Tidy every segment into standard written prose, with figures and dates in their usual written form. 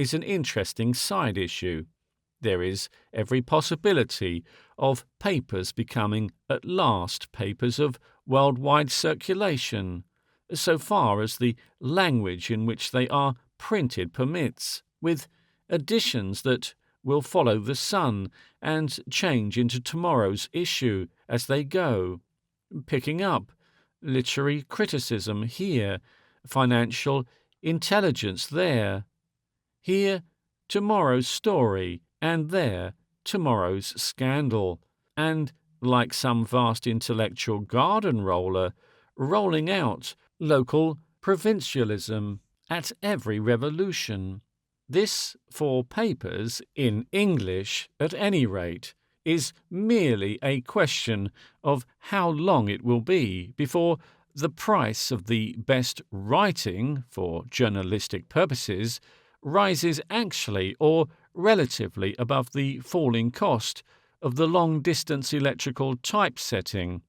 is an interesting side issue. There is every possibility of papers becoming at last papers of worldwide circulation, so far as the language in which they are printed permits, with editions that will follow the sun and change into tomorrow's issue as they go, picking up literary criticism here, financial intelligence there, here tomorrow's story, and there tomorrow's scandal, and, like some vast intellectual garden roller, rolling out local provincialism at every revolution. This, for papers, in English at any rate, is merely a question of how long it will be before the price of the best writing, for journalistic purposes, rises actually or relatively above the falling cost of the long-distance electrical typesetting.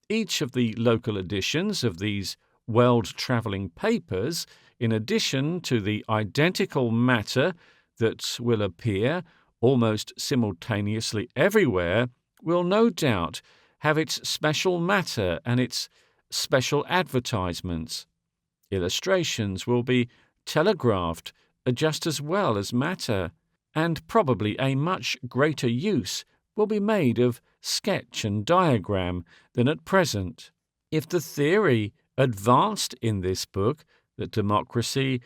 Each of the local editions of these world-travelling papers, in addition to the identical matter that will appear almost simultaneously everywhere, will no doubt have its special matter and its special advertisements. Illustrations will be telegraphed just as well as matter, and probably a much greater use will be made of sketch and diagram than at present. If the theory advanced in this book that democracy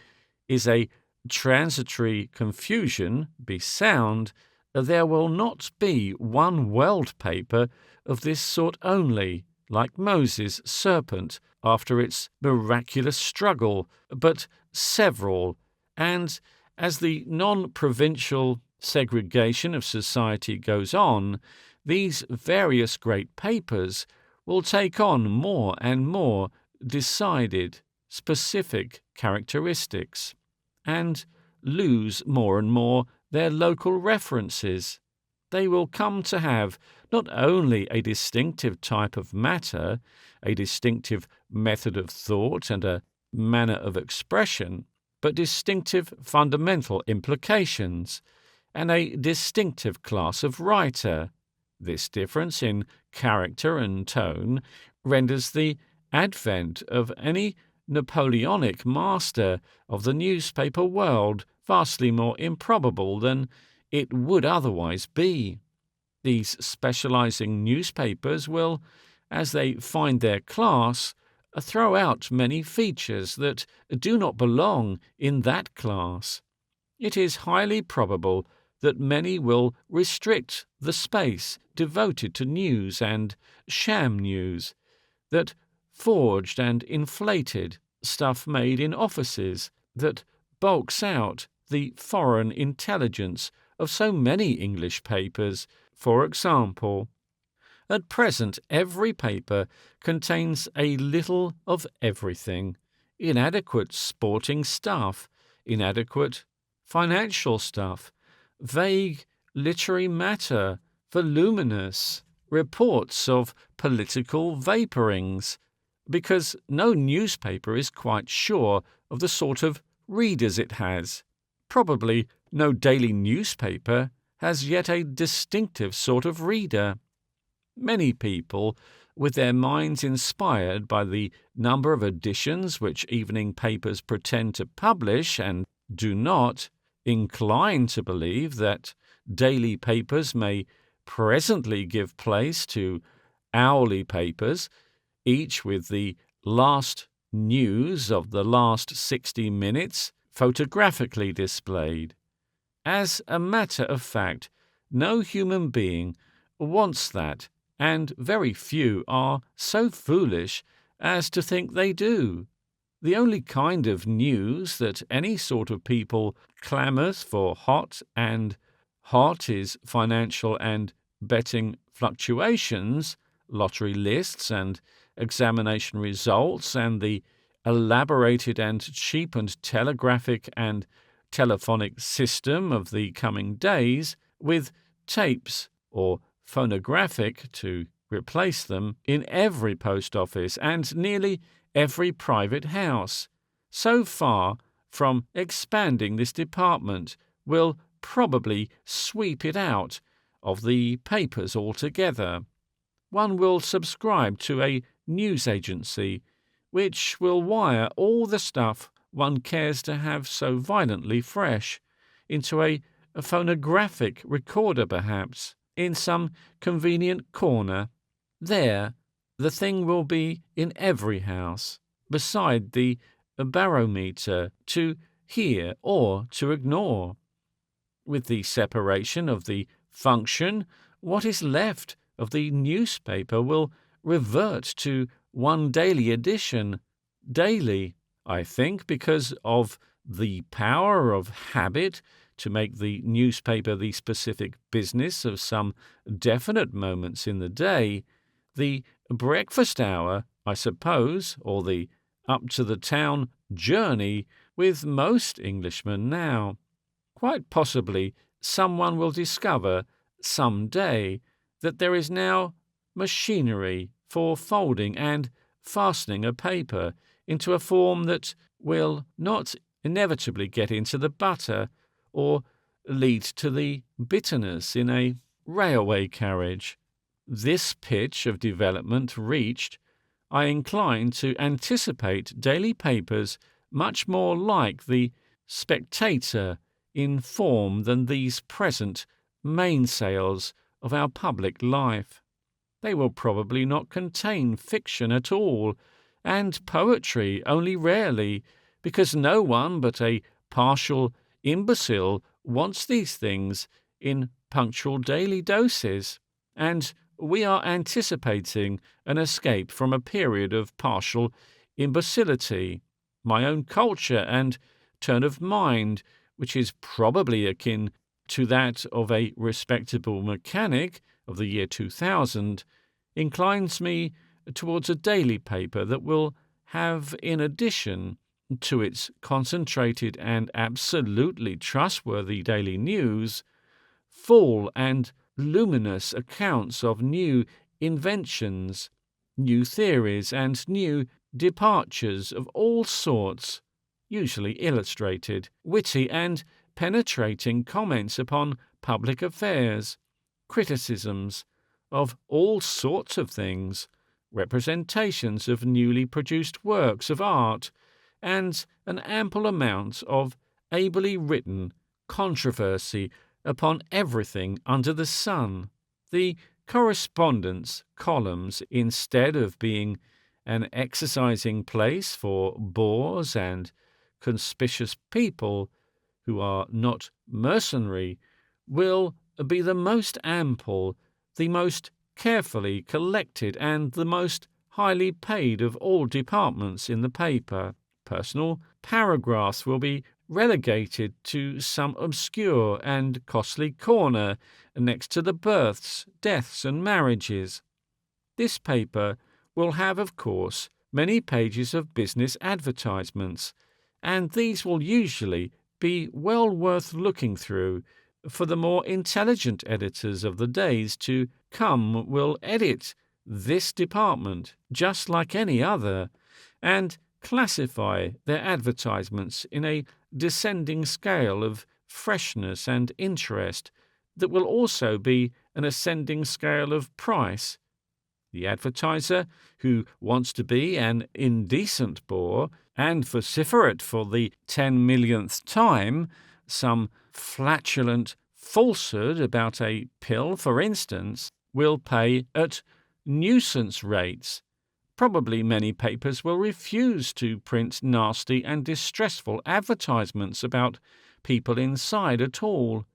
is a transitory confusion be sound, there will not be one world paper of this sort only, like Moses' serpent after its miraculous struggle, but several, and as the non-provincial segregation of society goes on, these various great papers will take on more and more decided, specific characteristics, and lose more and more their local references. They will come to have not only a distinctive type of matter, a distinctive method of thought and a manner of expression, but distinctive fundamental implications, and a distinctive class of writer. This difference in character and tone renders the advent of any Napoleonic master of the newspaper world vastly more improbable than it would otherwise be. These specializing newspapers will, as they find their class, throw out many features that do not belong in that class. It is highly probable that many will restrict the space devoted to news and sham news, that forged and inflated stuff made in offices, that bulks out the foreign intelligence of so many English papers. For example, at present every paper contains a little of everything: inadequate sporting stuff, inadequate financial stuff, vague literary matter, voluminous reports of political vapourings, because no newspaper is quite sure of the sort of readers it has. Probably no daily newspaper has yet a distinctive sort of reader. Many people, with their minds inspired by the number of editions which evening papers pretend to publish and do not, incline to believe that daily papers may presently give place to hourly papers, each with the last news of the last 60 minutes photographically displayed. As a matter of fact, no human being wants that, and very few are so foolish as to think they do. The only kind of news that any sort of people clamours for hot is financial and betting fluctuations, lottery lists and examination results, and the elaborated and cheapened telegraphic and telephonic system of the coming days, with tapes or phonographic to replace them in every post office and nearly every private house. So far from expanding this department will probably sweep it out of the papers altogether. One will subscribe to a news agency, which will wire all the stuff one cares to have so violently fresh into a phonographic recorder, perhaps, in some convenient corner. There, the thing will be in every house, beside the barometer, to hear or to ignore. With the separation of the function, what is left of the newspaper will revert to one daily edition, daily, I think, because of the power of habit to make the newspaper the specific business of some definite moments in the day. The breakfast hour, I suppose, or the up-to-the-town journey with most Englishmen now. Quite possibly someone will discover some day that there is now machinery for folding and fastening a paper into a form that will not inevitably get into the butter or lead to the bitterness in a railway carriage. This pitch of development reached, I incline to anticipate daily papers much more like the Spectator in form than these present mainsails of our public life. They will probably not contain fiction at all, and poetry only rarely, because no one but a partial imbecile wants these things in punctual daily doses, and we are anticipating an escape from a period of partial imbecility. My own culture and turn of mind, which is probably akin to that of a respectable mechanic of the year 2000, inclines me towards a daily paper that will have, in addition to its concentrated and absolutely trustworthy daily news, full and luminous accounts of new inventions, new theories, and new departures of all sorts, usually illustrated, witty and penetrating comments upon public affairs, criticisms of all sorts of things, representations of newly produced works of art, and an ample amount of ably written controversy upon everything under the sun. The correspondence columns, instead of being an exercising place for bores and conspicuous people who are not mercenary, will be the most ample, the most carefully collected, and the most highly paid of all departments in the paper. Personal paragraphs will be relegated to some obscure and costly corner next to the births, deaths, and marriages. This paper will have, of course, many pages of business advertisements, and these will usually be well worth looking through, for the more intelligent editors of the days to come will edit this department just like any other, and classify their advertisements in a descending scale of freshness and interest that will also be an ascending scale of price. The advertiser who wants to be an indecent bore and vociferate for the 10 millionth time some flatulent falsehood about a pill, for instance, will pay at nuisance rates. Probably many papers will refuse to print nasty and distressful advertisements about people inside at all.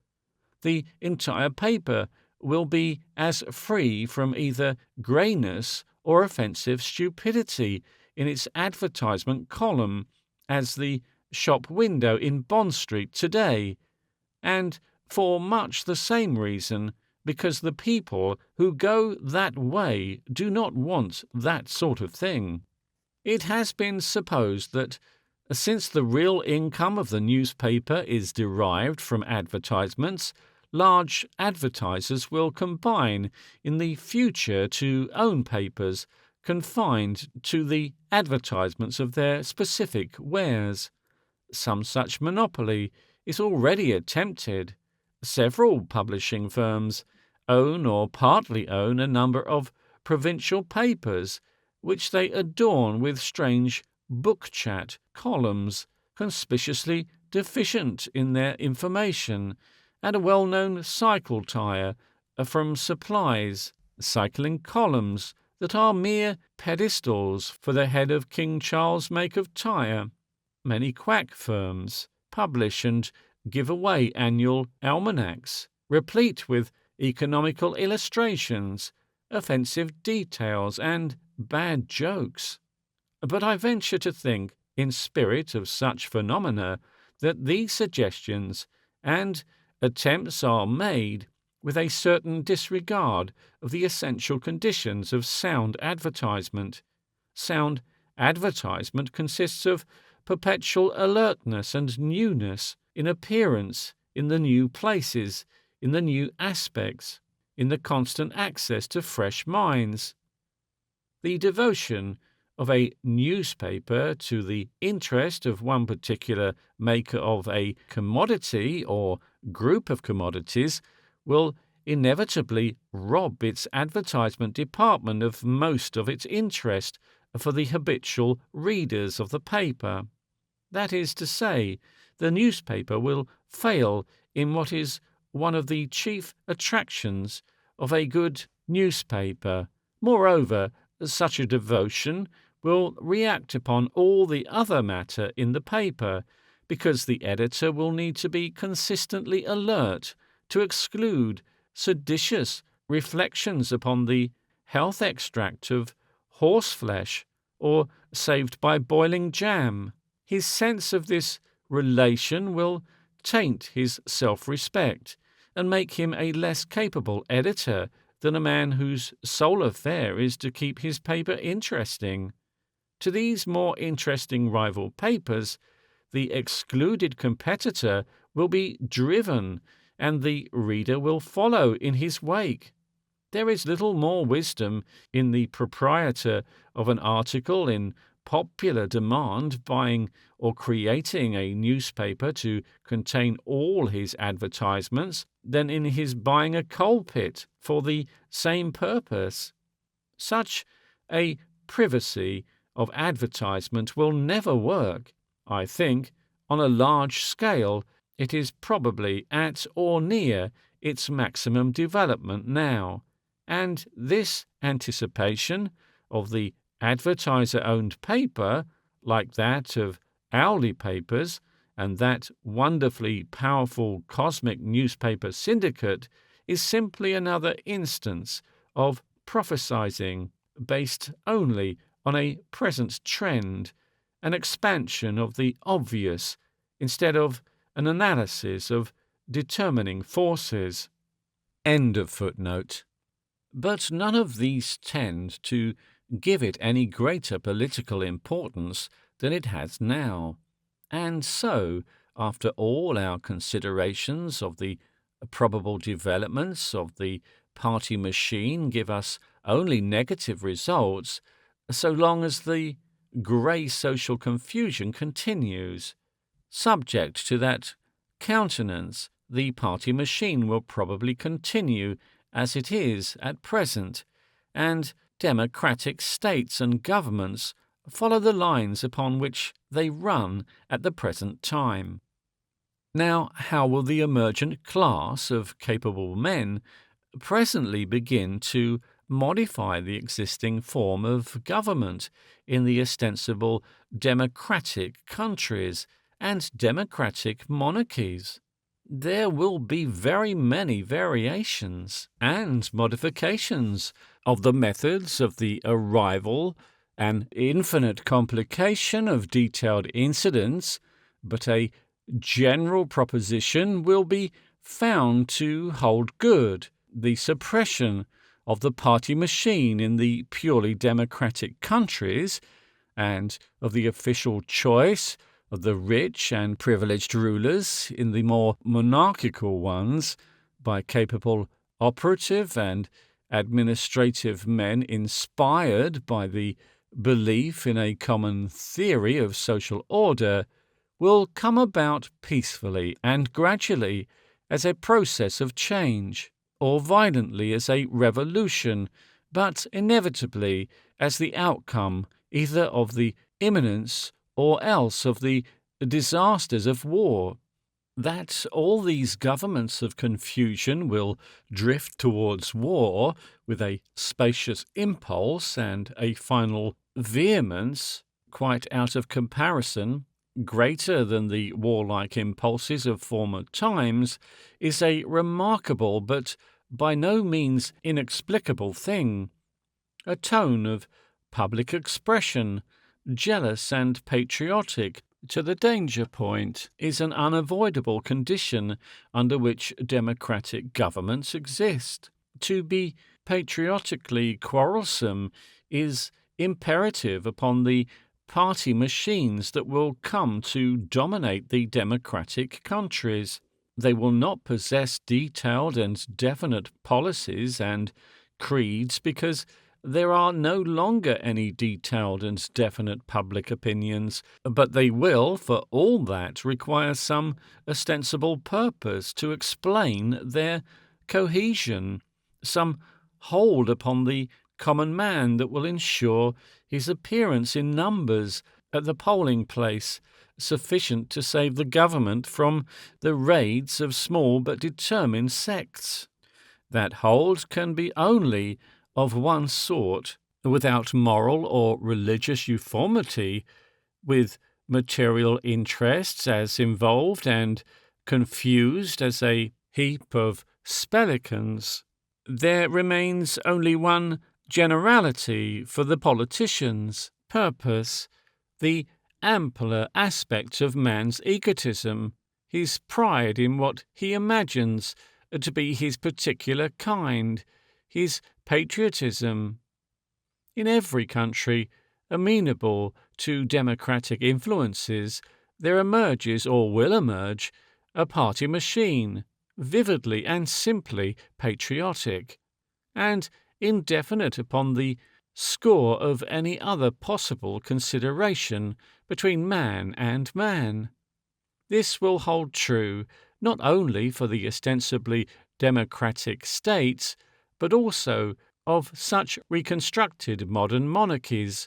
The entire paper will be as free from either greyness or offensive stupidity in its advertisement column as the shop window in Bond Street today, and for much the same reason, because the people who go that way do not want that sort of thing. It has been supposed that, since the real income of the newspaper is derived from advertisements, large advertisers will combine in the future to own papers confined to the advertisements of their specific wares. Some such monopoly is already attempted. Several publishing firms own or partly own a number of provincial papers, which they adorn with strange book chat columns, conspicuously deficient in their information, and a well-known cycle tyre from supplies, cycling columns that are mere pedestals for the head of King Charles make of tyre. Many quack firms publish and give away annual almanacs, replete with economical illustrations, offensive details, and bad jokes. But I venture to think, in spirit of such phenomena, that these suggestions and attempts are made with a certain disregard of the essential conditions of sound advertisement. Sound advertisement consists of perpetual alertness and newness in appearance, in the new places, in the new aspects, in the constant access to fresh minds. The devotion of a newspaper to the interest of one particular maker of a commodity or group of commodities will inevitably rob its advertisement department of most of its interest for the habitual readers of the paper. That is to say, the newspaper will fail in what is one of the chief attractions of a good newspaper. Moreover, such a devotion will react upon all the other matter in the paper, because the editor will need to be consistently alert to exclude seditious reflections upon the health extract of horseflesh or saved by boiling jam. His sense of this relation will taint his self-respect and make him a less capable editor than a man whose sole affair is to keep his paper interesting. To these more interesting rival papers, the excluded competitor will be driven, and the reader will follow in his wake. There is little more wisdom in the proprietor of an article in popular demand buying or creating a newspaper to contain all his advertisements than in his buying a coal pit for the same purpose. Such a privacy of advertisement will never work. I think, on a large scale, it is probably at or near its maximum development now, and this anticipation of the advertiser-owned paper, like that of hourly papers and that wonderfully powerful cosmic newspaper syndicate, is simply another instance of prophesying based only on a present trend, an expansion of the obvious instead of an analysis of determining forces. End of footnote. But none of these tend to give it any greater political importance than it has now. And so, after all our considerations of the probable developments of the party machine give us only negative results, so long as the grey social confusion continues. Subject to that countenance, the party machine will probably continue as it is at present, and democratic states and governments follow the lines upon which they run at the present time. Now, how will the emergent class of capable men presently begin to modify the existing form of government in the ostensible democratic countries and democratic monarchies? There will be very many variations and modifications of the methods of the arrival, an infinite complication of detailed incidents, but a general proposition will be found to hold good: the suppression of the party machine in the purely democratic countries, and of the official choice of the rich and privileged rulers in the more monarchical ones, by capable operative and administrative men inspired by the belief in a common theory of social order, will come about peacefully and gradually as a process of change, or violently as a revolution, but inevitably as the outcome either of the imminence or else of the disasters of war. That all these governments of confusion will drift towards war with a spacious impulse and a final vehemence quite out of comparison, greater than the warlike impulses of former times, is a remarkable but by no means inexplicable thing. A tone of public expression, jealous and patriotic to the danger point, is an unavoidable condition under which democratic governments exist. To be patriotically quarrelsome is imperative upon the party machines that will come to dominate the democratic countries. They will not possess detailed and definite policies and creeds because there are no longer any detailed and definite public opinions, but they will, for all that, require some ostensible purpose to explain their cohesion, some hold upon the common man that will ensure his appearance in numbers at the polling place, sufficient to save the government from the raids of small but determined sects. That hold can be only of one sort, without moral or religious uniformity, with material interests as involved and confused as a heap of spellicans. There remains only one generality for the politician's purpose, the ampler aspect of man's egotism, his pride in what he imagines to be his particular kind, his patriotism. In every country amenable to democratic influences, there emerges or will emerge a party machine, vividly and simply patriotic, and indefinite upon the score of any other possible consideration between man and man. This will hold true not only for the ostensibly democratic states, but also of such reconstructed modern monarchies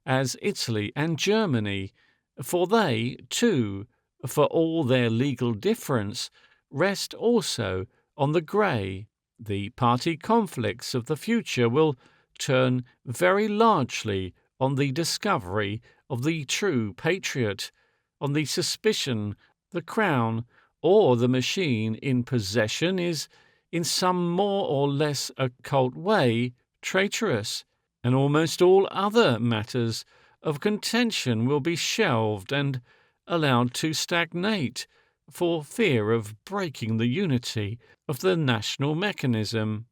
as Italy and Germany, for they, too, for all their legal difference, rest also on the grey. The party conflicts of the future will turn very largely on the discovery of the true patriot, on the suspicion the crown or the machine in possession is, in some more or less occult way, traitorous, and almost all other matters of contention will be shelved and allowed to stagnate for fear of breaking the unity of the national mechanism.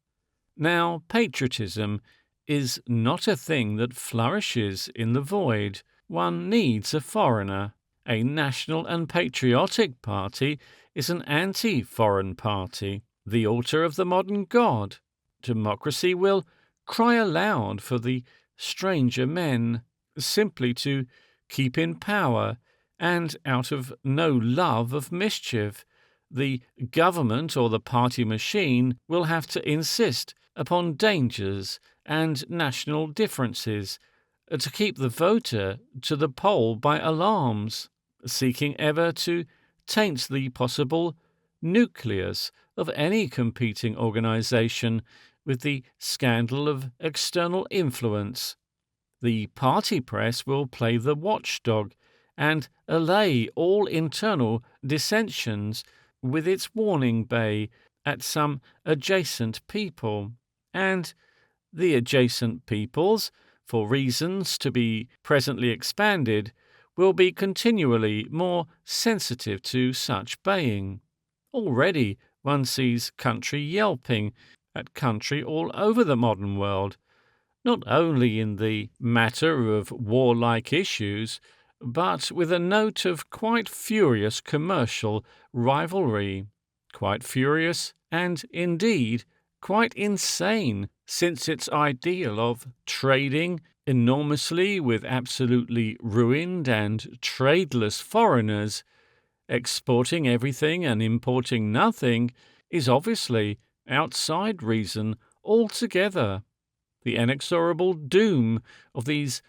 Now, patriotism is not a thing that flourishes in the void. One needs a foreigner. A national and patriotic party is an anti-foreign party, the altar of the modern god. Democracy will cry aloud for the stranger men, simply to keep in power, and out of no love of mischief. The government or the party machine will have to insist upon dangers and national differences to keep the voter to the poll by alarms, seeking ever to taint the possible nucleus of any competing organization with the scandal of external influence. The party press will play the watchdog and allay all internal dissensions with its warning bay at some adjacent people, and the adjacent peoples, for reasons to be presently expanded, will be continually more sensitive to such baying. Already one sees country yelping at country all over the modern world, not only in the matter of warlike issues, but with a note of quite furious commercial rivalry, quite furious and, indeed, quite insane, since its ideal of trading enormously with absolutely ruined and tradeless foreigners, exporting everything and importing nothing is obviously outside reason altogether. The inexorable doom of these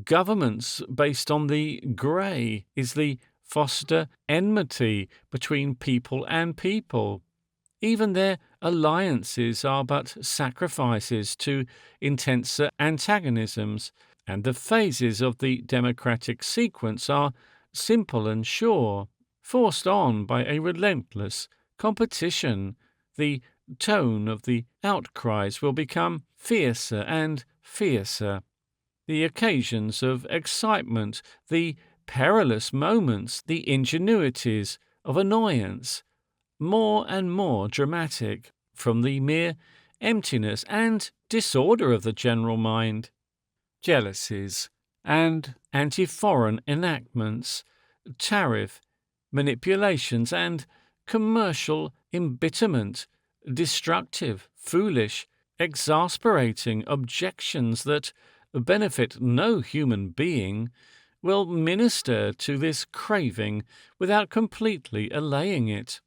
governments based on the grey is the foster enmity between people and people. Even their alliances are but sacrifices to intenser antagonisms, and the phases of the democratic sequence are simple and sure, forced on by a relentless competition. The tone of the outcries will become fiercer and fiercer. The occasions of excitement, the perilous moments, the ingenuities of annoyance, more and more dramatic from the mere emptiness and disorder of the general mind. Jealousies and anti-foreign enactments, tariff manipulations and commercial embitterment, destructive, foolish, exasperating objections that benefit no human being, will minister to this craving without completely allaying it.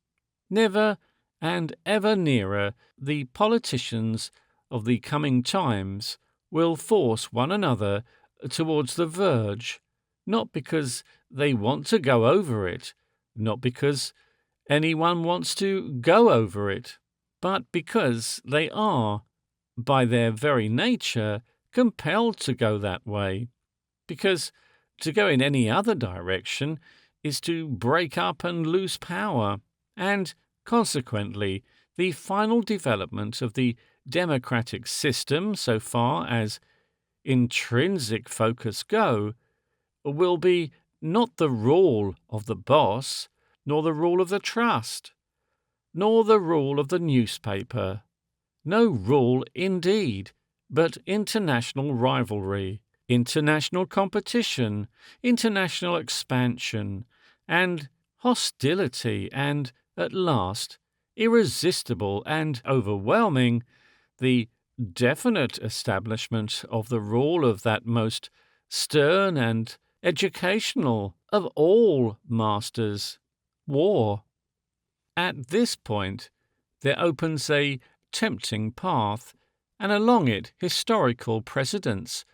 Never and ever nearer, the politicians of the coming times will force one another towards the verge, not because they want to go over it, not because anyone wants to go over it, but because they are, by their very nature, compelled to go that way, because to go in any other direction is to break up and lose power, and consequently, the final development of the democratic system, so far as intrinsic focus go, will be not the rule of the boss, nor the rule of the trust, nor the rule of the newspaper. No rule indeed, but international rivalry, international competition, international expansion, and hostility, and, at last, irresistible and overwhelming, the definite establishment of the rule of that most stern and educational of all masters, war. At this point, there opens a tempting path, and along it historical precedents,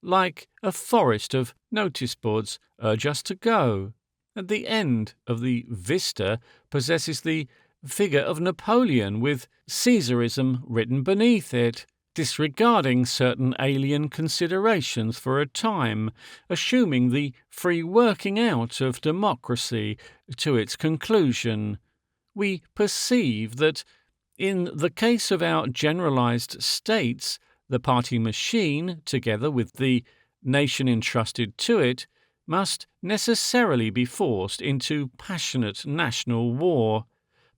like a forest of notice boards, urge us to go. At the end of the vista possesses the figure of Napoleon with Caesarism written beneath it, disregarding certain alien considerations for a time, assuming the free working out of democracy to its conclusion. We perceive that in the case of our generalized states, the party machine, together with the nation entrusted to it, must necessarily be forced into passionate national war.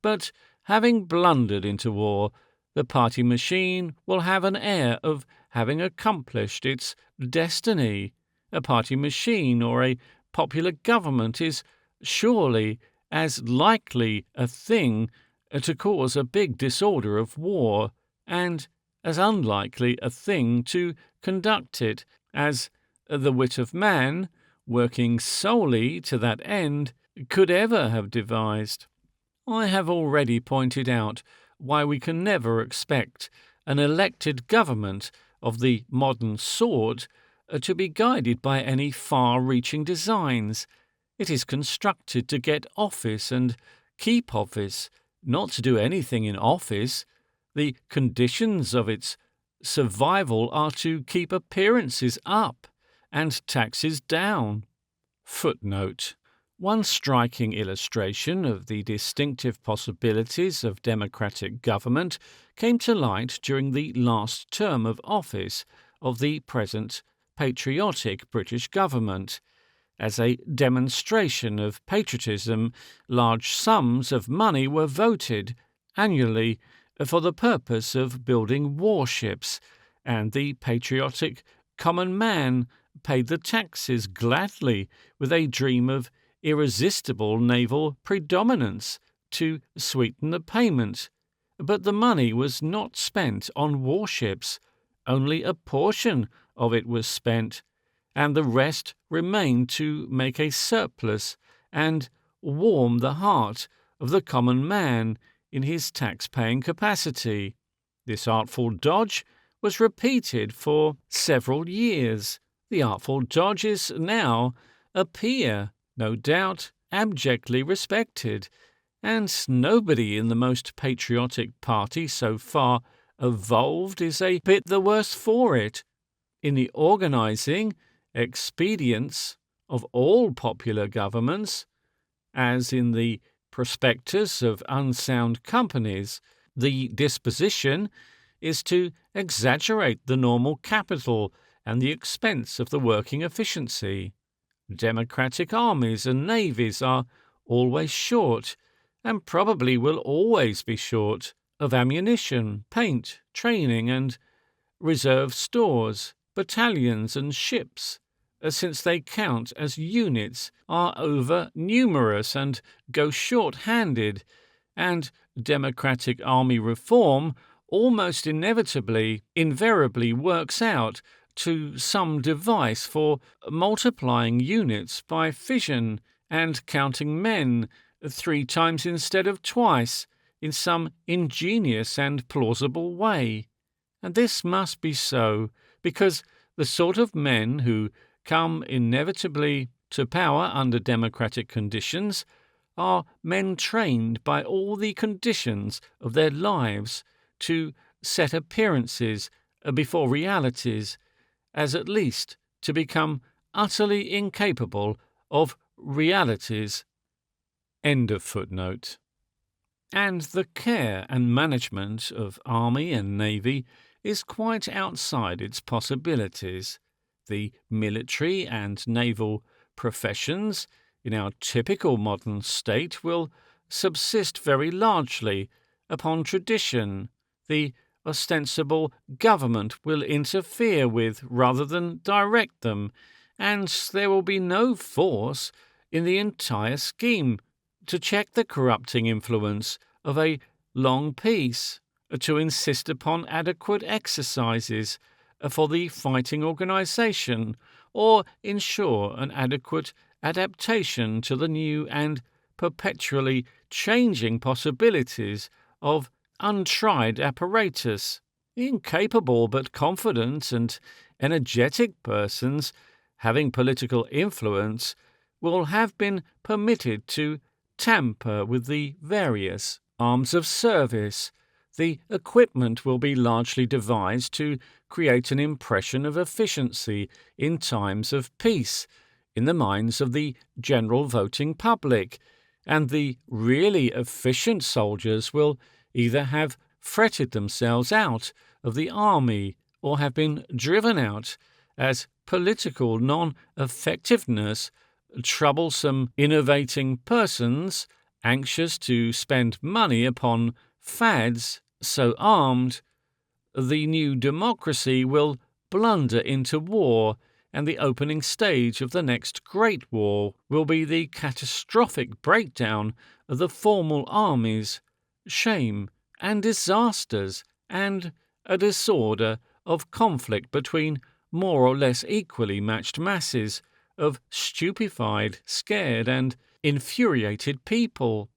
But having blundered into war, the party machine will have an air of having accomplished its destiny. A party machine or a popular government is surely as likely a thing to cause a big disorder of war, and as unlikely a thing to conduct it, as the wit of man, working solely to that end, could ever have devised. I have already pointed out why we can never expect an elected government of the modern sort to be guided by any far-reaching designs. It is constructed to get office and keep office, not to do anything in office. The conditions of its survival are to keep appearances up and taxes down. Footnote. One striking illustration of the distinctive possibilities of democratic government came to light during the last term of office of the present patriotic British government. As a demonstration of patriotism, large sums of money were voted annually for the purpose of building warships, and the patriotic common man paid the taxes gladly with a dream of irresistible naval predominance to sweeten the payment. But the money was not spent on warships, only a portion of it was spent, and the rest remained to make a surplus and warm the heart of the common man in his tax-paying capacity. This artful dodge was repeated for several years. The artful dodges now appear, no doubt, abjectly respected, and nobody in the most patriotic party so far evolved is a bit the worse for it. In the organising expedients of all popular governments, as in the prospectus of unsound companies, the disposition is to exaggerate the normal capital and the expense of the working efficiency. Democratic armies and navies are always short, and probably will always be short, of ammunition, paint, training, and reserve stores. Battalions and ships, since they count as units, are over numerous and go short-handed, and democratic army reform almost invariably works out to some device for multiplying units by fission and counting men 3 times instead of twice in some ingenious and plausible way. And this must be so, because the sort of men who come inevitably to power under democratic conditions are men trained by all the conditions of their lives to set appearances before realities, as at least to become utterly incapable of realities. End of footnote. And the care and management of army and navy is quite outside its possibilities. The military and naval professions in our typical modern state will subsist very largely upon tradition. The ostensible government will interfere with rather than direct them, and there will be no force in the entire scheme to check the corrupting influence of a long peace, to insist upon adequate exercises for the fighting organisation, or ensure an adequate adaptation to the new and perpetually changing possibilities of untried apparatus. Incapable but confident and energetic persons having political influence will have been permitted to tamper with the various arms of service. The equipment will be largely devised to create an impression of efficiency in times of peace in the minds of the general voting public, and the really efficient soldiers will either have fretted themselves out of the army or have been driven out as political non-effectiveness, troublesome innovating persons anxious to spend money upon fads. So armed, the new democracy will blunder into war, and the opening stage of the next great war will be the catastrophic breakdown of the formal armies, shame and disasters, and a disorder of conflict between more or less equally matched masses of stupefied, scared, and infuriated people.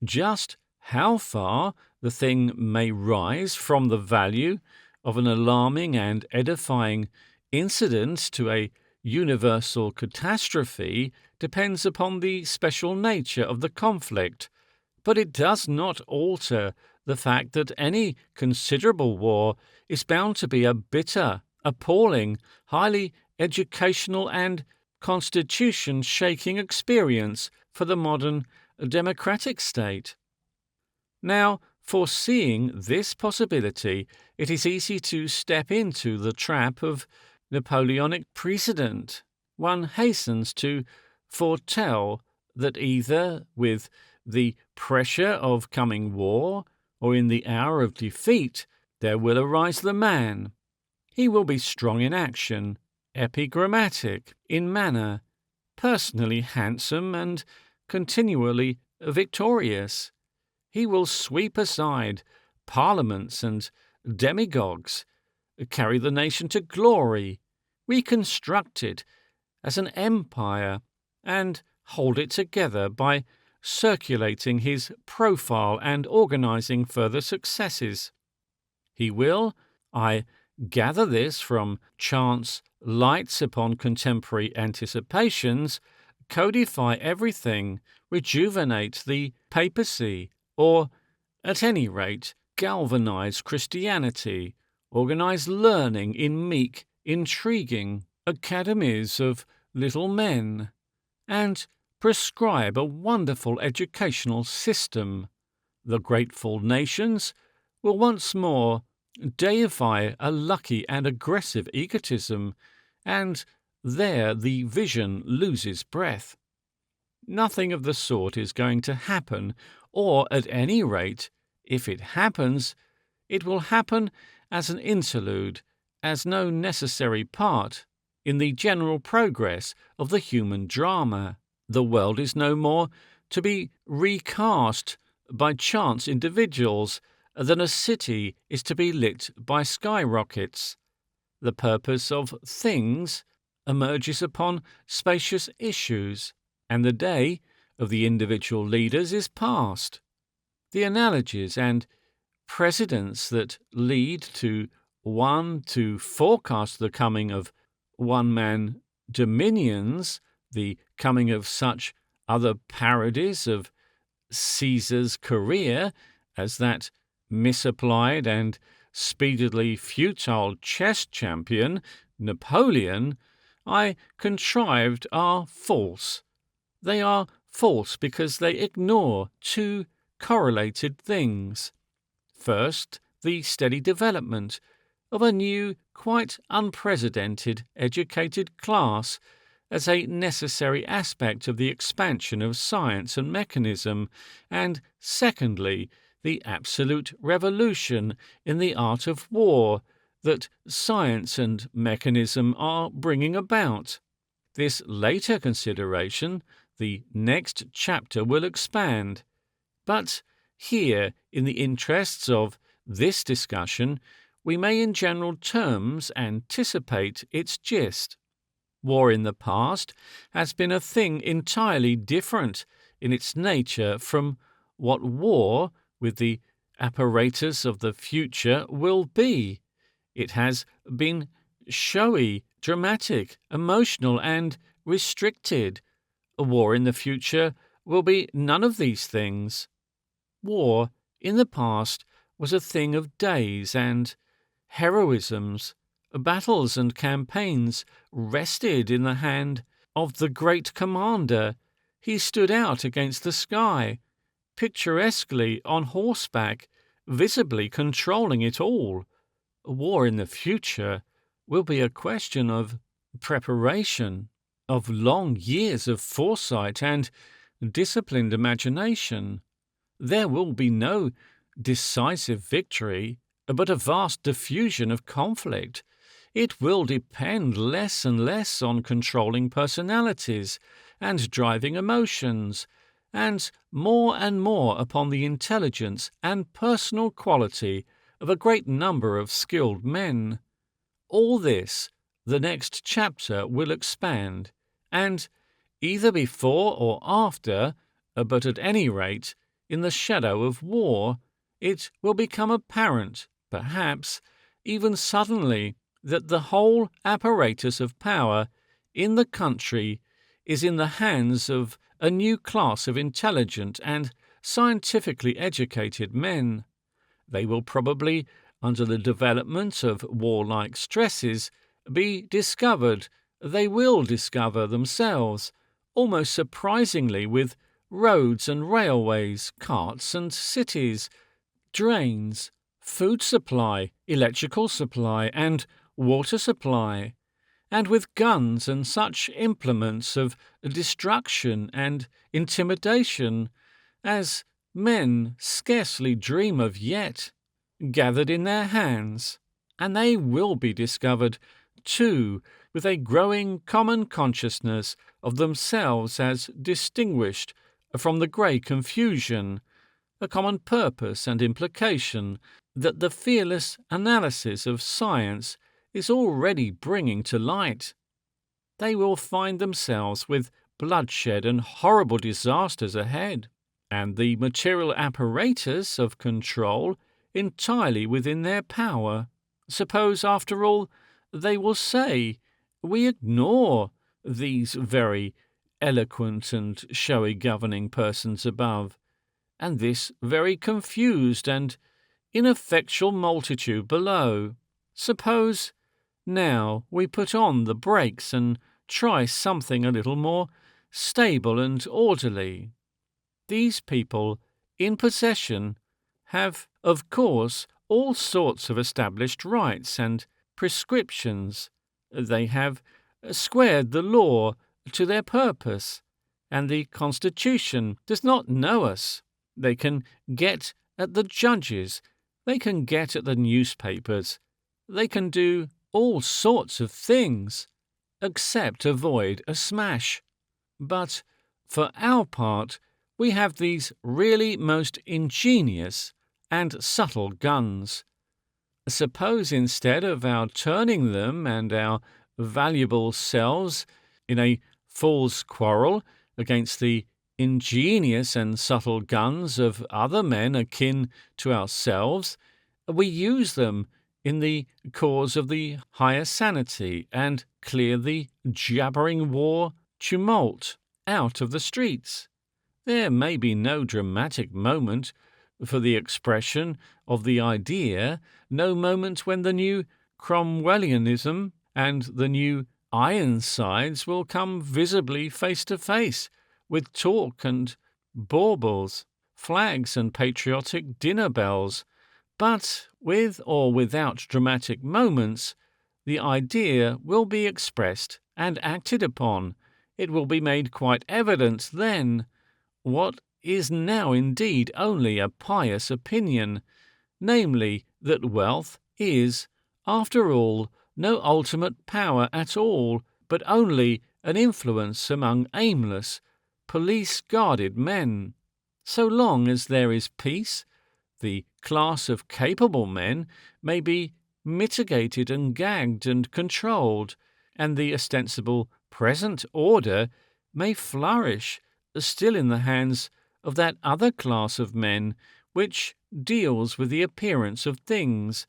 Just how far the thing may rise from the value of an alarming and edifying incident to a universal catastrophe depends upon the special nature of the conflict, but it does not alter the fact that any considerable war is bound to be a bitter, appalling, highly educational and constitution-shaking experience for the modern democratic state. Now, foreseeing this possibility, it is easy to step into the trap of Napoleonic precedent. One hastens to foretell that either with the pressure of coming war or in the hour of defeat there will arise the man. He will be strong in action, epigrammatic in manner, personally handsome and continually victorious. He will sweep aside parliaments and demagogues, carry the nation to glory, reconstruct it as an empire, and hold it together by circulating his profile and organizing further successes. He will, I gather this from chance lights upon contemporary anticipations, codify everything, rejuvenate the papacy, or, at any rate, galvanize Christianity, organize learning in meek, intriguing academies of little men, and prescribe a wonderful educational system. The grateful nations will once more deify a lucky and aggressive egotism, and there the vision loses breath. Nothing of the sort is going to happen, or at any rate, if it happens, it will happen as an interlude, as no necessary part in the general progress of the human drama. The world is no more to be recast by chance individuals than a city is to be lit by skyrockets. The purpose of things emerges upon spacious issues, and the day of the individual leaders is past. The analogies and precedents that lead to one to forecast the coming of one-man dominions, the coming of such other parodies of Caesar's career as that misapplied and speedily futile chess champion, Napoleon, I contrived are false. They are false because they ignore two correlated things. First, the steady development of a new, quite unprecedented educated class as a necessary aspect of the expansion of science and mechanism, and secondly, the absolute revolution in the art of war that science and mechanism are bringing about. This later consideration the next chapter will expand, but here, in the interests of this discussion, we may in general terms anticipate its gist. War in the past has been a thing entirely different in its nature from what war with the apparatus of the future will be. It has been showy, dramatic, emotional, and restricted. A war in the future will be none of these things. War in the past was a thing of days and heroisms. Battles and campaigns rested in the hand of the great commander. He stood out against the sky, picturesquely on horseback, visibly controlling it all. A war in the future will be a question of preparation, of long years of foresight and disciplined imagination. There will be no decisive victory, but a vast diffusion of conflict. It will depend less and less on controlling personalities and driving emotions, and more upon the intelligence and personal quality of a great number of skilled men. All this the next chapter will expand, and either before or after, but at any rate in the shadow of war, it will become apparent, perhaps even suddenly, that the whole apparatus of power in the country is in the hands of a new class of intelligent and scientifically educated men. They will probably, under the development of warlike stresses, be discovered. They will discover themselves, almost surprisingly, with roads and railways, carts and cities, drains, food supply, electrical supply, and water supply, and with guns and such implements of destruction and intimidation as men scarcely dream of yet, gathered in their hands. And they will be discovered, too, with a growing common consciousness of themselves as distinguished from the grey confusion, a common purpose and implication that the fearless analysis of science is already bringing to light. They will find themselves with bloodshed and horrible disasters ahead, and the material apparatus of control entirely within their power. Suppose, after all, they will say, we ignore these very eloquent and showy governing persons above, and this very confused and ineffectual multitude below. Suppose now we put on the brakes and try something a little more stable and orderly. These people in possession have, of course, all sorts of established rights and prescriptions. They have squared the law to their purpose, and the Constitution does not know us. They can get at the judges, they can get at the newspapers, they can do all sorts of things, except avoid a smash. But for our part, we have these really most ingenious and subtle guns. Suppose instead of our turning them and our valuable selves in a fool's quarrel against the ingenious and subtle guns of other men akin to ourselves, we use them in the cause of the higher sanity and clear the jabbering war tumult out of the streets. There may be no dramatic moment for the expression of the idea, no moment when the new Cromwellianism and the new Ironsides will come visibly face to face with talk and baubles, flags and patriotic dinner bells. But with or without dramatic moments, the idea will be expressed and acted upon. It will be made quite evident then what is now indeed only a pious opinion, namely that wealth is, after all, no ultimate power at all, but only an influence among aimless, police-guarded men. So long as there is peace, the class of capable men may be mitigated and gagged and controlled, and the ostensible present order may flourish still in the hands of that other class of men which deals with the appearance of things.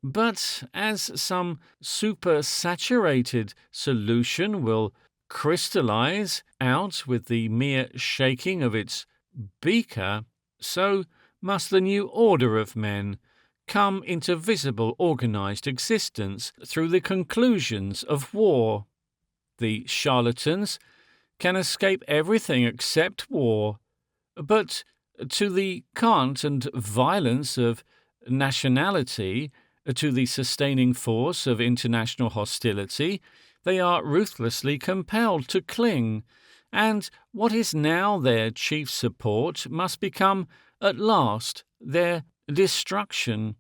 But as some supersaturated solution will crystallize out with the mere shaking of its beaker, so must the new order of men come into visible organized existence through the conclusions of war. The charlatans can escape everything except war, but to the cant and violence of nationality, to the sustaining force of international hostility, they are ruthlessly compelled to cling, and what is now their chief support must become at last their destruction.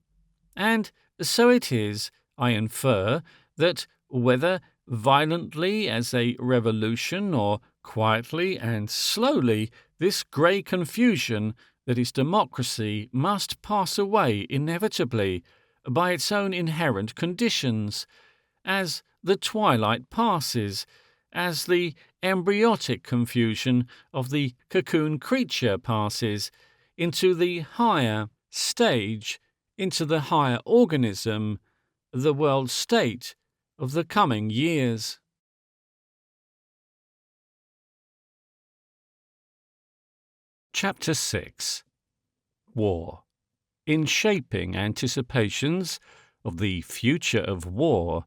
And so it is, I infer, that whether violently as a revolution or quietly and slowly, this grey confusion that is democracy must pass away inevitably by its own inherent conditions, as the twilight passes, as the embryotic confusion of the cocoon creature passes, into the higher stage, into the higher organism, the world state of the coming years. Chapter 6. War. In shaping anticipations of the future of war,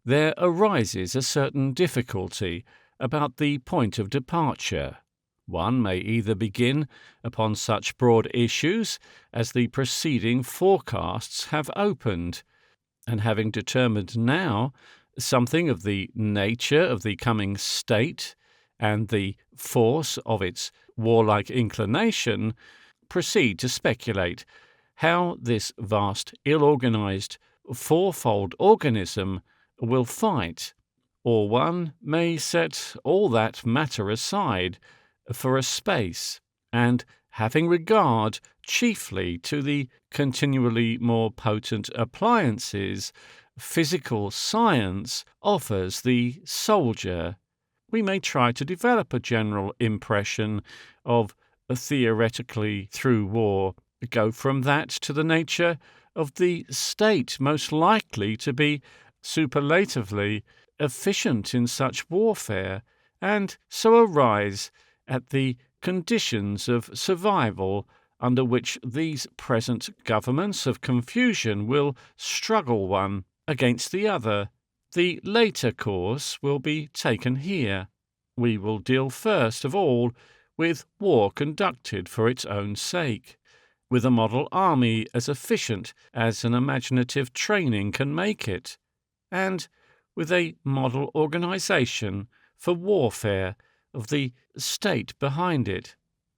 there arises a certain difficulty about the point of departure. One may either begin upon such broad issues as the preceding forecasts have opened, and having determined now something of the nature of the coming state and the force of its warlike inclination, proceed to speculate how this vast, ill-organized, fourfold organism will fight, or one may set all that matter aside for a space, and having regard chiefly to the continually more potent appliances physical science offers the soldier, we may try to develop a general impression of theoretically through war, go from that to the nature of the state most likely to be superlatively efficient in such warfare, and so arise at the conditions of survival under which these present governments of confusion will struggle one against the other. The later course will be taken here. We will deal first of all with war conducted for its own sake, with a model army as efficient as an imaginative training can make it, and with a model organization for warfare of the state behind it,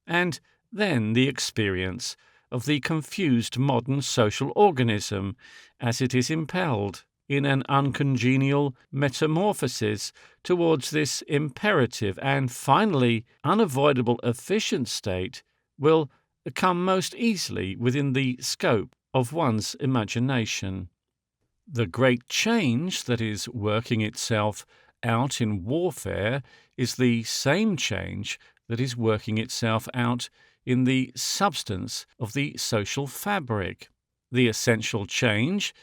and then the experience of the confused modern social organism as it is impelled in an uncongenial metamorphosis towards this imperative and finally unavoidable efficient state will come most easily within the scope of one's imagination. The great change that is working itself out in warfare is the same change that is working itself out in the substance of the social fabric. The essential change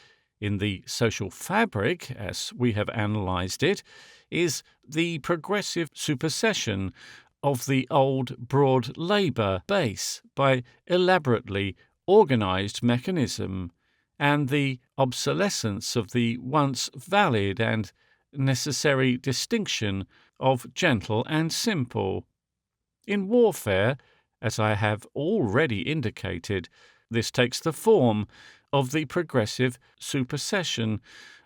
in the social fabric, as we have analyzed it, is the progressive supersession of the old broad labour base by elaborately organized mechanism, and the obsolescence of the once valid and necessary distinction of gentle and simple. In warfare, as I have already indicated, this takes the form of the progressive supersession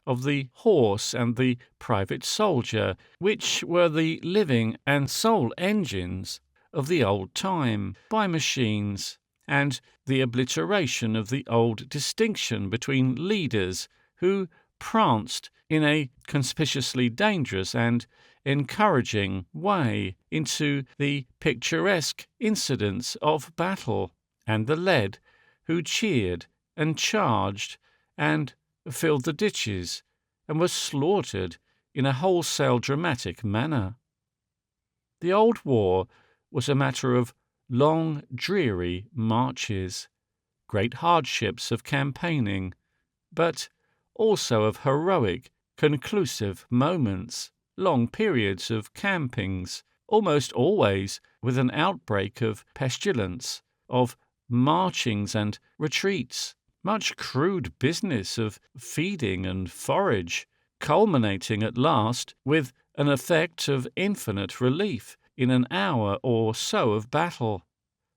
of the horse and the private soldier, which were the living and sole engines of the old time, by machines, and the obliteration of the old distinction between leaders who pranced in a conspicuously dangerous and encouraging way into the picturesque incidents of battle, and the led who cheered and charged and filled the ditches and were slaughtered in a wholesale dramatic manner. The old war was a matter of long, dreary marches, great hardships of campaigning, but also of heroic, conclusive moments, long periods of campings, almost always with an outbreak of pestilence, of marchings and retreats, much crude business of feeding and forage, culminating at last with an effect of infinite relief in an hour or so of battle.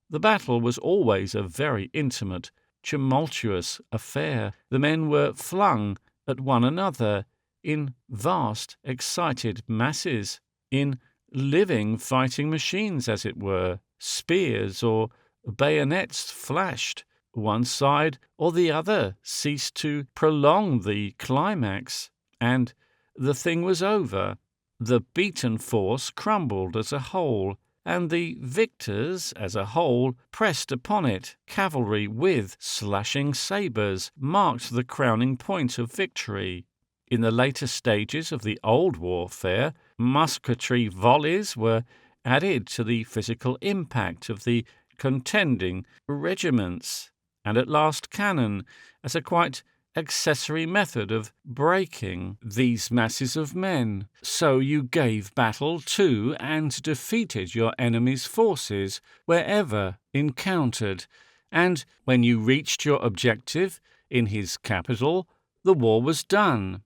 The battle was always a very intimate, tumultuous affair. The men were flung at one another in vast, excited masses, in living fighting machines, as it were. Spears or bayonets flashed. One side or the other ceased to prolong the climax, and the thing was over. The beaten force crumbled as a whole, and the victors as a whole pressed upon it. Cavalry with slashing sabres marked the crowning point of victory. In the later stages of the old warfare, musketry volleys were added to the physical impact of the contending regiments, and at last cannon as a quite accessory method of breaking these masses of men. So you gave battle to and defeated your enemy's forces wherever encountered, and when you reached your objective in his capital, the war was done.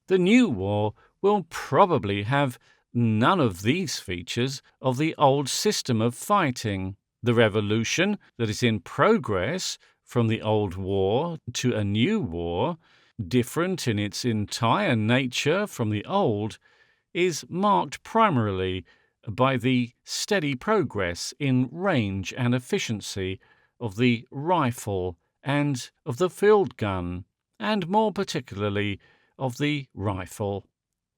The new war will probably have none of these features of the old system of fighting. The revolution that is in progress from the old war to a new war, different in its entire nature from the old, is marked primarily by the steady progress in range and efficiency of the rifle and of the field gun, and more particularly of the rifle.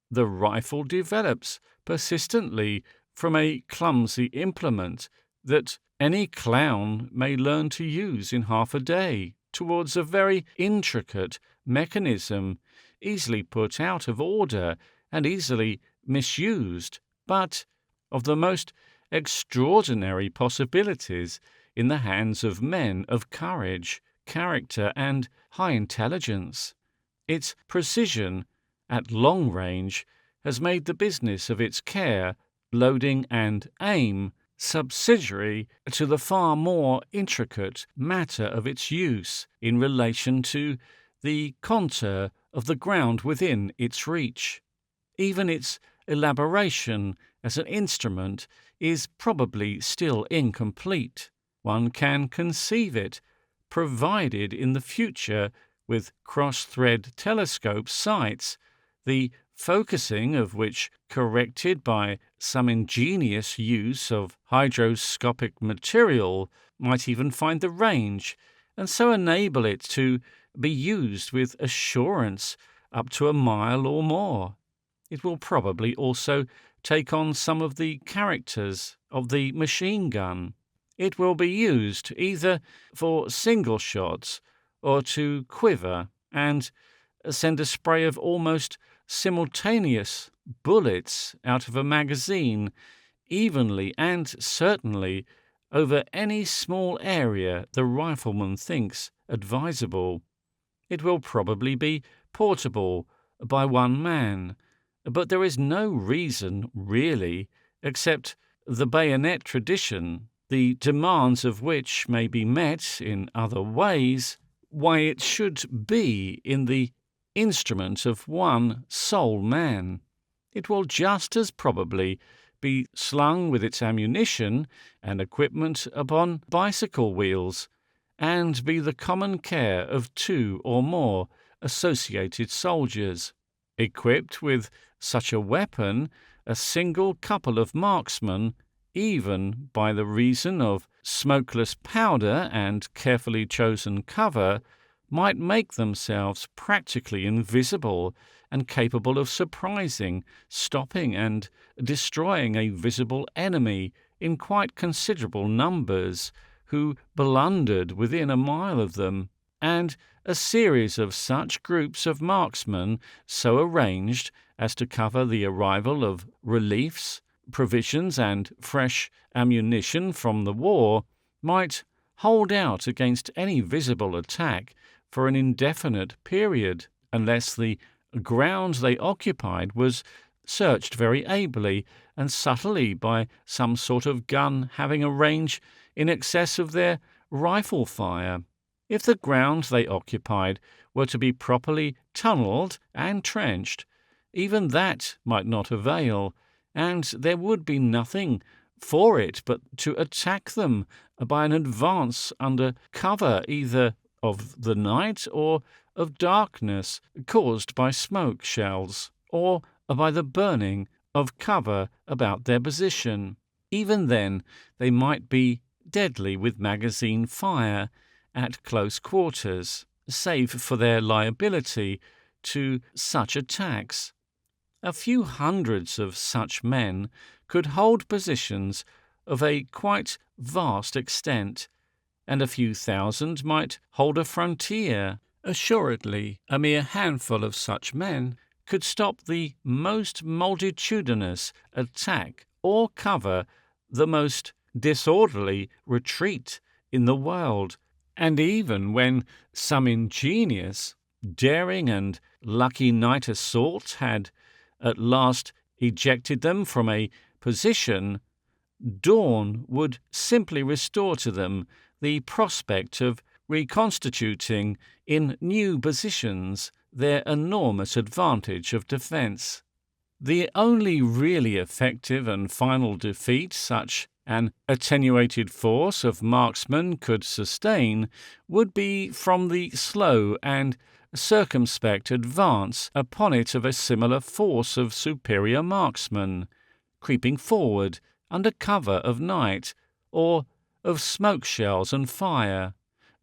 The rifle develops persistently from a clumsy implement that any clown may learn to use in half a day towards a very intricate mechanism, easily put out of order and easily misused, but of the most extraordinary possibilities in the hands of men of courage, character, and high intelligence. Its precision at long range has made the business of its care, loading, and aim subsidiary to the far more intricate matter of its use in relation to the contour of the ground within its reach. Even its elaboration as an instrument is probably still incomplete. One can conceive it, provided in the future with cross-thread telescope sights, the focusing of which, corrected by some ingenious use of hydroscopic material, might even find the range, and so enable it to be used with assurance up to a mile or more. It will probably also take on some of the characters of the machine gun. It will be used either for single shots or to quiver and send a spray of almost simultaneous bullets out of a magazine evenly and certainly over any small area the rifleman thinks advisable. It will probably be portable by one man, but there is no reason, really, except the bayonet tradition, the demands of which may be met in other ways, why it should be in the instrument of one sole man. It will just as probably be slung with its ammunition and equipment upon bicycle wheels, and be the common care of 2 or more associated soldiers. Equipped with such a weapon, a single couple of marksmen, even by the reason of smokeless powder and carefully chosen cover, might make themselves practically invisible and capable of surprising, stopping, and destroying a visible enemy in quite considerable numbers, who blundered within a mile of them, and a series of such groups of marksmen so arranged as to cover the arrival of reliefs, provisions, and fresh ammunition from the war, might hold out against any visible attack for an indefinite period, unless the ground they occupied was searched very ably and subtly by some sort of gun having a range in excess of their rifle fire. If the ground they occupied were to be properly tunnelled and trenched, even that might not avail, and there would be nothing for it but to attack them by an advance under cover either of the night or of darkness caused by smoke shells, or by the burning of cover about their position. Even then they might be deadly with magazine fire at close quarters, save for their liability to such attacks. A few hundreds of such men could hold positions of a quite vast extent, and a few thousand might hold a frontier. Assuredly, a mere handful of such men could stop the most multitudinous attack or cover the most disorderly retreat in the world, and even when some ingenious, daring, and lucky night assault had at last ejected them from a position, dawn would simply restore to them the prospect of reconstituting in new positions their enormous advantage of defence. The only really effective and final defeat such an attenuated force of marksmen could sustain would be from the slow and circumspect advance upon it of a similar force of superior marksmen, creeping forward under cover of night, or of smoke shells and fire,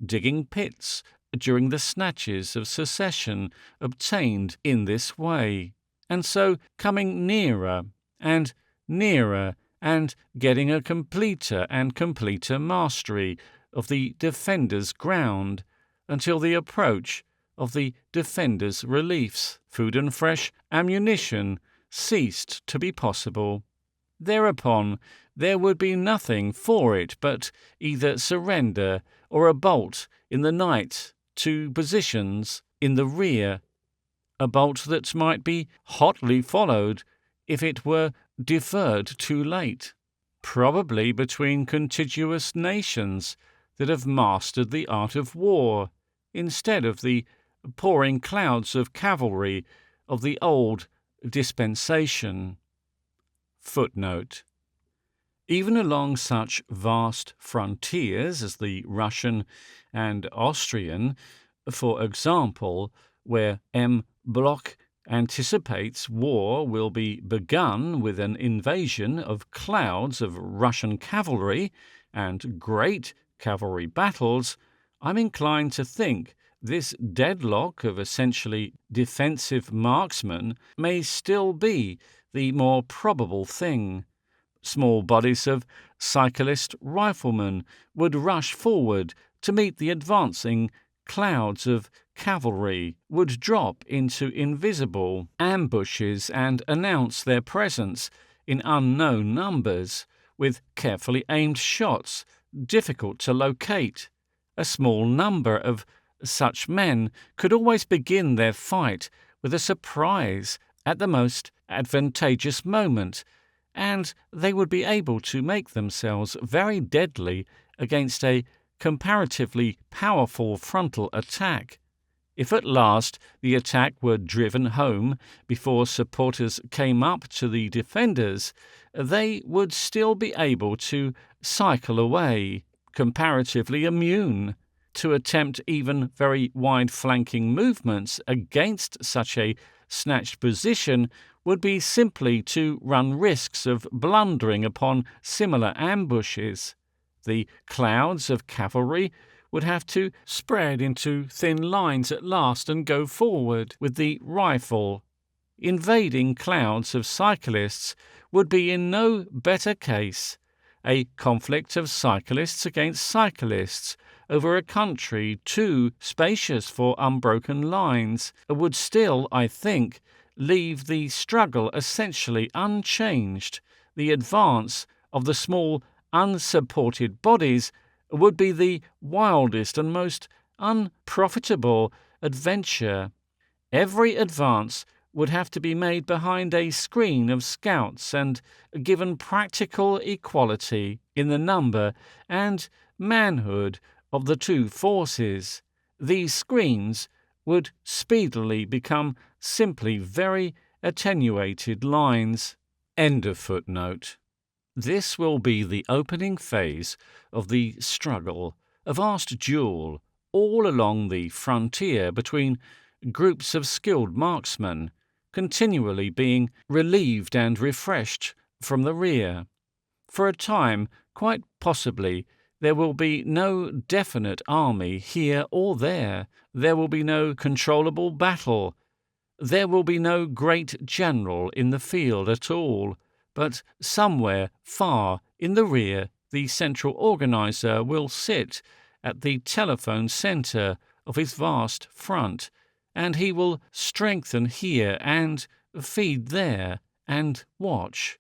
digging pits during the snatches of secession obtained in this way, and so coming nearer and nearer and getting a completer and completer mastery of the defender's ground until the approach of the defender's reliefs, food and fresh ammunition ceased to be possible. Thereupon there would be nothing for it but either surrender or a bolt in the night to positions in the rear, a bolt that might be hotly followed if it were deferred too late, probably between contiguous nations that have mastered the art of war, instead of the pouring clouds of cavalry of the old dispensation. Footnote. Even along such vast frontiers as the Russian and Austrian, for example, where M. Bloch anticipates war will be begun with an invasion of clouds of Russian cavalry and great cavalry battles, I'm inclined to think this deadlock of essentially defensive marksmen may still be the more probable thing. Small bodies of cyclist riflemen would rush forward to meet the advancing clouds of cavalry, would drop into invisible ambushes and announce their presence in unknown numbers, with carefully aimed shots difficult to locate. A small number of such men could always begin their fight with a surprise at the most advantageous moment, and they would be able to make themselves very deadly against a comparatively powerful frontal attack. If at last the attack were driven home before supporters came up to the defenders, they would still be able to cycle away, comparatively immune. To attempt even very wide-flanking movements against such a snatched position would be simply to run risks of blundering upon similar ambushes. The clouds of cavalry would have to spread into thin lines at last and go forward with the rifle. Invading clouds of cyclists would be in no better case. A conflict of cyclists against cyclists over a country too spacious for unbroken lines would still, I think, leave the struggle essentially unchanged. The advance of the small, unsupported bodies would be the wildest and most unprofitable adventure. Every advance would have to be made behind a screen of scouts and given practical equality in the number and manhood of the two forces. These screens would speedily become simply very attenuated lines. End of footnote. This will be the opening phase of the struggle, a vast duel, all along the frontier between groups of skilled marksmen, continually being relieved and refreshed from the rear. For a time, quite possibly, there will be no definite army here or there. There will be no controllable battle. There will be no great general in the field at all, but somewhere far in the rear the central organizer will sit at the telephone center of his vast front, and he will strengthen here and feed there and watch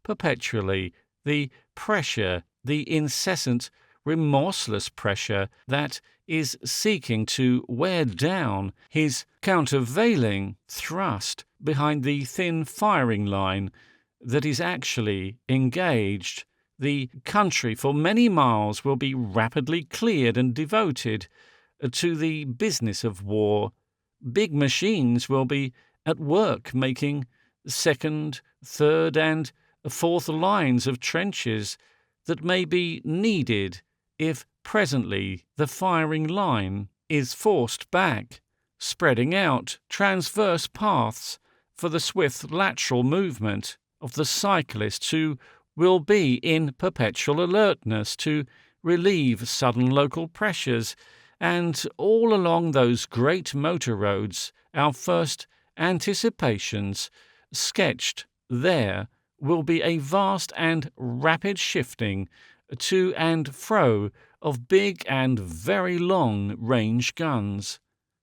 perpetually the pressure, the incessant, remorseless pressure that is seeking to wear down his countervailing thrust behind the thin firing line that is actually engaged. The country for many miles will be rapidly cleared and devoted to the business of war. Big machines will be at work making second, third, and fourth lines of trenches that may be needed if presently the firing line is forced back, spreading out transverse paths for the swift lateral movement of the cyclist who will be in perpetual alertness to relieve sudden local pressures, and all along those great motor roads our first anticipations sketched there will be a vast and rapid shifting to and fro of big and very long-range guns.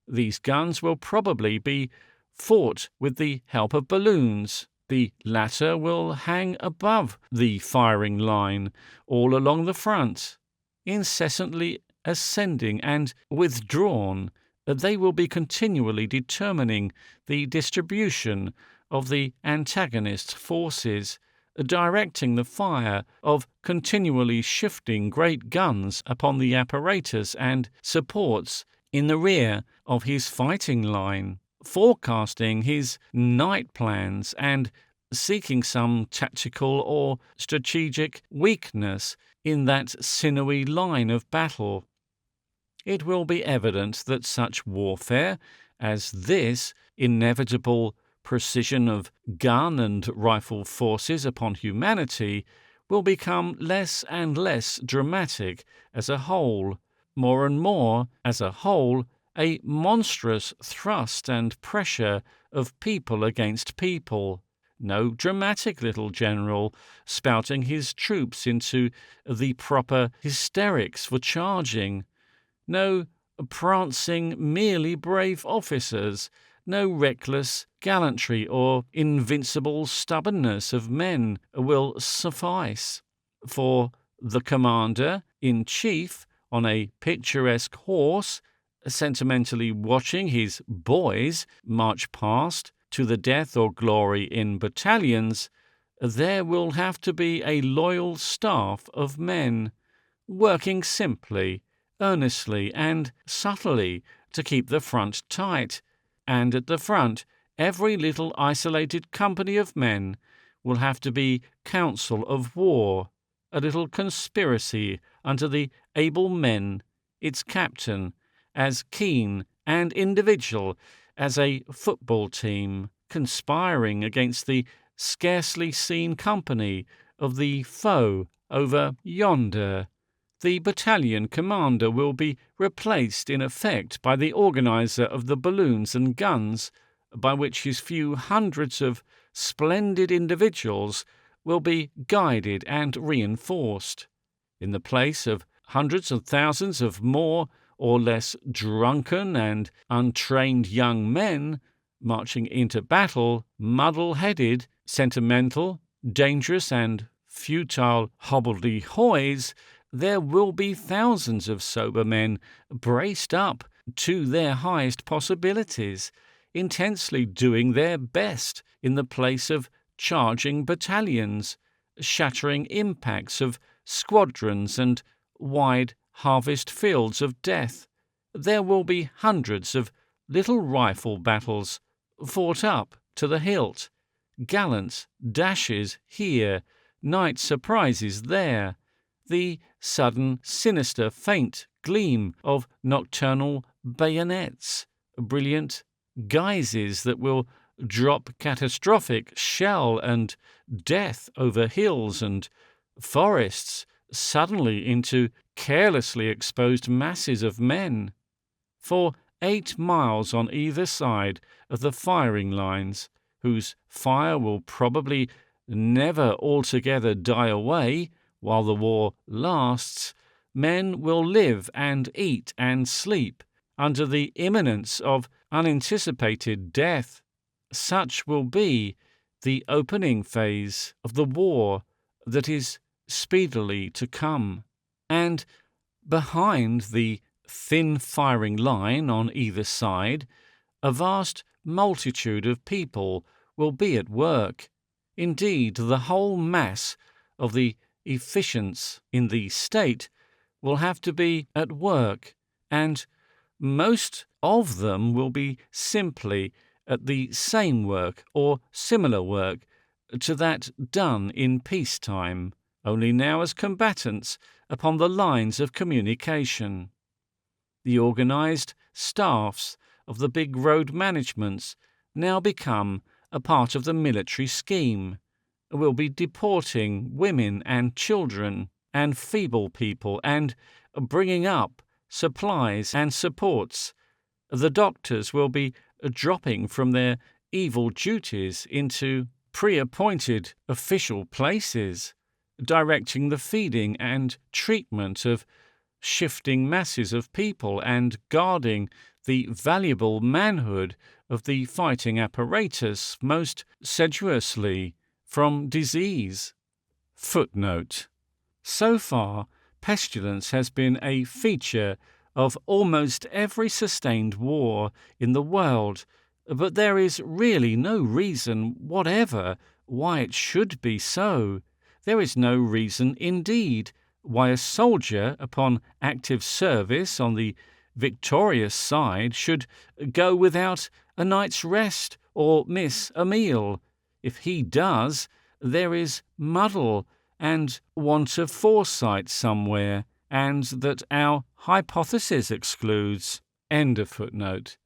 These guns will probably be fought with the help of balloons. The latter will hang above the firing line all along the front, incessantly ascending and withdrawn. They will be continually determining the distribution of the antagonist forces, directing the fire of continually shifting great guns upon the apparatus and supports in the rear of his fighting line, forecasting his night plans and seeking some tactical or strategic weakness in that sinewy line of battle. It will be evident that such warfare as this inevitable precision of gun and rifle forces upon humanity will become less and less dramatic as a whole, more and more as a whole, a monstrous thrust and pressure of people against people. No dramatic little general spouting his troops into the proper hysterics for charging. No prancing, merely brave officers, no reckless gallantry or invincible stubbornness of men will suffice. For the commander-in-chief, on a picturesque horse, sentimentally watching his boys march past to the death or glory in battalions, there will have to be a loyal staff of men, working simply, earnestly and subtly to keep the front tight, and at the front every little isolated company of men will have to be council of war, a little conspiracy under the able men, its captain, as keen and individual as a football team, conspiring against the scarcely seen company of the foe over yonder. The battalion commander will be replaced in effect by the organizer of the balloons and guns, by which his few hundreds of splendid individuals will be guided and reinforced. In the place of hundreds of thousands of more or less drunken and untrained young men marching into battle, muddle-headed, sentimental, dangerous and futile hobbledehoys, there will be thousands of sober men braced up to their highest possibilities, intensely doing their best in the place of charging battalions, shattering impacts of squadrons and wide harvest fields of death. There will be hundreds of little rifle battles fought up to the hilt, gallant dashes here, night surprises there, the sudden sinister faint gleam of nocturnal bayonets, brilliant guises that will drop catastrophic shell and death over hills and forests suddenly into carelessly exposed masses of men. For 8 miles on either side of the firing lines, whose fire will probably never altogether die away while the war lasts, men will live and eat and sleep under the imminence of unanticipated death. Such will be the opening phase of the war that is speedily to come. And behind the thin firing line on either side, a vast multitude of people will be at work. Indeed, the whole mass of the efficients in the state will have to be at work, and most of them will be simply at the same work or similar work to that done in peacetime, only now as combatants upon the lines of communication. The organized staffs of the big road managements now become a part of the military scheme, will be deporting women and children and feeble people and bringing up supplies and supports. The doctors will be dropping from their evil duties into pre-appointed official places, directing the feeding and treatment of shifting masses of people and guarding the valuable manhood of the fighting apparatus most sedulously from disease. Footnote. So far, pestilence has been a feature of almost every sustained war in the world, but there is really no reason whatever why it should be so. There is no reason, indeed, why a soldier upon active service on the victorious side should go without a night's rest or miss a meal. If he does, there is muddle and want of foresight somewhere, and that our hypothesis excludes. End of footnote.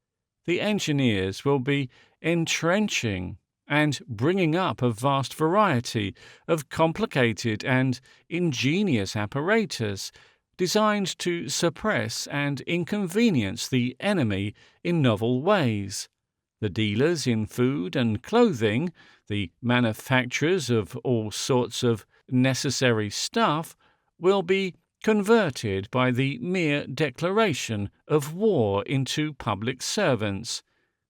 The engineers will be entrenching and bringing up a vast variety of complicated and ingenious apparatus designed to suppress and inconvenience the enemy in novel ways. The dealers in food and clothing, the manufacturers of all sorts of necessary stuff, will be converted by the mere declaration of war into public servants.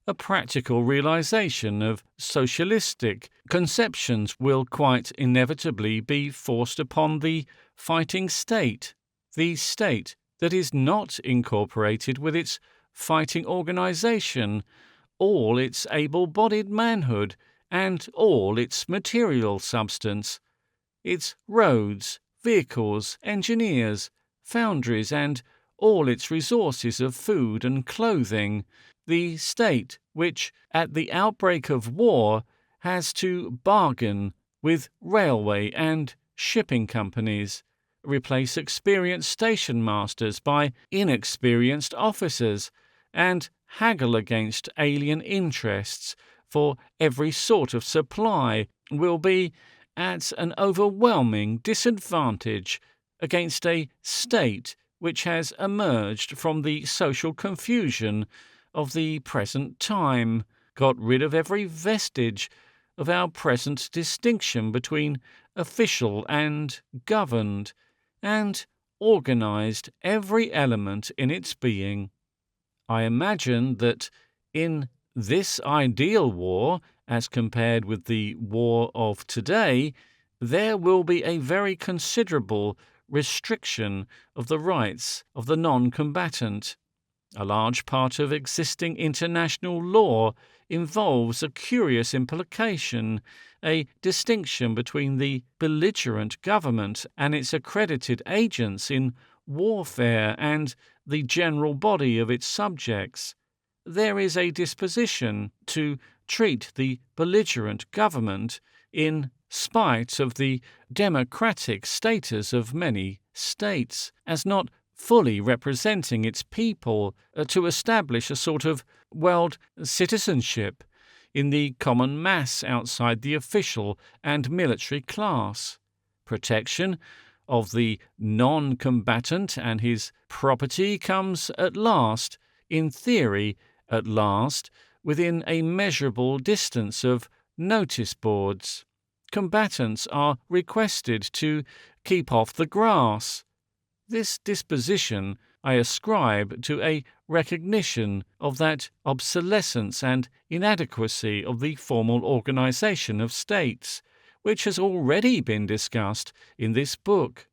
A practical realization of socialistic conceptions will quite inevitably be forced upon the fighting state, the state that is not incorporated with its fighting organization, all its able-bodied manhood, and all its material substance, its roads, vehicles, engineers, foundries, and all its resources of food and clothing, the state which, at the outbreak of war, has to bargain with railway and shipping companies, replace experienced station masters by inexperienced officers, and haggle against alien interests for every sort of supply, will be at an overwhelming disadvantage against a state which has emerged from the social confusion of the present time, got rid of every vestige of our present distinction between official and governed, and organized every element in its being. I imagine that in this ideal war, as compared with the war of today, there will be a very considerable restriction of the rights of the non-combatant. A large part of existing international law involves a curious implication, a distinction between the belligerent government and its accredited agents in warfare and the general body of its subjects. There is a disposition to treat the belligerent government, in spite of the democratic status of many states, as not fully representing its people, to establish a sort of world citizenship in the common mass outside the official and military class. Protection of the non-combatant and his property comes at last, in theory at last, within a measurable distance of notice boards. Combatants are requested to keep off the grass. This disposition I ascribe to a recognition of that obsolescence and inadequacy of the formal organization of states, which has already been discussed in this book.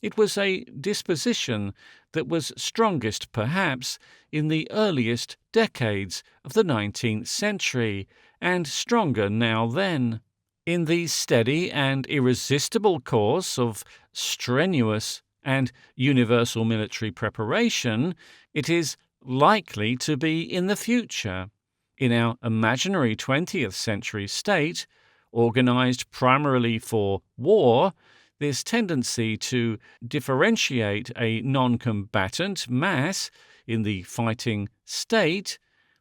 It was a disposition that was strongest, perhaps, in the earliest decades of the 19th century, and stronger now then. In the steady and irresistible course of strenuous and universal military preparation, it is likely to be in the future. In our imaginary 20th century state, organized primarily for war, this tendency to differentiate a non-combatant mass in the fighting state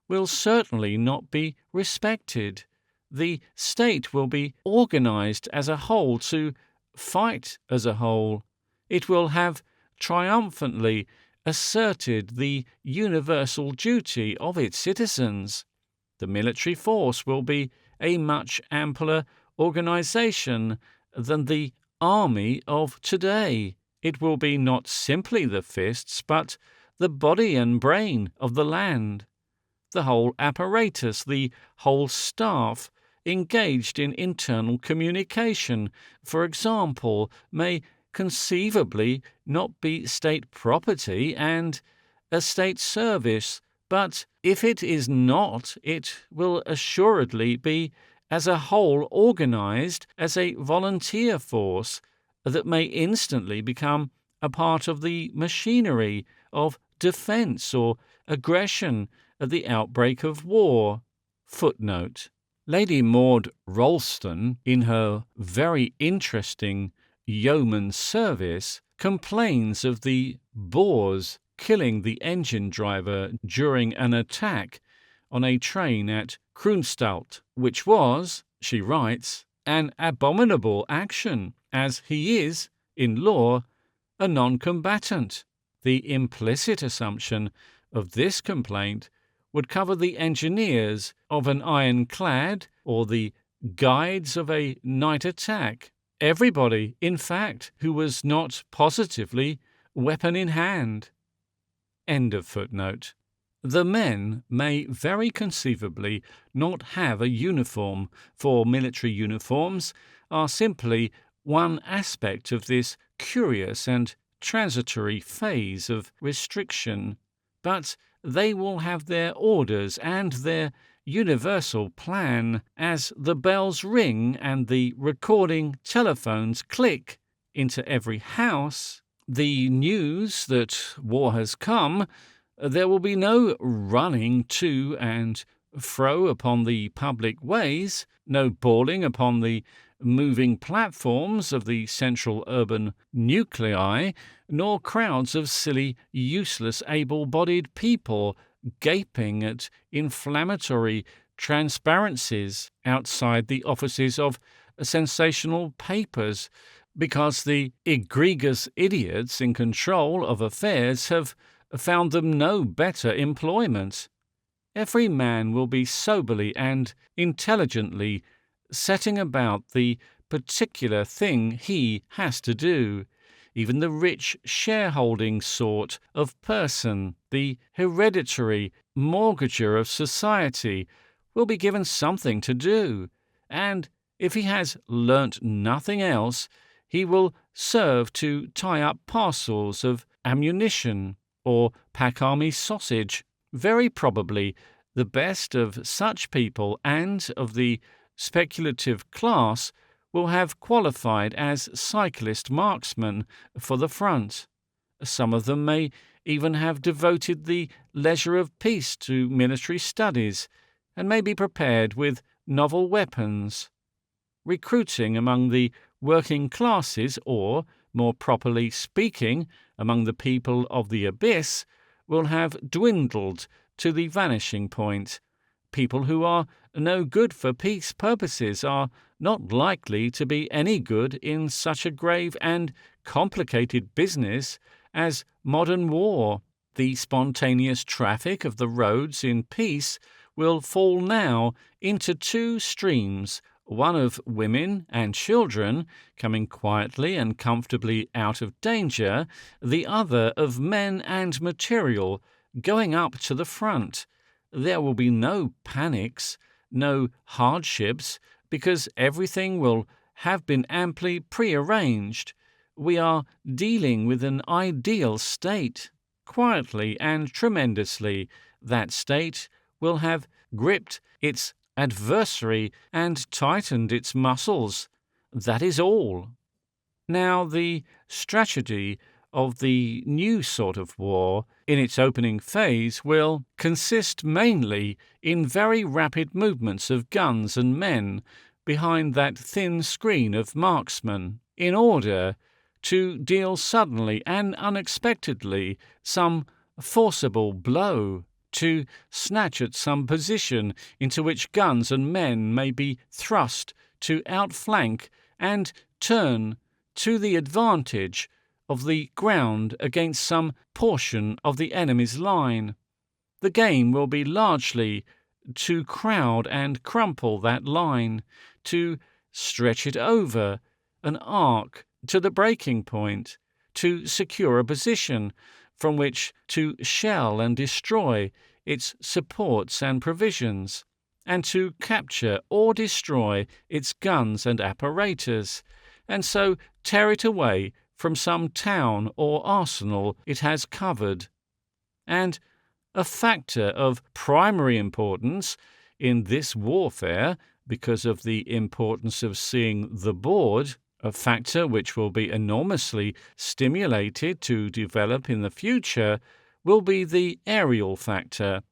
will certainly not be respected. The state will be organized as a whole to fight as a whole. It will have triumphantly asserted the universal duty of its citizens. The military force will be a much ampler organization than the army of today. It will be not simply the fists, but the body and brain of the land. The whole apparatus, the whole staff, engaged in internal communication, for example, may conceivably not be state property and a state service, but if it is not, it will assuredly be as a whole organized as a volunteer force that may instantly become a part of the machinery of defense or aggression at the outbreak of war. Footnote. Lady Maud Ralston, in her very interesting Yeoman's Service, complains of the Boers killing the engine driver during an attack on a train at Kroonstad, which was, she writes, an abominable action, as he is, in law, a non-combatant. The implicit assumption of this complaint would cover the engineers of an ironclad or the guides of a night attack. Everybody, in fact, who was not positively weapon in hand. End of footnote. The men may very conceivably not have a uniform, for military uniforms are simply one aspect of this curious and transitory phase of restriction, but they will have their orders and their universal plan as the bells ring and the recording telephones click into every house. The news that war has come, there will be no running to and fro upon the public ways, no bawling upon the moving platforms of the central urban nuclei, nor crowds of silly, useless, able-bodied people gaping at inflammatory transparencies outside the offices of sensational papers, because the egregious idiots in control of affairs have found them no better employment. Every man will be soberly and intelligently setting about the particular thing he has to do. Even the rich shareholding sort of person, the hereditary mortgager of society, will be given something to do, and if he has learnt nothing else, he will serve to tie up parcels of ammunition or pack army sausage. Very probably the best of such people and of the speculative class will have qualified as cyclist marksmen for the front. Some of them may even have devoted the leisure of peace to military studies, and may be prepared with novel weapons. Recruiting among the working classes, or, more properly speaking, among the people of the abyss, will have dwindled to the vanishing point. People who are no good for peace purposes are not likely to be any good in such a grave and complicated business as modern war. The spontaneous traffic of the roads in peace will fall now into two streams, one of women and children coming quietly and comfortably out of danger, the other of men and material going up to the front. There will be no panics, no hardships, because everything will have been amply prearranged. We are dealing with an ideal state. Quietly and tremendously, that state will have gripped its adversary and tightened its muscles. That is all. Now, the strategy of the new sort of war in its opening phase will consist mainly in very rapid movements of guns and men behind that thin screen of marksmen, in order to deal suddenly and unexpectedly some forcible blow, to snatch at some position into which guns and men may be thrust to outflank and turn to the advantage of the ground against some portion of the enemy's line. The game will be largely to crowd and crumple that line, to stretch it over an arc to the breaking point, to secure a position from which to shell and destroy its supports and provisions, and to capture or destroy its guns and apparatus, and so tear it away from some town or arsenal it has covered. And a factor of primary importance in this warfare, because of the importance of seeing the board, a factor which will be enormously stimulated to develop in the future, will be the aerial factor.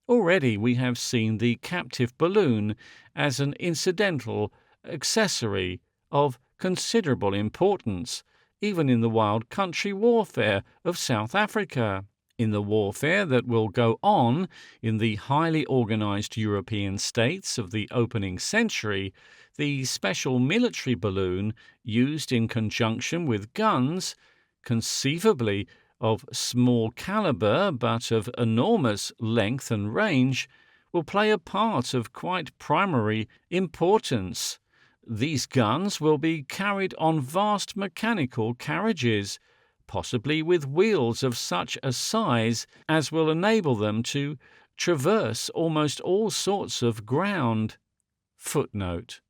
Already we have seen the captive balloon as an incidental accessory of considerable importance, even in the wild country warfare of South Africa. In the warfare that will go on in the highly organized European states of the opening century, the special military balloon used in conjunction with guns, conceivably of small caliber but of enormous length and range, will play a part of quite primary importance. These guns will be carried on vast mechanical carriages, possibly with wheels of such a size as will enable them to traverse almost all sorts of ground. Footnote: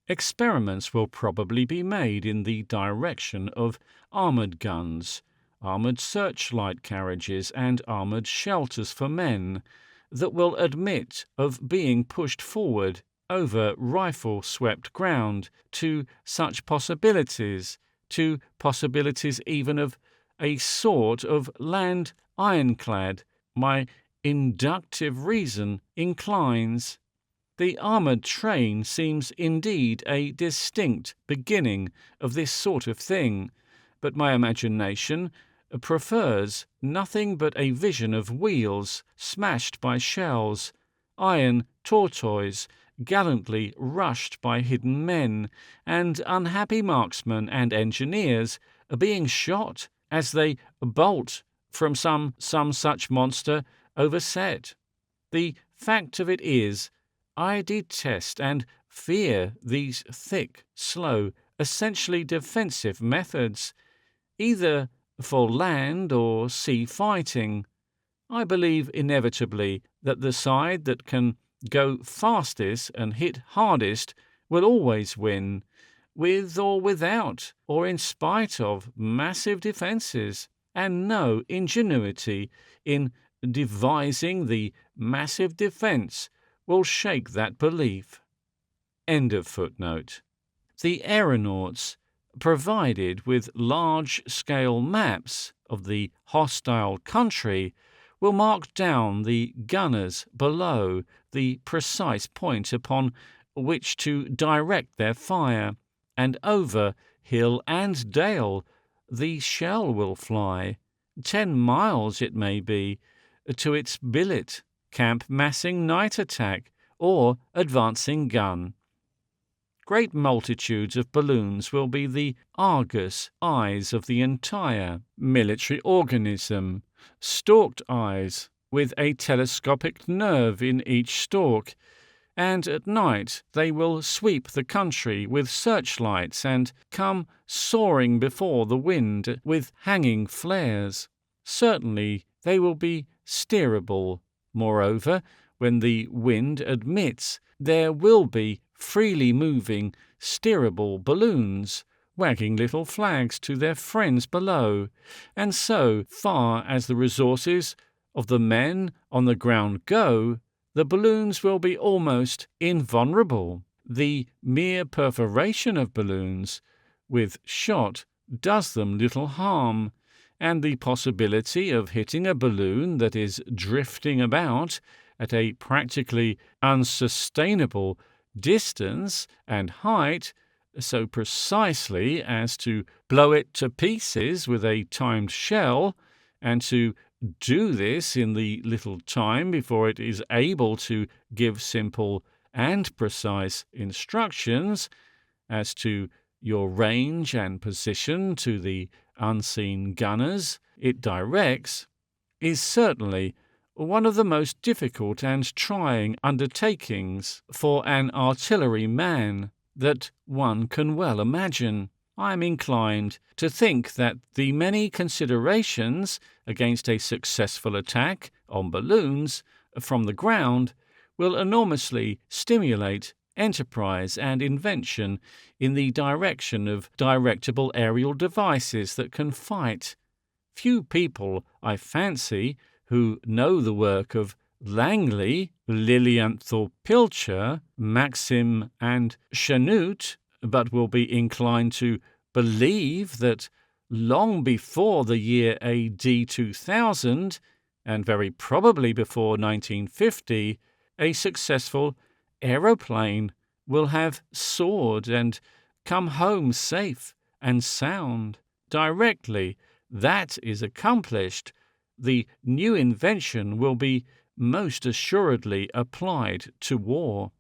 experiments will probably be made in the direction of armoured guns, armoured searchlight carriages, and armoured shelters for men, that will admit of being pushed forward over rifle-swept ground to such possibilities, to possibilities even of a sort of land ironclad, my inductive reason inclines. The armoured train seems indeed a distinct beginning of this sort of thing, but my imagination prefers nothing but a vision of wheels smashed by shells, iron tortoise gallantly rushed by hidden men, and unhappy marksmen and engineers being shot as they bolt from some such monster overset. The fact of it is, I detest and fear these thick, slow, essentially defensive methods, either for land or sea fighting. I believe inevitably that the side that can go fastest and hit hardest will always win, with or without, or in spite of, massive defences, and no ingenuity in devising the massive defence will shake that belief. End of footnote. The aeronauts, provided with large-scale maps of the hostile country, will mark down the gunners below the precise point upon which to direct their fire, and over hill and dale the shell will fly, 10 miles it may be, to its billet, camp massing night attack, or advancing gun. Great multitudes of balloons will be the Argus eyes of the entire military organism, stalked eyes with a telescopic nerve in each stalk, and at night they will sweep the country with searchlights and come soaring before the wind with hanging flares. Certainly they will be steerable. Moreover, when the wind admits, there will be freely moving, steerable balloons, wagging little flags to their friends below, and so far as the resources of the men on the ground go, the balloons will be almost invulnerable. The mere perforation of balloons with shot does them little harm, and the possibility of hitting a balloon that is drifting about at a practically unsustainable distance and height so precisely as to blow it to pieces with a timed shell, and to do this in the little time before it is able to give simple and precise instructions as to your range and position to the unseen gunners it directs, is certainly one of the most difficult and trying undertakings for an artilleryman. that one can well imagine. I am inclined to think that the many considerations against a successful attack on balloons from the ground will enormously stimulate enterprise and invention in the direction of directable aerial devices that can fight. Few people, I fancy, who know the work of Langley, Lilienthal Pilcher, Maxim, and Chanute, but will be inclined to believe that long before the year AD 2000, and very probably before 1950, a successful aeroplane will have soared and come home safe and sound. Directly that is accomplished, the new invention will be most assuredly applied to war.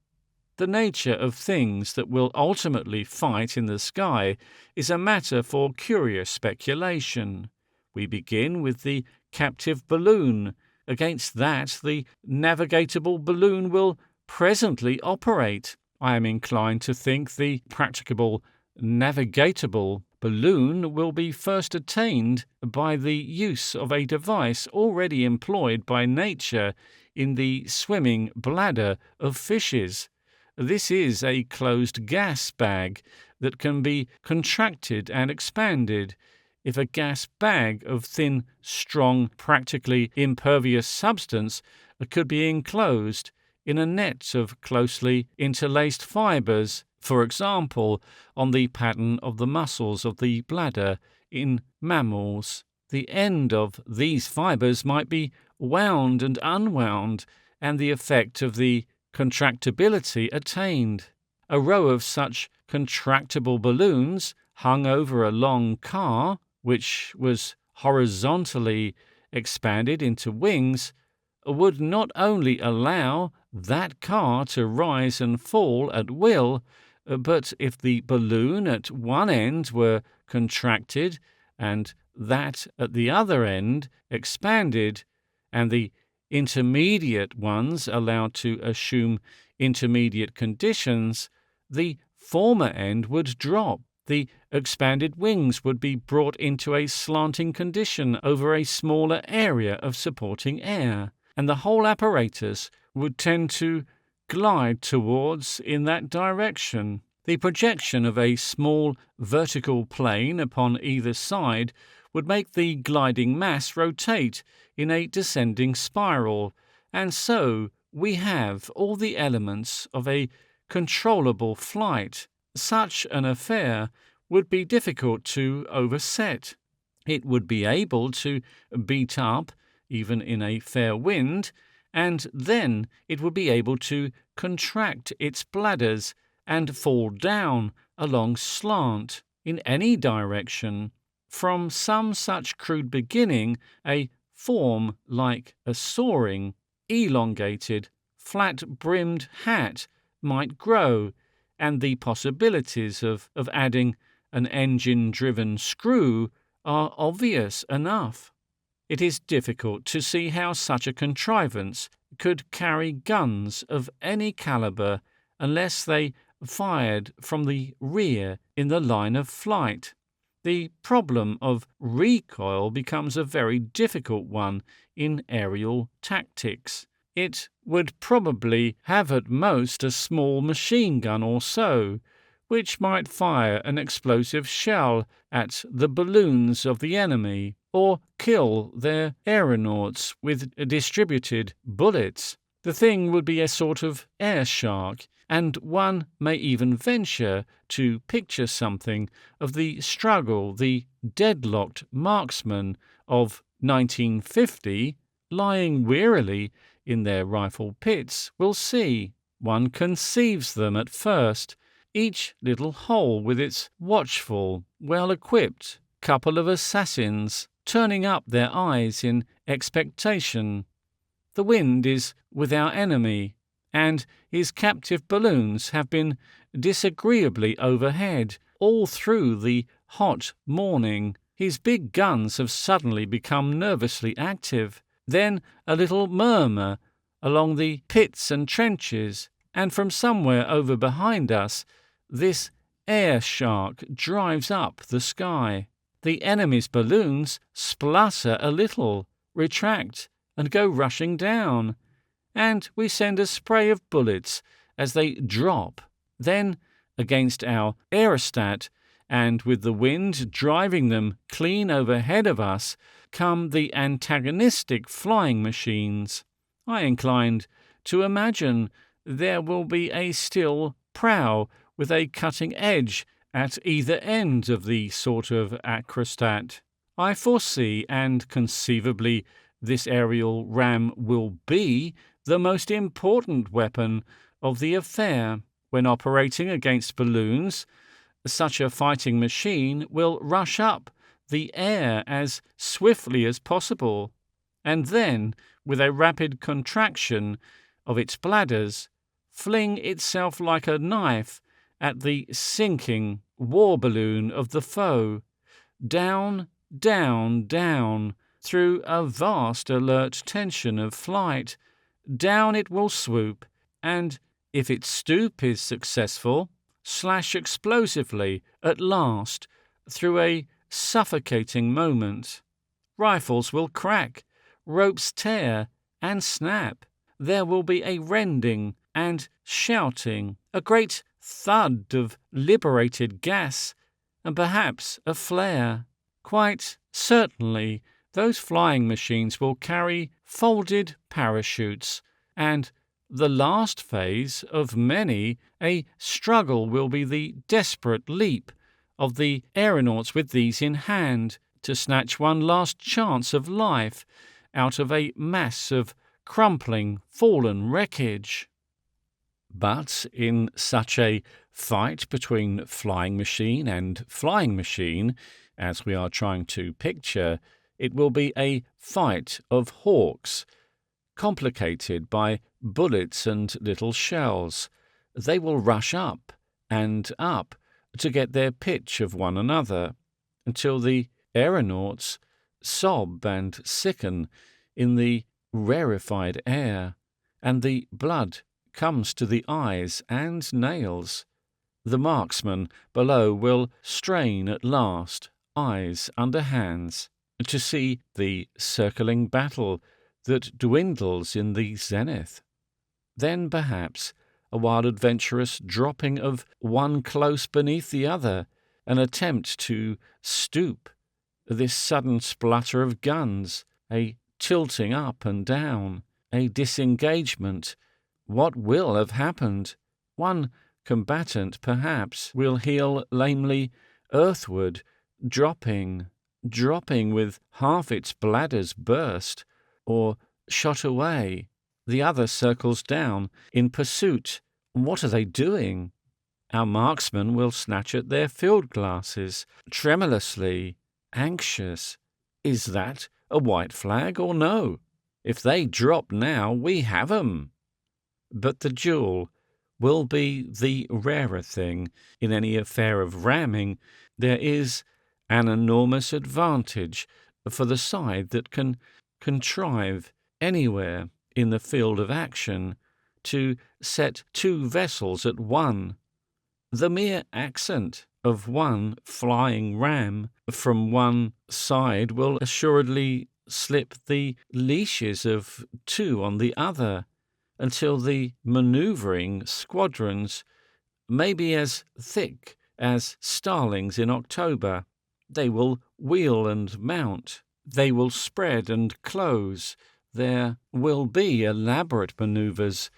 The nature of things that will ultimately fight in the sky is a matter for curious speculation. We begin with the captive balloon. Against that, the navigatable balloon will presently operate. I am inclined to think the practicable navigatable balloon will be first attained by the use of a device already employed by nature in the swimming bladder of fishes. This is a closed gas bag that can be contracted and expanded. If a gas bag of thin, strong, practically impervious substance could be enclosed in a net of closely interlaced fibers, for example, on the pattern of the muscles of the bladder in mammals, the end of these fibers might be wound and unwound, and the effect of the contractibility attained. A row of such contractible balloons hung over a long car, which was horizontally expanded into wings, would not only allow that car to rise and fall at will, but if the balloon at one end were contracted and that at the other end expanded, and the intermediate ones allowed to assume intermediate conditions, the former end would drop. The expanded wings would be brought into a slanting condition over a smaller area of supporting air, and the whole apparatus would tend to glide towards in that direction. The projection of a small vertical plane upon either side would make the gliding mass rotate in a descending spiral, and so we have all the elements of a controllable flight. Such an affair would be difficult to overset. It would be able to beat up, even in a fair wind, and then it would be able to contract its bladders and fall down along slant in any direction. From some such crude beginning, a form like a soaring, elongated, flat-brimmed hat might grow, and the possibilities of adding an engine-driven screw are obvious enough. It is difficult to see how such a contrivance could carry guns of any caliber unless they fired from the rear in the line of flight. The problem of recoil becomes a very difficult one in aerial tactics. It would probably have at most a small machine gun or so, which might fire an explosive shell at the balloons of the enemy, or kill their aeronauts with distributed bullets. The thing would be a sort of air shark, and one may even venture to picture something of the struggle the deadlocked marksmen of 1950, lying wearily in their rifle pits, will see. One conceives them at first, each little hole with its watchful, well-equipped couple of assassins turning up their eyes in expectation. The wind is with our enemy, and his captive balloons have been disagreeably overhead all through the hot morning. His big guns have suddenly become nervously active. Then a little murmur along the pits and trenches, and from somewhere over behind us This air shark drives up the sky. The enemy's balloons splutter a little, retract, and go rushing down, and we send a spray of bullets as they drop. Then, against our aerostat, and with the wind driving them clean overhead of us, come the antagonistic flying machines. I inclined to imagine there will be a steel prow with a cutting edge at either end of the sort of acrostat. I foresee, and conceivably this aerial ram will be, the most important weapon of the affair. When operating against balloons, such a fighting machine will rush up the air as swiftly as possible, and then, with a rapid contraction of its bladders, fling itself like a knife at the sinking war balloon of the foe, down, down, down, through a vast alert tension of flight. Down it will swoop, and if its stoop is successful, slash explosively at last through a suffocating moment. Rifles will crack, ropes tear and snap. There will be a rending and shouting, a great thud of liberated gas, and perhaps a flare. Quite certainly, those flying machines will carry folded parachutes, and the last phase of many, a struggle will be the desperate leap of the aeronauts with these in hand to snatch one last chance of life out of a mass of crumpling, fallen wreckage. But in such a fight between flying machine and flying machine, as we are trying to picture, it will be a fight of hawks, complicated by bullets and little shells. They will rush up and up to get their pitch of one another, until the aeronauts sob and sicken in the rarefied air, and the blood comes to the eyes and nails. The marksman below will strain at last, eyes under hands, to see the circling battle that dwindles in the zenith. Then perhaps a wild adventurous dropping of one close beneath the other, an attempt to stoop, this sudden splutter of guns, a tilting up and down, a disengagement. What will have happened? One combatant, perhaps, will heel lamely earthward, dropping with half its bladders burst, or shot away. The other circles down in pursuit. What are they doing? Our marksmen will snatch at their field glasses, tremulously, anxious. Is that a white flag or no? If they drop now, we have 'em. But the duel will be the rarer thing in any affair of ramming. There is an enormous advantage for the side that can contrive anywhere in the field of action to set two vessels at one. The mere accent of one flying ram from one side will assuredly slip the leashes of two on the other, until the manoeuvring squadrons may be as thick as starlings in October. They will wheel and mount. They will spread and close. There will be elaborate manoeuvres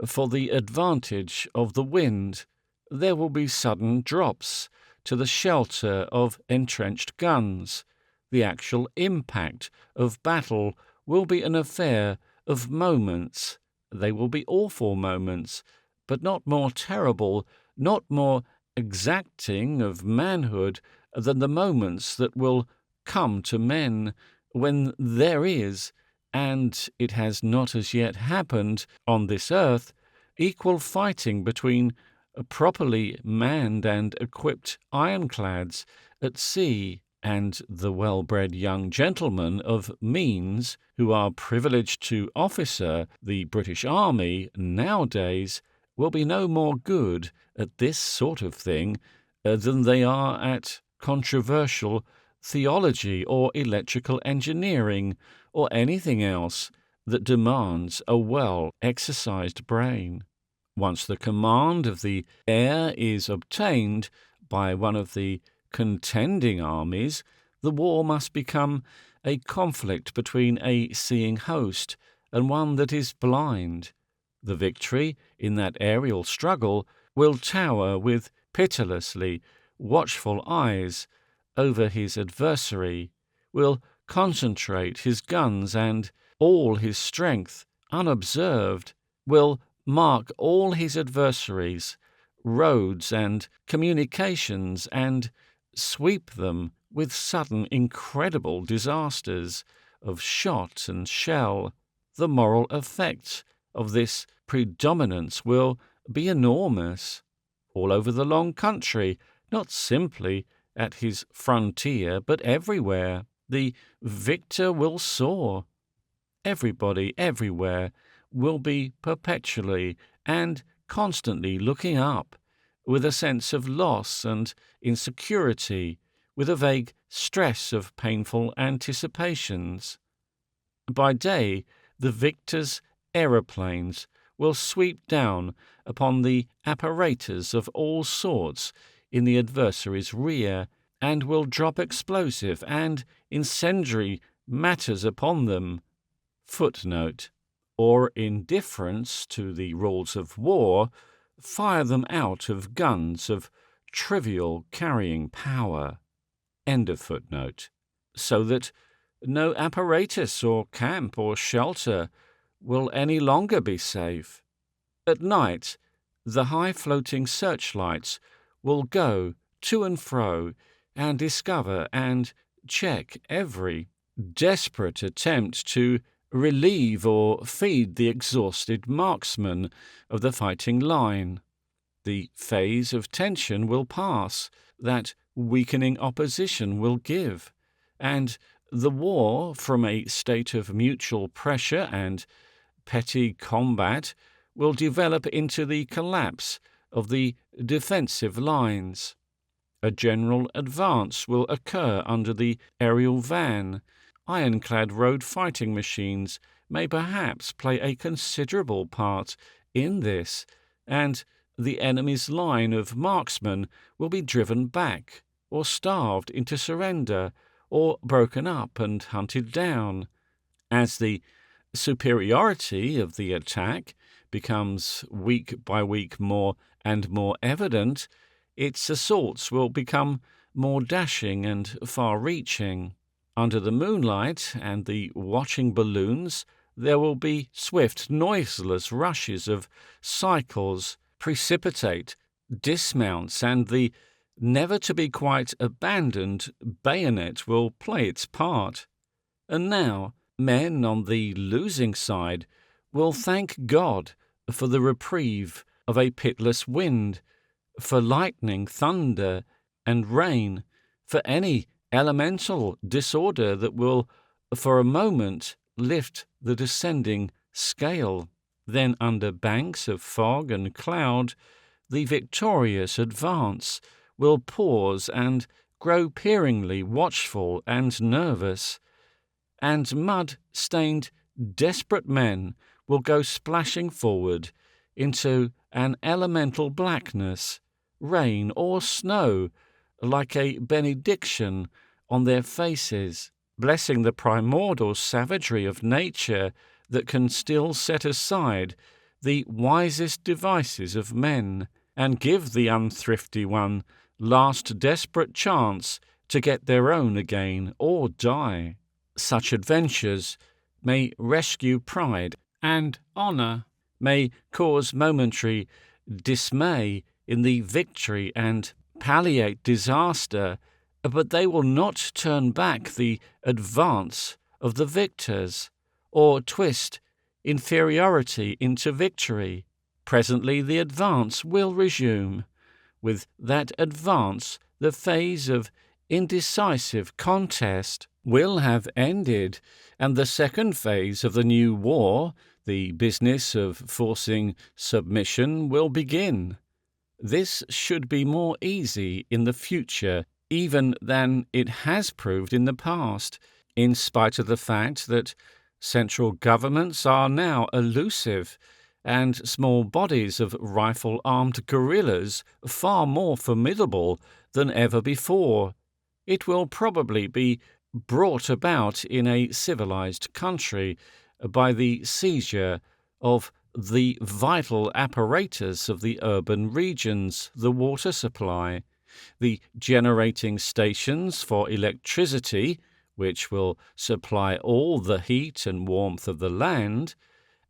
for the advantage of the wind. There will be sudden drops to the shelter of entrenched guns. The actual impact of battle will be an affair of moments. They will be awful moments, but not more terrible, not more exacting of manhood than the moments that will come to men when there is, and it has not as yet happened on this earth, equal fighting between properly manned and equipped ironclads at sea and the well-bred young gentlemen of means who are privileged to officer the British Army nowadays will be no more good at this sort of thing than they are at controversial theology or electrical engineering or anything else that demands a well-exercised brain. Once the command of the air is obtained by one of the contending armies, the war must become a conflict between a seeing host and one that is blind. The victory in that aerial struggle will tower with pitilessly watchful eyes over his adversary, will concentrate his guns and all his strength unobserved, will mark all his adversaries' roads and communications and sweep them with sudden incredible disasters of shot and shell. The moral effects of this predominance will be enormous all over the long country, not simply at his frontier, but everywhere. The victor will soar. Everybody, everywhere, will be perpetually and constantly looking up, with a sense of loss and insecurity, with a vague stress of painful anticipations. By day, the victor's aeroplanes will sweep down upon the apparatus of all sorts in the adversary's rear, and will drop explosive and incendiary matters upon them. Footnote: or in deference to the rules of war, fire them out of guns of trivial carrying power. End of footnote. So that no apparatus or camp or shelter will any longer be safe. At night, the high-floating searchlights will go to and fro and discover and check every desperate attempt to relieve or feed the exhausted marksmen of the fighting line. The phase of tension will pass, that weakening opposition will give, and the war, from a state of mutual pressure and petty combat, will develop into the collapse of the defensive lines. A general advance will occur under the aerial van. Ironclad road fighting machines may perhaps play a considerable part in this, and the enemy's line of marksmen will be driven back, or starved into surrender, or broken up and hunted down. As the superiority of the attack becomes week by week more and more evident, its assaults will become more dashing and far-reaching. Under the moonlight and the watching balloons, there will be swift, noiseless rushes of cycles, precipitate dismounts, and the never-to-be-quite-abandoned bayonet will play its part. And now, men on the losing side will thank God for the reprieve of a pitiless wind, for lightning, thunder, and rain, for any elemental disorder that will, for a moment, lift the descending scale. Then, under banks of fog and cloud, the victorious advance will pause and grow peeringly watchful and nervous, and mud-stained, desperate men will go splashing forward into an elemental blackness, rain or snow, like a benediction on their faces, blessing the primordial savagery of nature that can still set aside the wisest devices of men, and give the unthrifty one last desperate chance to get their own again or die. Such adventures may rescue pride and honor, may cause momentary dismay in the victory and palliate disaster, but they will not turn back the advance of the victors, or twist inferiority into victory. Presently the advance will resume. With that advance, the phase of indecisive contest will have ended, and the second phase of the new war, the business of forcing submission will begin. This should be more easy in the future even than it has proved in the past, in spite of the fact that central governments are now elusive and small bodies of rifle-armed guerrillas far more formidable than ever before. It will probably be brought about in a civilized country by the seizure of the vital apparatus of the urban regions, the water supply, the generating stations for electricity, which will supply all the heat and warmth of the land,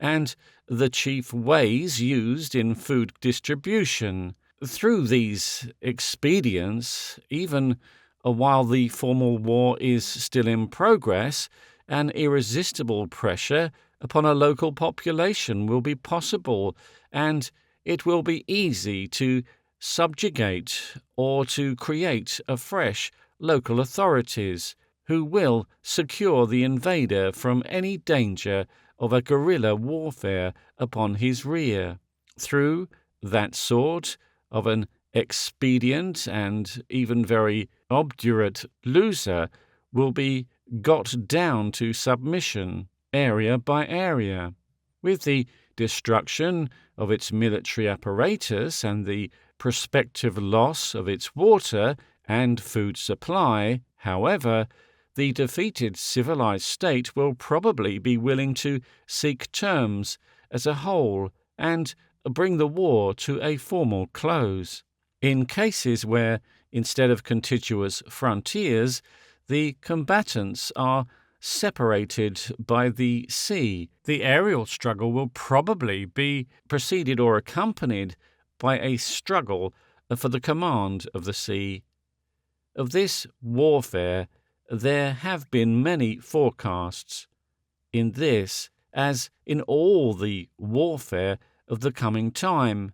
and the chief ways used in food distribution. Through these expedients, even while the formal war is still in progress, an irresistible pressure upon a local population will be possible, and it will be easy to subjugate or to create afresh local authorities who will secure the invader from any danger of a guerrilla warfare upon his rear. Through that sort of an expedient and even very obdurate loser will be got down to submission, area by area. With the destruction of its military apparatus and the prospective loss of its water and food supply, however, the defeated civilized state will probably be willing to seek terms as a whole and bring the war to a formal close. In cases where, instead of contiguous frontiers, the combatants are separated by the sea, the aerial struggle will probably be preceded or accompanied by a struggle for the command of the sea. Of this warfare there have been many forecasts. In this, as in all the warfare of the coming time,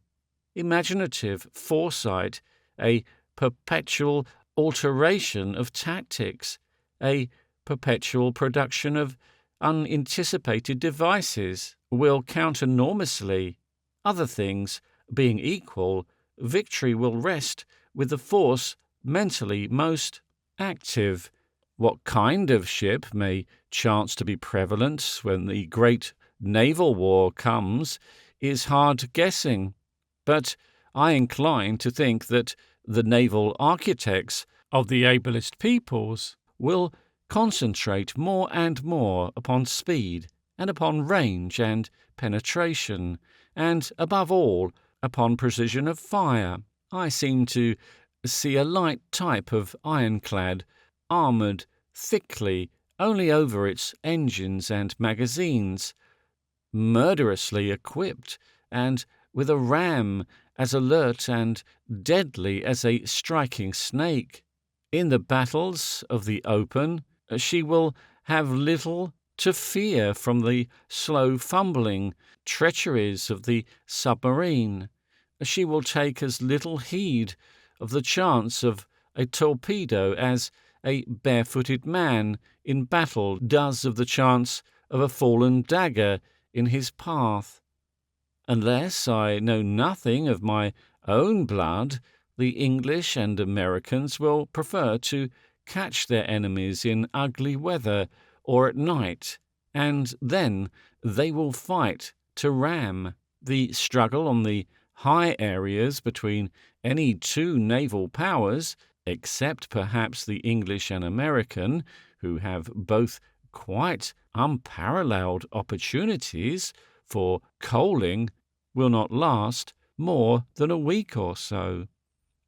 imaginative foresight, a perpetual alteration of tactics, a perpetual production of unanticipated devices will count enormously. Other things being equal, victory will rest with the force mentally most active. What kind of ship may chance to be prevalent when the great naval war comes is hard guessing, but I incline to think that the naval architects of the ablest peoples will concentrate more and more upon speed and upon range and penetration, and above all upon precision of fire. I seem to see a light type of ironclad, armoured thickly only over its engines and magazines, murderously equipped, and with a ram as alert and deadly as a striking snake. In the battles of the open, she will have little to fear from the slow fumbling treacheries of the submarine. She will take as little heed of the chance of a torpedo as a barefooted man in battle does of the chance of a fallen dagger in his path. Unless I know nothing of my own blood, the English and Americans will prefer to catch their enemies in ugly weather or at night, and then they will fight to ram. The struggle on the high areas between any two naval powers, except perhaps the English and American, who have both quite unparalleled opportunities for coaling, will not last more than a week or so.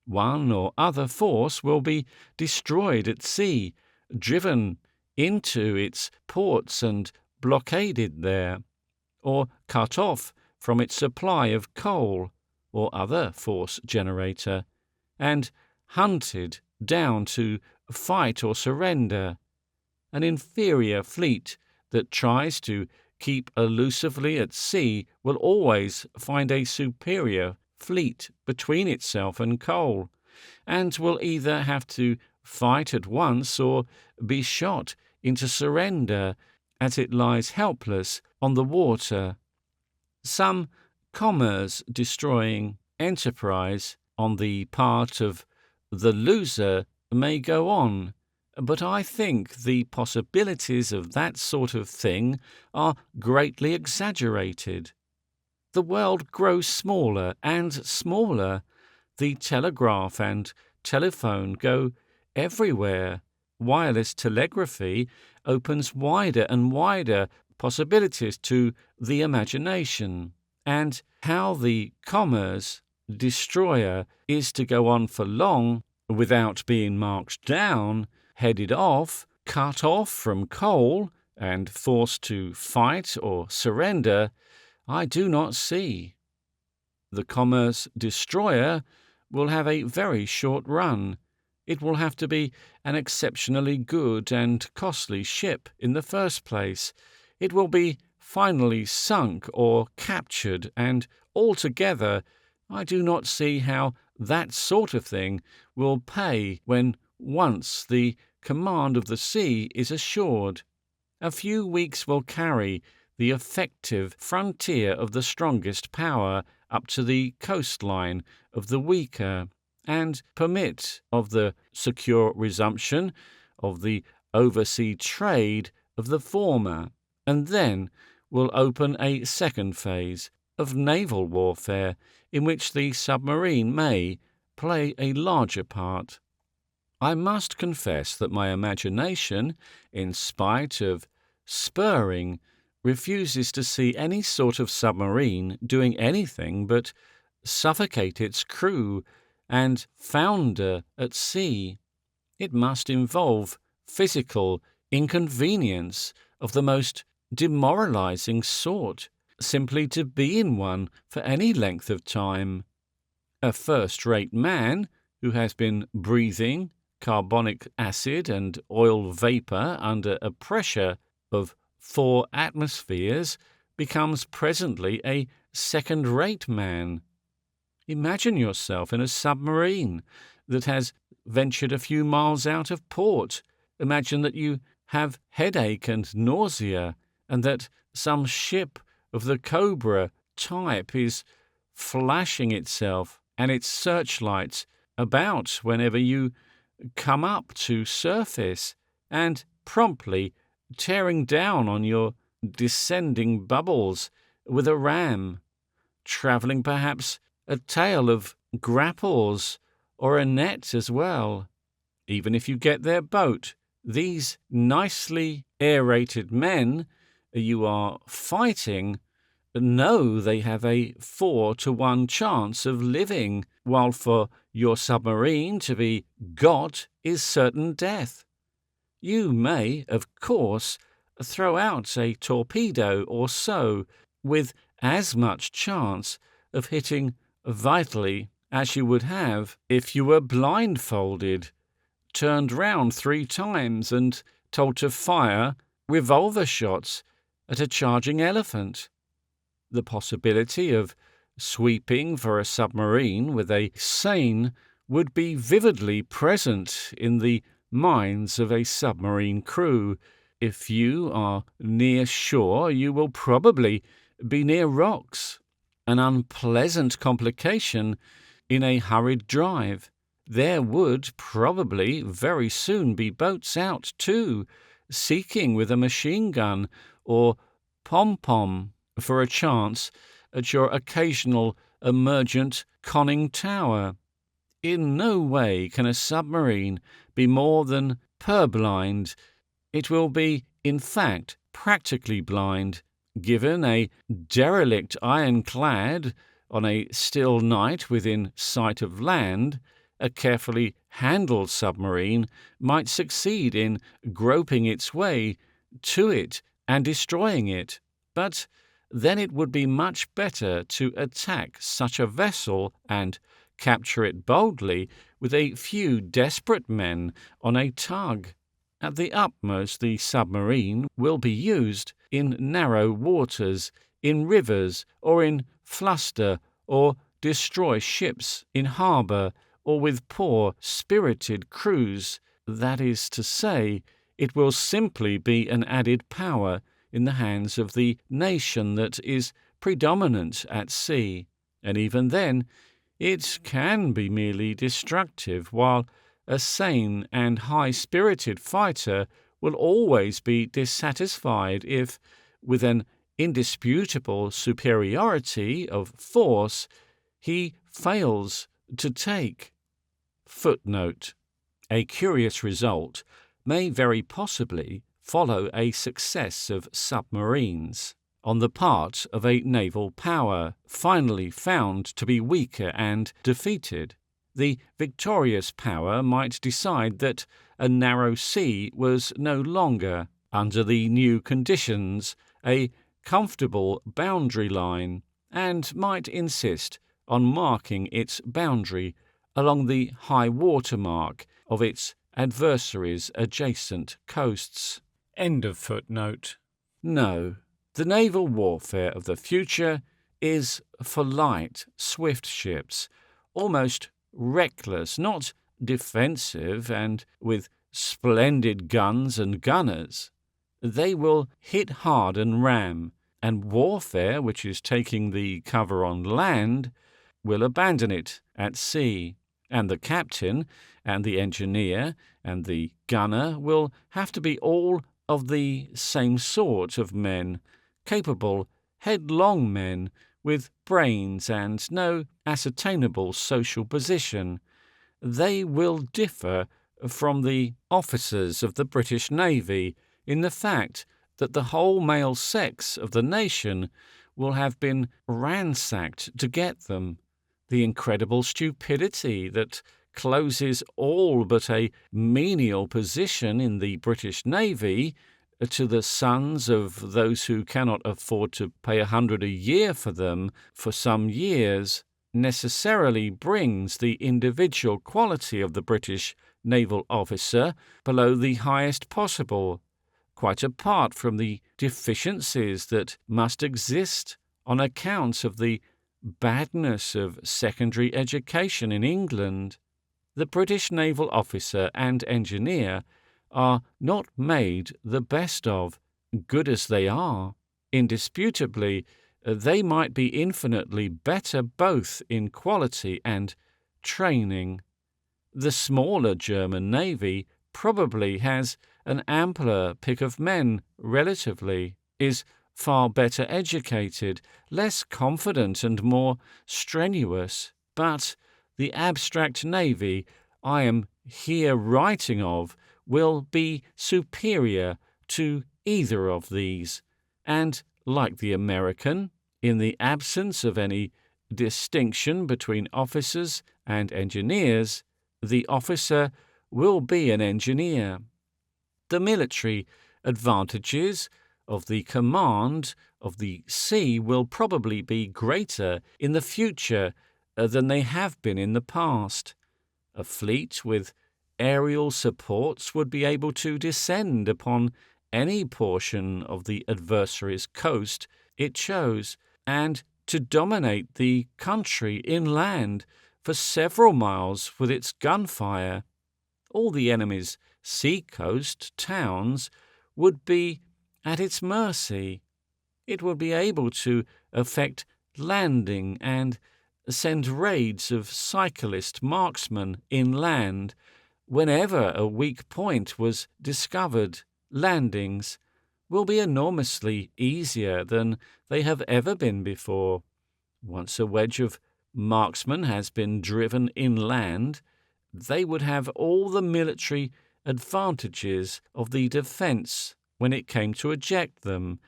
One or other force will be destroyed at sea, driven into its ports and blockaded there, or cut off from its supply of coal or other force generator, and hunted down to fight or surrender. An inferior fleet that tries to keep elusively at sea will always find a superior fleet between itself and coal, and will either have to fight at once or be shot into surrender as it lies helpless on the water. Some commerce-destroying enterprise on the part of the loser may go on, but I think the possibilities of that sort of thing are greatly exaggerated. The world grows smaller and smaller. The telegraph and telephone go everywhere. Wireless telegraphy opens wider and wider possibilities to the imagination. And how the commerce destroyer is to go on for long without being marked down, headed off, cut off from coal, and forced to fight or surrender, I do not see. The commerce destroyer will have a very short run. It will have to be an exceptionally good and costly ship in the first place. It will be finally sunk or captured, and altogether I do not see how that sort of thing will pay when once the command of the sea is assured. A few weeks will carry the effective frontier of the strongest power up to the coastline of the weaker, and permit of the secure resumption of the oversea trade of the former, and then will open a second phase of naval warfare in which the submarine may play a larger part. I must confess that my imagination, in spite of spurring, refuses to see any sort of submarine doing anything but suffocate its crew and founder at sea. It must involve physical inconvenience of the most demoralizing sort, simply to be in one for any length of time. A first-rate man who has been breathing carbonic acid and oil vapor under a pressure of 4 atmospheres becomes presently a second-rate man. Imagine yourself in a submarine that has ventured a few miles out of port. Imagine that you have headache and nausea, and that some ship of the Cobra type is flashing itself and its searchlights about whenever you come up to surface, and promptly tearing down on your descending bubbles with a ram, travelling perhaps a tail of grapples or a net as well. Even if you get their boat, these nicely aerated men you are fighting know they have a 4-to-1 chance of living, while for your submarine to be got is certain death. You may, of course, throw out a torpedo or so with as much chance of hitting vitally as you would have if you were blindfolded, turned round 3 times and told to fire revolver shots at a charging elephant. The possibility of sweeping for a submarine with a seine would be vividly present in the minds of a submarine crew. If you are near shore, you will probably be near rocks, an unpleasant complication in a hurried drive. There would probably very soon be boats out too, seeking with a machine gun or pom-pom for a chance at your occasional emergent conning tower. In no way can a submarine be more than purblind. It will be, in fact, practically blind. Given a derelict ironclad on a still night within sight of land, a carefully handled submarine might succeed in groping its way to it and destroying it. But then it would be much better to attack such a vessel and capture it boldly with a few desperate men on a tug. At the utmost, the submarine will be used in narrow waters, in rivers, or in fluster, or destroy ships in harbour, or with poor, spirited crews. That is to say, it will simply be an added power in the hands of the nation that is predominant at sea, and even then it can be merely destructive, while a sane and high-spirited fighter will always be dissatisfied if, with an indisputable superiority of force, he fails to take. Footnote: a curious result may very possibly follow a success of submarines on the part of a naval power finally found to be weaker and defeated. The victorious power might decide that a narrow sea was no longer, under the new conditions, a comfortable boundary line, and might insist on marking its boundary along the high water mark of its adversaries' adjacent coasts. End of footnote. No, the naval warfare of the future is for light, swift ships, almost reckless, not defensive, and with splendid guns and gunners. They will hit hard and ram, and warfare, which is taking the cover on land, will abandon it at sea, and the captain and the engineer and the gunner will have to be all of the same sort of men, capable, headlong men with brains and no ascertainable social position. They will differ from the officers of the British Navy in the fact that the whole male sex of the nation will have been ransacked to get them. The incredible stupidity that closes all but a menial position in the British Navy to the sons of those who cannot afford to pay $100 a year for them for some years necessarily brings the individual quality of the British naval officer below the highest possible, quite apart from the deficiencies that must exist on account of the badness of secondary education in England. The British naval officer and engineer are not made the best of, good as they are. Indisputably, they might be infinitely better both in quality and training. The smaller German navy probably has an ampler pick of men relatively, is far better educated, less confident and more strenuous, but the abstract navy I am here writing of will be superior to either of these, and, like the American, in the absence of any distinction between officers and engineers, the officer will be an engineer. The military advantages of the command of the sea will probably be greater in the future than they have been in the past. A fleet with aerial supports would be able to descend upon any portion of the adversary's coast it chose, and to dominate the country inland for several miles with its gunfire. All the enemy's sea-coast towns would be at its mercy. It would be able to effect landing and send raids of cyclist marksmen inland whenever a weak point was discovered. Landings will be enormously easier than they have ever been before. Once a wedge of marksmen has been driven inland, they would have all the military advantages of the defence when it came to eject them.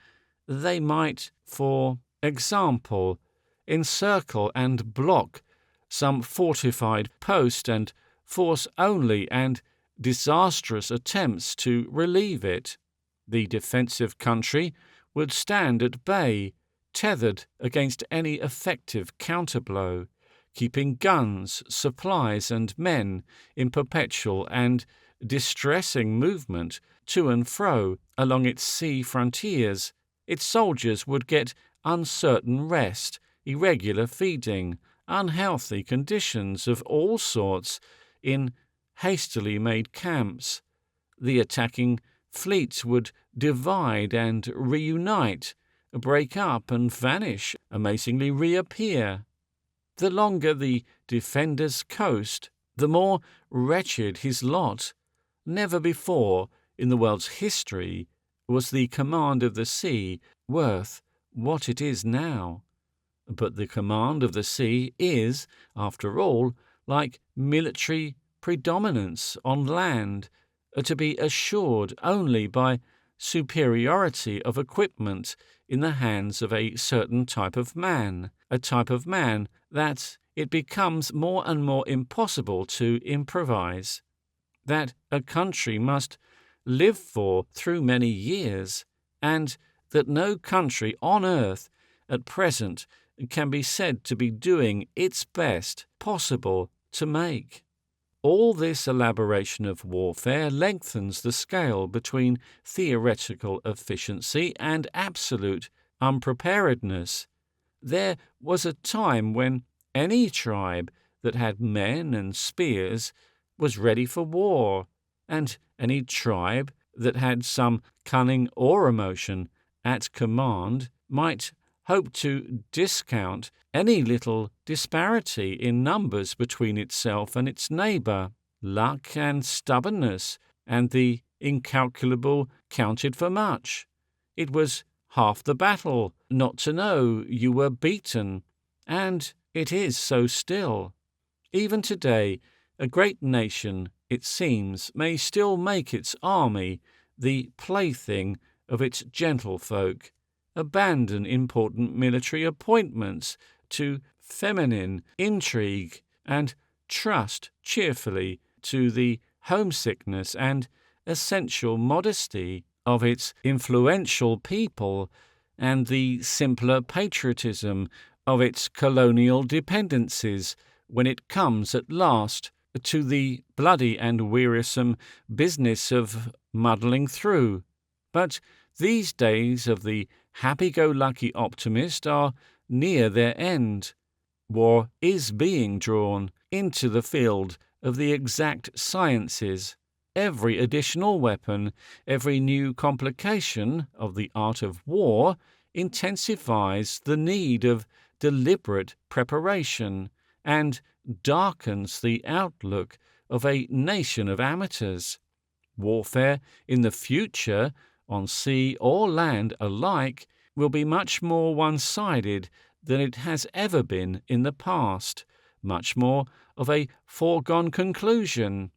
They might, for example, encircle and block some fortified post and force only and disastrous attempts to relieve it. The defensive country would stand at bay, tethered against any effective counterblow, keeping guns, supplies, and men in perpetual and distressing movement to and fro along its sea frontiers. Its soldiers would get uncertain rest, irregular feeding, unhealthy conditions of all sorts in hastily made camps. The attacking fleets would divide and reunite, break up and vanish, amazingly reappear. The longer the defender's coast, the more wretched his lot. Never before in the world's history was the command of the sea worth what it is now. But the command of the sea is, after all, like military predominance on land, to be assured only by superiority of equipment in the hands of a certain type of man, a type of man that it becomes more and more impossible to improvise, that a country must live for through many years, and that no country on earth at present can be said to be doing its best possible to make. All this elaboration of warfare lengthens the scale between theoretical efficiency and absolute unpreparedness. There was a time when any tribe that had men and spears was ready for war, and any tribe that had some cunning or emotion at command might hope to discount any little disparity in numbers between itself and its neighbour. Luck and stubbornness and the incalculable counted for much. It was half the battle not to know you were beaten, and it is so still. Even today, a great nation, it seems, may still make its army the plaything of its gentlefolk, abandon important military appointments to feminine intrigue, and trust cheerfully to the homesickness and essential modesty of its influential people and the simpler patriotism of its colonial dependencies when it comes at last to the bloody and wearisome business of muddling through. But these days of the happy-go-lucky optimist are near their end. War is being drawn into the field of the exact sciences. Every additional weapon, every new complication of the art of war intensifies the need of deliberate preparation and darkens the outlook of a nation of amateurs. Warfare in the future, on sea or land alike, will be much more one-sided than it has ever been in the past, much more of a foregone conclusion.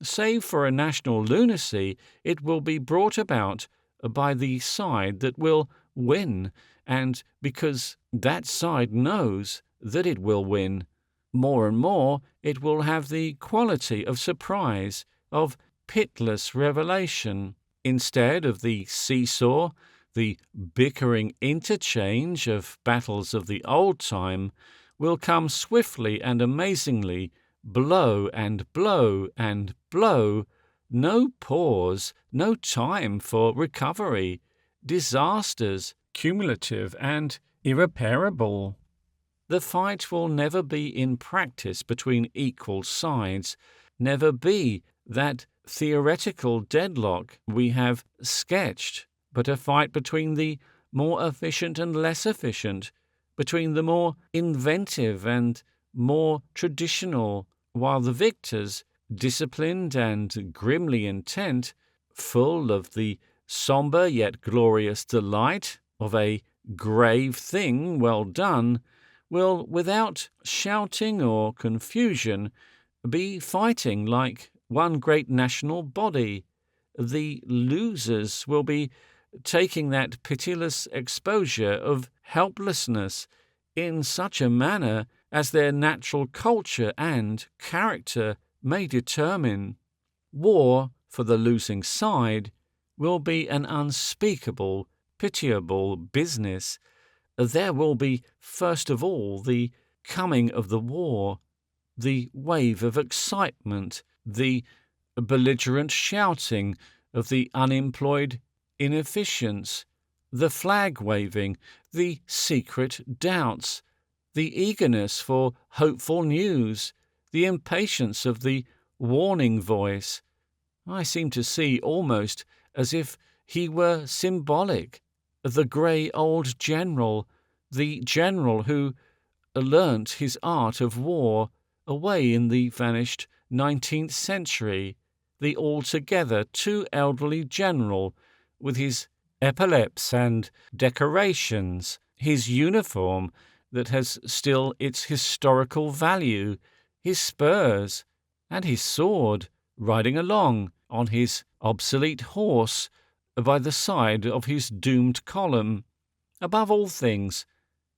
Save for a national lunacy, it will be brought about by the side that will win, and because that side knows that it will win. More and more, it will have the quality of surprise, of pitiless revelation. Instead of the seesaw, the bickering interchange of battles of the old time will come swiftly and amazingly, blow and blow and blow, no pause, no time for recovery, disasters cumulative and irreparable. The fight will never be in practice between equal sides, never be that theoretical deadlock we have sketched, but a fight between the more efficient and less efficient, between the more inventive and more traditional, while the victors, disciplined and grimly intent, full of the sombre yet glorious delight of a grave thing well done, will, without shouting or confusion, be fighting like one great national body. The losers will be taking that pitiless exposure of helplessness in such a manner as their natural culture and character may determine. War, for the losing side, will be an unspeakable, pitiable business. There will be, first of all, the coming of the war, the wave of excitement, the belligerent shouting of the unemployed inefficients, the flag-waving, the secret doubts, the eagerness for hopeful news, the impatience of the warning voice. I seem to see almost as if he were symbolic, the grey old general, the general who learnt his art of war away in the vanished 19th century, the altogether too elderly general, with his epaulettes and decorations, his uniform that has still its historical value, his spurs, and his sword, riding along on his obsolete horse by the side of his doomed column. Above all things,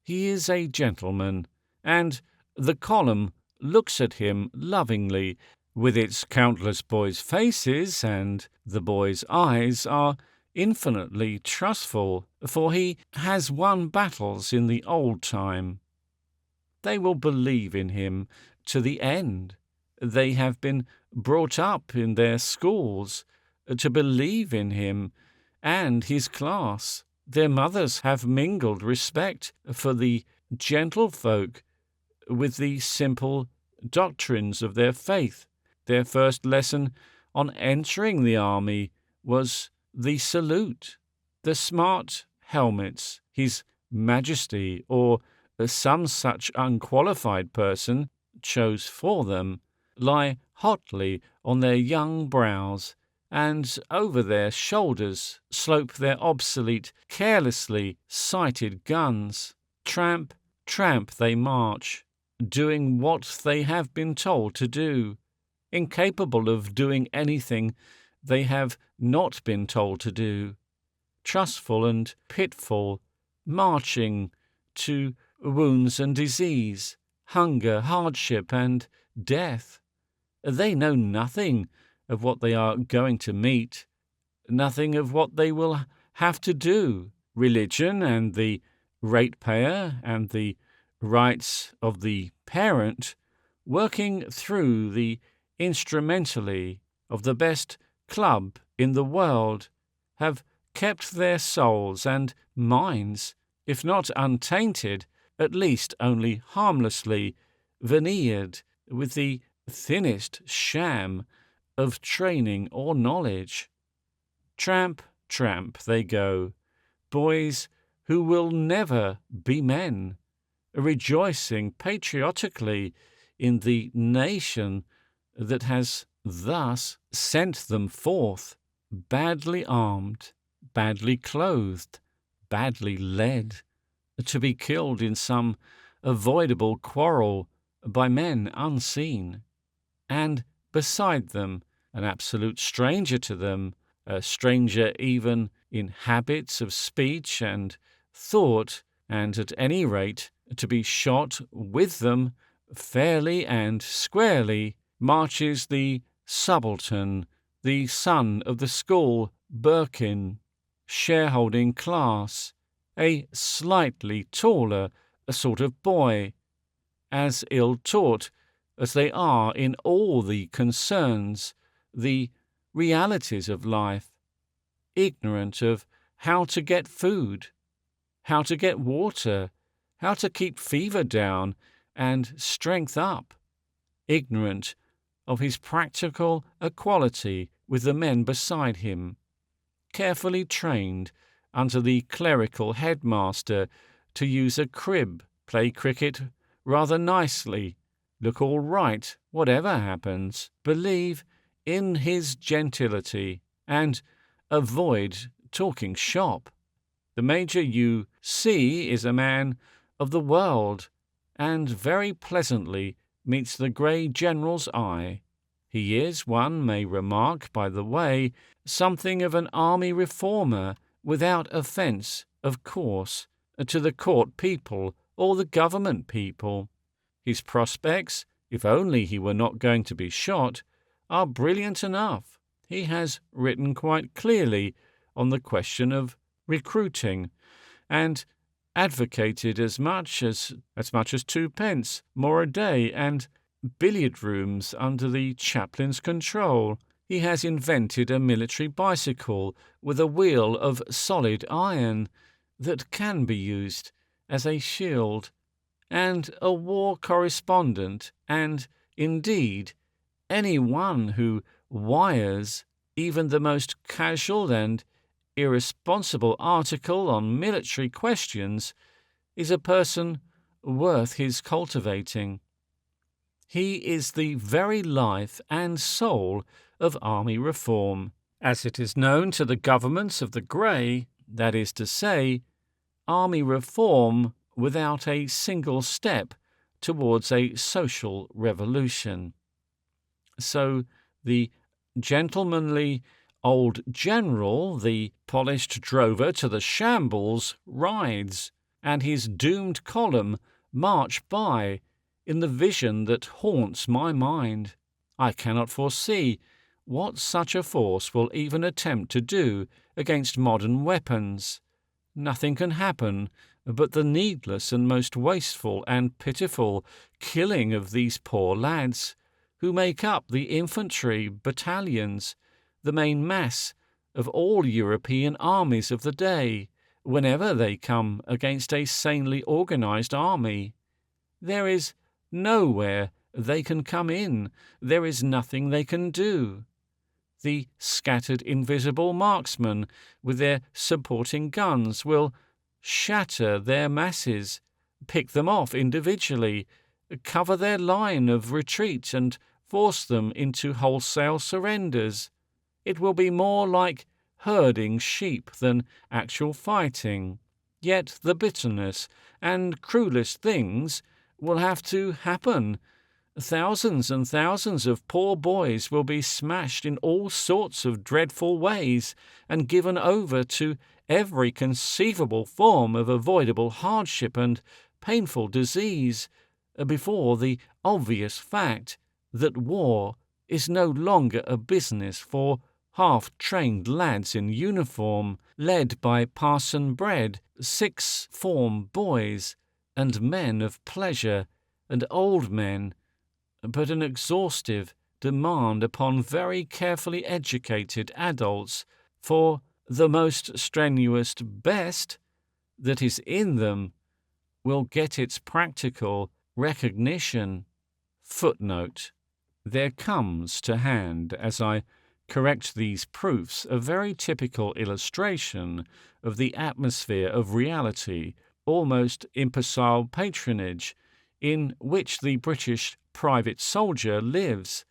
he is a gentleman, and the column looks at him lovingly, with its countless boys' faces, and the boys' eyes are infinitely trustful, for he has won battles in the old time. They will believe in him to the end. They have been brought up in their schools to believe in him and his class. Their mothers have mingled respect for the gentlefolk with the simple doctrines of their faith. Their first lesson on entering the army was the salute. The smart helmets His Majesty or some such unqualified person chose for them lie hotly on their young brows, and over their shoulders slope their obsolete, carelessly sighted guns. Tramp, tramp they march, doing what they have been told to do, incapable of doing anything they have not been told to do, trustful and pitiful, marching to wounds and disease, hunger, hardship, and death. They know nothing of what they are going to meet, nothing of what they will have to do. Religion and the ratepayer and the rights of the parent, working through the instrumentally of the best club in the world, have kept their souls and minds, if not untainted, at least only harmlessly veneered with the thinnest sham of training or knowledge. Tramp, tramp they go, boys who will never be men, rejoicing patriotically in the nation that has thus sent them forth, badly armed, badly clothed, badly led, to be killed in some avoidable quarrel by men unseen, and beside them an absolute stranger to them, a stranger even in habits of speech and thought, and at any rate to be shot with them fairly and squarely, marches the subaltern, the son of the school Birkin, shareholding class, a slightly taller sort of boy, as ill-taught as they are in all the concerns, the realities of life, ignorant of how to get food, how to get water, how to keep fever down and strength up, ignorant of his practical equality with the men beside him, carefully trained under the clerical headmaster to use a crib, play cricket rather nicely, look all right whatever happens, believe in his gentility, and avoid talking shop. The major you see is a man of the world, and very pleasantly meets the grey general's eye. He is, one may remark by the way, something of an army reformer, without offence, of course, to the court people or the government people. His prospects, if only he were not going to be shot, are brilliant enough. He has written quite clearly on the question of recruiting, and advocated as much as 2 pence more a day and billiard rooms under the chaplain's control. He has invented a military bicycle with a wheel of solid iron that can be used as a shield, and a war correspondent, and, indeed, any one who wires even the most casual and irresponsible article on military questions is a person worth his cultivating. He is the very life and soul of army reform, as it is known to the governments of the grey, that is to say, army reform without a single step towards a social revolution. So the gentlemanly old general, the polished drover to the shambles, rides, and his doomed column march by in the vision that haunts my mind. I cannot foresee what such a force will even attempt to do against modern weapons. Nothing can happen but the needless and most wasteful and pitiful killing of these poor lads, who make up the infantry battalions, the main mass of all European armies of the day, whenever they come against a sanely organized army. There is nowhere they can come in, there is nothing they can do. The scattered invisible marksmen, with their supporting guns, will shatter their masses, pick them off individually, cover their line of retreat and force them into wholesale surrenders. It will be more like herding sheep than actual fighting. Yet the bitterness and cruelest things will have to happen. Thousands and thousands of poor boys will be smashed in all sorts of dreadful ways and given over to every conceivable form of avoidable hardship and painful disease, before the obvious fact that war is no longer a business for half-trained lads in uniform, led by parson-bred sixth-form boys and men of pleasure and old men, but an exhaustive demand upon very carefully educated adults for the most strenuous best that is in them will get its practical recognition. Footnote. There comes to hand, as I correct these proofs, a very typical illustration of the atmosphere of reality, almost imbecile patronage, in which the British private soldier lives.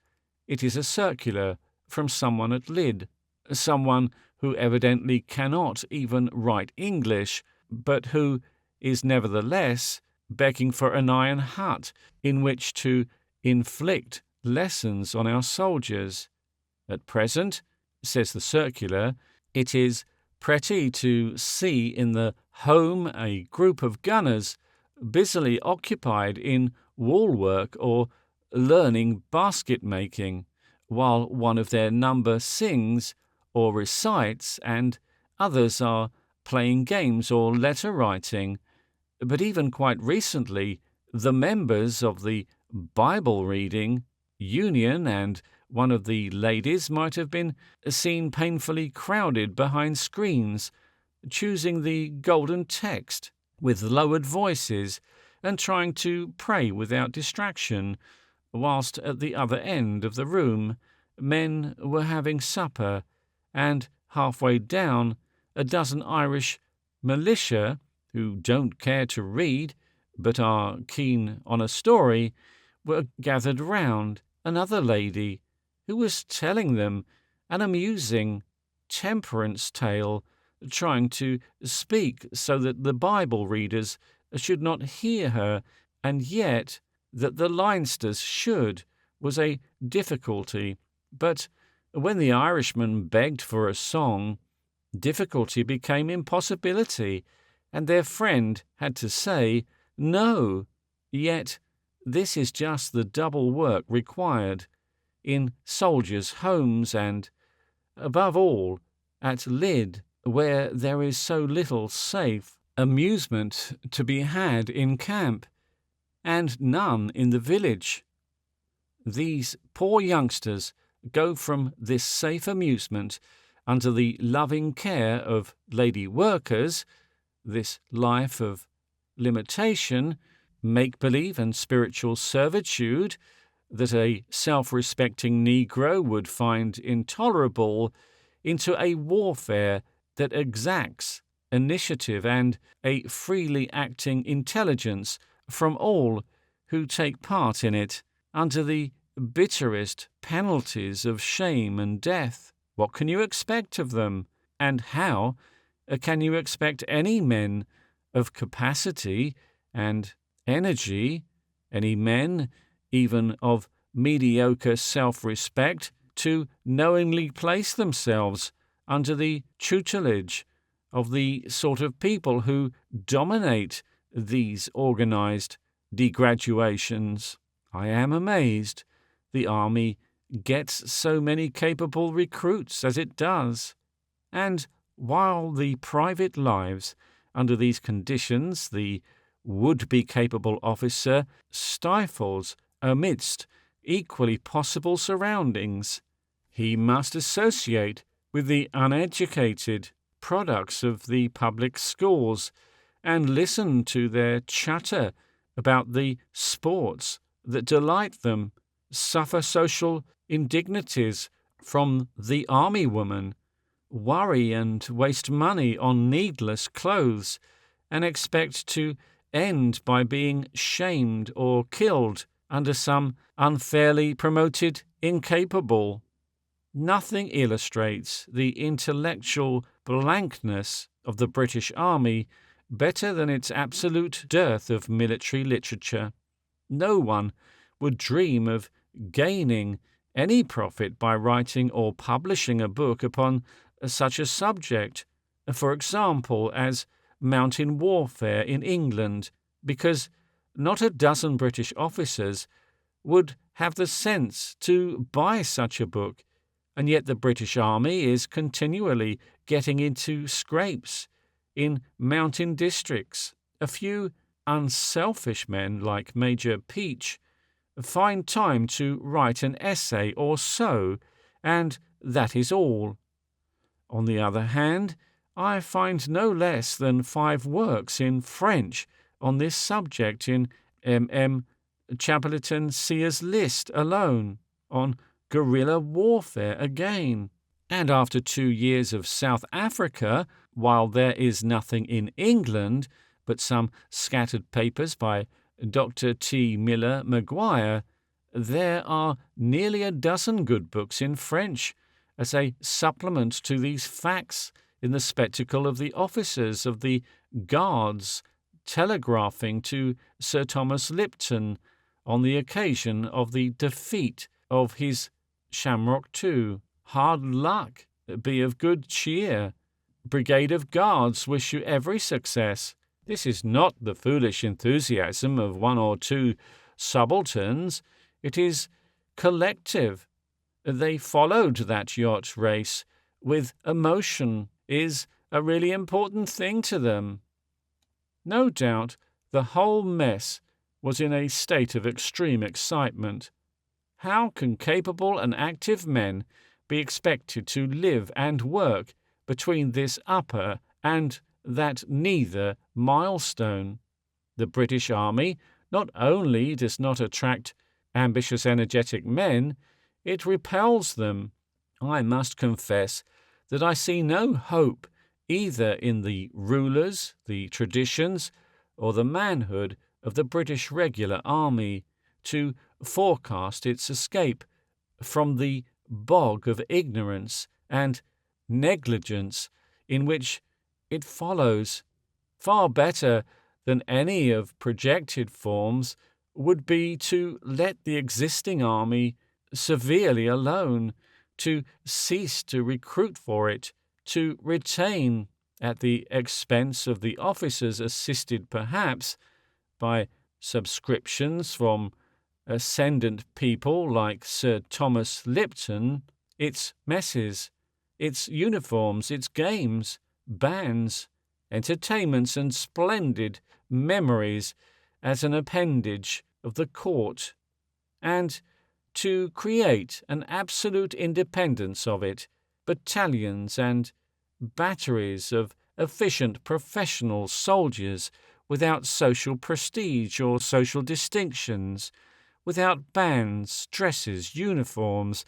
It is a circular from someone at Lydd, someone who evidently cannot even write English, but who is nevertheless begging for an iron hut in which to inflict lessons on our soldiers. At present, says the circular, it is pretty to see in the home a group of gunners busily occupied in wool-work or learning basket-making, while one of their number sings or recites and others are playing games or letter-writing. But even quite recently, the members of the Bible-reading union and one of the ladies might have been seen painfully crowded behind screens, choosing the golden text with lowered voices and trying to pray without distraction, whilst at the other end of the room men were having supper, and halfway down a dozen Irish militia, who don't care to read but are keen on a story, were gathered round another lady who was telling them an amusing temperance tale, trying to speak so that the Bible readers should not hear her, and yet that the Leinsters should, was a difficulty. But when the Irishman begged for a song, difficulty became impossibility, and their friend had to say no. Yet this is just the double work required in soldiers' homes and, above all, at Lydd, where there is so little safe amusement to be had in camp, and none in the village. These poor youngsters go from this safe amusement under the loving care of lady workers, this life of limitation, make-believe and spiritual servitude that a self-respecting Negro would find intolerable, into a warfare that exacts initiative and a freely acting intelligence from all who take part in it, under the bitterest penalties of shame and death. What can you expect of them? And how can you expect any men of capacity and energy, any men even of mediocre self-respect, to knowingly place themselves under the tutelage of the sort of people who dominate these organized degraduations? I am amazed the army gets so many capable recruits as it does. And while the private lives under these conditions the would-be capable officer stifles amidst equally possible surroundings, he must associate with the uneducated products of the public schools and listen to their chatter about the sports that delight them, suffer social indignities from the army woman, worry and waste money on needless clothes, and expect to end by being shamed or killed under some unfairly promoted incapable. Nothing illustrates the intellectual blankness of the British Army better than its absolute dearth of military literature. No one would dream of gaining any profit by writing or publishing a book upon such a subject, for example, as mountain warfare in England, because not a dozen British officers would have the sense to buy such a book, and yet the British Army is continually getting into scrapes in mountain districts. A few unselfish men like Major Peach find time to write an essay or so, and that is all. On the other hand, I find no less than 5 works in French on this subject in M. Chapelton Sears' list alone, on guerrilla warfare again. And after 2 years of South Africa, while there is nothing in England but some scattered papers by Dr. T. Miller Maguire, there are nearly a dozen good books in French as a supplement to these facts in the spectacle of the officers of the Guards telegraphing to Sir Thomas Lipton on the occasion of the defeat of his Shamrock II. Hard luck, be of good cheer. Brigade of Guards wish you every success. This is not the foolish enthusiasm of 1 or 2 subalterns. It is collective. They followed that yacht race with emotion, is a really important thing to them. No doubt the whole mess was in a state of extreme excitement. How can capable and active men be expected to live and work between this upper and that neither milestone? The British Army not only does not attract ambitious, energetic men, it repels them. I must confess that I see no hope either in the rulers, the traditions, or the manhood of the British regular army to forecast its escape from the bog of ignorance and negligence in which it follows. Far better than any of projected forms would be to let the existing army severely alone, to cease to recruit for it, to retain, at the expense of the officers assisted perhaps by subscriptions from ascendant people like Sir Thomas Lipton, its messes, its uniforms, its games, bands, entertainments, and splendid memories as an appendage of the court, and to create an absolute independence of it, battalions and batteries of efficient professional soldiers without social prestige or social distinctions, without bands, dresses, uniforms,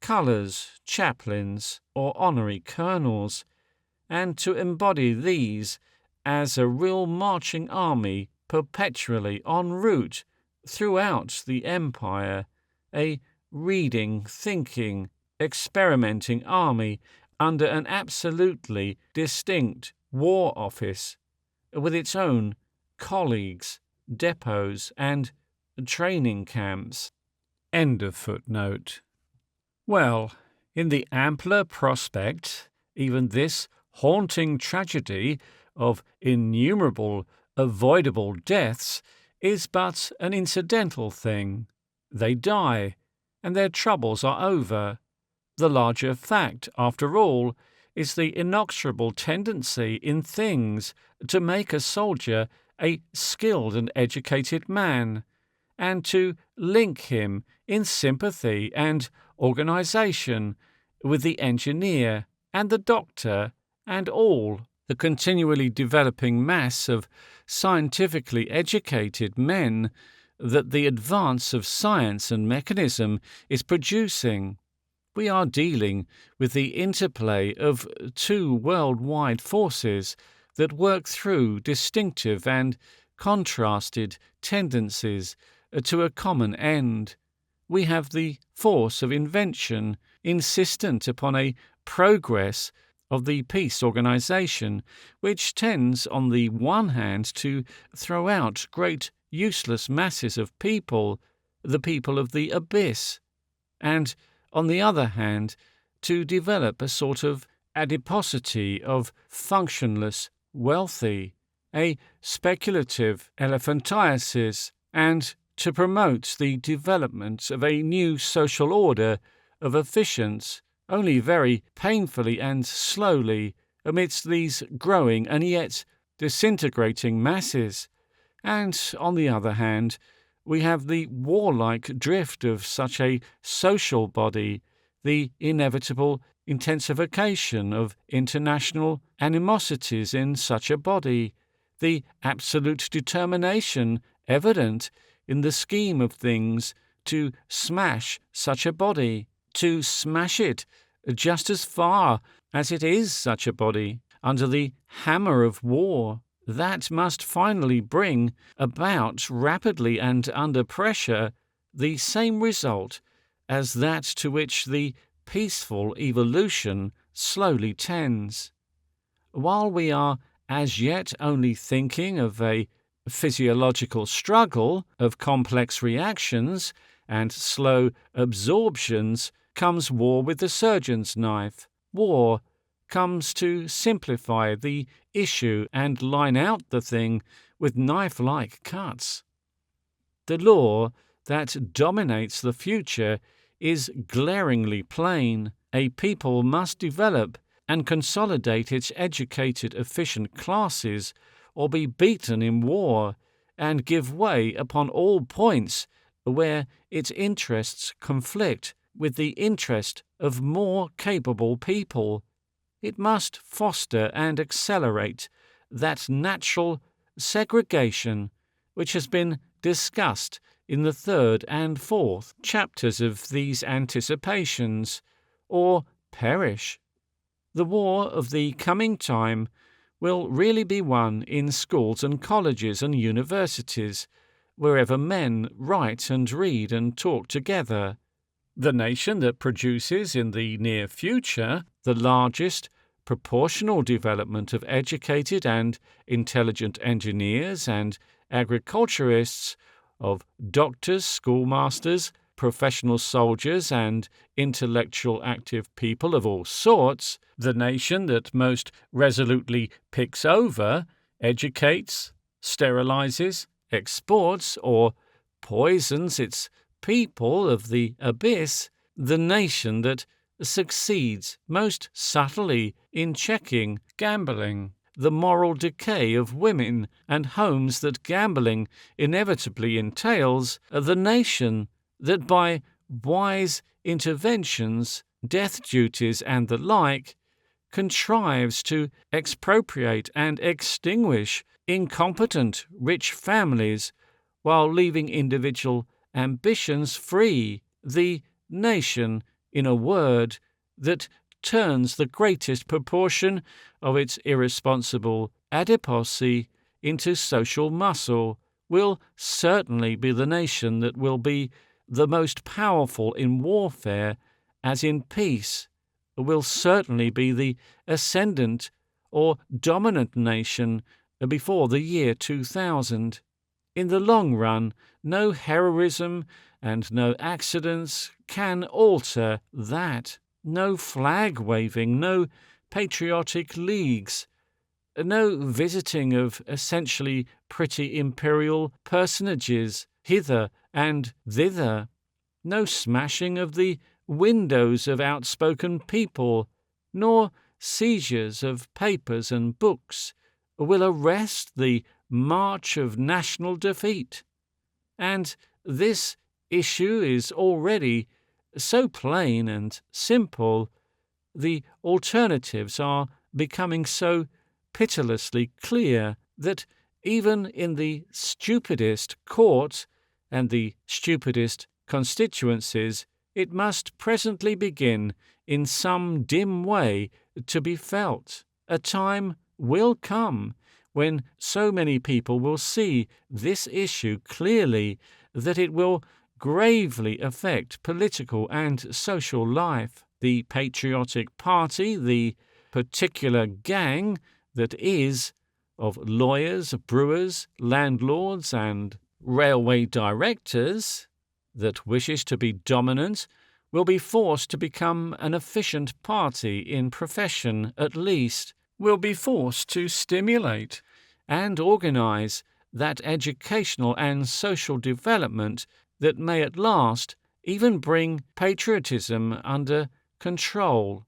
colours, chaplains, or honorary colonels, and to embody these as a real marching army perpetually en route throughout the empire, a reading, thinking, experimenting army under an absolutely distinct war office, with its own colleagues, depots, and training camps. End of footnote. Well, in the ampler prospect, even this haunting tragedy of innumerable avoidable deaths is but an incidental thing. They die, and their troubles are over. The larger fact, after all, is the inexorable tendency in things to make a soldier a skilled and educated man, and to link him in sympathy and organization with the engineer and the doctor and all the continually developing mass of scientifically educated men that the advance of science and mechanism is producing. We are dealing with the interplay of two worldwide forces that work through distinctive and contrasted tendencies to a common end. We have the force of invention, insistent upon a progress of the peace organization, which tends on the one hand to throw out great useless masses of people, the people of the abyss, and on the other hand to develop a sort of adiposity of functionless wealthy, a speculative elephantiasis, and to promote the development of a new social order of efficience, only very painfully and slowly amidst these growing and yet disintegrating masses. And, on the other hand, we have the warlike drift of such a social body, the inevitable intensification of international animosities in such a body, the absolute determination evident in the scheme of things to smash such a body, to smash it just as far as it is such a body, under the hammer of war, that must finally bring about rapidly and under pressure the same result as that to which the peaceful evolution slowly tends. While we are as yet only thinking of a physiological struggle of complex reactions and slow absorptions, comes war with the surgeon's knife. War comes to simplify the issue and line out the thing with knife-like cuts. The law that dominates the future is glaringly plain. A people must develop and consolidate its educated, efficient classes, or be beaten in war, and give way upon all points where its interests conflict with the interest of more capable people. It must foster and accelerate that natural segregation which has been discussed in the 3rd and 4th chapters of these anticipations, or perish. The war of the coming time will really be won in schools and colleges and universities, wherever men write and read and talk together. The nation that produces in the near future the largest proportional development of educated and intelligent engineers and agriculturists, of doctors, schoolmasters, professional soldiers, and intellectual active people of all sorts, the nation that most resolutely picks over, educates, sterilizes, exports, or poisons its people of the abyss, the nation that succeeds most subtly in checking gambling, the moral decay of women and homes that gambling inevitably entails, the nation that by wise interventions, death duties and the like, contrives to expropriate and extinguish incompetent rich families while leaving individual ambitions free, the nation, in a word, that turns the greatest proportion of its irresponsible adiposity into social muscle will certainly be the nation that will be the most powerful in warfare as in peace, will certainly be the ascendant or dominant nation before the year 2000. In the long run, no heroism and no accidents can alter that. No flag waving, no patriotic leagues, no visiting of essentially pretty imperial personages hither and thither, no smashing of the windows of outspoken people, nor seizures of papers and books will arrest the march of national defeat. And this issue is already so plain and simple, the alternatives are becoming so pitilessly clear that even in the stupidest court and the stupidest constituencies, it must presently begin in some dim way to be felt. A time will come when so many people will see this issue clearly that it will gravely affect political and social life. The patriotic party, the particular gang that is of lawyers, brewers, landlords, and railway directors that wishes to be dominant, will be forced to become an efficient party in profession at least, will be forced to stimulate and organize that educational and social development that may at last even bring patriotism under control.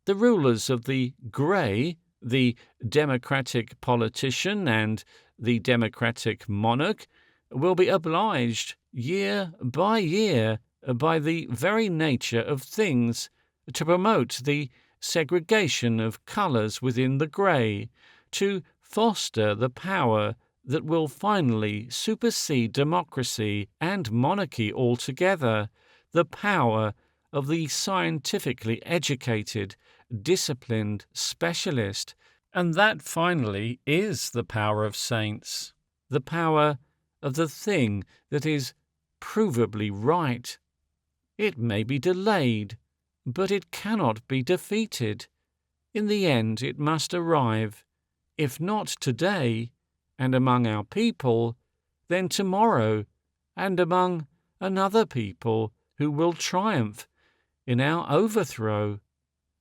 The rulers of the grey, the democratic politician and the democratic monarch, will be obliged year by year by the very nature of things to promote the segregation of colours within the grey, to foster the power that will finally supersede democracy and monarchy altogether, the power of the scientifically educated, disciplined specialist, and that finally is the power of saints, the power of the thing that is provably right. It may be delayed, but it cannot be defeated. In the end it must arrive, if not today, and among our people, then tomorrow, and among another people who will triumph in our overthrow.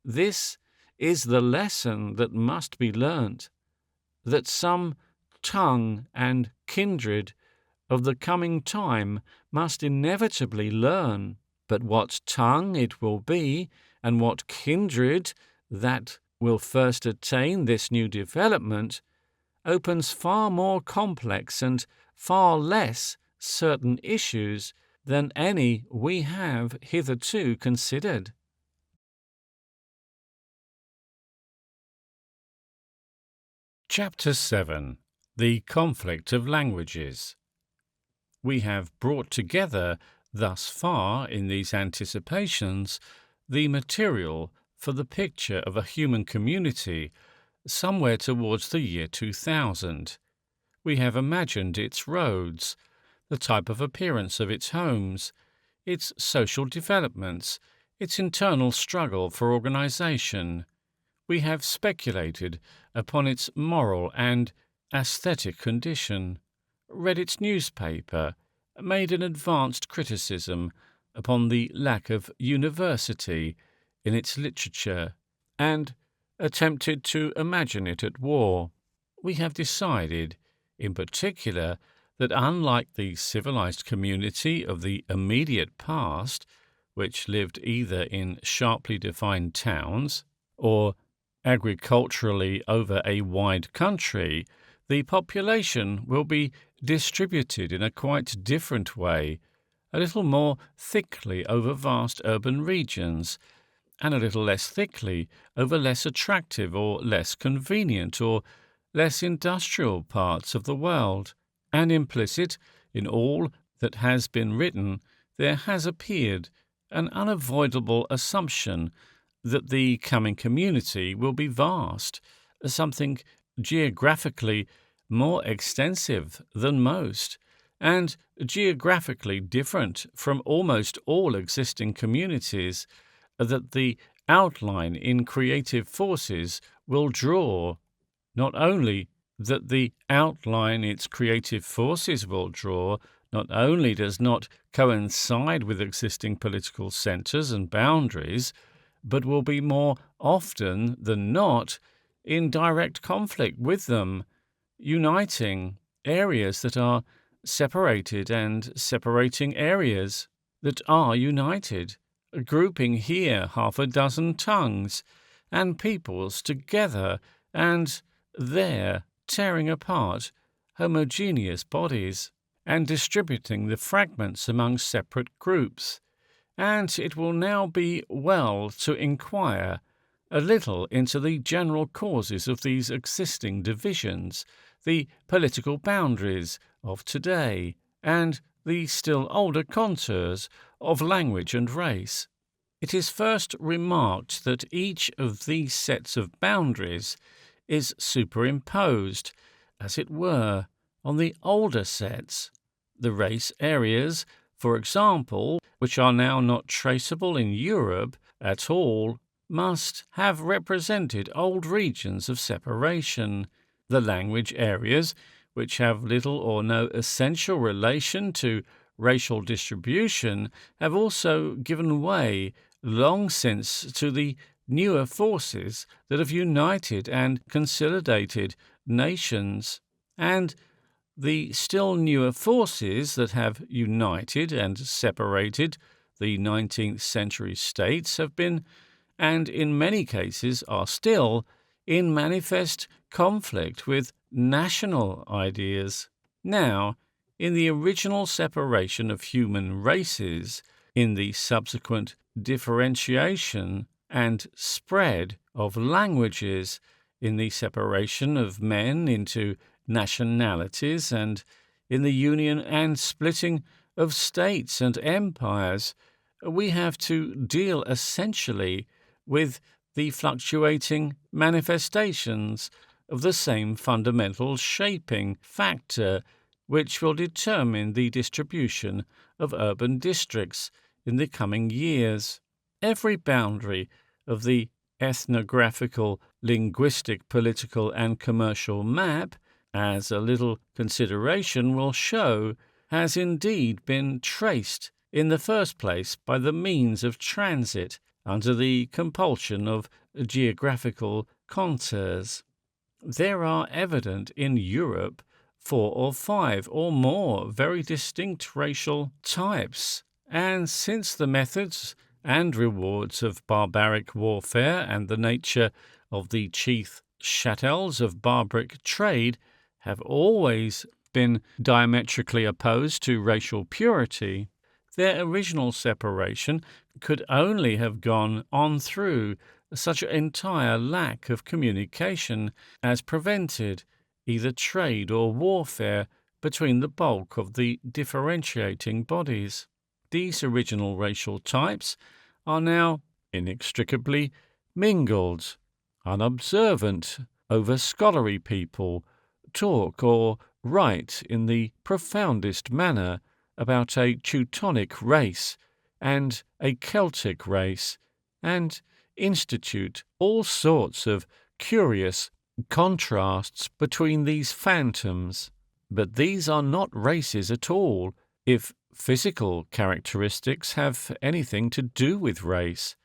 This is the lesson that must be learnt, that some tongue and kindred of the coming time must inevitably learn. But what tongue it will be, and what kindred that will first attain this new development, opens far more complex and far less certain issues than any we have hitherto considered. Chapter 7. The Conflict of Languages. We have brought together thus far in these anticipations the material for the picture of a human community somewhere towards the year 2000. We have imagined its roads, the type of appearance of its homes, its social developments, its internal struggle for organization. We have speculated upon its moral and aesthetic condition, read its newspaper, made an advanced criticism upon the lack of university in its literature, and attempted to imagine it at war. We have decided, in particular, that unlike the civilized community of the immediate past, which lived either in sharply defined towns or agriculturally over a wide country, the population will be distributed in a quite different way, a little more thickly over vast urban regions, and a little less thickly over less attractive or less convenient or less industrial parts of the world. And implicit in all that has been written, there has appeared an unavoidable assumption that the coming community will be vast, something geographically more extensive than most, and geographically different from almost all existing communities, that the outline in creative forces will draw. Not only that the outline its creative forces will draw not only does not coincide with existing political centres and boundaries, but will be more often than not in direct conflict with them, uniting areas that are separated and separating areas that are united, grouping here half a dozen tongues and peoples together and there tearing apart homogeneous bodies and distributing the fragments among separate groups. And it will now be well to inquire a little into the general causes of these existing divisions, the political boundaries of today, and the still older contours of language and race. It is first remarked that each of these sets of boundaries is superimposed, as it were, on the older sets. The race areas, for example, which are now not traceable in Europe at all, must have represented old regions of separation. The language areas, which have little or no essential relation to racial distribution, have also given way long since to the newer forces that have united and consolidated nations, and the still newer forces that have united and separated the 19th century states have been, and in many cases are still, in manifest conflict with national ideas. Now, in the original separation of human races, in the subsequent differentiation and spread of languages, in the separation of men into nationalities, and in the union and splitting of states and empires, we have to deal essentially with the fluctuating manifestations of the same fundamental shaping factor which will determine the distribution of urban districts in the coming years. Every boundary of the ethnographical, linguistic, political, and commercial map, as a little consideration will show, has indeed been traced in the first place by the means of transit under the compulsion of geographical contours. There are evident in Europe 4 or 5 or more very distinct racial types, and since the methods and rewards of barbaric warfare and the nature of the chief chattels of barbaric trade have always been diametrically opposed to racial purity, their original separation could only have gone on through such an entire lack of communication as prevented either trade or warfare between the bulk of the differentiating bodies. These original racial types are now inextricably mingled. Unobservant, over-scholarly people talk or write in the profoundest manner about a Teutonic race and a Celtic race, and institute all sorts of curious contrasts between these phantoms. But these are not races at all, if physical characteristics have anything to do with race.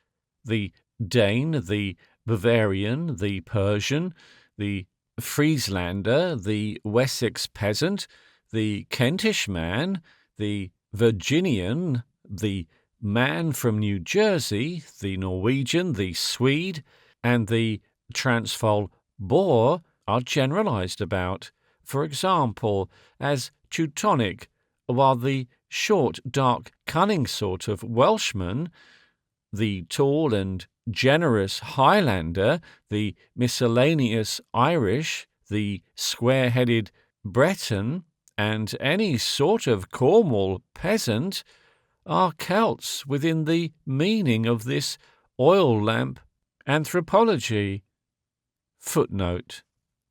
The Dane, the Bavarian, the Persian, the Frieslander, the Wessex peasant, the Kentish man, the Virginian, the man from New Jersey, the Norwegian, the Swede, and the Transvaal Boer are generalized about, for example, as Teutonic, while the short, dark, cunning sort of Welshman, the tall and generous Highlander, the miscellaneous Irish, the square-headed Breton, and any sort of Cornwall peasant are Celts within the meaning of this oil lamp anthropology. Footnote: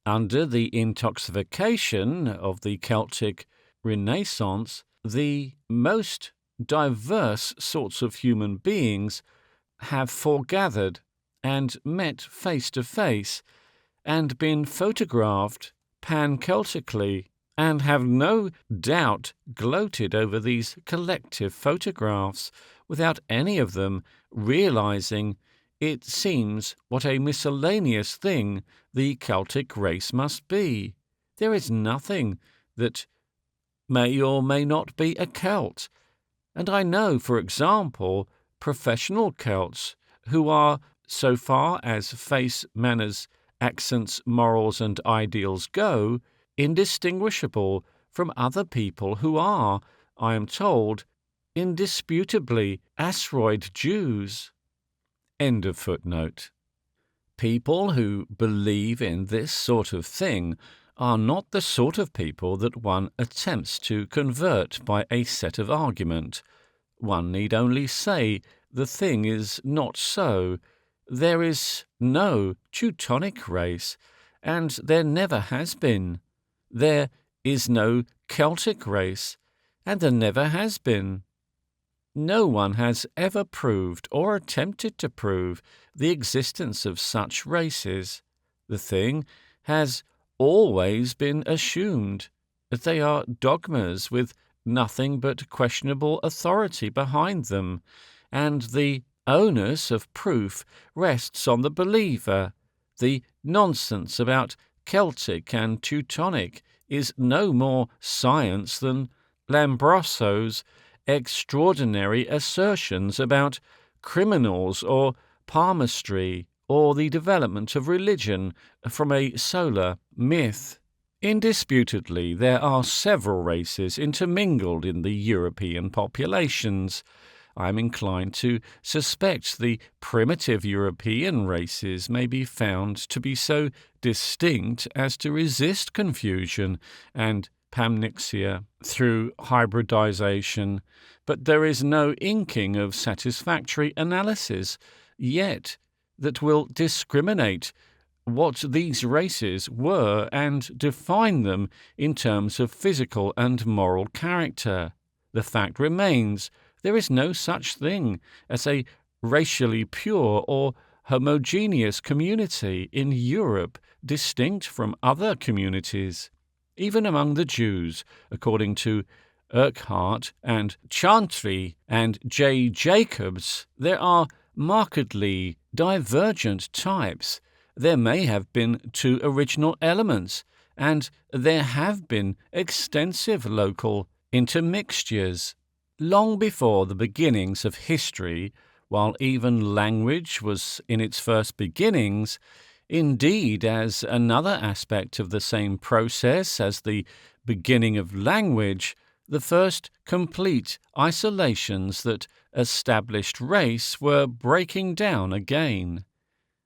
under the intoxication of the Celtic Renaissance, the most diverse sorts of human beings have foregathered and met face to face and been photographed pan-Celtically, and have no doubt gloated over these collective photographs without any of them realizing, it seems, what a miscellaneous thing the Celtic race must be. There is nothing that may or may not be a Celt, and I know, for example, professional Celts who are, so far as face, manners, accents, morals, and ideals go, indistinguishable from other people who are, I am told, indisputably Asroid Jews. End of footnote. People who believe in this sort of thing are not the sort of people that one attempts to convert by a set of argument. One need only say the thing is not so. There is no Teutonic race, and there never has been. There is no Celtic race, and there never has been. No one has ever proved or attempted to prove the existence of such races. The thing has always been assumed that they are dogmas with nothing but questionable authority behind them, and the onus of proof rests on the believer. The nonsense about Celtic and Teutonic is no more science than Lambrosso's extraordinary assertions about criminals or palmistry or the development of religion from a solar myth. Indisputably, there are several races intermingled in the European populations. I am inclined to suspect the primitive European races may be found to be so distinct as to resist confusion and pamnyxia through hybridization, but there is no inking of satisfactory analysis yet that will discriminate what these races were and define them in terms of physical and moral character. The fact remains, there is no such thing as a racially pure or homogeneous community in Europe distinct from other communities. Even among the Jews, according to Urquhart and Chantry and J. Jacobs, there are markedly divergent types. There may have been two original elements, and there have been extensive local intermixtures. Long before the beginnings of history, while even language was in its first beginnings, indeed, as another aspect of the same process as the beginning of language, the first complete isolations that established race were breaking down again.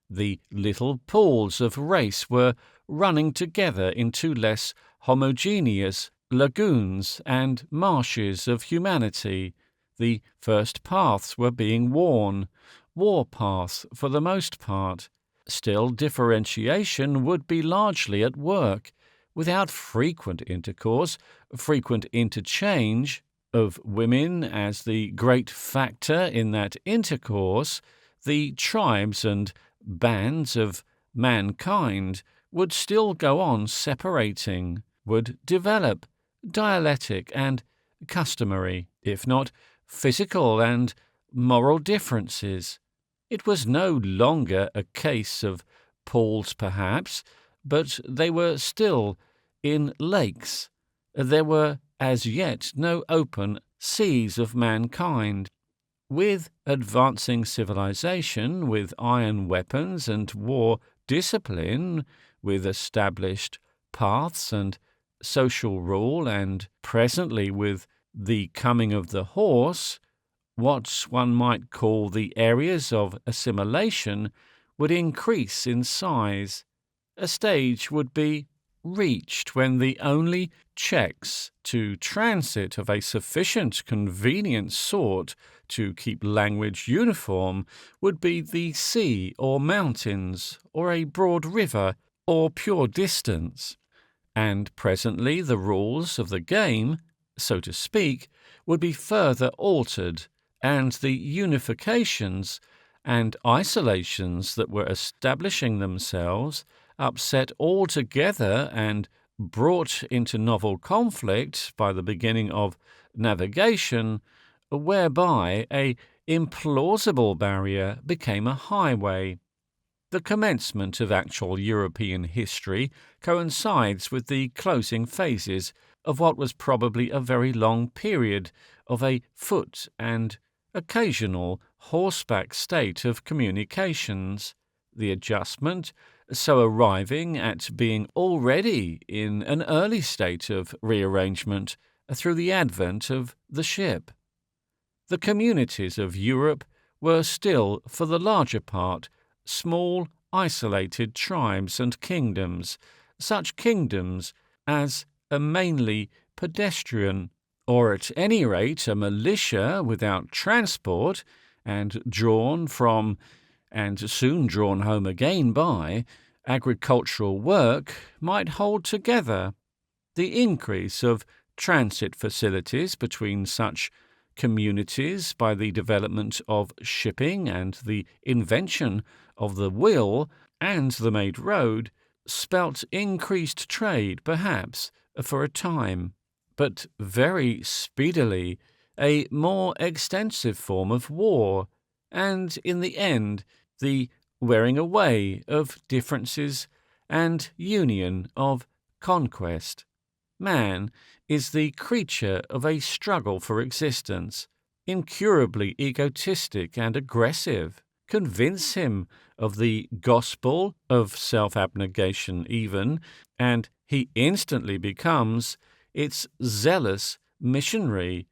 The little pools of race were running together into less homogeneous lagoons and marshes of humanity. The first paths were being worn, war paths for the most part. Still, differentiation would be largely at work. Without frequent intercourse, frequent interchange of women as the great factor in that intercourse, the tribes and bands of mankind would still go on separating, would develop dialectic and customary, if not physical and moral differences. It was no longer a case of pools, perhaps, but they were still in lakes. There were as yet no open seas of mankind. With advancing civilization, with iron weapons and war discipline, with established paths and social rule, and presently with the coming of the horse, what one might call the areas of assimilation would increase in size. A stage would be reached when the only checks to transit of a sufficient convenient sort to keep language uniform would be the sea or mountains, or a broad river, or pure distance. And presently the rules of the game, so to speak, would be further altered, and the unifications and isolations that were establishing themselves upset altogether and brought into novel conflict by the beginning of navigation, whereby a implausible barrier became a highway. The commencement of actual European history coincides with the closing phases of what was probably a very long period of a foot and occasional horseback state of communications, the adjustment so arriving at being already in an early state of rearrangement through the advent of the ship. The communities of Europe were still, for the larger part, small, isolated tribes and kingdoms, such kingdoms as a mainly pedestrian, or at any rate a militia without transport, and drawn from, and soon drawn home again by, agricultural work, might hold together. The increase of transit facilities between such communities by the development of shipping and the invention of the wheel and the made road spelt increased trade, perhaps, for a time, but very speedily a more extensive form of war, and in the end the wearing away of differences and union of conquest. Man is the creature of a struggle for existence, incurably egotistic and aggressive. Convince him of the gospel of self-abnegation even, and he instantly becomes its zealous missionary,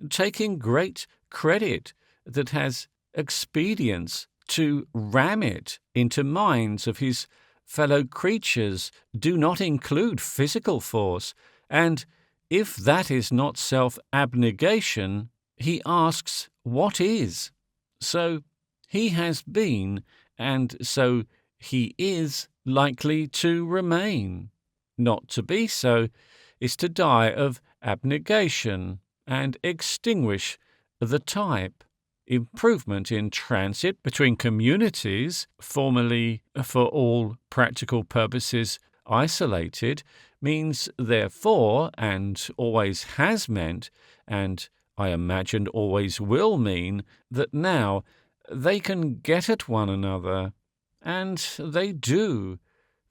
taking great credit that has expedience to ram it into minds of his fellow creatures do not include physical force, and if that is not self-abnegation, he asks what is. So he has been, and so he is likely to remain. Not to be so is to die of abnegation and extinguish the type. Improvement in transit between communities, formerly for all practical purposes isolated, means therefore, and always has meant, and I imagine always will mean, that now they can get at one another, and they do.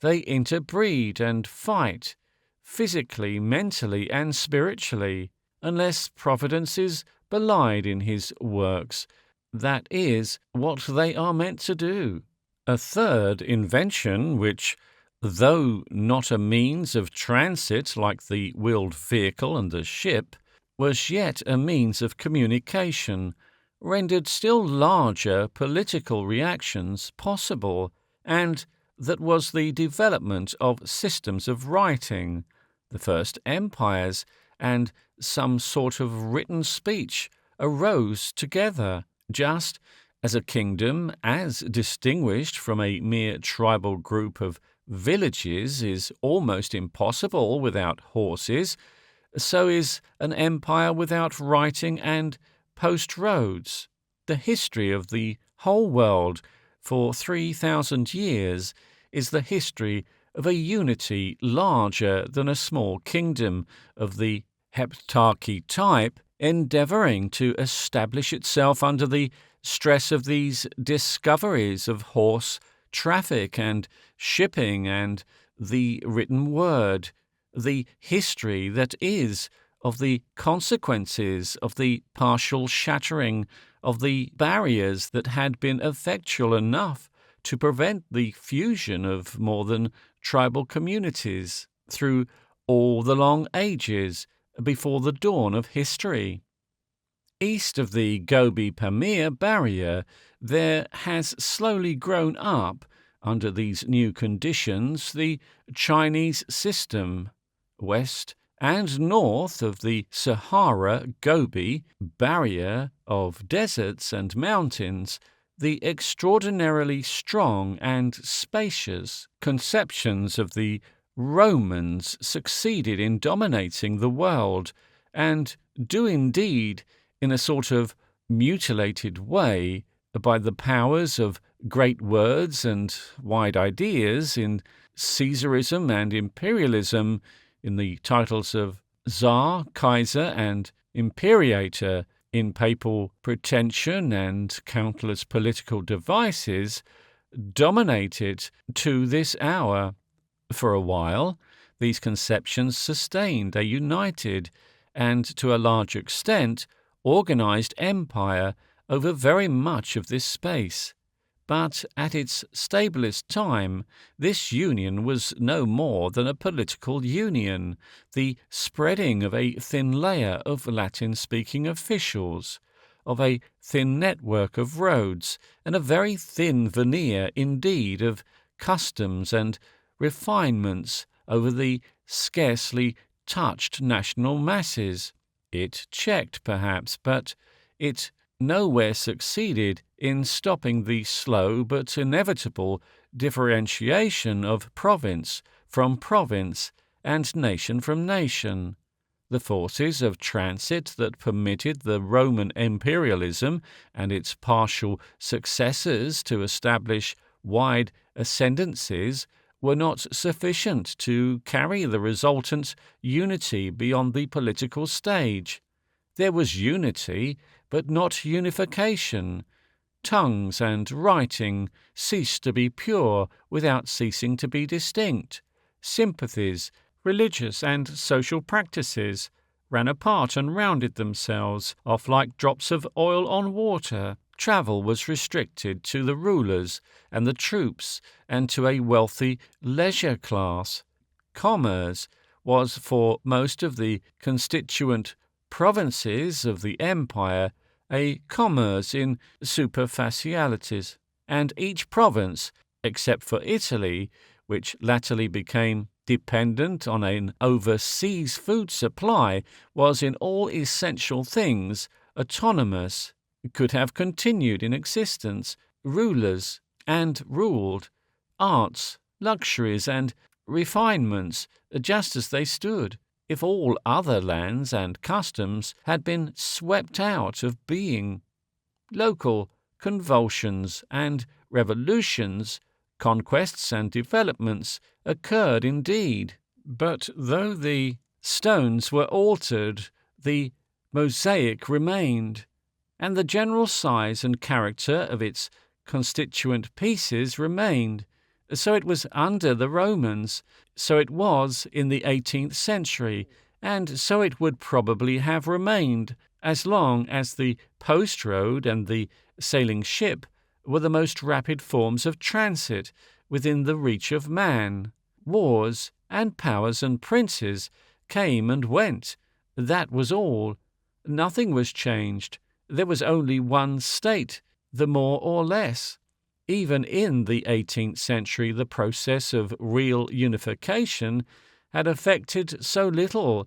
They interbreed and fight, physically, mentally, and spiritually, unless Providence is belied in his works. That is what they are meant to do. A third invention, which, though not a means of transit like the wheeled vehicle and the ship, was yet a means of communication, rendered still larger political reactions possible, and that was the development of systems of writing, the first empires, and some sort of written speech arose together, just as a kingdom, as distinguished from a mere tribal group of villages, is almost impossible without horses, so is an empire without writing and post roads. The history of the whole world for 3,000 years is the history of a unity larger than a small kingdom of the heptarchy type, endeavouring to establish itself under the stress of these discoveries of horse traffic and shipping and the written word, the history that is of the consequences of the partial shattering of the barriers that had been effectual enough to prevent the fusion of more than tribal communities through all the long ages before the dawn of history. East of the Gobi-Pamir barrier, there has slowly grown up, Under these new conditions, the Chinese system, west and north of the Sahara Gobi barrier of deserts and mountains, the extraordinarily strong and spacious conceptions of the Romans succeeded in dominating the world, and do indeed, in a sort of mutilated way, by the powers of great words and wide ideas in Caesarism and imperialism, in the titles of Tsar, Kaiser, and Imperator, in papal pretension and countless political devices, dominated to this hour. For a while, these conceptions sustained a united and, to a large extent, organized empire over very much of this space. But at its stablest time, this union was no more than a political union, the spreading of a thin layer of Latin-speaking officials, of a thin network of roads, and a very thin veneer indeed of customs and refinements over the scarcely touched national masses. It checked, perhaps, but it nowhere succeeded in stopping the slow but inevitable differentiation of province from province and nation from nation. The forces of transit that permitted the Roman imperialism and its partial successors to establish wide ascendancies were not sufficient to carry the resultant unity beyond the political stage. There was unity, but not unification. Tongues and writing ceased to be pure without ceasing to be distinct. Sympathies, religious and social practices, ran apart and rounded themselves off like drops of oil on water. Travel was restricted to the rulers and the troops and to a wealthy leisure class. Commerce was for most of the constituent provinces of the empire a commerce in superficialities, and each province, except for Italy, which latterly became dependent on an overseas food supply, was in all essential things autonomous, could have continued in existence, rulers and ruled, arts, luxuries, and refinements, just as they stood, if all other lands and customs had been swept out of being. Local convulsions and revolutions, conquests and developments occurred indeed, but though the stones were altered, the mosaic remained, and the general size and character of its constituent pieces remained. So it was under the Romans, so it was in the 18th century, and so it would probably have remained as long as the post road and the sailing ship were the most rapid forms of transit within the reach of man. Wars and powers and princes came and went. That was all. Nothing was changed. There was only one state, the more or less. Even in the 18th century, the process of real unification had affected so little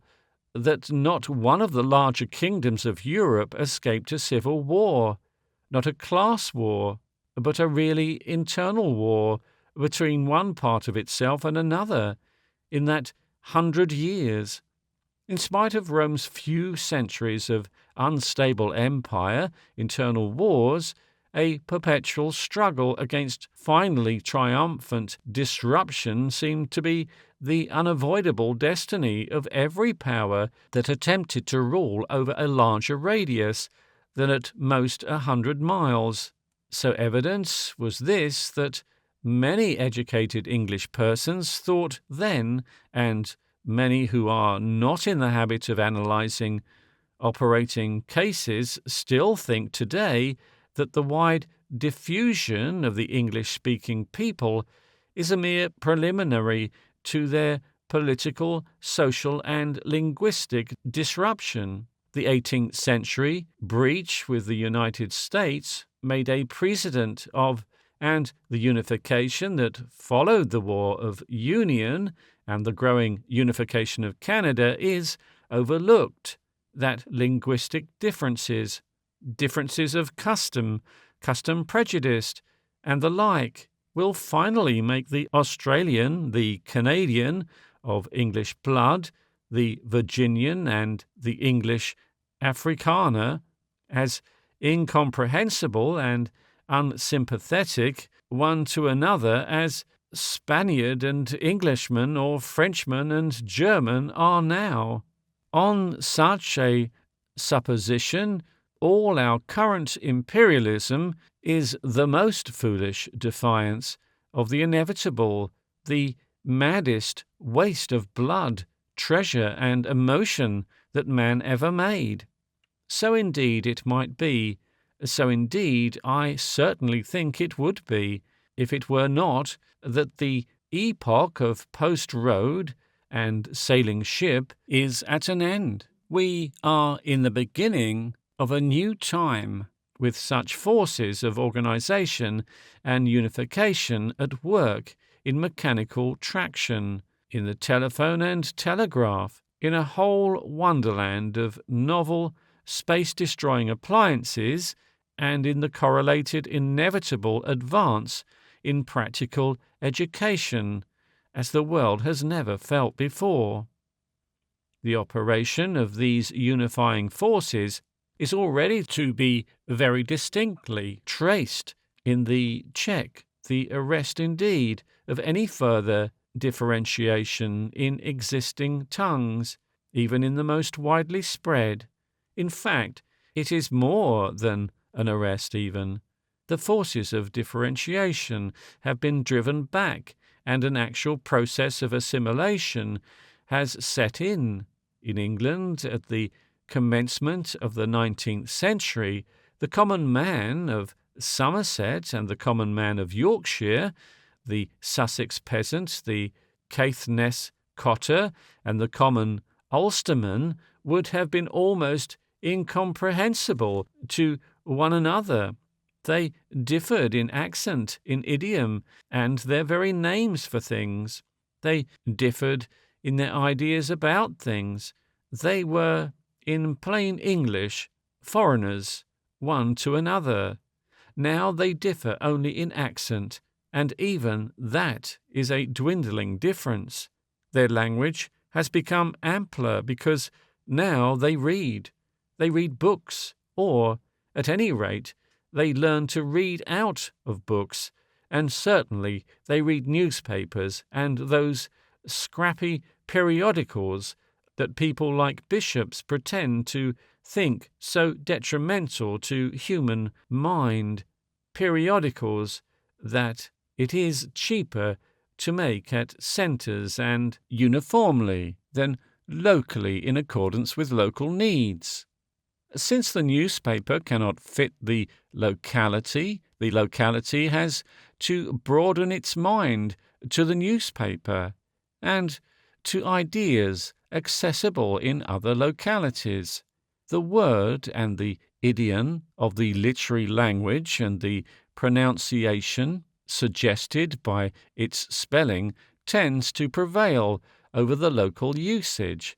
that not one of the larger kingdoms of Europe escaped a civil war, not a class war, but a really internal war between one part of itself and another in that 100 years. In spite of Rome's few centuries of unstable empire, internal wars, a perpetual struggle against finally triumphant disruption seemed to be the unavoidable destiny of every power that attempted to rule over a larger radius than at most 100 miles. So evident was this that many educated English persons thought then, and many who are not in the habit of analysing operating cases still think today, that the wide diffusion of the English-speaking people is a mere preliminary to their political, social, and linguistic disruption. The 18th century breach with the United States made a precedent of and the unification that followed the War of Union and the growing unification of Canada is overlooked, that linguistic differences, differences of custom prejudice, and the like will finally make the Australian, the Canadian of English blood, the Virginian and the English Afrikaner as incomprehensible and unsympathetic one to another as Spaniard and Englishman or Frenchman and German are now. On such a supposition, all our current imperialism is the most foolish defiance of the inevitable, the maddest waste of blood, treasure, and emotion that man ever made. So indeed it might be, so indeed I certainly think it would be, if it were not that the epoch of post-road and sailing ship is at an end. We are in the beginning of a new time, with such forces of organization and unification at work in mechanical traction, in the telephone and telegraph, in a whole wonderland of novel, space-destroying appliances, and in the correlated inevitable advance in practical education, as the world has never felt before. The operation of these unifying forces is already to be very distinctly traced in the check, the arrest indeed, of any further differentiation in existing tongues, even in the most widely spread. In fact, it is more than an arrest even. The forces of differentiation have been driven back, and an actual process of assimilation has set in. In England, at the commencement of the 19th century, the common man of Somerset and the common man of Yorkshire, the Sussex peasant, the Caithness cotter, and the common Ulsterman would have been almost incomprehensible to one another. They differed in accent, in idiom, and their very names for things. They differed in their ideas about things. They were, in plain English, foreigners, one to another. Now they differ only in accent, and even that is a dwindling difference. Their language has become ampler because now they read. They read books, or, at any rate, they learn to read out of books, and certainly they read newspapers and those scrappy periodicals that people like bishops pretend to think so detrimental to human mind, periodicals that it is cheaper to make at centres and uniformly than locally in accordance with local needs. Since the newspaper cannot fit the locality has to broaden its mind to the newspaper and to ideas accessible in other localities. The word and the idiom of the literary language and the pronunciation suggested by its spelling tends to prevail over the local usage.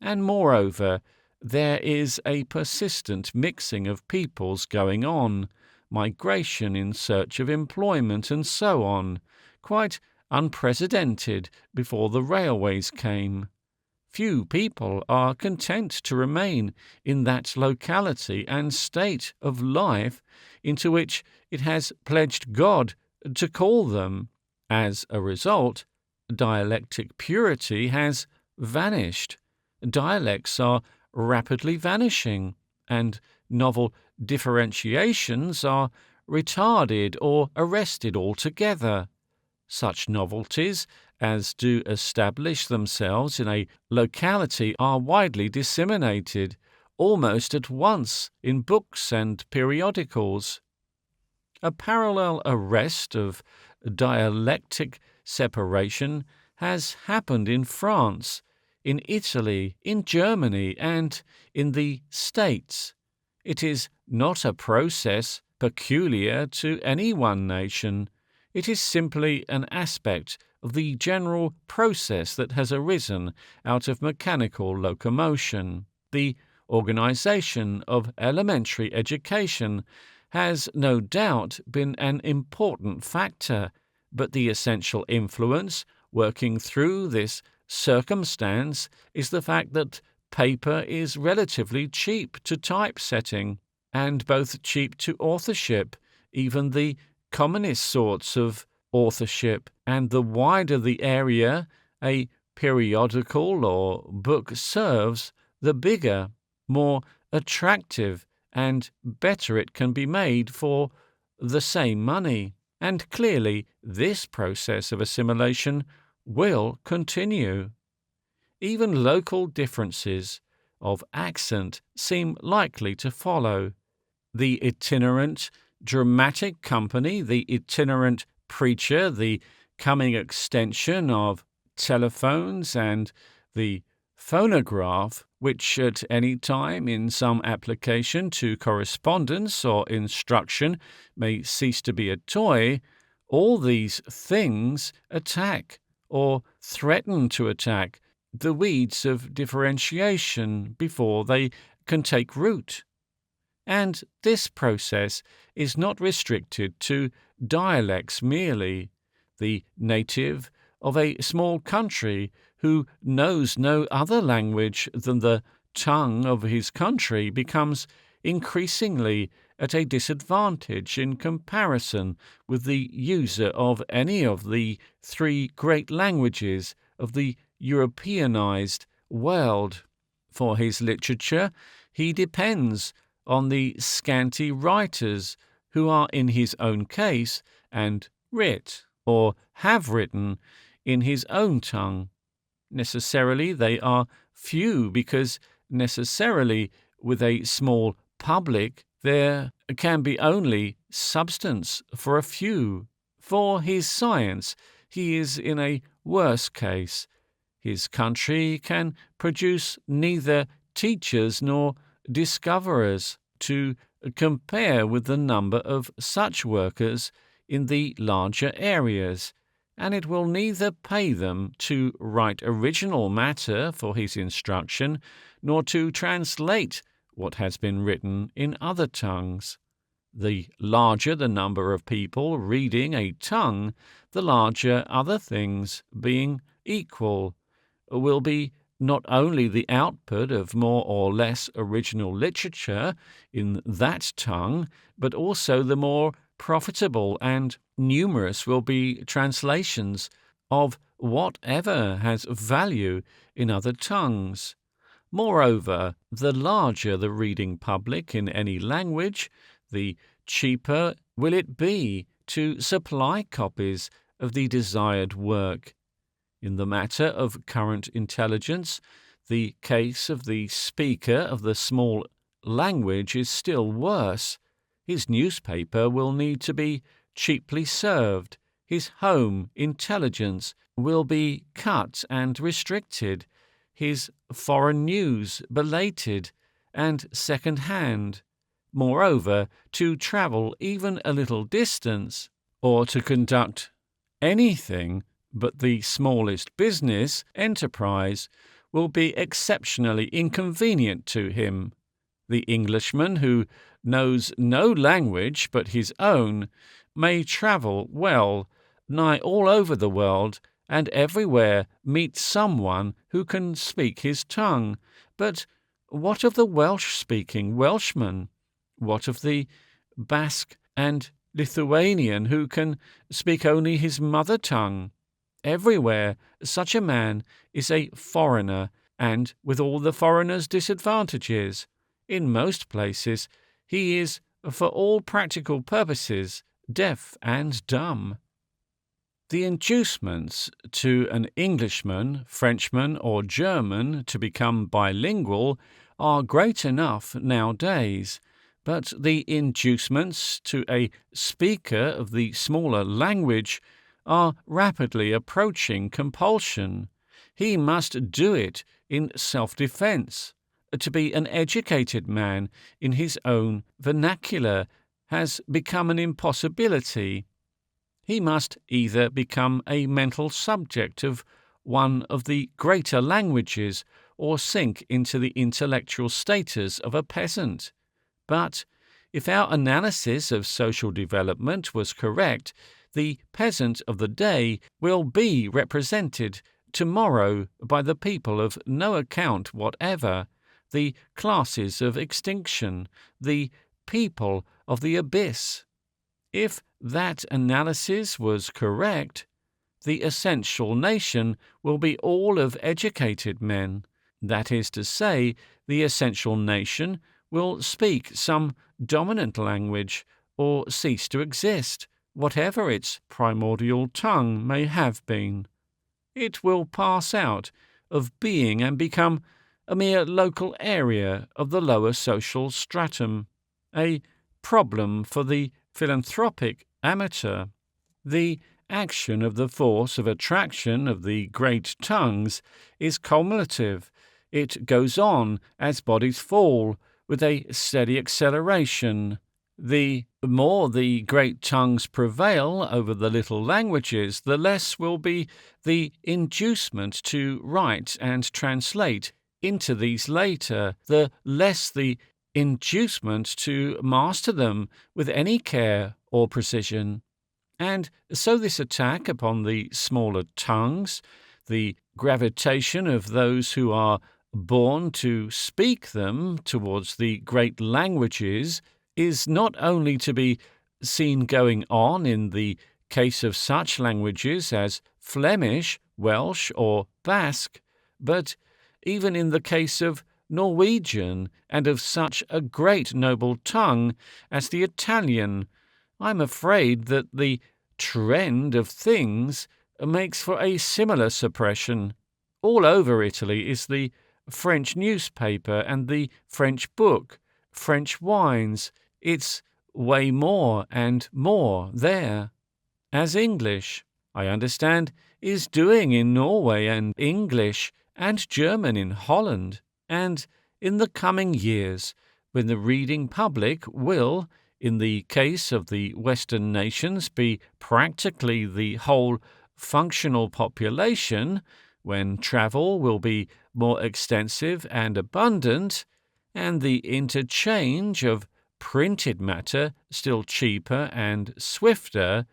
And moreover, there is a persistent mixing of peoples going on, migration in search of employment and so on, quite unprecedented before the railways came. Few people are content to remain in that locality and state of life into which it has pledged God to call them. As a result, dialectic purity has vanished. Dialects are rapidly vanishing, and novel differentiations are retarded or arrested altogether. Such novelties as do establish themselves in a locality are widely disseminated, almost at once in books and periodicals. A parallel arrest of dialectic separation has happened in France, in Italy, in Germany, and in the States. It is not a process peculiar to any one nation. It is simply an aspect of the general process that has arisen out of mechanical locomotion. The organization of elementary education has no doubt been an important factor, but the essential influence working through this circumstance is the fact that paper is relatively cheap to typesetting, and both cheap to authorship, even the commonest sorts of authorship, and the wider the area a periodical or book serves, the bigger, more attractive, and better it can be made for the same money. And clearly, this process of assimilation will continue. Even local differences of accent seem likely to follow. The itinerant dramatic company, the itinerant preacher, the coming extension of telephones, and the phonograph, which at any time in some application to correspondence or instruction may cease to be a toy, all these things attack, or threaten to attack, the weeds of differentiation before they can take root. And this process is not restricted to dialects merely. The native of a small country who knows no other language than the tongue of his country becomes increasingly at a disadvantage in comparison with the user of any of the three great languages of the Europeanized world. For his literature, he depends on the scanty writers who are in his own case and writ, or have written, in his own tongue. Necessarily they are few, because necessarily with a small public there can be only substance for a few. For his science he is in a worse case. His country can produce neither teachers nor discoverers to compare with the number of such workers in the larger areas, and it will neither pay them to write original matter for his instruction, nor to translate what has been written in other tongues. The larger the number of people reading a tongue, the larger other things being equal, will be not only the output of more or less original literature in that tongue, but also the more profitable and numerous will be translations of whatever has value in other tongues. Moreover, the larger the reading public in any language, the cheaper will it be to supply copies of the desired work. In the matter of current intelligence, the case of the speaker of the small language is still worse. His newspaper will need to be cheaply served. His home intelligence will be cut and restricted. His foreign news belated and second-hand. Moreover, to travel even a little distance, or to conduct anything but the smallest business enterprise, will be exceptionally inconvenient to him. The Englishman who knows no language but his own may travel well, nigh all over the world, and everywhere meet someone who can speak his tongue. But what of the Welsh-speaking Welshman? What of the Basque and Lithuanian who can speak only his mother tongue? Everywhere such a man is a foreigner, and with all the foreigner's disadvantages. In most places he is, for all practical purposes, deaf and dumb. The inducements to an Englishman, Frenchman, or German to become bilingual are great enough nowadays, but the inducements to a speaker of the smaller language are rapidly approaching compulsion. He must do it in self-defense. To be an educated man in his own vernacular has become an impossibility. He must either become a mental subject of one of the greater languages or sink into the intellectual status of a peasant. But if our analysis of social development was correct, the peasant of the day will be represented tomorrow by the people of no account whatever, the classes of extinction, the people of the abyss. If that analysis was correct, the essential nation will be all of educated men. That is to say, the essential nation will speak some dominant language or cease to exist, whatever its primordial tongue may have been. It will pass out of being and become a mere local area of the lower social stratum, a problem for the philanthropic amateur. The action of the force of attraction of the great tongues is cumulative. It goes on as bodies fall, with a steady acceleration. The more the great tongues prevail over the little languages, the less will be the inducement to write and translate into these later, the less the inducement to master them with any care or precision. And so this attack upon the smaller tongues, the gravitation of those who are born to speak them towards the great languages, is not only to be seen going on in the case of such languages as Flemish, Welsh, or Basque, but even in the case of Norwegian and of such a great noble tongue as the Italian. I'm afraid that the trend of things makes for a similar suppression. All over Italy is the French newspaper and the French book, French wines. It's way more and more there. As English, I understand, is doing in Norway, and English and German in Holland, and in the coming years, when the reading public will, in the case of the Western nations, be practically the whole functional population, when travel will be more extensive and abundant, and the interchange of printed matter still cheaper and swifter,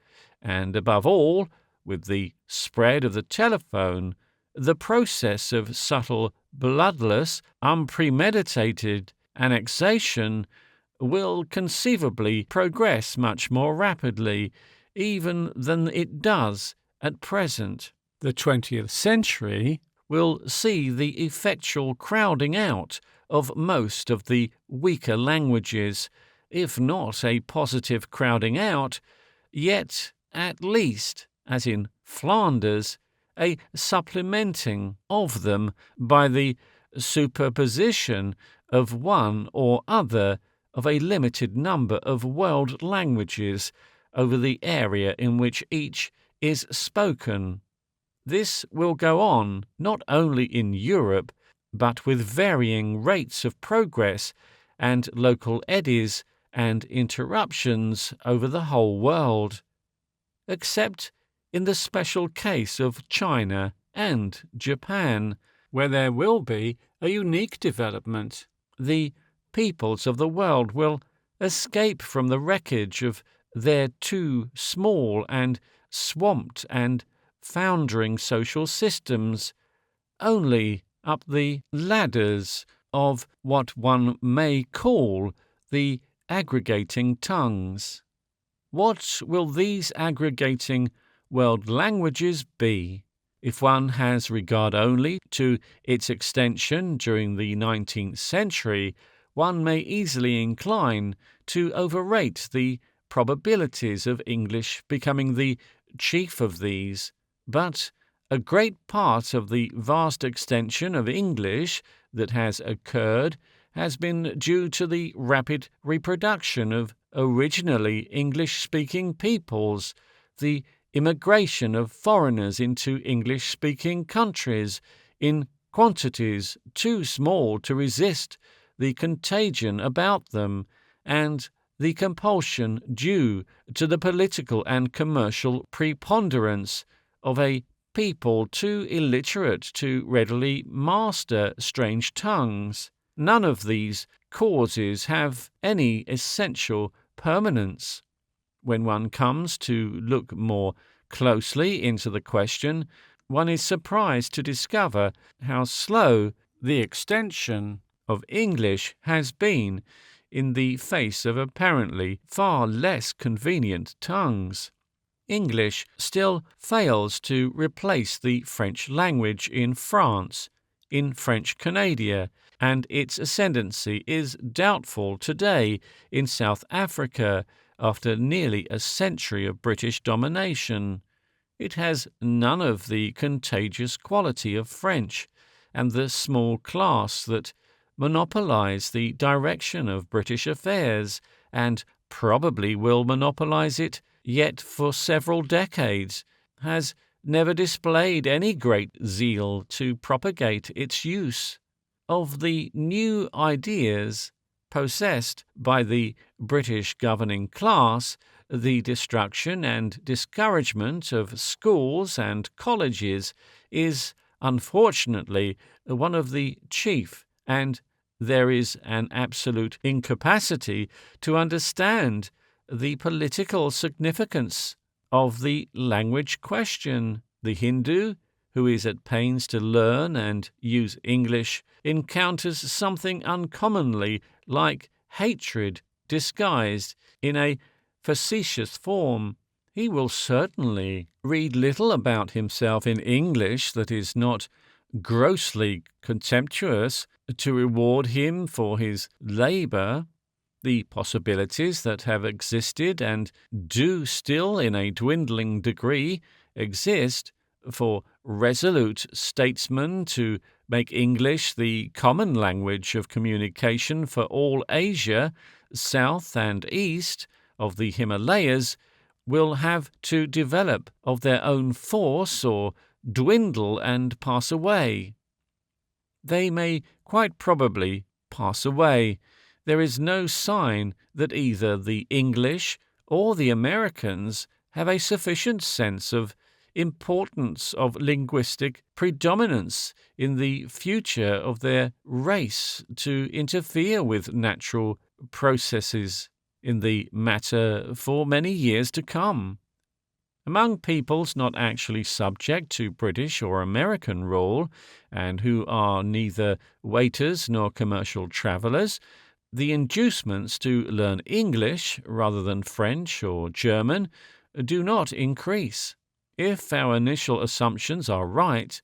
and above all, with the spread of the telephone, the process of subtle, bloodless, unpremeditated annexation will conceivably progress much more rapidly even than it does at present. The 20th century will see the effectual crowding out of most of the weaker languages, if not a positive crowding out, yet at least, as in Flanders, a supplementing of them by the superposition of one or other of a limited number of world languages over the area in which each is spoken. This will go on not only in Europe, but with varying rates of progress and local eddies and interruptions over the whole world, except in the special case of China and Japan, where there will be a unique development. The peoples of the world will escape from the wreckage of their too small and swamped and foundering social systems, only up the ladders of what one may call the aggregating tongues. What will these aggregating world languages be? If one has regard only to its extension during the 19th century, one may easily incline to overrate the probabilities of English becoming the chief of these, but a great part of the vast extension of English that has occurred has been due to the rapid reproduction of originally English-speaking peoples, the immigration of foreigners into English-speaking countries in quantities too small to resist the contagion about them, and the compulsion due to the political and commercial preponderance of a people too illiterate to readily master strange tongues. None of these causes have any essential permanence. When one comes to look more closely into the question, one is surprised to discover how slow the extension of English has been in the face of apparently far less convenient tongues. English still fails to replace the French language in France, in French Canada, and its ascendancy is doubtful today in South Africa after nearly a century of British domination. It has none of the contagious quality of French, and the small class that monopolize the direction of British affairs, and probably will monopolize it yet for several decades, has never displayed any great zeal to propagate its use. Of the new ideas possessed by the British governing class, the destruction and discouragement of schools and colleges is unfortunately one of the chief, and there is an absolute incapacity to understand the political significance of the language question. The Hindu, who is at pains to learn and use English, encounters something uncommonly like hatred disguised in a facetious form. He will certainly read little about himself in English that is not grossly contemptuous to reward him for his labor. The possibilities that have existed and do still in a dwindling degree exist for resolute statesmen to make English the common language of communication for all Asia, south and east of the Himalayas, will have to develop of their own force or dwindle and pass away. They may quite probably pass away. There is no sign that either the English or the Americans have a sufficient sense of importance of linguistic predominance in the future of their race to interfere with natural processes in the matter for many years to come. Among peoples not actually subject to British or American rule, and who are neither waiters nor commercial travellers, the inducements to learn English rather than French or German do not increase. If our initial assumptions are right,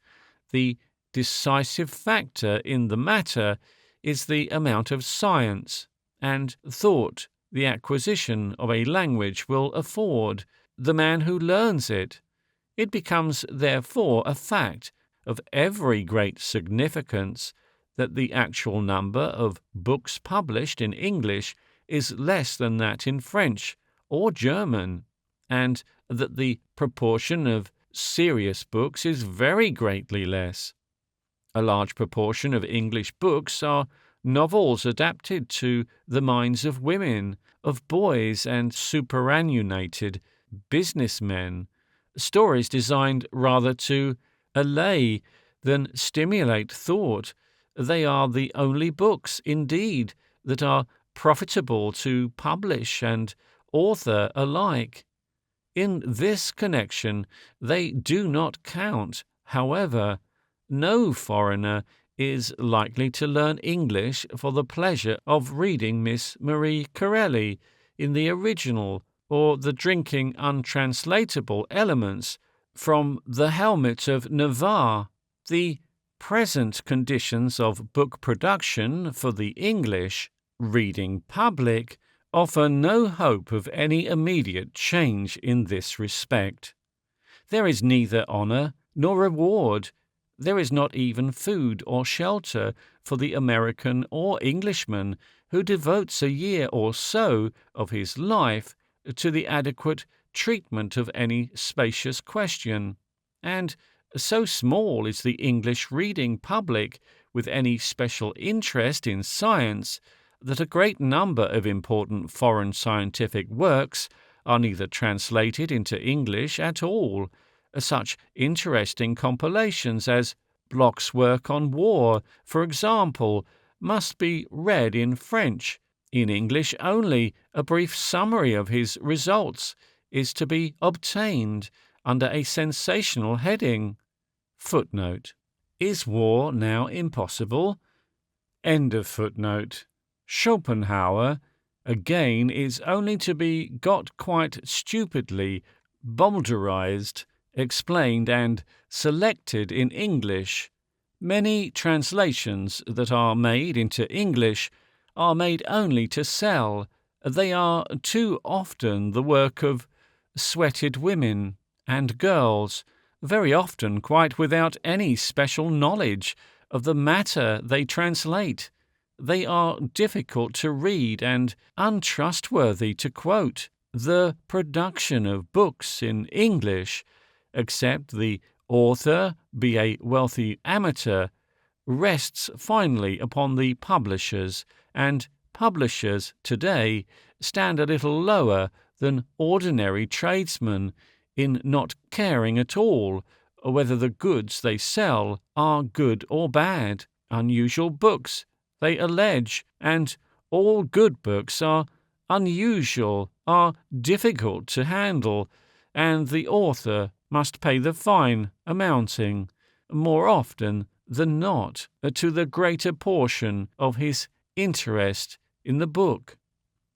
the decisive factor in the matter is the amount of science and thought the acquisition of a language will afford the man who learns it. It becomes, therefore, a fact of every great significance that the actual number of books published in English is less than that in French or German, and that the proportion of serious books is very greatly less. A large proportion of English books are novels adapted to the minds of women, of boys and superannuated businessmen, stories designed rather to allay than stimulate thought. They are the only books, indeed, that are profitable to publish and author alike. In this connection, they do not count. However, no foreigner is likely to learn English for the pleasure of reading Miss Marie Corelli in the original, or the drinking untranslatable elements from the Helmet of Navarre. The present conditions of book production for the English reading public offer no hope of any immediate change in this respect. There is neither honour nor reward. There is not even food or shelter for the American or Englishman who devotes a year or so of his life to the adequate treatment of any spacious question, and so small is the English reading public with any special interest in science that a great number of important foreign scientific works are neither translated into English at all. Such interesting compilations as Bloch's work on war, for example, must be read in French. In English only, a brief summary of his results is to be obtained under a sensational heading. Footnote. Is war now impossible? End of footnote. Schopenhauer, again, is only to be got quite stupidly bowdlerized, explained, and selected in English. Many translations that are made into English are made only to sell. They are too often the work of sweated women and girls, very often quite without any special knowledge of the matter they translate. They are difficult to read and untrustworthy to quote. The production of books in English, except the author be a wealthy amateur, rests finally upon the publishers, and publishers today stand a little lower than ordinary tradesmen in not caring at all whether the goods they sell are good or bad. Unusual books, they allege, and all good books are unusual, are difficult to handle, and the author must pay the fine, amounting, more often than not, to the greater portion of his interest in the book.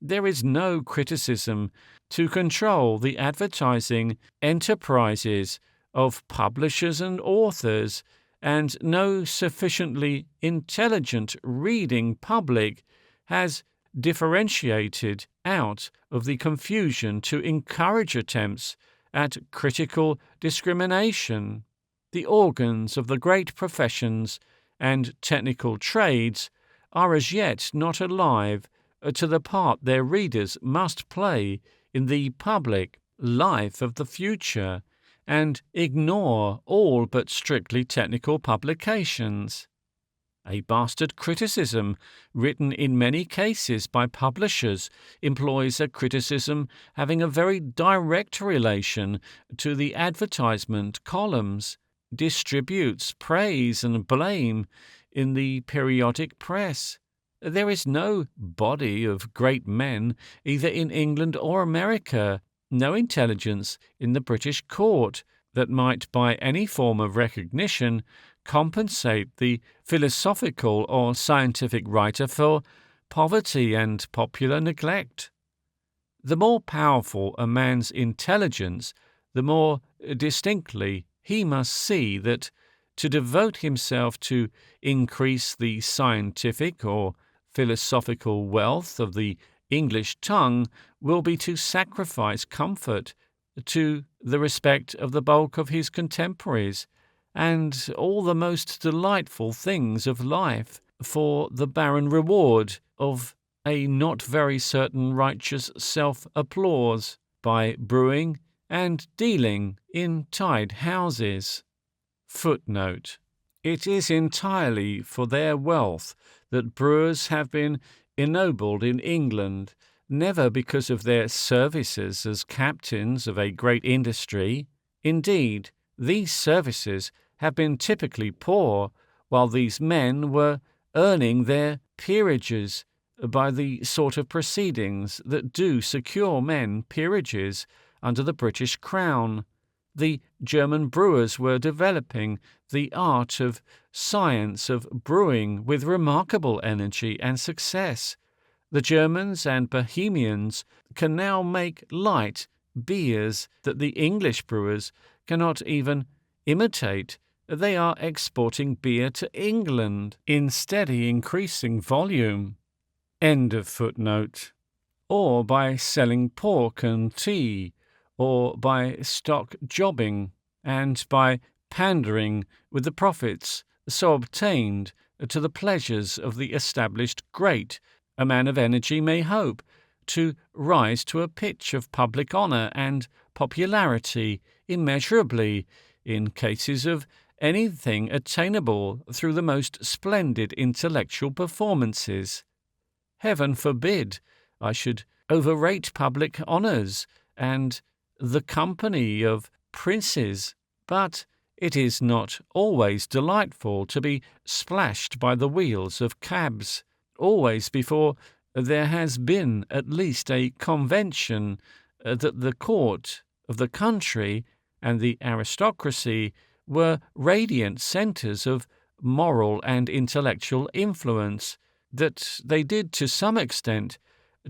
There is no criticism to control the advertising enterprises of publishers and authors, and no sufficiently intelligent reading public has differentiated out of the confusion to encourage attempts at critical discrimination. The organs of the great professions and technical trades are as yet not alive to the part their readers must play in the public life of the future, and ignore all but strictly technical publications. A bastard criticism, written in many cases by publishers, employs a criticism having a very direct relation to the advertisement columns, distributes praise and blame in the periodic press. There is no body of great men, either in England or America, no intelligence in the British court, that might by any form of recognition compensate the philosophical or scientific writer for poverty and popular neglect. The more powerful a man's intelligence, the more distinctly he must see that to devote himself to increase the scientific or philosophical wealth of the English tongue will be to sacrifice comfort to the respect of the bulk of his contemporaries, and all the most delightful things of life for the barren reward of a not very certain righteous self-applause by brewing and dealing in tied houses. Footnote. It is entirely for their wealth that brewers have been ennobled in England, never because of their services as captains of a great industry. Indeed, these services have been typically poor, while these men were earning their peerages by the sort of proceedings that do secure men peerages under the British Crown. The German brewers were developing the art of science of brewing with remarkable energy and success. The Germans and Bohemians can now make light beers that the English brewers cannot even imitate. They are exporting beer to England in steady increasing volume. End of footnote. Or by selling pork and tea, or by stock jobbing, and by pandering with the profits so obtained to the pleasures of the established great, a man of energy may hope to rise to a pitch of public honour and popularity immeasurably, in cases of anything attainable through the most splendid intellectual performances. Heaven forbid I should overrate public honours and the company of princes, but it is not always delightful to be splashed by the wheels of cabs, always before there has been at least a convention that the court of the country and the aristocracy were radiant centres of moral and intellectual influence, that they did to some extent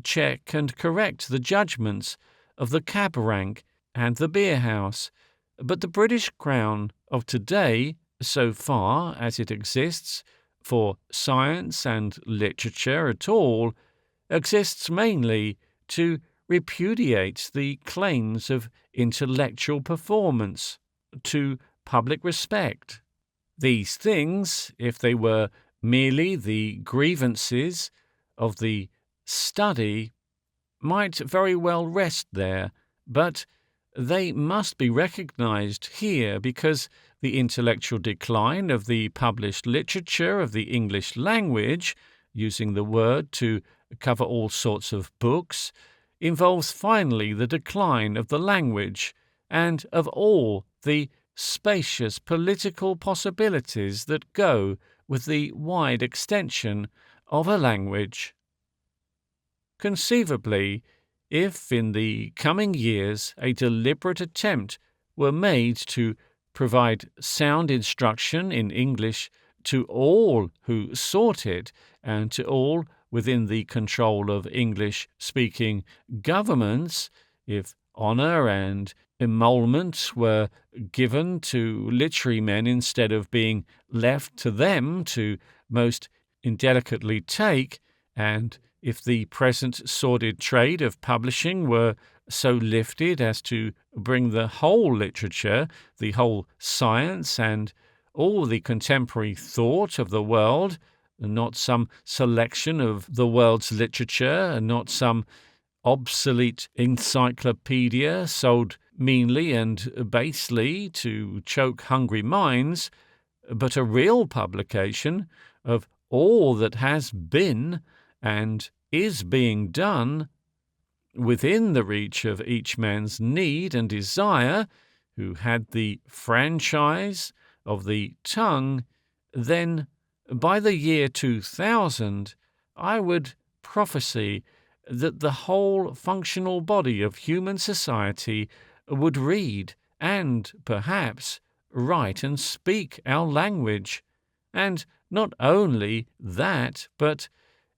check and correct the judgments of the cab rank and the beer house. But the British Crown of today, so far as it exists for science and literature at all, exists mainly to repudiate the claims of intellectual performance, to public respect. These things, if they were merely the grievances of the study, might very well rest there, but they must be recognized here because the intellectual decline of the published literature of the English language, using the word to cover all sorts of books, involves finally the decline of the language and of all the spacious political possibilities that go with the wide extension of a language. Conceivably, if in the coming years a deliberate attempt were made to provide sound instruction in English to all who sought it and to all within the control of English-speaking governments, if honour and emolument were given to literary men instead of being left to them to most indelicately take, and if the present sordid trade of publishing were so lifted as to bring the whole literature, the whole science, and all the contemporary thought of the world, not some selection of the world's literature, not some obsolete encyclopedia sold meanly and basely to choke hungry minds, but a real publication of all that has been and is being done within the reach of each man's need and desire, who had the franchise of the tongue, then by the year 2000 I would prophesy that the whole functional body of human society would read and, perhaps, write and speak our language. And not only that, but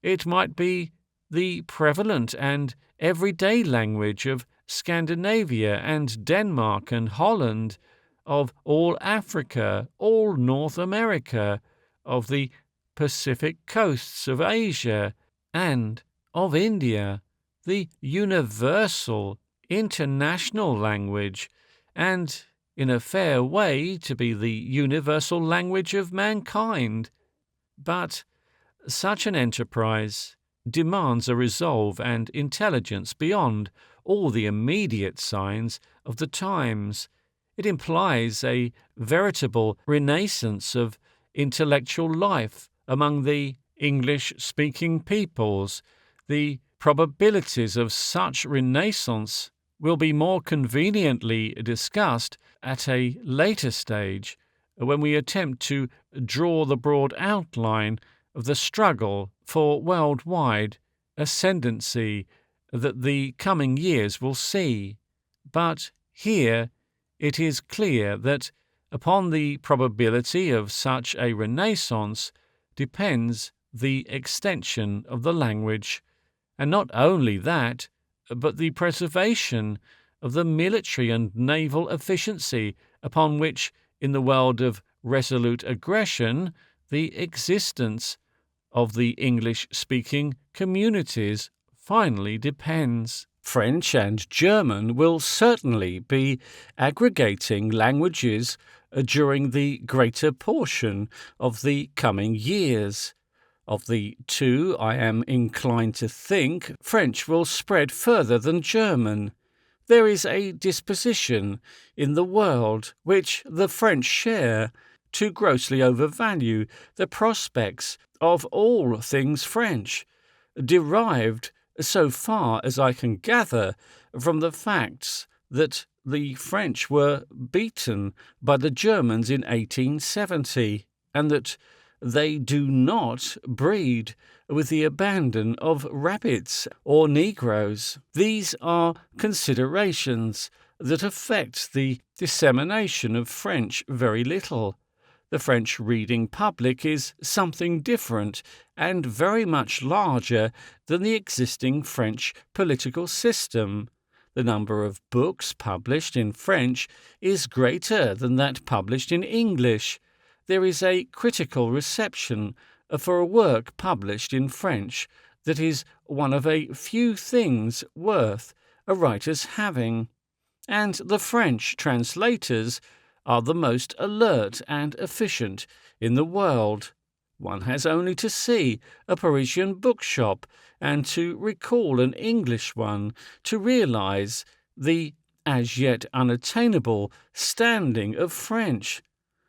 it might be the prevalent and everyday language of Scandinavia and Denmark and Holland, of all Africa, all North America, of the Pacific coasts of Asia, and of India, the universal, international language, and in a fair way to be the universal language of mankind. But such an enterprise demands a resolve and intelligence beyond all the immediate signs of the times. It implies a veritable renaissance of intellectual life among the English-speaking peoples. The probabilities of such renaissance will be more conveniently discussed at a later stage, when we attempt to draw the broad outline of the struggle for worldwide ascendancy that the coming years will see. But here it is clear that upon the probability of such a renaissance depends the extension of the language, and not only that, but the preservation of the military and naval efficiency upon which, in the world of resolute aggression, the existence of the English-speaking communities finally depends. French and German will certainly be aggregating languages during the greater portion of the coming years. Of the two, I am inclined to think French will spread further than German. There is a disposition in the world which the French share to grossly overvalue the prospects of all things French, derived, so far as I can gather, from the facts that the French were beaten by the Germans in 1870, and that they do not breed with the abandon of rabbits or Negroes. These are considerations that affect the dissemination of French very little. The French reading public is something different and very much larger than the existing French political system. The number of books published in French is greater than that published in English. There is a critical reception for a work published in French that is one of a few things worth a writer's having. And the French translators are the most alert and efficient in the world. One has only to see a Parisian bookshop and to recall an English one to realize the as yet unattainable standing of French.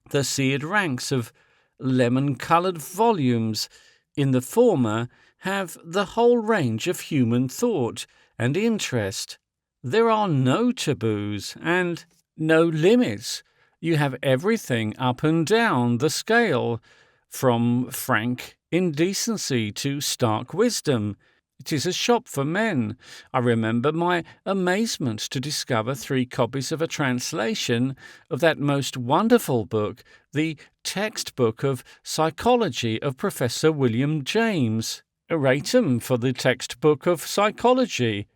The seared ranks of lemon-coloured volumes in the former have the whole range of human thought and interest. There are no taboos and no limits. You have everything up and down the scale, from frank indecency to stark wisdom. It is a shop for men. I remember my amazement to discover 3 copies of a translation of that most wonderful book, the textbook of psychology of Professor William James. Erratum for the textbook of psychology.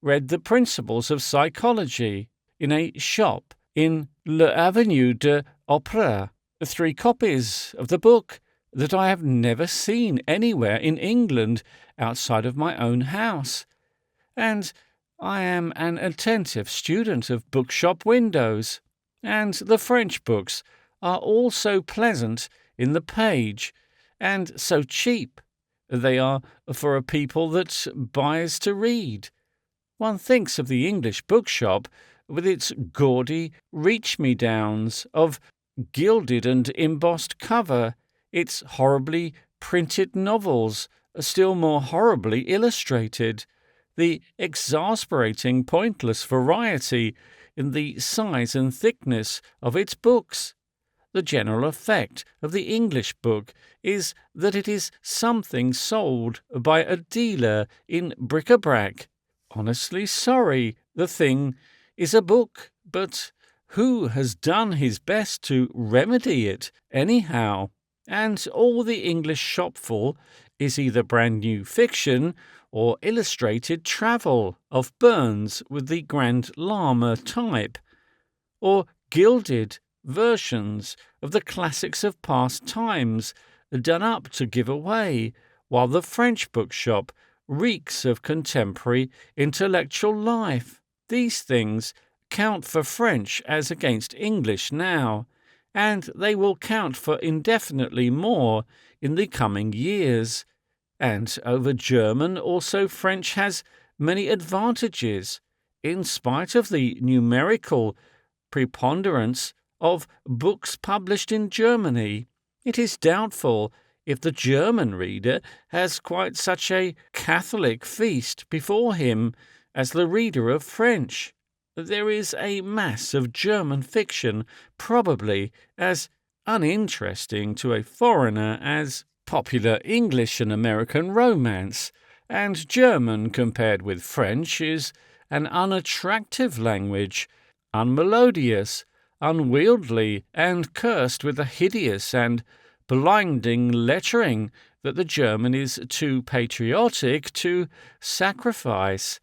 Read the principles of psychology in a shop in l'Avenue de l'Opéra. 3 copies of the book that I have never seen anywhere in England outside of my own house. And I am an attentive student of bookshop windows, and the French books are all so pleasant in the page, and so cheap. They are for a people that buys to read. One thinks of the English bookshop with its gaudy reach-me-downs of gilded and embossed cover, its horribly printed novels, still more horribly illustrated, the exasperating pointless variety in the size and thickness of its books. The general effect of the English book is that it is something sold by a dealer in bric-a-brac. Honestly sorry, the thing is a book, but who has done his best to remedy it anyhow? And all the English shopful is either brand new fiction or illustrated travel of Burns with the Grand Lama type, or gilded versions of the classics of past times done up to give away, while the French bookshop reeks of contemporary intellectual life. These things count for French as against English now, and they will count for indefinitely more in the coming years. And over German also French has many advantages, in spite of the numerical preponderance of books published in Germany. It is doubtful if the German reader has quite such a Catholic feast before him as the reader of French. There is a mass of German fiction probably as uninteresting to a foreigner as popular English and American romance, and German compared with French is an unattractive language, unmelodious, unwieldy, and cursed with a hideous and blinding lettering that the German is too patriotic to sacrifice.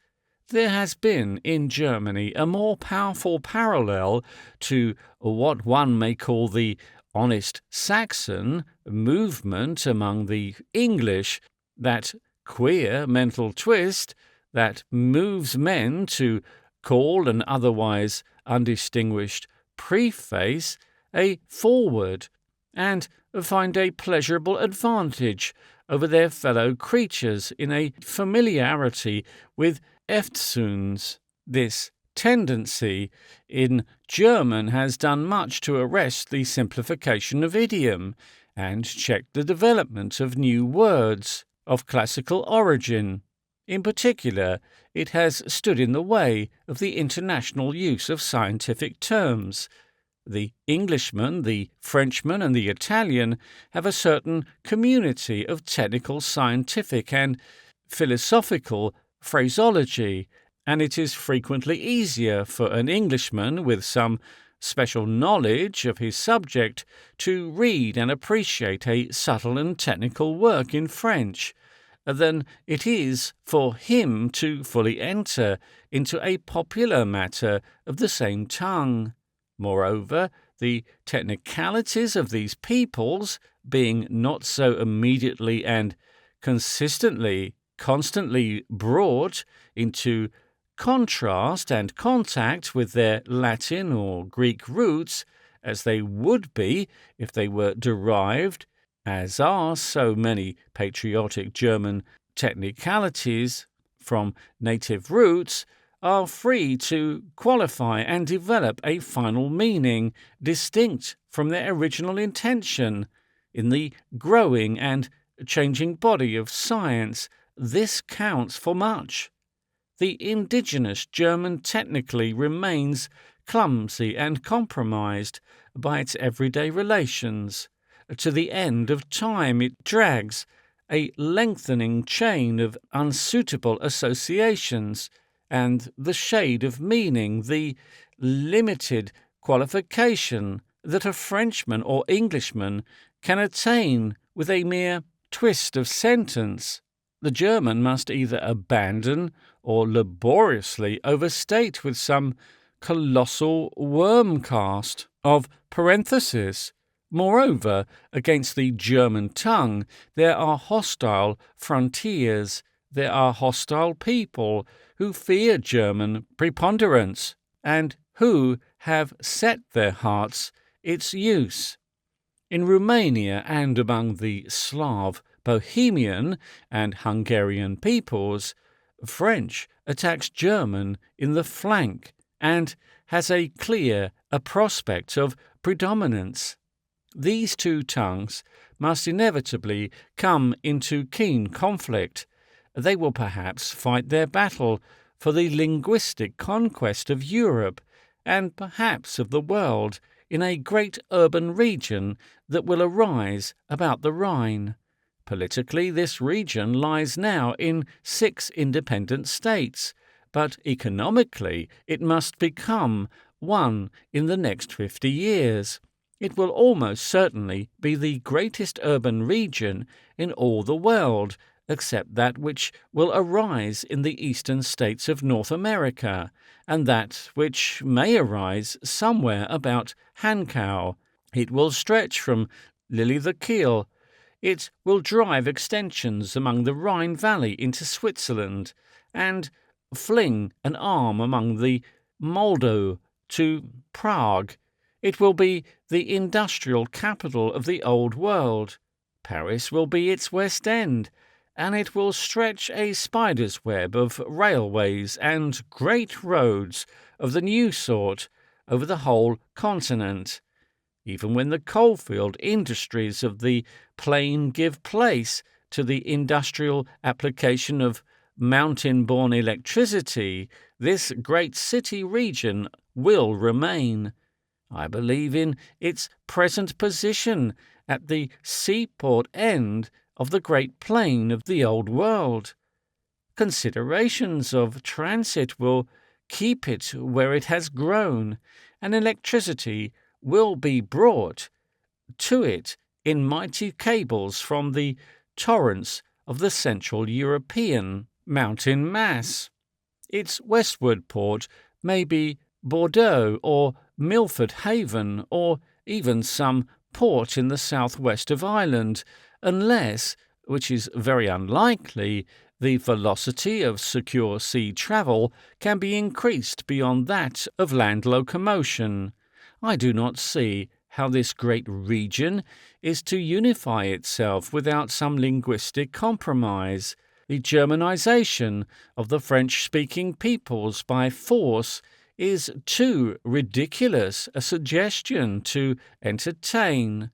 There has been in Germany a more powerful parallel to what one may call the honest Saxon movement among the English, that queer mental twist that moves men to call an otherwise undistinguished preface a forward, and find a pleasurable advantage over their fellow creatures in a familiarity with Eftsoons. This tendency in German has done much to arrest the simplification of idiom and check the development of new words. of classical origin. In particular, it has stood in the way of the international use of scientific terms. The Englishman, the Frenchman, and the Italian have a certain community of technical, scientific, and philosophical phraseology, and it is frequently easier for an Englishman with some special knowledge of his subject to read and appreciate a subtle and technical work in French than it is for him to fully enter into a popular matter of the same tongue. Moreover, the technicalities of these peoples, being not so immediately and constantly brought into contrast and contact with their Latin or Greek roots, as they would be if they were derived, as are so many patriotic German technicalities, from native roots, are free to qualify and develop a final meaning distinct from their original intention. In the growing and changing body of science, this counts for much. The indigenous German technically remains clumsy and compromised by its everyday relations. To the end of time it drags a lengthening chain of unsuitable associations, and the shade of meaning, the limited qualification that a Frenchman or Englishman can attain with a mere twist of sentence, the German must either abandon or laboriously overstate with some colossal worm-cast of parenthesis. Moreover, against the German tongue there are hostile frontiers, there are hostile people who fear German preponderance, and who have set their hearts its use. In Romania and among the Slav, Bohemian, and Hungarian peoples, French attacks German in the flank and has a prospect of predominance. These two tongues must inevitably come into keen conflict. They will perhaps fight their battle for the linguistic conquest of Europe and perhaps of the world in a great urban region that will arise about the Rhine. Politically, this region lies now in 6 independent states, but economically it must become one in the next 50 years. It will almost certainly be the greatest urban region in all the world, except that which will arise in the eastern states of North America, and that which may arise somewhere about Hankow. It will stretch from Lille the Kiel. It will drive extensions among the Rhine Valley into Switzerland, and fling an arm among the Moldau to Prague. It will be the industrial capital of the Old World. Paris will be its West End, and it will stretch a spider's web of railways and great roads of the new sort over the whole continent. Even when the coalfield industries of the plain give place to the industrial application of mountain-borne electricity, this great city region will remain. I believe in its present position at the seaport end of the great plain of the Old World. Considerations of transit will keep it where it has grown, and electricity will be brought to it in mighty cables from the torrents of the Central European mountain mass. Its westward port may be Bordeaux or Milford Haven, or even some port in the southwest of Ireland, unless, which is very unlikely, the velocity of secure sea travel can be increased beyond that of land locomotion. I do not see how this great region is to unify itself without some linguistic compromise. The Germanization of the French-speaking peoples by force is too ridiculous a suggestion to entertain.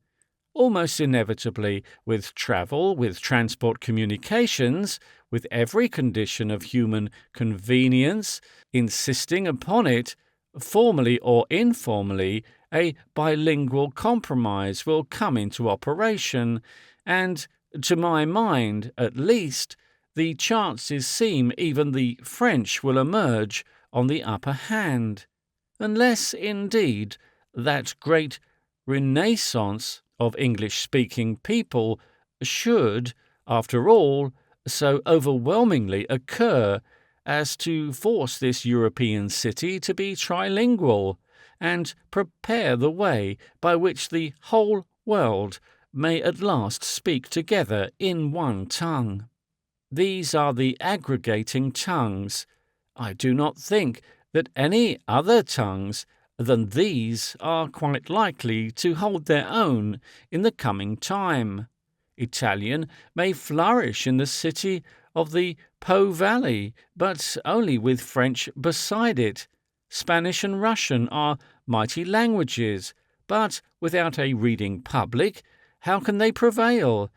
almost inevitably with travel, with transport communications, with every condition of human convenience, insisting upon it, formally or informally, a bilingual compromise will come into operation, and, to my mind at least, the chances seem even the French will emerge on the upper hand, unless, indeed, that great renaissance of English-speaking people should, after all, so overwhelmingly occur as to force this European city to be trilingual and prepare the way by which the whole world may at last speak together in one tongue. These are the aggregating tongues. I do not think that any other tongues than these are quite likely to hold their own in the coming time. Italian may flourish in the city of the Po Valley, but only with French beside it. Spanish and Russian are mighty languages, but without a reading public, how can they prevail?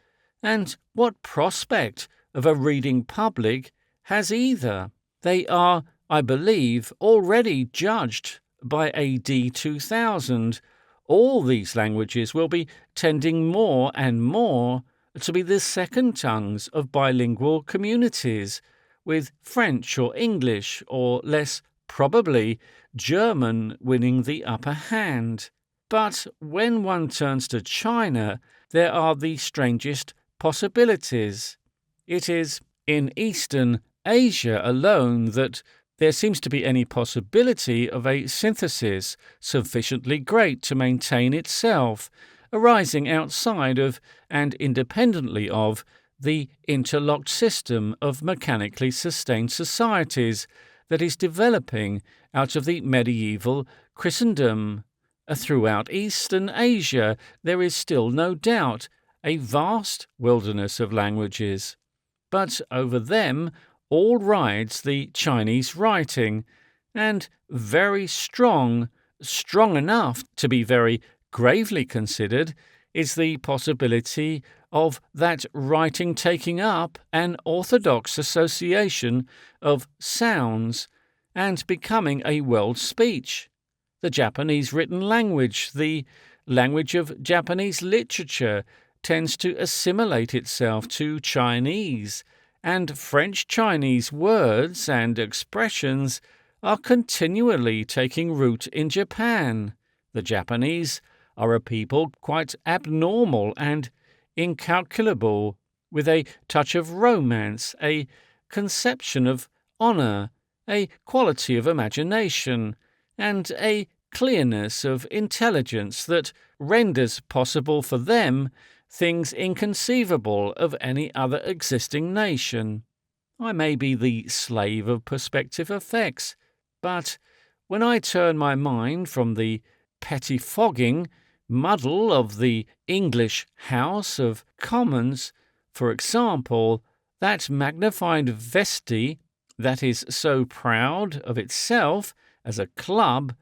And what prospect of a reading public has either? They are, I believe, already judged by AD 2000. All these languages will be tending more and more to be the second tongues of bilingual communities, with French or English, or less probably German, winning the upper hand. But when one turns to China, there are the strangest possibilities. It is in Eastern Asia alone that there seems to be any possibility of a synthesis sufficiently great to maintain itself, arising outside of and independently of the interlocked system of mechanically sustained societies that is developing out of the medieval Christendom. Throughout Eastern Asia there is still no doubt a vast wilderness of languages, but over them all rides the Chinese writing, and very strong enough to be very gravely considered, is the possibility of that writing taking up an orthodox association of sounds and becoming a world speech. The Japanese written language, the language of Japanese literature, tends to assimilate itself to Chinese, and French Chinese words and expressions are continually taking root in Japan. The Japanese are a people quite abnormal and incalculable, with a touch of romance, a conception of honour, a quality of imagination, and a clearness of intelligence that renders possible for them things inconceivable of any other existing nation. I may be the slave of perspective effects, but when I turn my mind from the pettifogging muddle of the English House of Commons, for example, that magnified vesti that is so proud of itself as a club,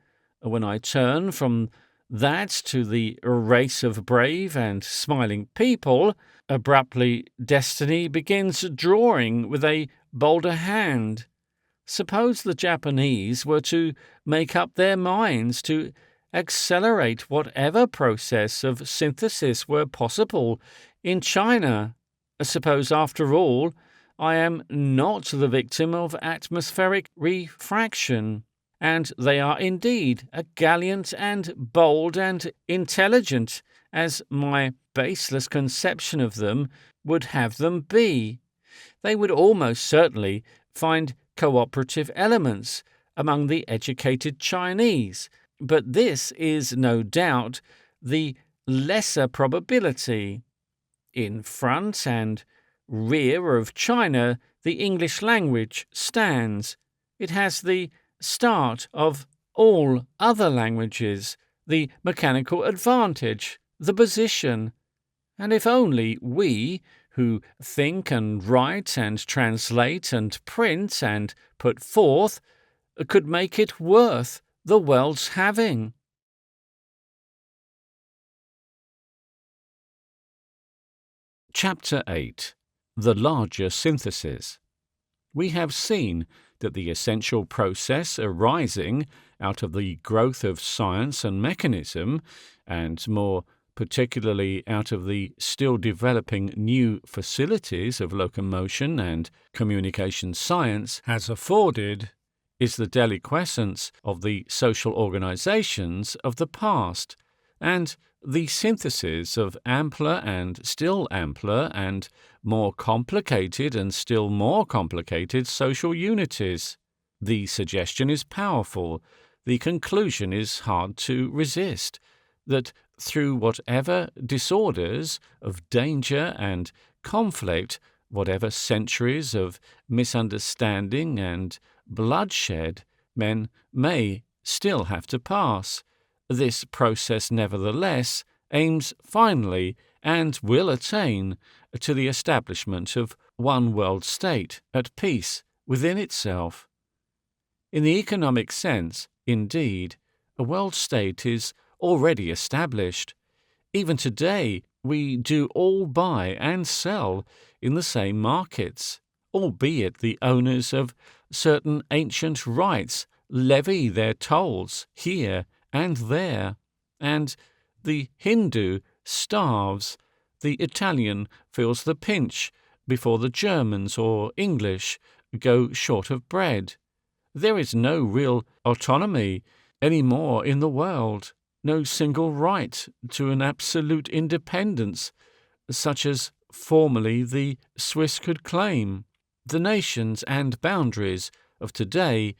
when I turn from that to the race of brave and smiling people, abruptly destiny begins drawing with a bolder hand. Suppose the Japanese were to make up their minds to accelerate whatever process of synthesis were possible in China. Suppose, after all, I am not the victim of atmospheric refraction, and they are indeed as gallant and bold and intelligent as my baseless conception of them would have them be. They would almost certainly find cooperative elements among the educated Chinese, but this is no doubt the lesser probability. In front and rear of China, the English language stands. It has the start of all other languages, the mechanical advantage, the position. And if only we, who think and write and translate and print and put forth, could make it worth the world's having. Chapter 8. The Larger Synthesis. We have seen that the essential process arising out of the growth of science and mechanism, and more particularly out of the still developing new facilities of locomotion and communication science, has afforded, is the deliquescence of the social organizations of the past, and the synthesis of ampler and still ampler and more complicated and still more complicated social unities. The suggestion is powerful, the conclusion is hard to resist, that through whatever disorders of danger and conflict, whatever centuries of misunderstanding and bloodshed men may still have to pass, this process nevertheless aims finally and will attain to the establishment of one world state at peace within itself. In the economic sense, indeed, a world state is already established. Even today, we do all buy and sell in the same markets, albeit the owners of certain ancient rights levy their tolls here and there, and the Hindu starves, the Italian feels the pinch before the Germans or English go short of bread. There is no real autonomy any more in the world, no single right to an absolute independence, such as formerly the Swiss could claim. The nations and boundaries of today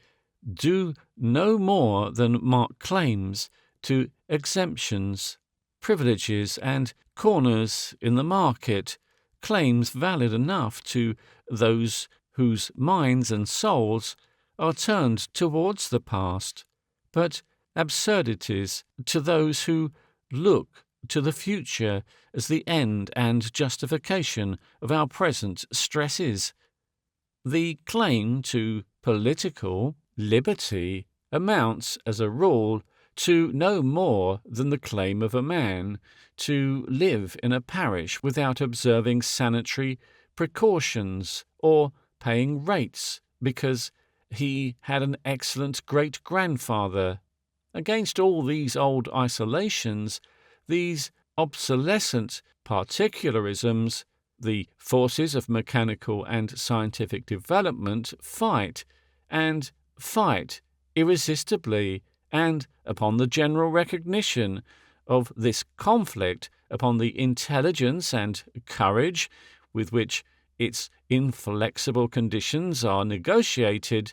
do no more than mark claims to exemptions, privileges, and corners in the market, claims valid enough to those whose minds and souls are turned towards the past, but absurdities to those who look to the future as the end and justification of our present stresses. The claim to political liberty amounts, as a rule, to no more than the claim of a man to live in a parish without observing sanitary precautions or paying rates because he had an excellent great-grandfather. Against all these old isolations, these obsolescent particularisms, the forces of mechanical and scientific development fight, and fight irresistibly, and upon the general recognition of this conflict, upon the intelligence and courage with which its inflexible conditions are negotiated,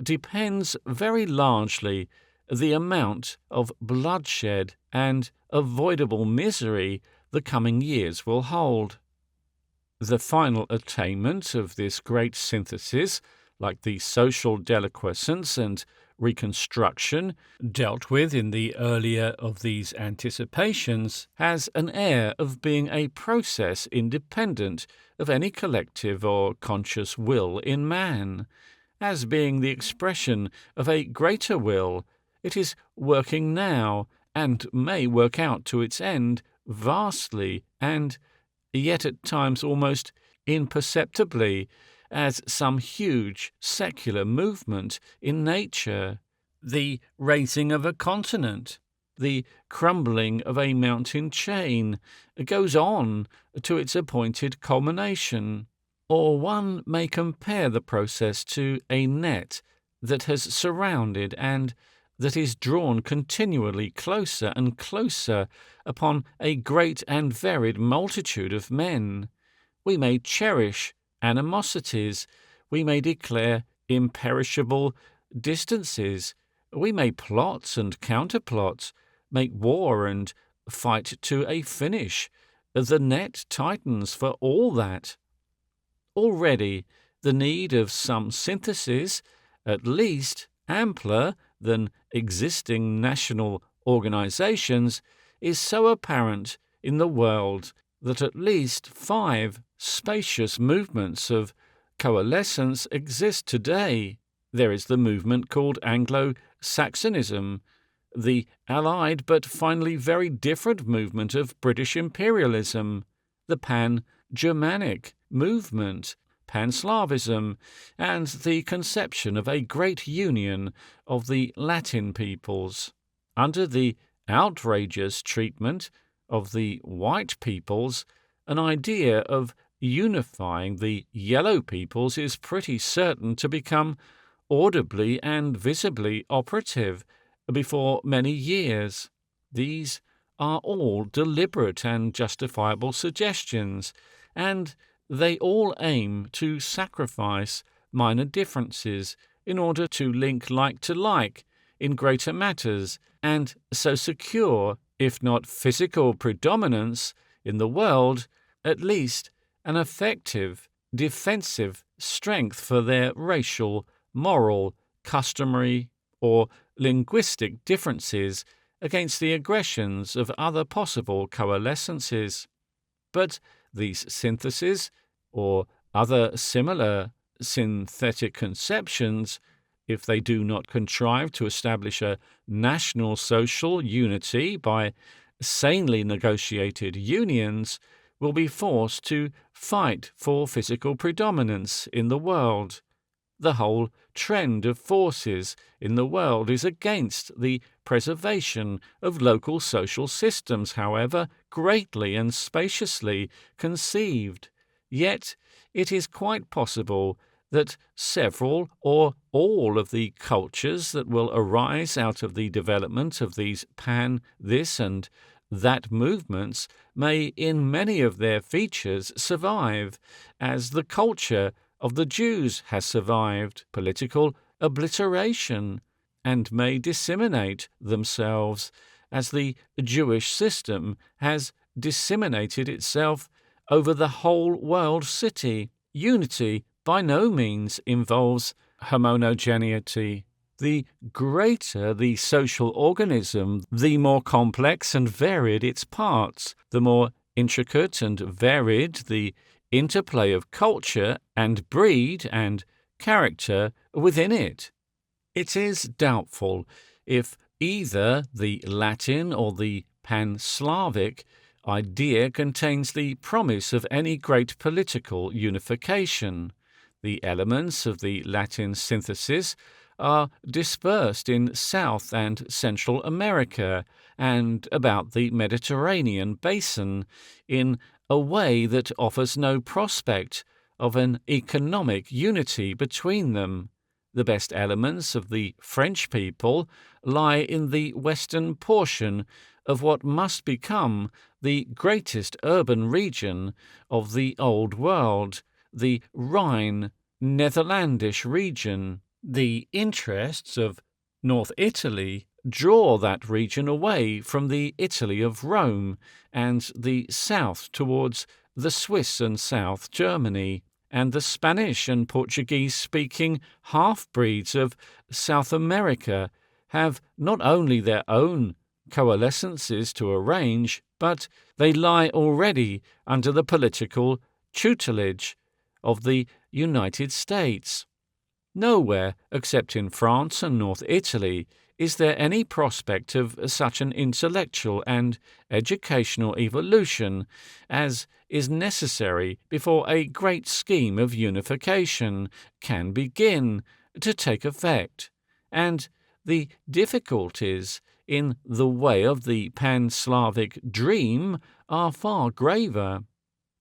depends very largely the amount of bloodshed and avoidable misery the coming years will hold. The final attainment of this great synthesis, like the social deliquescence and reconstruction dealt with in the earlier of these anticipations, has an air of being a process independent of any collective or conscious will in man. As being the expression of a greater will, it is working now, and may work out to its end vastly, and yet at times almost imperceptibly, as some huge secular movement in nature, the raising of a continent, the crumbling of a mountain chain, goes on to its appointed culmination. Or one may compare the process to a net that has surrounded and that is drawn continually closer and closer upon a great and varied multitude of men. We may cherish animosities, we may declare imperishable distances, we may plot and counterplot, make war and fight to a finish. The net tightens for all that. Already the need of some synthesis, at least ampler than existing national organizations, is so apparent in the world that at least 5 spacious movements of coalescence exist today. There is the movement called Anglo-Saxonism, the allied but finally very different movement of British imperialism, the Pan Germanic movement, Pan-Slavism, and the conception of a great union of the Latin peoples. Under the outrageous treatment of the white peoples, an idea of unifying the yellow peoples is pretty certain to become audibly and visibly operative before many years. These are all deliberate and justifiable suggestions, and they all aim to sacrifice minor differences in order to link like to like in greater matters, and so secure, if not physical predominance in the world, at least an effective defensive strength for their racial, moral, customary, or linguistic differences against the aggressions of other possible coalescences. But these syntheses, or other similar synthetic conceptions, if they do not contrive to establish a national social unity by sanely negotiated unions, will be forced to fight for physical predominance in the world. The whole trend of forces in the world is against the preservation of local social systems, however greatly and spaciously conceived. Yet it is quite possible that several or all of the cultures that will arise out of the development of these this and that movements may in many of their features survive, as the culture of the Jews has survived political obliteration, and may disseminate themselves as the Jewish system has disseminated itself over the whole world city. Unity by no means involves homogeneity. The greater the social organism, the more complex and varied its parts, the more intricate and varied the interplay of culture and breed and character within it. It is doubtful if either the Latin or the Pan-Slavic idea contains the promise of any great political unification. The elements of the Latin synthesis are dispersed in South and Central America and about the Mediterranean basin in a way that offers no prospect of an economic unity between them. The best elements of the French people lie in the western portion of what must become the greatest urban region of the Old World, the Rhine Netherlandish region. The interests of North Italy draw that region away from the Italy of Rome and the south towards the Swiss and South Germany, and the Spanish and Portuguese-speaking half-breeds of South America have not only their own coalescences to arrange, but they lie already under the political tutelage of the United States. Nowhere, except in France and North Italy, is there any prospect of such an intellectual and educational evolution as is necessary before a great scheme of unification can begin to take effect, and the difficulties in the way of the Pan-Slavic dream are far graver.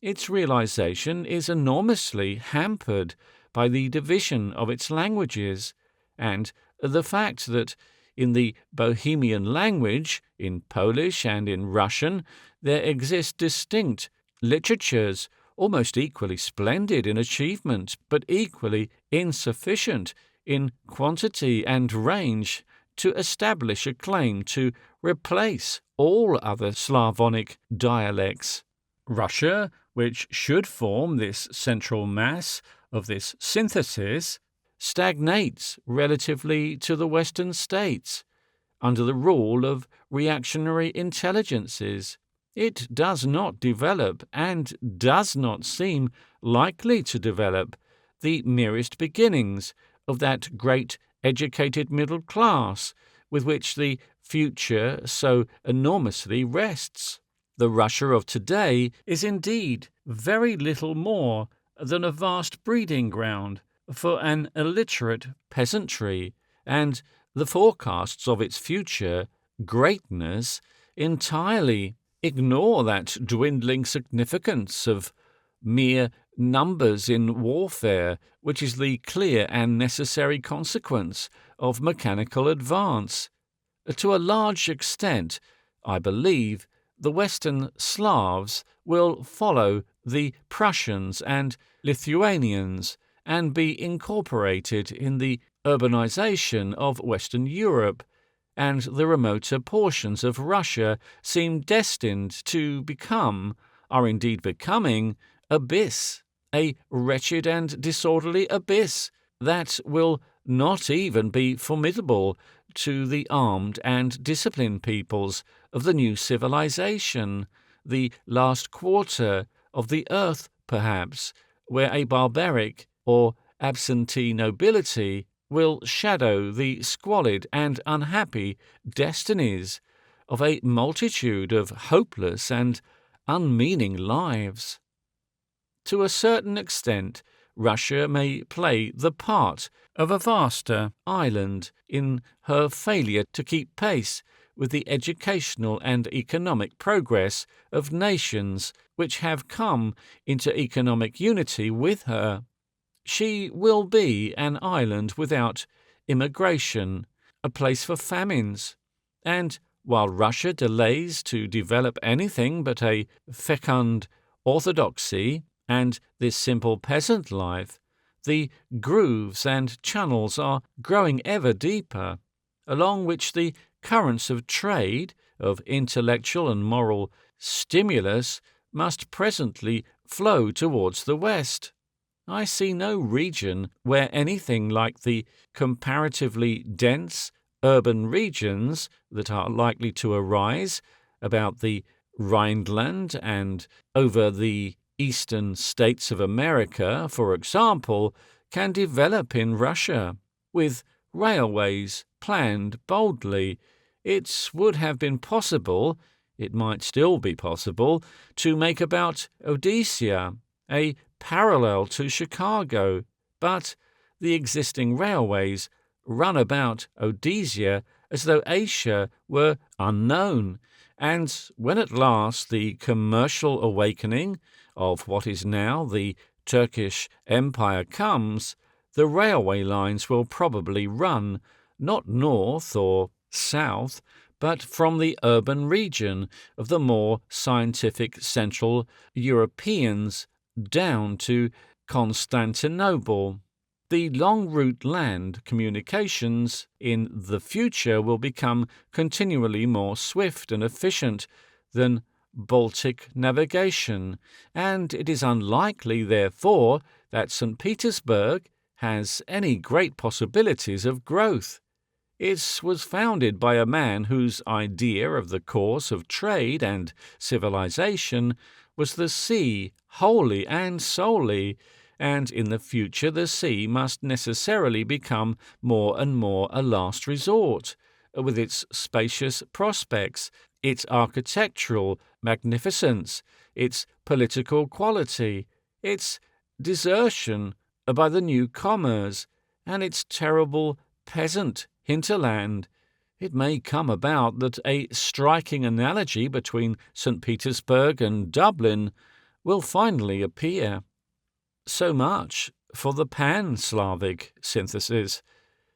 Its realization is enormously hampered by the division of its languages, and the fact that in the Bohemian language, in Polish and in Russian, there exist distinct literatures almost equally splendid in achievement, but equally insufficient in quantity and range to establish a claim to replace all other Slavonic dialects. Russia, which should form this central mass of this synthesis, stagnates relatively to the Western states. Under the rule of reactionary intelligences, it does not develop and does not seem likely to develop the merest beginnings of that great educated middle class with which the future so enormously rests. The Russia of today is indeed very little more than a vast breeding ground for an illiterate peasantry, and the forecasts of its future greatness entirely ignore that dwindling significance of mere numbers in warfare, which is the clear and necessary consequence of mechanical advance. To a large extent, I believe, the Western Slavs will follow the Prussians and Lithuanians and be incorporated in the urbanization of Western Europe, and the remoter portions of Russia seem destined to become, are indeed becoming, abyss, a wretched and disorderly abyss that will not even be formidable to the armed and disciplined peoples of the new civilization, the last quarter of the earth, perhaps, where a barbaric or absentee nobility will shadow the squalid and unhappy destinies of a multitude of hopeless and unmeaning lives. To a certain extent, Russia may play the part of a vaster island in her failure to keep pace with the educational and economic progress of nations which have come into economic unity with her. She will be an island without immigration, a place for famines, and while Russia delays to develop anything but a fecund orthodoxy and this simple peasant life, the grooves and channels are growing ever deeper, along which the currents of trade, of intellectual and moral stimulus, must presently flow towards the West. I see no region where anything like the comparatively dense urban regions that are likely to arise about the Rhineland and over the eastern states of America, for example, can develop in Russia. With railways planned boldly, it would have been possible, it might still be possible, to make about Odessa a parallel to Chicago, but the existing railways run about Odessa as though Asia were unknown, and when at last the commercial awakening of what is now the Turkish Empire comes, the railway lines will probably run not north or south, but from the urban region of the more scientific Central Europeans down to Constantinople. The long route land communications in the future will become continually more swift and efficient than Baltic navigation, and it is unlikely, therefore, that St. Petersburg has any great possibilities of growth. It was founded by a man whose idea of the course of trade and civilization was the sea wholly and solely, and in the future the sea must necessarily become more and more a last resort, with its spacious prospects, its architectural magnificence, its political quality, its desertion by the newcomers, and its terrible peasant hinterland. It may come about that a striking analogy between St. Petersburg and Dublin will finally appear. So much for the pan-Slavic synthesis.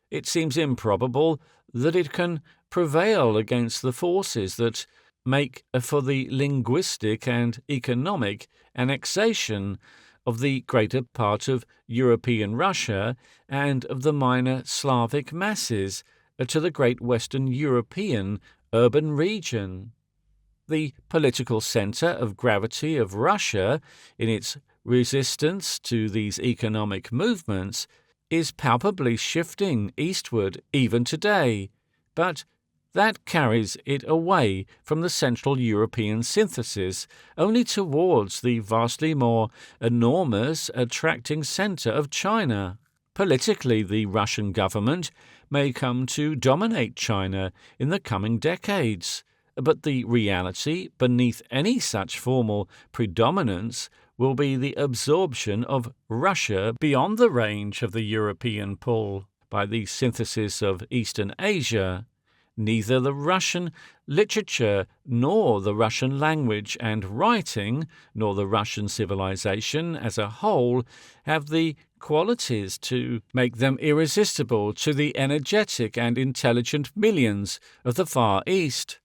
It seems improbable that it can prevail against the forces that make for the linguistic and economic annexation of the greater part of European Russia and of the minor Slavic masses to the great Western European urban region. The political centre of gravity of Russia, in its resistance to these economic movements, is palpably shifting eastward even today, but that carries it away from the Central European synthesis only towards the vastly more enormous attracting centre of China. Politically, the Russian government may come to dominate China in the coming decades, But the reality beneath any such formal predominance will be the absorption of Russia beyond the range of the European pull by the synthesis of Eastern Asia. Neither the Russian literature nor the Russian language and writing, nor the Russian civilization as a whole have the qualities to make them irresistible to the energetic and intelligent millions of the Far East.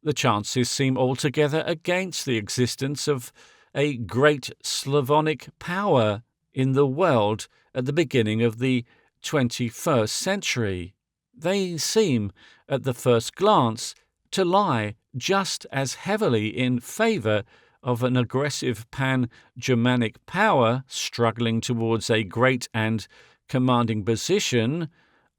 The chances seem altogether against the existence of a great Slavonic power in the world at the beginning of the 21st century. They seem, at the first glance, to lie just as heavily in favour of an aggressive pan-Germanic power struggling towards a great and commanding position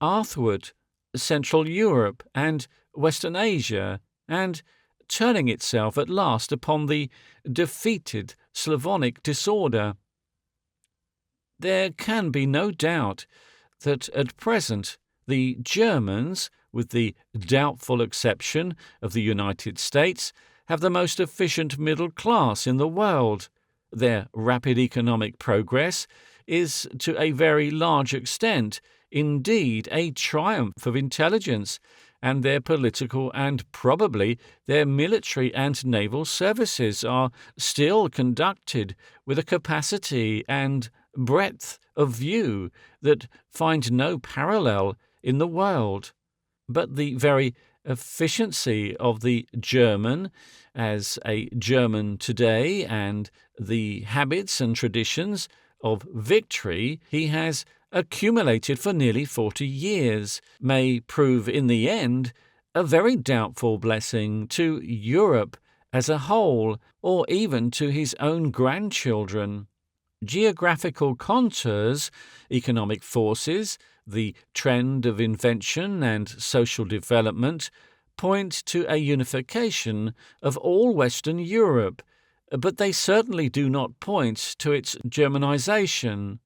northward, Central Europe and Western Asia, and turning itself at last upon the defeated Slavonic disorder. There can be no doubt that at present the Germans, with the doubtful exception of the United States, have the most efficient middle class in the world. Their rapid economic progress is to a very large extent indeed a triumph of intelligence, and their political and probably their military and naval services are still conducted with a capacity and breadth of view that find no parallel in the world. But the very efficiency of the German as a German today and the habits and traditions of victory he has accumulated for nearly 40 years may prove in the end a very doubtful blessing to Europe as a whole, or even to his own grandchildren. Geographical contours, economic forces, the trend of invention and social development point to a unification of all Western Europe, but they certainly do not point to its Germanization.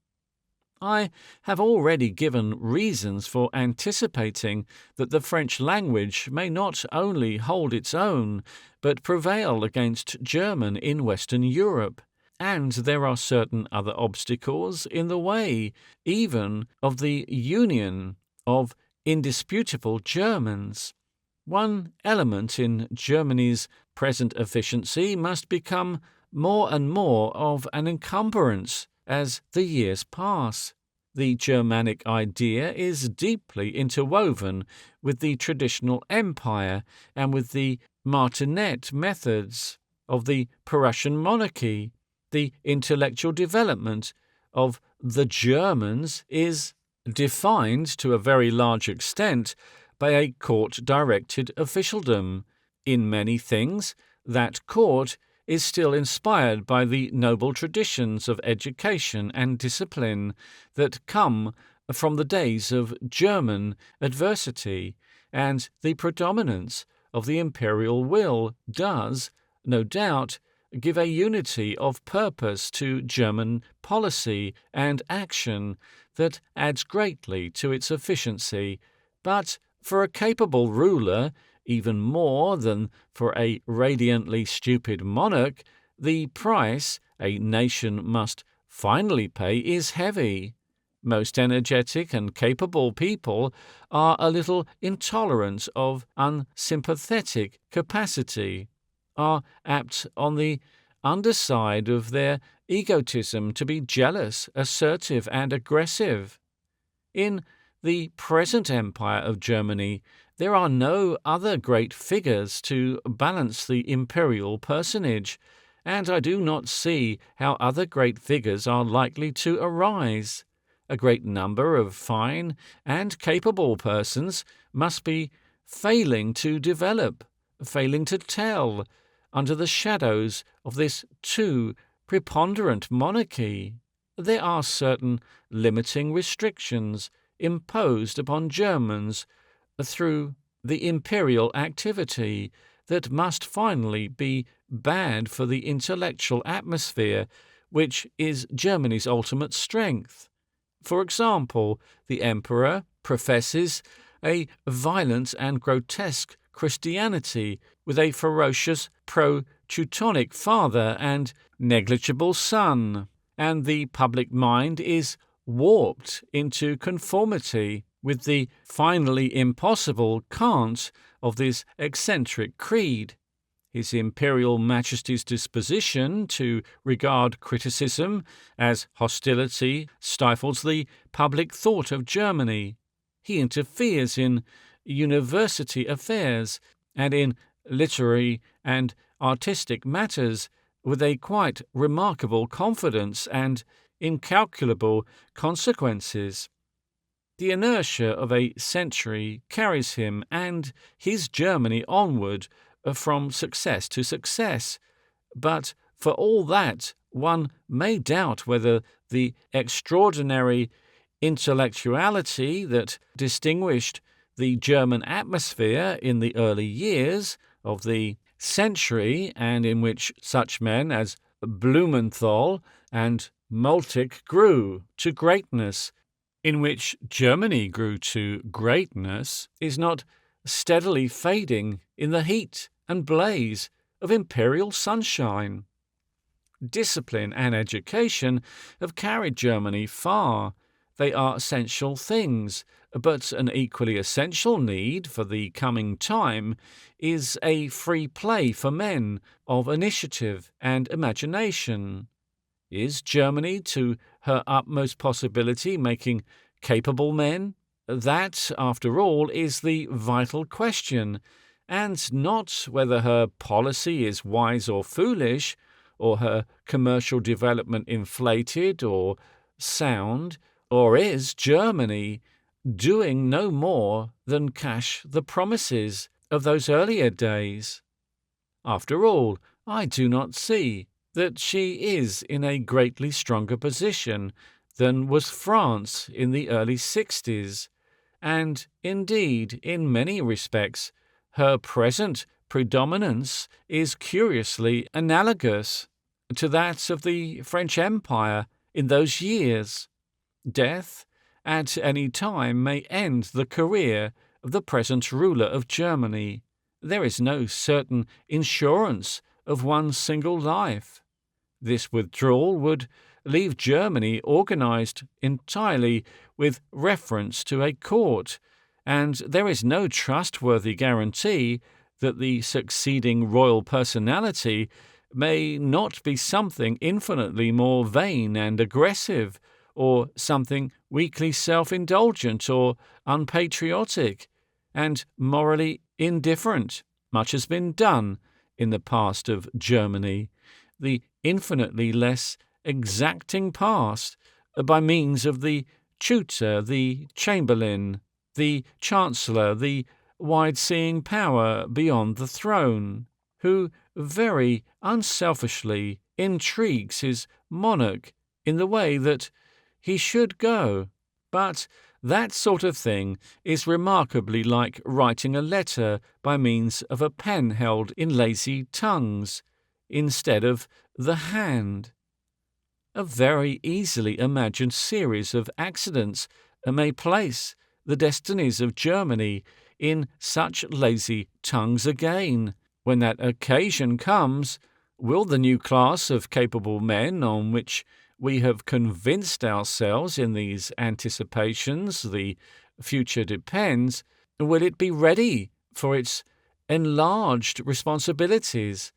I have already given reasons for anticipating that the French language may not only hold its own, but prevail against German in Western Europe. And there are certain other obstacles in the way, even of the union of indisputable Germans. One element in Germany's present efficiency must become more and more of an encumbrance as the years pass. The Germanic idea is deeply interwoven with the traditional empire and with the martinet methods of the Prussian monarchy. The intellectual development of the Germans is defined to a very large extent by a court-directed officialdom. In many things, that court is still inspired by the noble traditions of education and discipline that come from the days of German adversity, and the predominance of the imperial will does, no doubt, give a unity of purpose to German policy and action that adds greatly to its efficiency. But for a capable ruler, even more than for a radiantly stupid monarch, the price a nation must finally pay is heavy. Most energetic and capable people are a little intolerant of unsympathetic capacity, are apt on the underside of their egotism to be jealous, assertive, and aggressive. In the present empire of Germany, there are no other great figures to balance the imperial personage, and I do not see how other great figures are likely to arise. A great number of fine and capable persons must be failing to develop, failing to tell, under the shadows of this too preponderant monarchy. There are certain limiting restrictions imposed upon Germans through the imperial activity that must finally be bad for the intellectual atmosphere, which is Germany's ultimate strength. For example, the emperor professes a violent and grotesque Christianity with a ferocious pro-Teutonic father and negligible son, and the public mind is warped into conformity with the finally impossible cant of this eccentric creed. His Imperial Majesty's disposition to regard criticism as hostility stifles the public thought of Germany. He interferes in university affairs and in literary and artistic matters with a quite remarkable confidence and incalculable consequences. The inertia of a century carries him and his Germany onward from success to success, but for all that one may doubt whether the extraordinary intellectuality that distinguished the German atmosphere in the early years of the century, and in which such men as Blumenthal and Moltke grew to greatness, in which Germany grew to greatness, is not steadily fading in the heat and blaze of imperial sunshine. Discipline and education have carried Germany far. They are essential things, but an equally essential need for the coming time is a free play for men of initiative and imagination. Is Germany, to her utmost possibility, making capable men? That, after all, is the vital question, and not whether her policy is wise or foolish, or her commercial development inflated or sound, or is Germany doing no more than cash the promises of those earlier days? After all, I do not see that she is in a greatly stronger position than was France in the early 60s, and indeed, in many respects, her present predominance is curiously analogous to that of the French Empire in those years. Death at any time may end the career of the present ruler of Germany. There is no certain insurance of one single life. This withdrawal would leave Germany organized entirely with reference to a court, and there is no trustworthy guarantee that the succeeding royal personality may not be something infinitely more vain and aggressive, or something weakly self-indulgent or unpatriotic, and morally indifferent. Much has been done in the past of Germany, the infinitely less exacting past, by means of the tutor, the chamberlain, the chancellor, the wide-seeing power beyond the throne, who very unselfishly intrigues his monarch in the way that he should go. But that sort of thing is remarkably like writing a letter by means of a pen held in lazy tongues, instead of the hand. A very easily imagined series of accidents may place the destinies of Germany in such lazy tongues again. When that occasion comes, will the new class of capable men on which we have convinced ourselves in these anticipations the future depends, will it be ready for its enlarged responsibilities,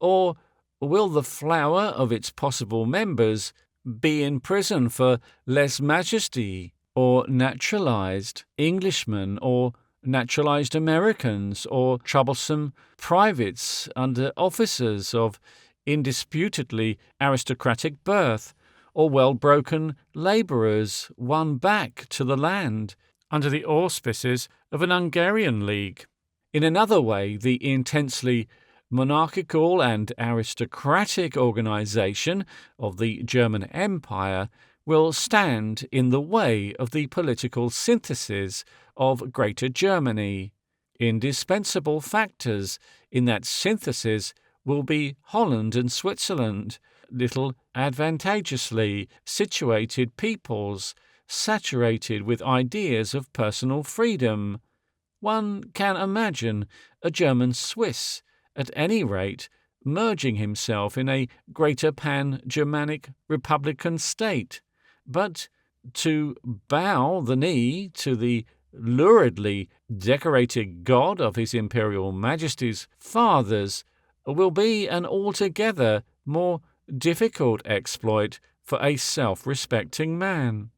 or will the flower of its possible members be in prison for lèse-majesty, or naturalized Englishmen, or naturalized Americans, or troublesome privates under officers of indisputably aristocratic birth, or well-broken labourers won back to the land under the auspices of an Hungarian League? In another way, the intensely monarchical and aristocratic organization of the German Empire will stand in the way of the political synthesis of Greater Germany. Indispensable factors in that synthesis will be Holland and Switzerland, little advantageously situated peoples, saturated with ideas of personal freedom. One can imagine a German Swiss, at any rate, merging himself in a greater pan-Germanic republican state. But to bow the knee to the luridly decorated god of His Imperial Majesty's fathers will be an altogether more difficult exploit for a self-respecting man.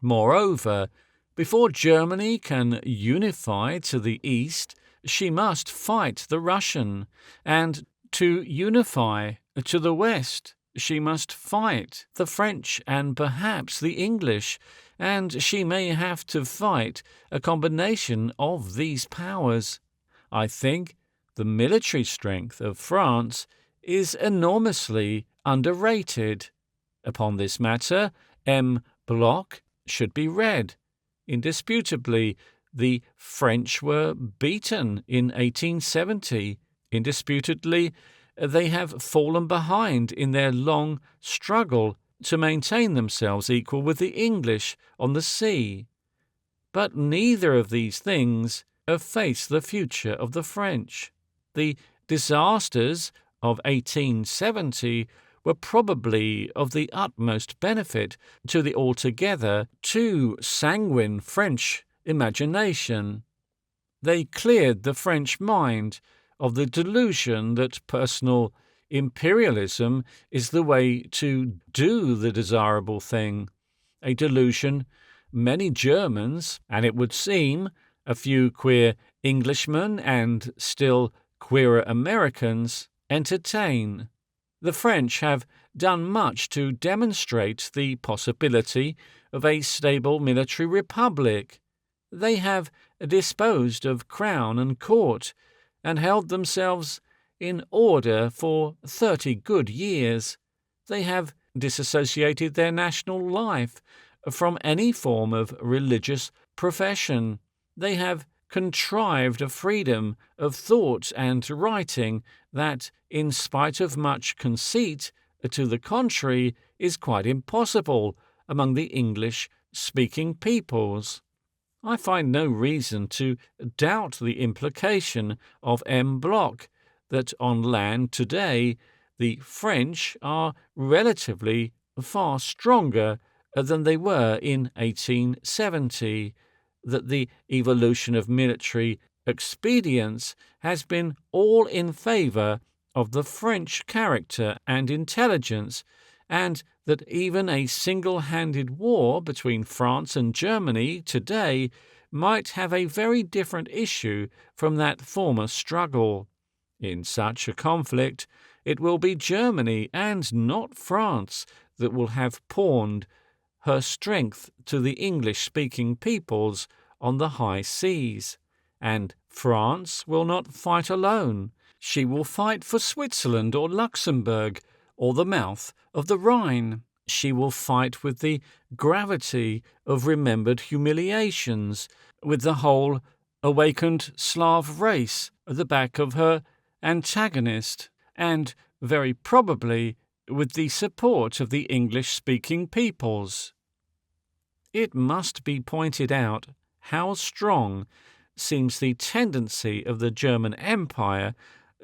Moreover, before Germany can unify to the east, she must fight the Russian, and to unify to the west, she must fight the French and perhaps the English, and she may have to fight a combination of these powers. I think the military strength of France is enormously underrated. Upon this matter, M. Bloch should be read. Indisputably, the French were beaten in 1870. Indisputably, they have fallen behind in their long struggle to maintain themselves equal with the English on the sea. But neither of these things efface the future of the French. The disasters of 1870 were probably of the utmost benefit to the altogether too sanguine French imagination. They cleared the French mind of the delusion that personal imperialism is the way to do the desirable thing, a delusion many Germans, and it would seem a few queer Englishmen and still queerer Americans, entertain. The French have done much to demonstrate the possibility of a stable military republic. They have disposed of crown and court, and held themselves in order for 30 good years. They have disassociated their national life from any form of religious profession. They have contrived a freedom of thought and writing that, in spite of much conceit to the contrary, is quite impossible among the English-speaking peoples. I find no reason to doubt the implication of M. Bloch that on land today the French are relatively far stronger than they were in 1870, that the evolution of military expedients has been all in favour of the French character and intelligence, and that even a single-handed war between France and Germany today might have a very different issue from that former struggle. In such a conflict, it will be Germany and not France that will have pawned her strength to the English-speaking peoples on the high seas, and France will not fight alone. She will fight for Switzerland or Luxembourg or the mouth of the Rhine. She will fight with the gravity of remembered humiliations, with the whole awakened Slav race at the back of her antagonist, and very probably with the support of the English-speaking peoples. It must be pointed out how strong seems the tendency of the German Empire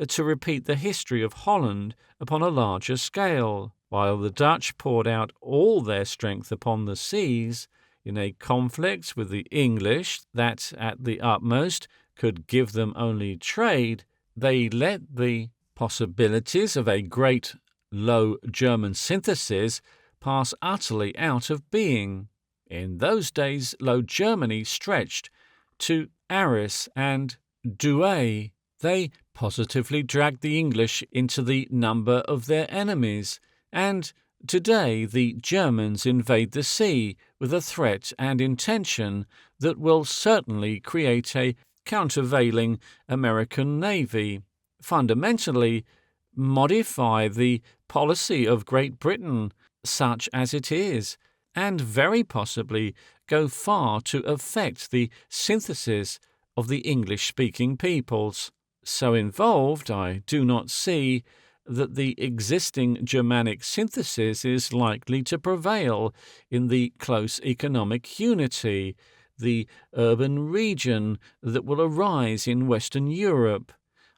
to repeat the history of Holland upon a larger scale, while the Dutch poured out all their strength upon the seas in a conflict with the English that, at the utmost, could give them only trade. They let the possibilities of a great Low German synthesis pass utterly out of being. In those days, Low Germany stretched to Arras and Douai. They positively dragged the English into the number of their enemies, and today the Germans invade the sea with a threat and intention that will certainly create a countervailing American navy, fundamentally modify the policy of Great Britain, such as it is, and very possibly go far to affect the synthesis of the English-speaking peoples. So involved, I do not see that the existing Germanic synthesis is likely to prevail in the close economic unity the urban region that will arise in Western Europe.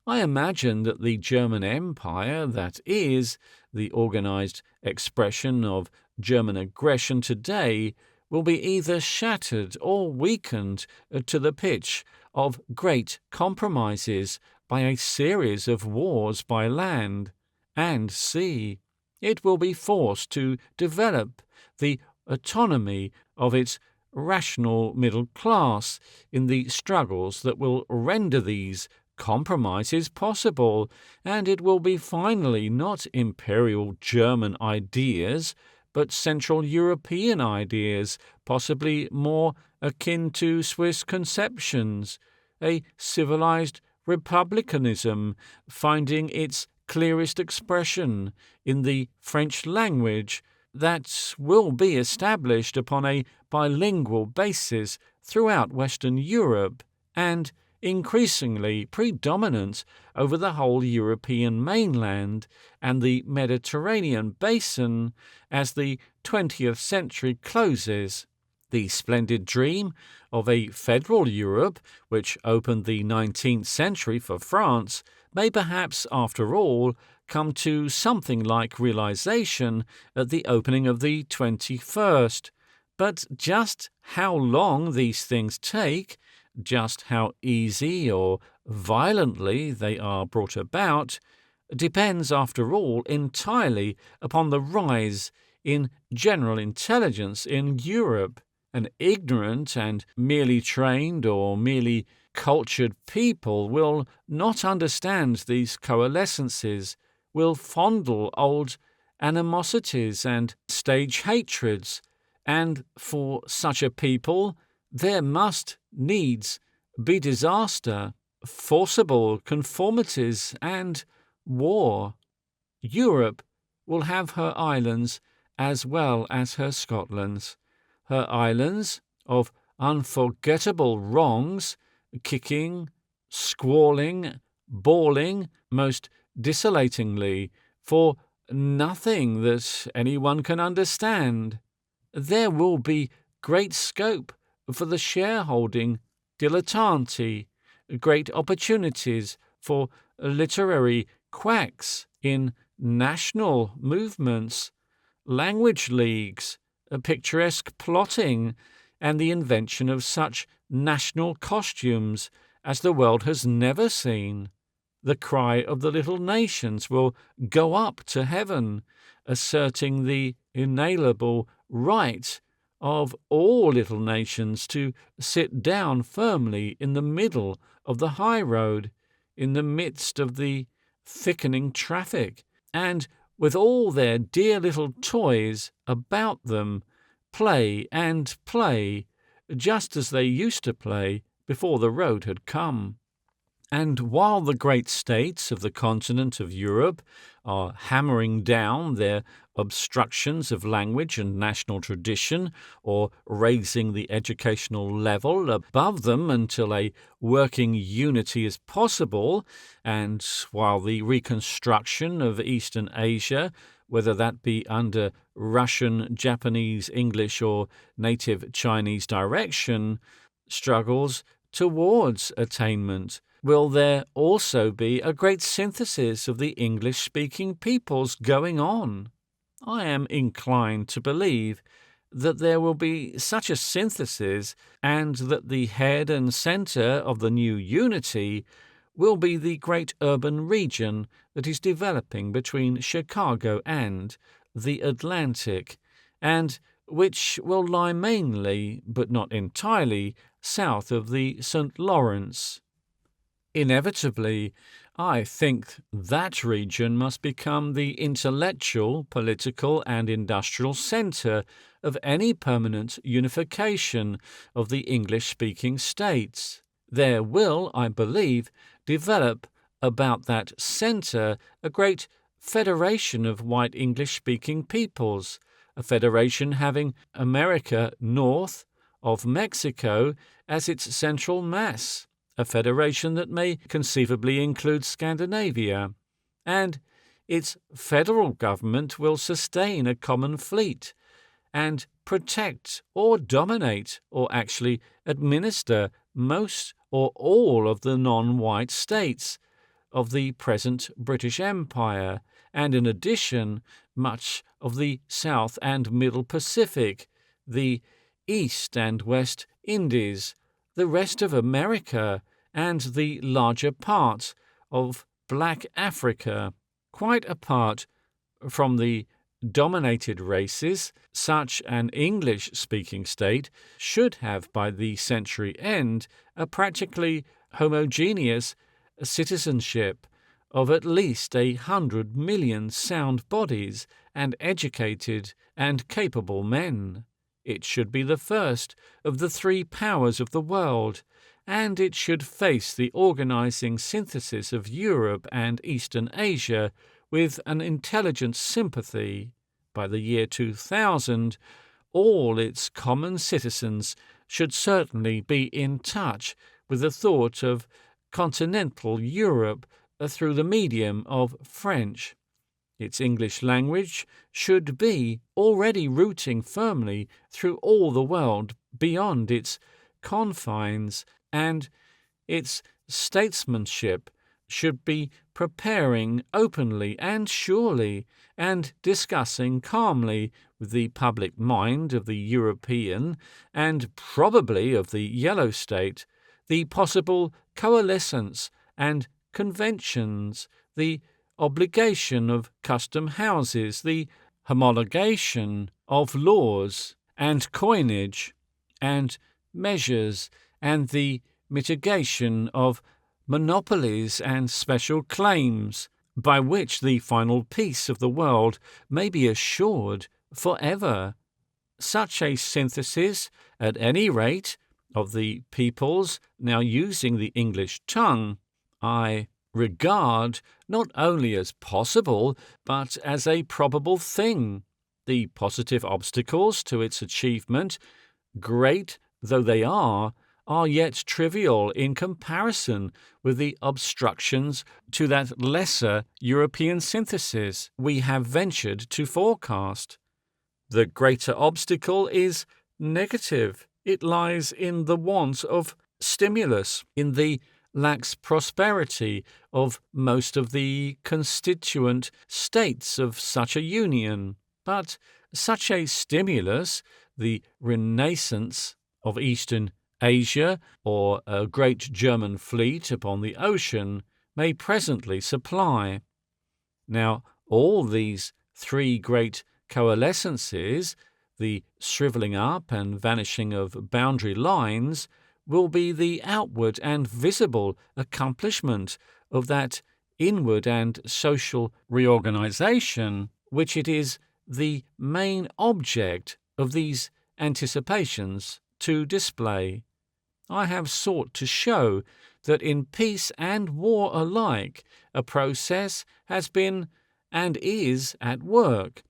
I imagine that the German Empire, that is, the organized expression of German aggression today, will be either shattered or weakened to the pitch of great compromises by a series of wars by land and sea. It will be forced to develop the autonomy of its rational middle class in the struggles that will render these compromises possible, and it will be finally not imperial German ideas, but Central European ideas, possibly more akin to Swiss conceptions, a civilized republicanism finding its clearest expression in the French language that will be established upon a bilingual basis throughout Western Europe and increasingly predominant over the whole European mainland and the Mediterranean basin as the 20th century closes. The splendid dream of a federal Europe, which opened the 19th century for France, may perhaps, after all, come to something like realization at the opening of the 21st. But just how long these things take, just how easy or violently they are brought about, depends, after all, entirely upon the rise in general intelligence in Europe. An ignorant and merely trained or merely cultured people will not understand these coalescences, will fondle old animosities and stage hatreds, and for such a people there must needs be disaster, forcible conformities, and war. Europe will have her islands as well as her Scotlands, her islands of unforgettable wrongs, kicking, squalling, bawling most desolatingly for nothing that anyone can understand. There will be great scope for the shareholding dilettanti, great opportunities for literary quacks in national movements, language leagues, picturesque plotting, and the invention of such national costumes as the world has never seen. The cry of the little nations will go up to heaven, asserting the inalienable right of all little nations to sit down firmly in the middle of the high road, in the midst of the thickening traffic, and with all their dear little toys about them, play and play, just as they used to play before the road had come. And while the great states of the continent of Europe are hammering down their obstructions of language and national tradition, or raising the educational level above them until a working unity is possible, and while the reconstruction of Eastern Asia, whether that be under Russian, Japanese, English, or native Chinese direction, struggles towards attainment, will there also be a great synthesis of the English-speaking peoples going on? I am inclined to believe that there will be such a synthesis, and that the head and centre of the new unity will be the great urban region that is developing between Chicago and the Atlantic, and which will lie mainly, but not entirely, south of the St. Lawrence. Inevitably, I think that region must become the intellectual, political, and industrial centre of any permanent unification of the English-speaking states. There will, I believe, develop about that centre a great federation of white English-speaking peoples, a federation having America north of Mexico as its central mass, a federation that may conceivably include Scandinavia, and its federal government will sustain a common fleet, and protect or dominate or actually administer most or all of the non-white states of the present British Empire, and in addition, much of the South and Middle Pacific, the East and West Indies, the rest of America, and the larger part of Black Africa, quite apart from the dominated races. Such an English-speaking state should have, by the century end, a practically homogeneous citizenship of at least 100 million sound bodies and educated and capable men. It should be the first of the three powers of the world, and it should face the organizing synthesis of Europe and Eastern Asia with an intelligent sympathy. By the year 2000, all its common citizens should certainly be in touch with the thought of continental Europe through the medium of French. Its English language should be already rooting firmly through all the world beyond its confines, and its statesmanship should be preparing openly and surely and discussing calmly with the public mind of the European and probably of the Yellow State the possible coalescence and conventions, the obligation of custom houses, the homologation of laws and coinage and measures, and the mitigation of monopolies and special claims, by which the final peace of the world may be assured forever. Such a synthesis, at any rate, of the peoples now using the English tongue, I regard not only as possible, but as a probable thing. The positive obstacles to its achievement, great though they are yet trivial in comparison with the obstructions to that lesser European synthesis we have ventured to forecast. The greater obstacle is negative. It lies in the want of stimulus, in the lax prosperity of most of the constituent states of such a union. But such a stimulus, the renaissance of Eastern Asia or a great German fleet upon the ocean, may presently supply. Now, all these three great coalescences, the shrivelling up and vanishing of boundary lines, will be the outward and visible accomplishment of that inward and social reorganization which it is the main object of these anticipations to display. I have sought to show that in peace and war alike a process has been and is at work,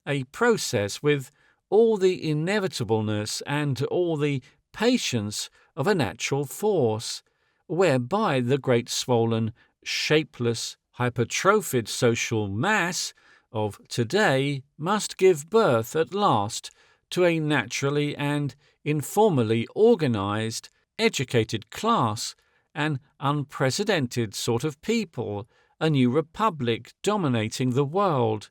a process with all the inevitableness and all the patience of a natural force, whereby the great swollen, shapeless, hypertrophied social mass of today must give birth at last to a naturally and informally organized, educated class, an unprecedented sort of people, a new republic dominating the world.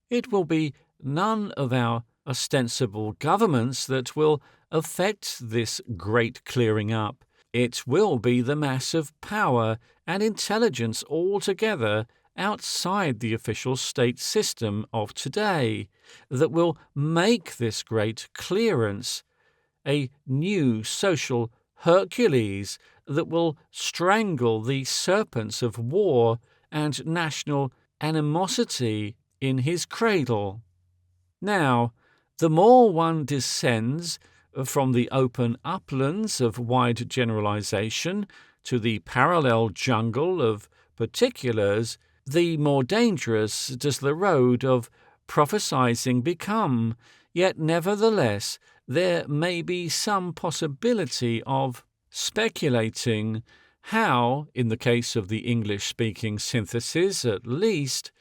It will be none of our ostensible governments that will effect this great clearing up. It will be the mass of power and intelligence altogether outside the official state system of today that will make this great clearance, a new social Hercules that will strangle the serpents of war and national animosity in his cradle. Now, the more one descends from the open uplands of wide generalization to the parallel jungle of particulars, the more dangerous does the road of prophesying become, yet nevertheless there may be some possibility of speculating how, in the case of the English-speaking synthesis at least,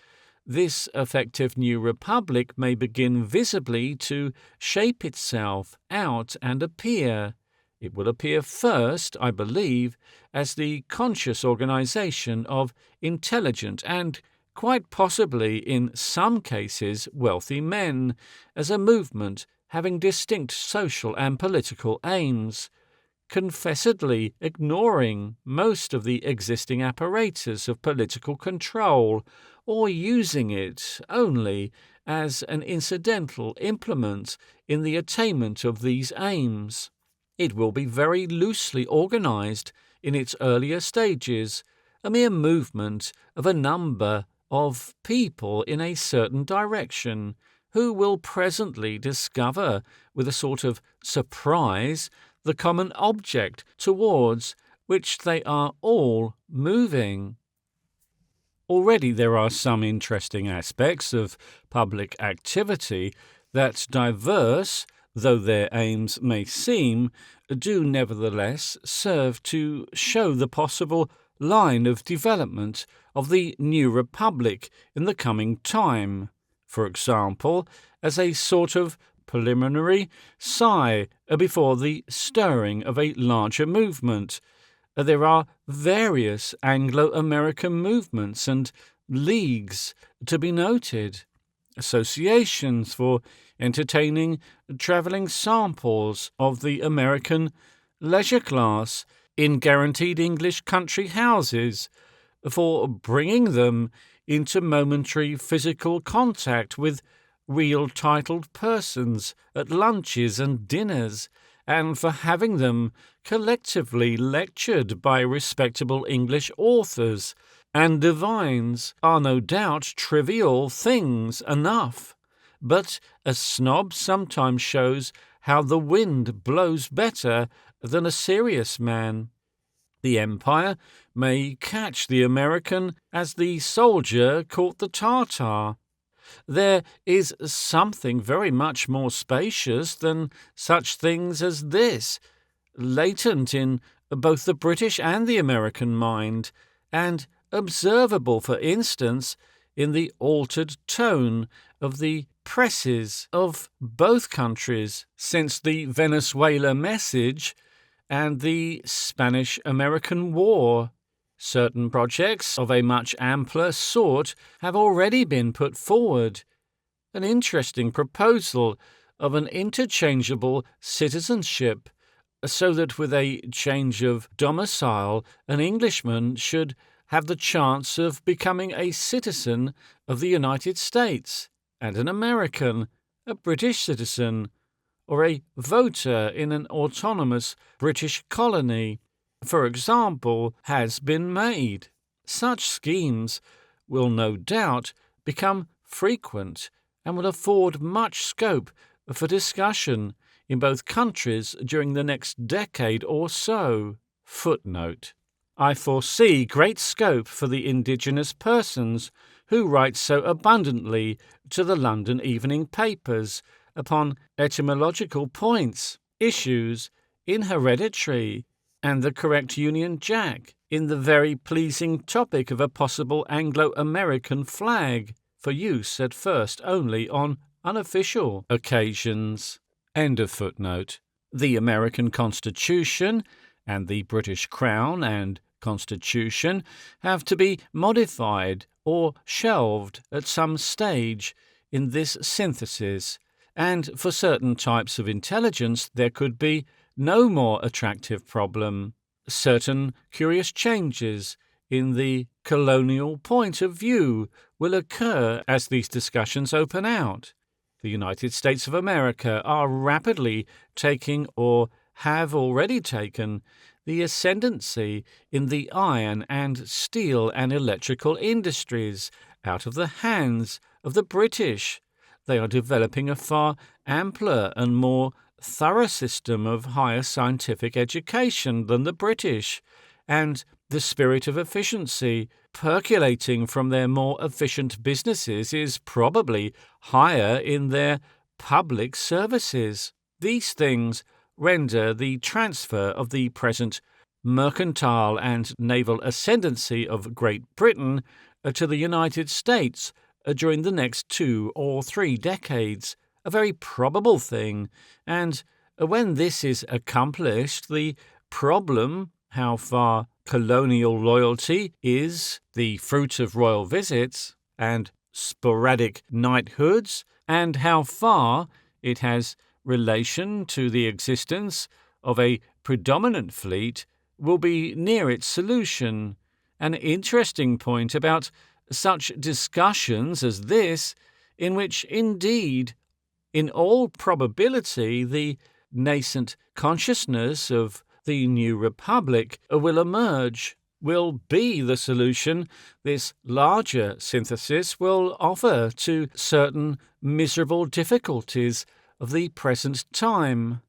this effective new republic may begin visibly to shape itself out and appear. It will appear first, I believe, as the conscious organization of intelligent and, quite possibly in some cases, wealthy men, as a movement having distinct social and political aims, confessedly ignoring most of the existing apparatus of political control, or using it only as an incidental implement in the attainment of these aims. It will be very loosely organized in its earlier stages, a mere movement of a number of people in a certain direction, who will presently discover, with a sort of surprise, the common object towards which they are all moving. Already there are some interesting aspects of public activity that, diverse though their aims may seem, do nevertheless serve to show the possible line of development of the new republic in the coming time. For example, as a sort of preliminary sigh before the stirring of a larger movement, there are various Anglo-American movements and leagues to be noted, associations for entertaining travelling samples of the American leisure class in guaranteed English country houses, for bringing them into momentary physical contact with real titled persons at lunches and dinners, and for having them collectively lectured by respectable English authors and divines, are no doubt trivial things enough. But a snob sometimes shows how the wind blows better than a serious man. The Empire may catch the American as the soldier caught the Tartar. There is something very much more spacious than such things as this, latent in both the British and the American mind, and observable, for instance, in the altered tone of the presses of both countries since the Venezuela message and the Spanish-American War. Certain projects of a much ampler sort have already been put forward. An interesting proposal of an interchangeable citizenship, so that with a change of domicile an Englishman should have the chance of becoming a citizen of the United States, and an American a British citizen, or a voter in an autonomous British colony, for example, has been made. Such schemes will no doubt become frequent and will afford much scope for discussion in both countries during the next decade or so. Footnote: I foresee great scope for the indigenous persons who write so abundantly to the London evening papers upon etymological points, issues in hereditary, and the correct Union Jack, in the very pleasing topic of a possible Anglo-American flag, for use at first only on unofficial occasions. End of footnote. The American Constitution and the British Crown and Constitution have to be modified or shelved at some stage in this synthesis, and for certain types of intelligence there could be no more attractive problem. Certain curious changes in the colonial point of view will occur as these discussions open out. The United States of America are rapidly taking, or have already taken, the ascendancy in the iron and steel and electrical industries out of the hands of the British. They are developing a far ampler and more thorough system of higher scientific education than the British, and the spirit of efficiency percolating from their more efficient businesses is probably higher in their public services. These things render the transfer of the present mercantile and naval ascendancy of Great Britain to the United States during the next 2 or 3 decades, a very probable thing, and when this is accomplished, the problem, how far colonial loyalty is the fruit of royal visits and sporadic knighthoods, and how far it has relation to the existence of a predominant fleet, will be near its solution. An interesting point about such discussions as this, in which indeed, in all probability, the nascent consciousness of the new republic will emerge, will be the solution this larger synthesis will offer to certain miserable difficulties of the present time.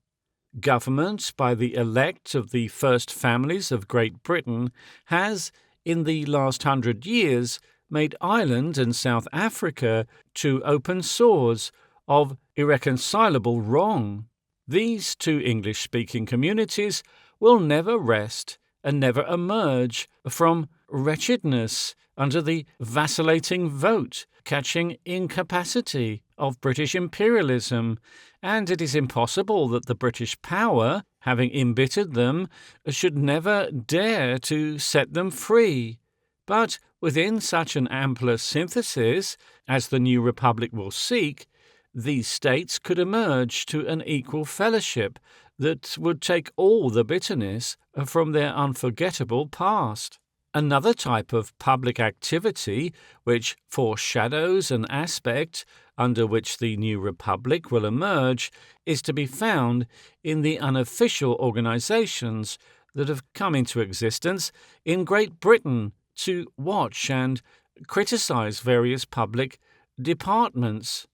Government by the elect of the first families of Great Britain has, in the last 100 years, made Ireland and South Africa two open sores of irreconcilable wrong. These two English-speaking communities will never rest and never emerge from wretchedness under the vacillating vote, catching incapacity of British imperialism, and it is impossible that the British power, having embittered them, should never dare to set them free. But within such an ampler synthesis as the new republic will seek, these states could emerge to an equal fellowship that would take all the bitterness from their unforgettable past. Another type of public activity which foreshadows an aspect under which the new republic will emerge is to be found in the unofficial organizations that have come into existence in Great Britain to watch and criticize various public departments.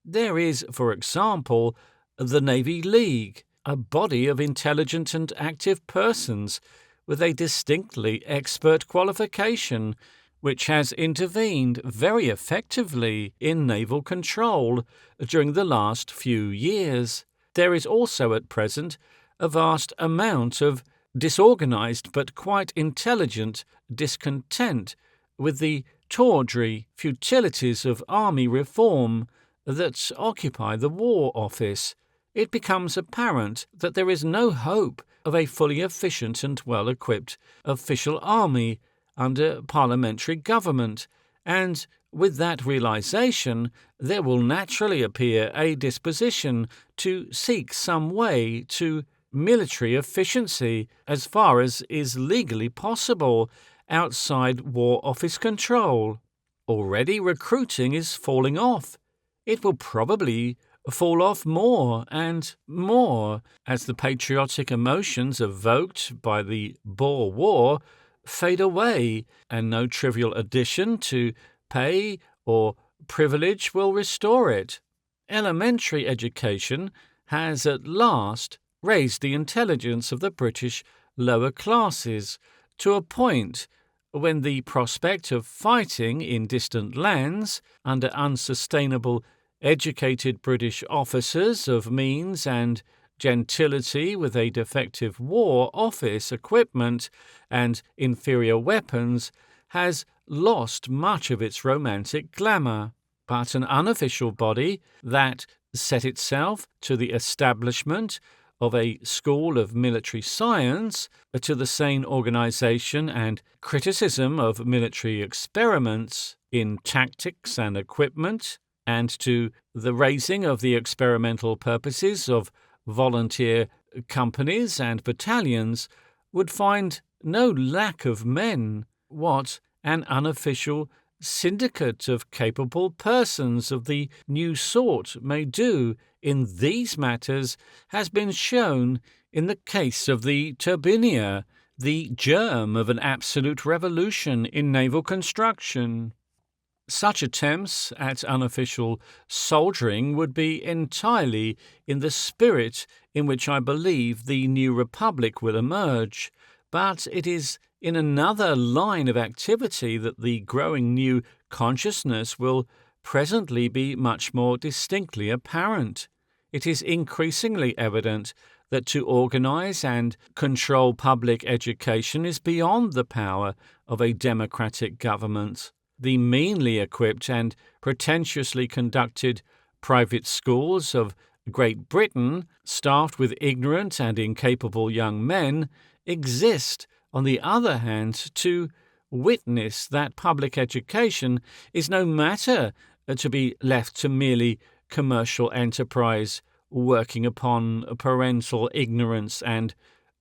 There is, for example, the Navy League, a body of intelligent and active persons with a distinctly expert qualification, which has intervened very effectively in naval control during the last few years. There is also at present a vast amount of disorganized but quite intelligent discontent with the tawdry futilities of army reform that occupy the War Office. It becomes apparent that there is no hope of a fully efficient and well-equipped official army under parliamentary government, and with that realization there will naturally appear a disposition to seek some way to military efficiency as far as is legally possible outside War Office control. Already recruiting is falling off. It will probably fall off more and more as the patriotic emotions evoked by the Boer War fade away, and no trivial addition to pay or privilege will restore it. Elementary education has at last raised the intelligence of the British lower classes to a point when the prospect of fighting in distant lands under unsustainable educated British officers of means and gentility with a defective War Office equipment and inferior weapons has lost much of its romantic glamour. But an unofficial body that set itself to the establishment of a school of military science, to the sane organization and criticism of military experiments in tactics and equipment, and to the raising of the experimental purposes of volunteer companies and battalions, would find no lack of men. What an unofficial syndicate of capable persons of the new sort may do in these matters has been shown in the case of the Turbinia, the germ of an absolute revolution in naval construction. Such attempts at unofficial soldiering would be entirely in the spirit in which I believe the new republic will emerge, but it is in another line of activity that the growing new consciousness will presently be much more distinctly apparent. It is increasingly evident that to organize and control public education is beyond the power of a democratic government. the meanly equipped and pretentiously conducted private schools of Great Britain, staffed with ignorant and incapable young men, exist, on the other hand, to witness that public education is no matter to be left to merely commercial enterprise working upon parental ignorance and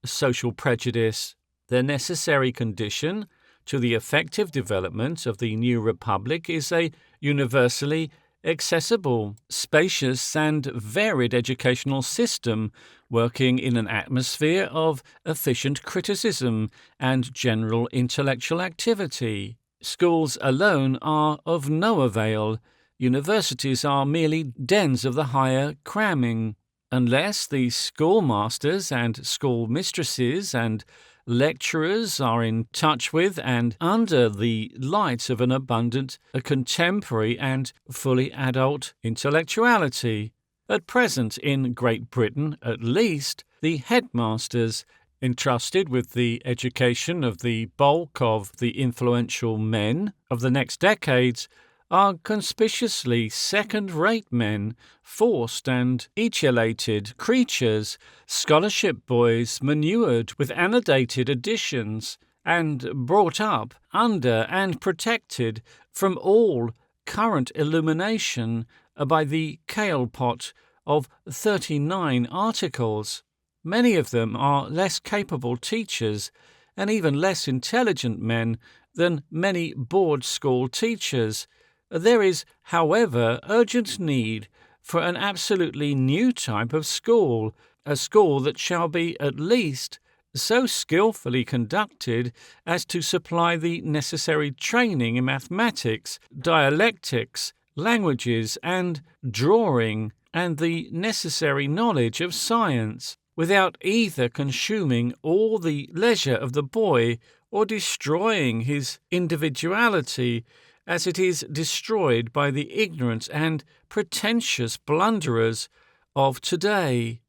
social prejudice. The necessary condition to the effective development of the new republic is a universally accessible, spacious, and varied educational system working in an atmosphere of efficient criticism and general intellectual activity. Schools alone are of no avail. Universities are merely dens of the higher cramming. Unless the schoolmasters and schoolmistresses and lecturers are in touch with and under the light of an abundant, a contemporary and fully adult intellectuality. At present, in Great Britain at least, the headmasters, entrusted with the education of the bulk of the influential men of the next decades, are conspicuously second-rate men, forced and etiolated creatures, scholarship boys manured with annotated editions, and brought up under and protected from all current illumination by the kale-pot of 39 articles. Many of them are less capable teachers and even less intelligent men than many board school teachers. There is, however, urgent need for an absolutely new type of school, a school that shall be at least so skillfully conducted as to supply the necessary training in mathematics, dialectics, languages, and drawing, and the necessary knowledge of science, without either consuming all the leisure of the boy or destroying his individuality, as it is destroyed by the ignorant and pretentious blunderers of today.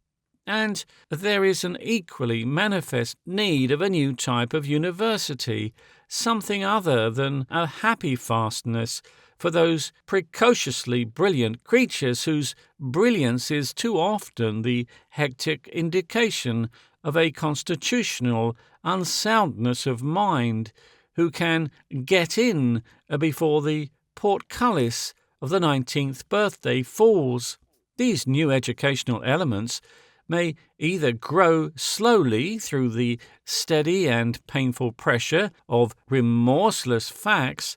And there is an equally manifest need of a new type of university, something other than a happy fastness for those precociously brilliant creatures whose brilliance is too often the hectic indication of a constitutional unsoundness of mind, who can get in before the portcullis of the 19th birthday falls. These new educational elements may either grow slowly through the steady and painful pressure of remorseless facts,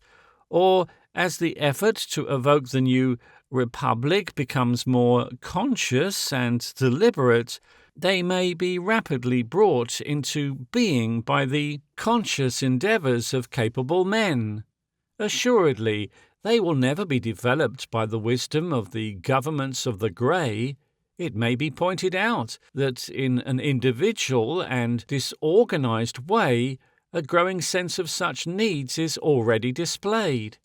or as the effort to evoke the new republic becomes more conscious and deliberate, they may be rapidly brought into being by the conscious endeavours of capable men. Assuredly, they will never be developed by the wisdom of the governments of the grey. It may be pointed out that in an individual and disorganized way, a growing sense of such needs is already displayed.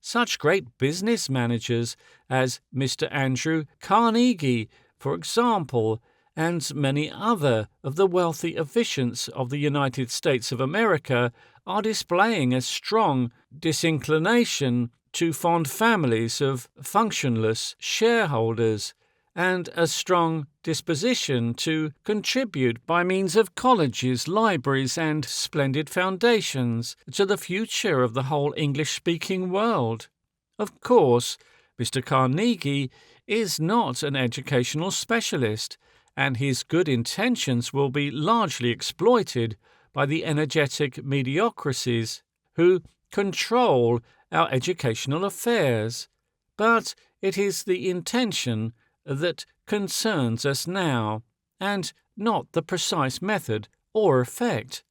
Such great business managers as Mr. Andrew Carnegie, for example, and many other of the wealthy efficients of the United States of America are displaying a strong disinclination to fond families of functionless shareholders, and a strong disposition to contribute by means of colleges, libraries, and splendid foundations to the future of the whole English-speaking world. Of course, Mr. Carnegie is not an educational specialist, and his good intentions will be largely exploited by the energetic mediocrities who control our educational affairs. But it is the intention that concerns us now, and not the precise method or effect.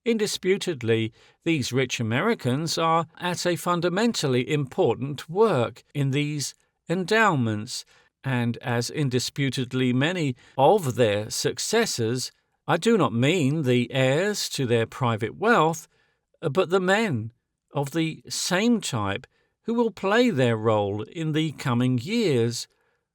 Indisputably, these rich Americans are at a fundamentally important work in these endowments, and as indisputably many of their successors, I do not mean the heirs to their private wealth, but the men of the same type who will play their role in the coming years,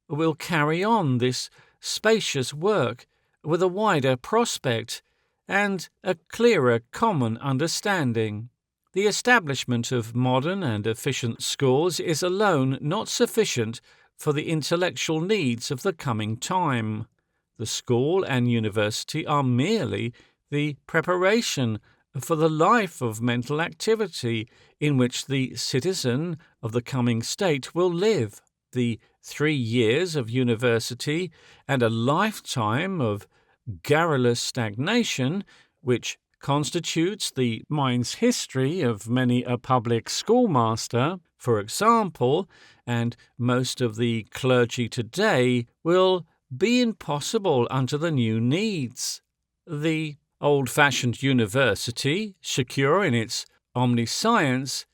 will carry on this spacious work with a wider prospect and a clearer common understanding. The establishment of modern and efficient schools is alone not sufficient for the intellectual needs of the coming time. The school and university are merely the preparation for the life of mental activity in which the citizen of the coming state will live. The 3 years of university and a lifetime of garrulous stagnation, which constitutes the mind's history of many a public schoolmaster, for example, and most of the clergy today, will be impossible under the new needs. The old-fashioned university, secure in its omniscience,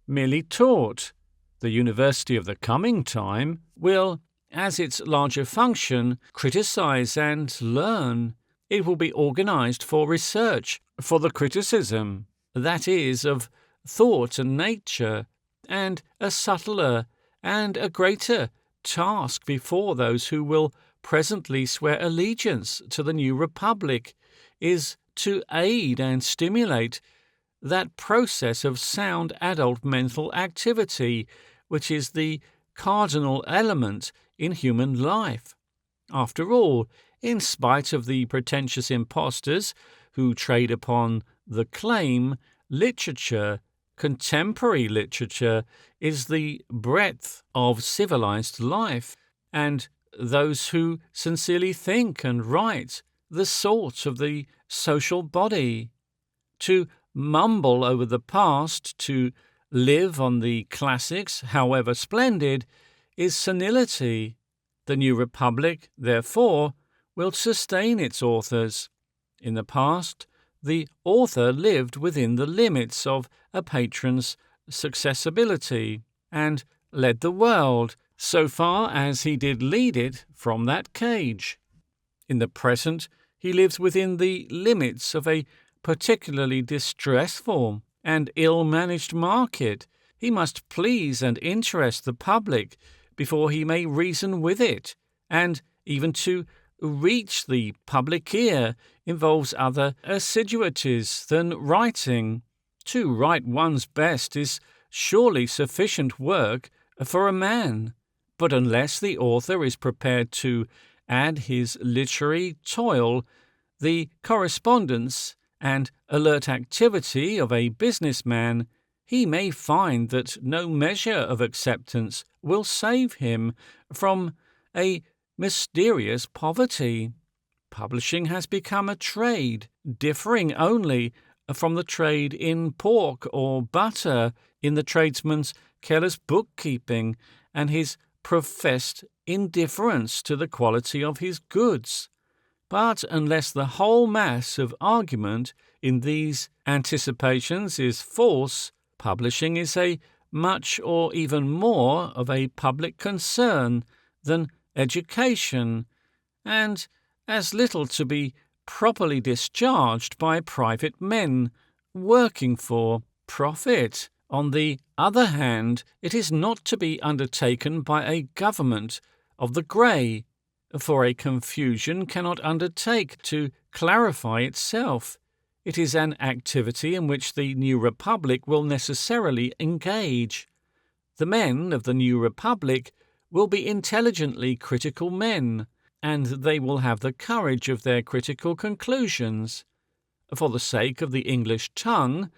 merely taught. The university of the coming time will, as its larger function, criticize and learn. It will be organized for research, for the criticism, that is, of thought and nature, and a subtler and a greater task before those who will presently swear allegiance to the new republic is to aid and stimulate that process of sound adult mental activity which is the cardinal element in human life. After all, in spite of the pretentious impostors who trade upon the claim, literature, contemporary literature, is the breadth of civilized life, and those who sincerely think and write, the salt of the social body. To mumble over the past, to live on the classics, however splendid, is senility. The new republic, therefore, will sustain its authors. In the past, the author lived within the limits of a patron's successibility, and led the world, so far as he did lead it from that cage. In the present, he lives within the limits of a particularly distressful and ill-managed market. He must please and interest the public before he may reason with it, and even to reach the public ear involves other assiduities than writing. To write one's best is surely sufficient work for a man, but unless the author is prepared to add his literary toil, the correspondence and alert activity of a businessman, he may find that no measure of acceptance will save him from a mysterious poverty. Publishing has become a trade, differing only from the trade in pork or butter, in the tradesman's careless bookkeeping and his professed indifference to the quality of his goods. But unless the whole mass of argument in these anticipations is false, publishing is a much or even more of a public concern than education, and as little to be properly discharged by private men working for profit. On the other hand, it is not to be undertaken by a government of the grey, for a confusion cannot undertake to clarify itself. It is an activity in which the new republic will necessarily engage. The men of the new republic will be intelligently critical men, and they will have the courage of their critical conclusions. For the sake of the English tongue,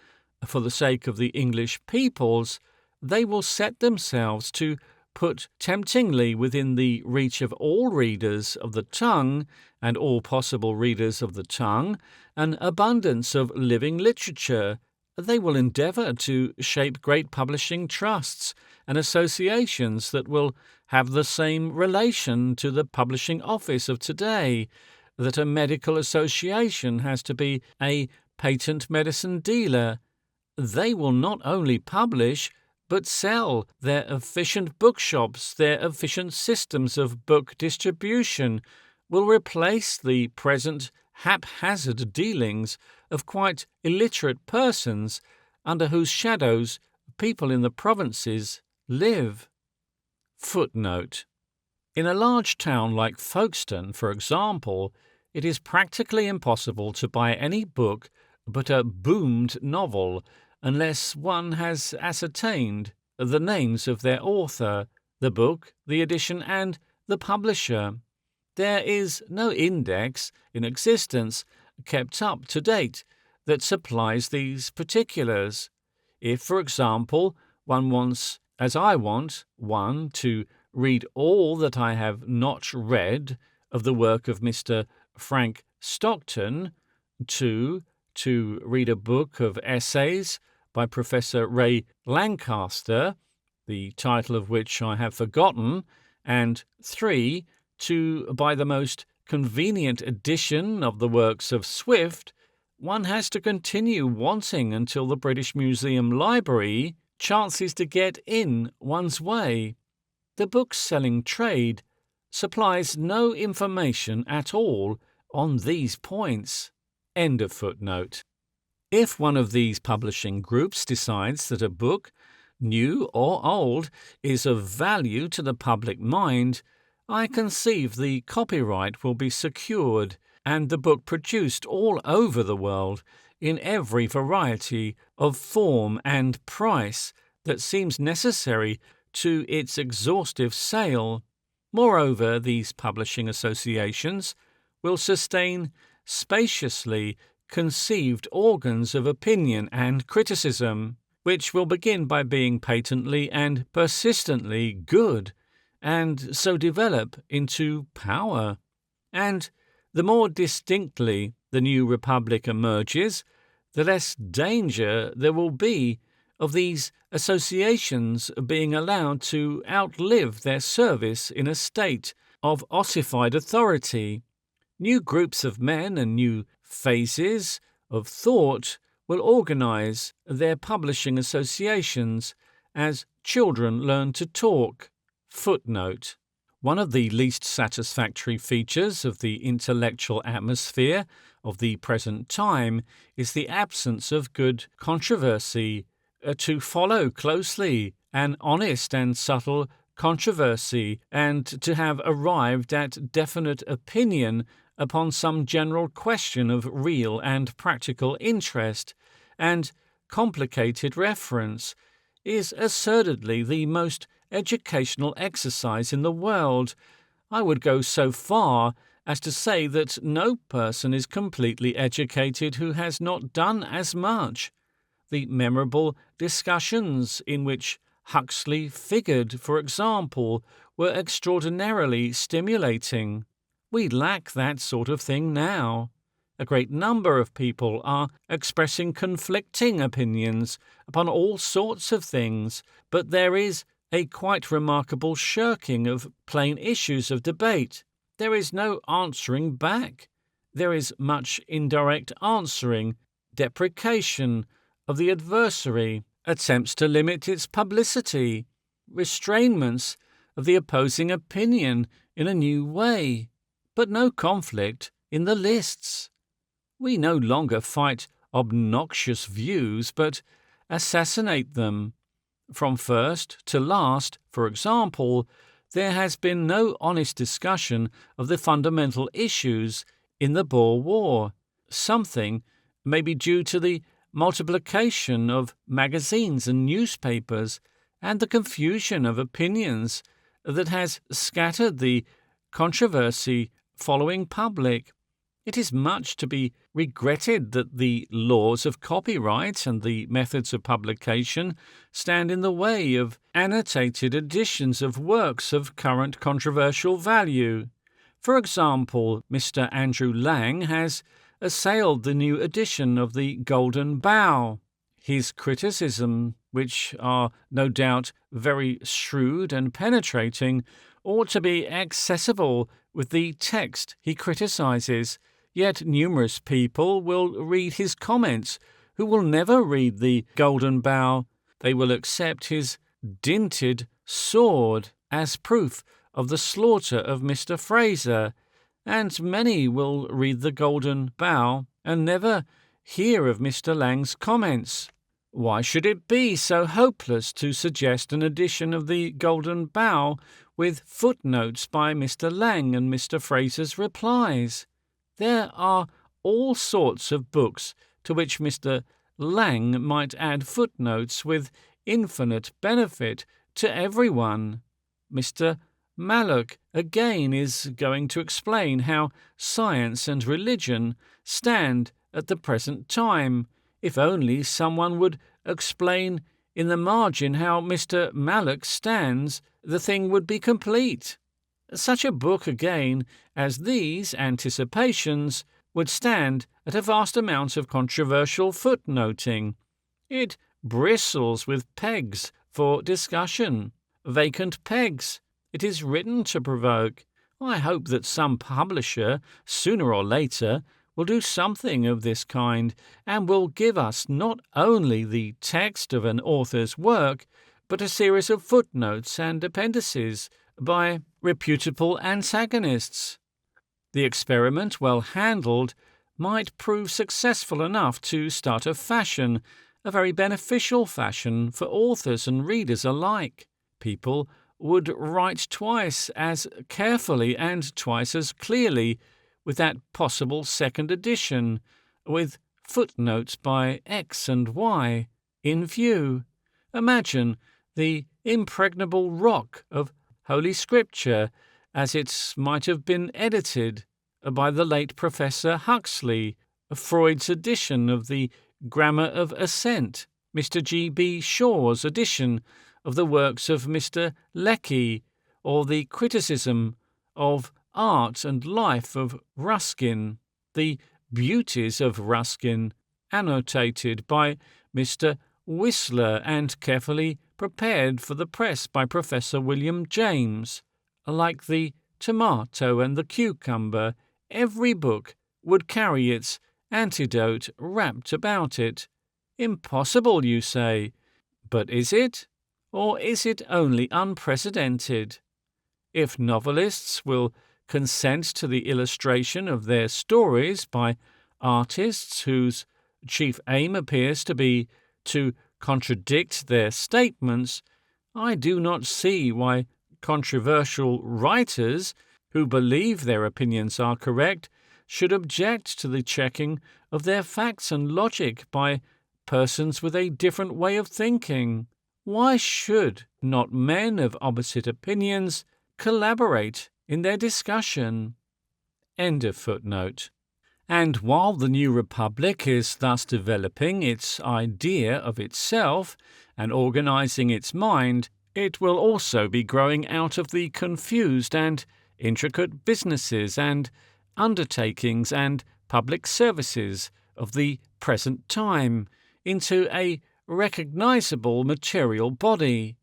for the sake of the English peoples, they will set themselves to put temptingly within the reach of all readers of the tongue and all possible readers of the tongue an abundance of living literature. They will endeavour to shape great publishing trusts and associations that will have the same relation to the publishing office of today that a medical association has to be a patent medicine dealer. They will not only publish, but sell. Their efficient bookshops, their efficient systems of book distribution will replace the present haphazard dealings of quite illiterate persons under whose shadows people in the provinces live. Footnote. In a large town like Folkestone, for example, it is practically impossible to buy any book but a boomed novel unless one has ascertained the names of their author, the book, the edition, and the publisher. There is no index in existence kept up to date that supplies these particulars. If, for example, one wants, as I want, one to read all that I have not read of the work of Mr. Frank Stockton, 2. To read a book of essays by Professor Ray Lancaster, the title of which I have forgotten, and 3. To buy the most convenient edition of the works of Swift, one has to continue wanting until the British Museum Library chances to get in one's way. The book-selling trade supplies no information at all on these points. End of footnote. If one of these publishing groups decides that a book, new or old, is of value to the public mind, I conceive the copyright will be secured and the book produced all over the world in every variety of form and price that seems necessary to its exhaustive sale. Moreover, these publishing associations will sustain spaciously conceived organs of opinion and criticism, which will begin by being patently and persistently good, and so develop into power. And the more distinctly the new republic emerges, the less danger there will be of these associations being allowed to outlive their service in a state of ossified authority. New groups of men and new phases of thought will organize their publishing associations as children learn to talk. Footnote. One of the least satisfactory features of the intellectual atmosphere of the present time is the absence of good controversy to follow closely, an honest and subtle controversy, and to have arrived at definite opinion upon some general question of real and practical interest and complicated reference, is assertedly the most educational exercise in the world. I would go so far as to say that no person is completely educated who has not done as much. The memorable discussions in which Huxley figured, for example, were extraordinarily stimulating. We lack that sort of thing now. A great number of people are expressing conflicting opinions upon all sorts of things, but there is a quite remarkable shirking of plain issues of debate. There is no answering back. There is much indirect answering, deprecation of the adversary, attempts to limit its publicity, restrainments of the opposing opinion in a new way, but no conflict in the lists. We no longer fight obnoxious views, but assassinate them. From first to last, for example, there has been no honest discussion of the fundamental issues in the Boer War. Something may be due to the multiplication of magazines and newspapers and the confusion of opinions that has scattered the controversy following public. It is much to be regretted that the laws of copyright and the methods of publication stand in the way of annotated editions of works of current controversial value. For example, Mr. Andrew Lang has assailed the new edition of the Golden Bough. His criticisms, which are no doubt very shrewd and penetrating, ought to be accessible with the text he criticizes. Yet numerous people will read his comments who will never read the Golden Bough. They will accept his dinted sword as proof of the slaughter of Mr. Fraser, and many will read the Golden Bough and never hear of Mr. Lang's comments. Why should it be so hopeless to suggest an edition of the Golden Bough with footnotes by Mr. Lang and Mr. Fraser's replies? There are all sorts of books to which Mr. Lang might add footnotes with infinite benefit to everyone. Mr. Mallock again is going to explain how science and religion stand at the present time. If only someone would explain in the margin how Mr. Mallock stands, the thing would be complete. Such a book again as these Anticipations would stand at a vast amount of controversial footnoting. It bristles with pegs for discussion, vacant pegs. It is written to provoke. I hope that some publisher, sooner or later, will do something of this kind and will give us not only the text of an author's work, but a series of footnotes and appendices by reputable antagonists. The experiment, well handled, might prove successful enough to start a fashion, a very beneficial fashion for authors and readers alike. People would write twice as carefully and twice as clearly with that possible second edition, with footnotes by X and Y in view. Imagine the impregnable rock of Holy Scripture as it might have been edited by the late Professor Huxley, Freud's edition of the Grammar of Assent, Mr. G.B. Shaw's edition of the works of Mr. Lecky, or the criticism of art and life of Ruskin, the beauties of Ruskin, annotated by Mr. Whistler and carefully prepared for the press by Professor William James. Like the tomato and the cucumber, every book would carry its antidote wrapped about it. Impossible, you say. But is it? Or is it only unprecedented? If novelists will consent to the illustration of their stories by artists whose chief aim appears to be to contradict their statements, I do not see why controversial writers who believe their opinions are correct should object to the checking of their facts and logic by persons with a different way of thinking. Why should not men of opposite opinions collaborate in their discussion? End of footnote. And while the New Republic is thus developing its idea of itself and organizing its mind, it will also be growing out of the confused and intricate businesses and undertakings and public services of the present time into a recognizable material body.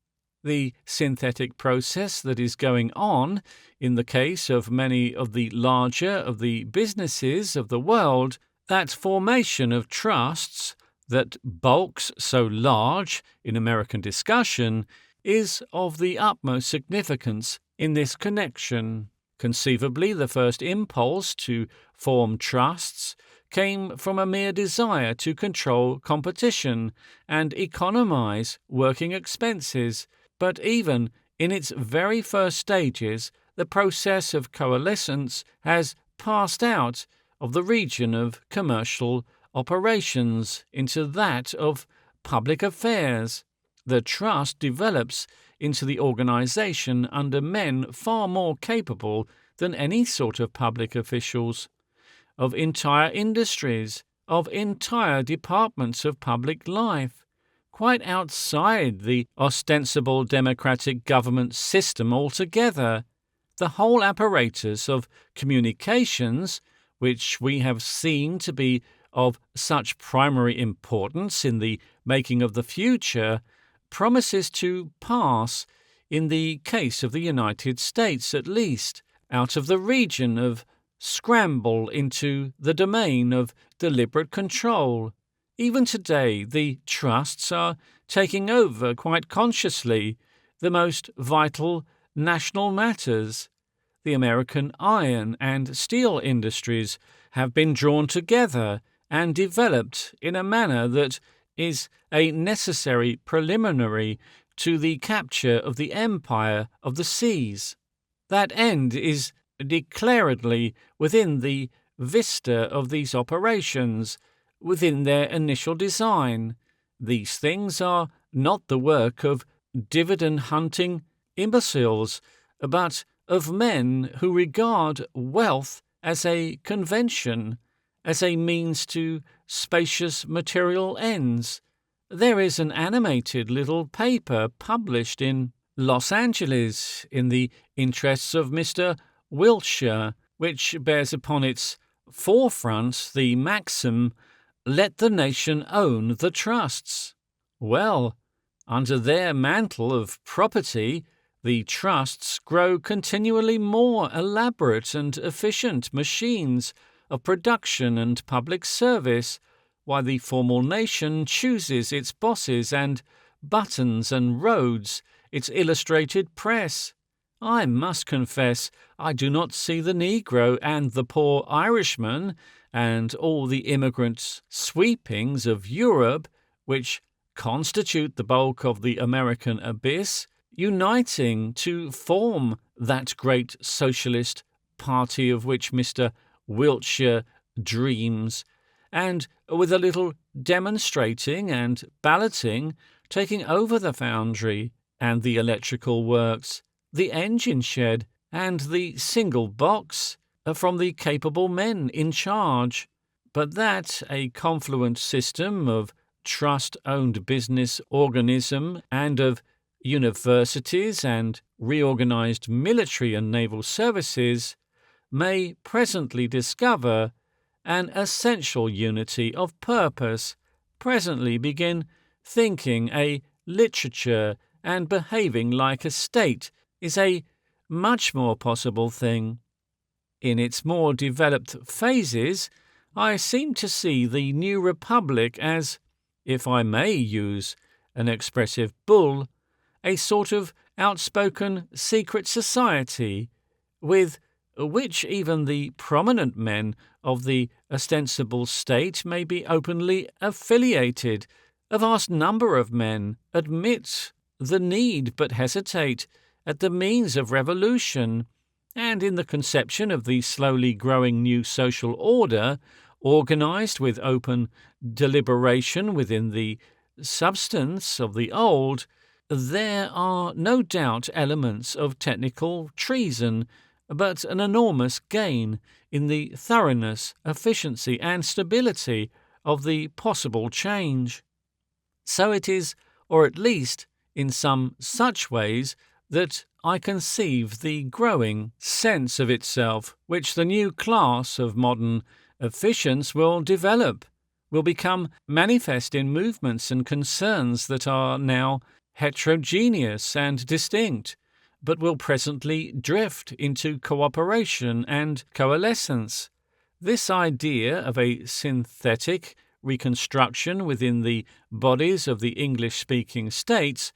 The synthetic process that is going on in the case of many of the larger of the businesses of the world, that formation of trusts that bulks so large in American discussion, is of the utmost significance in this connection. Conceivably, the first impulse to form trusts came from a mere desire to control competition and economize working expenses, but even in its very first stages, the process of coalescence has passed out of the region of commercial operations into that of public affairs. The trust develops into the organization under men far more capable than any sort of public officials, of entire industries, of entire departments of public life, quite outside the ostensible democratic government system altogether. The whole apparatus of communications, which we have seen to be of such primary importance in the making of the future, promises to pass, in the case of the United States at least, out of the region of scramble into the domain of deliberate control. Even today, the trusts are taking over quite consciously the most vital national matters. The American iron and steel industries have been drawn together and developed in a manner that is a necessary preliminary to the capture of the empire of the seas. That end is declaredly within the vista of these operations, within their initial design. These things are not the work of dividend-hunting imbeciles, but of men who regard wealth as a convention, as a means to spacious material ends. There is an animated little paper published in Los Angeles in the interests of Mr. Wiltshire, which bears upon its forefront the maxim, "Let the nation own the trusts." Well, under their mantle of property, the trusts grow continually more elaborate and efficient machines of production and public service, while the formal nation chooses its bosses and buttons and roads, its illustrated press. I must confess I do not see the Negro and the poor Irishman and all the immigrant sweepings of Europe, which constitute the bulk of the American abyss, uniting to form that great socialist party of which Mr. Wiltshire dreams, and with a little demonstrating and balloting taking over the foundry and the electrical works, the engine shed, and the single box from the capable men in charge, but that a confluent system of trust-owned business organism and of universities and reorganized military and naval services may presently discover an essential unity of purpose, presently begin thinking a literature and behaving like a state is a much more possible thing. In its more developed phases, I seem to see the new republic as, if I may use an expressive bull, a sort of outspoken secret society, with which even the prominent men of the ostensible state may be openly affiliated. A vast number of men admit the need but hesitate at the means of revolution, and in the conception of the slowly growing new social order, organized with open deliberation within the substance of the old, there are no doubt elements of technical treason, but an enormous gain in the thoroughness, efficiency, and stability of the possible change. So it is, or at least in some such ways, that I conceive the growing sense of itself which the new class of modern efficients will develop, will become manifest in movements and concerns that are now heterogeneous and distinct, but will presently drift into cooperation and coalescence. This idea of a synthetic reconstruction within the bodies of the English-speaking states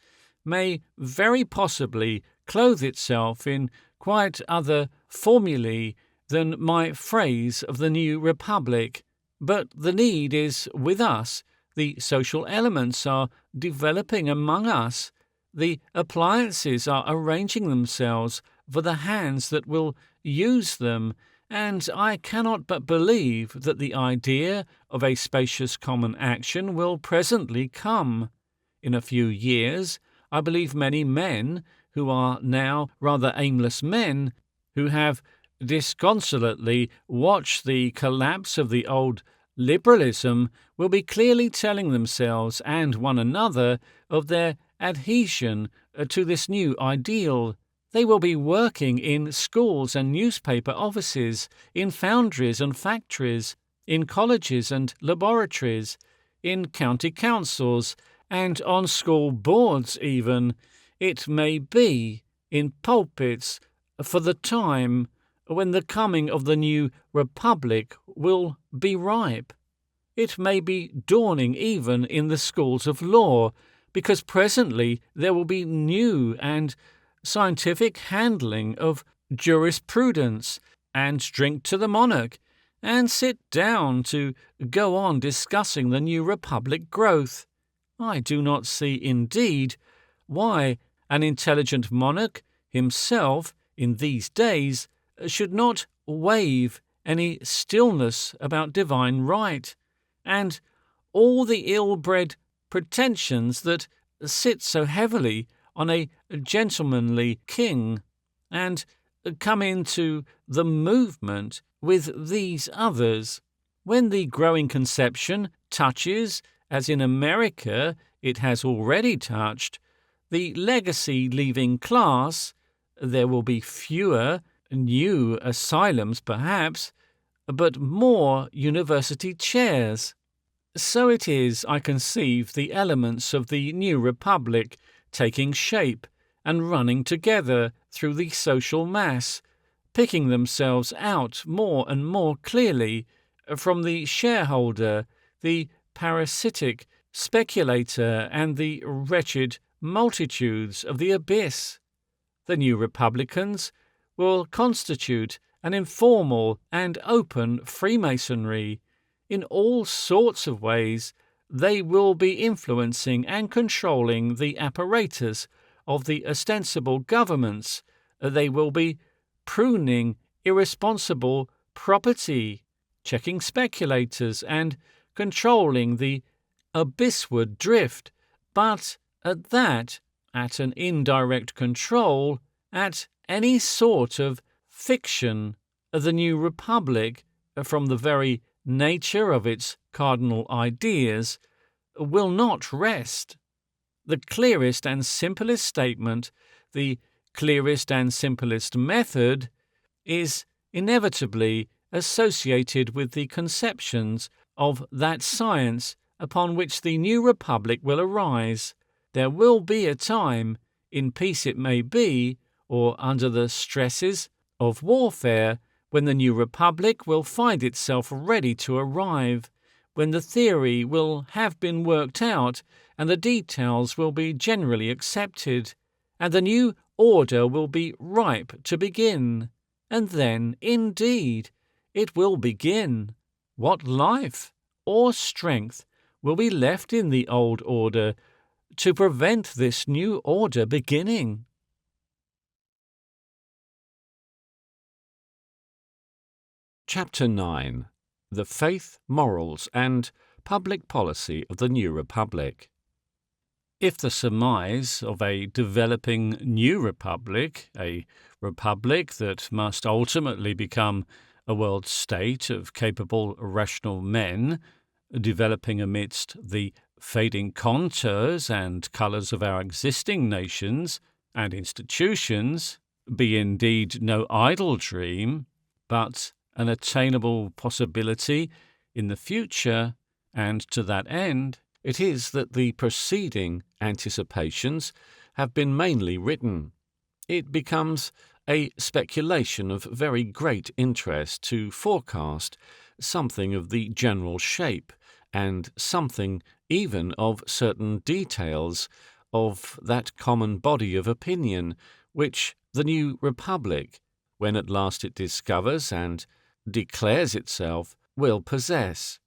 may very possibly clothe itself in quite other formulae than my phrase of the new republic, but the need is with us, the social elements are developing among us, the appliances are arranging themselves for the hands that will use them, and I cannot but believe that the idea of a spacious common action will presently come. In a few years, I believe many men, who are now rather aimless men, who have disconsolately watched the collapse of the old liberalism, will be clearly telling themselves and one another of their adhesion to this new ideal. They will be working in schools and newspaper offices, in foundries and factories, in colleges and laboratories, in county councils, and on school boards even, it may be, in pulpits, for the time when the coming of the new republic will be ripe. It may be dawning even in the schools of law, because presently there will be new and scientific handling of jurisprudence, and drink to the monarch, and sit down to go on discussing the new republic growth. I do not see, indeed, why an intelligent monarch himself in these days should not waive any stillness about divine right, and all the ill-bred pretensions that sit so heavily on a gentlemanly king, and come into the movement with these others. When the growing conception touches, as in America it has already touched, the legacy-leaving class, there will be fewer new asylums perhaps, but more university chairs. So it is I conceive the elements of the new republic taking shape and running together through the social mass, picking themselves out more and more clearly from the shareholder, the parasitic speculator, and the wretched multitudes of the abyss. The new republicans will constitute an informal and open Freemasonry. In all sorts of ways, they will be influencing and controlling the apparatus of the ostensible governments. They will be pruning irresponsible property, checking speculators, and controlling the abyssward drift, but at an indirect control, at any sort of fiction. The new republic, from the very nature of its cardinal ideas, will not rest. The clearest and simplest statement, the clearest and simplest method, is inevitably associated with the conceptions of that science upon which the new republic will arise. There will be a time, in peace it may be, or under the stresses of warfare, when the new republic will find itself ready to arrive, when the theory will have been worked out and the details will be generally accepted, and the new order will be ripe to begin. And then, indeed, it will begin. What life or strength will be left in the old order to prevent this new order beginning? Chapter 9. The Faith, Morals, and Public Policy of the New Republic. If the surmise of a developing new republic, a republic that must ultimately become a world state of capable, rational men, developing amidst the fading contours and colours of our existing nations and institutions, be indeed no idle dream, but an attainable possibility in the future, and to that end, it is that the preceding anticipations have been mainly written. It becomes a speculation of very great interest to forecast something of the general shape and something even of certain details of that common body of opinion which the new republic, when at last it discovers and declares itself, will possess.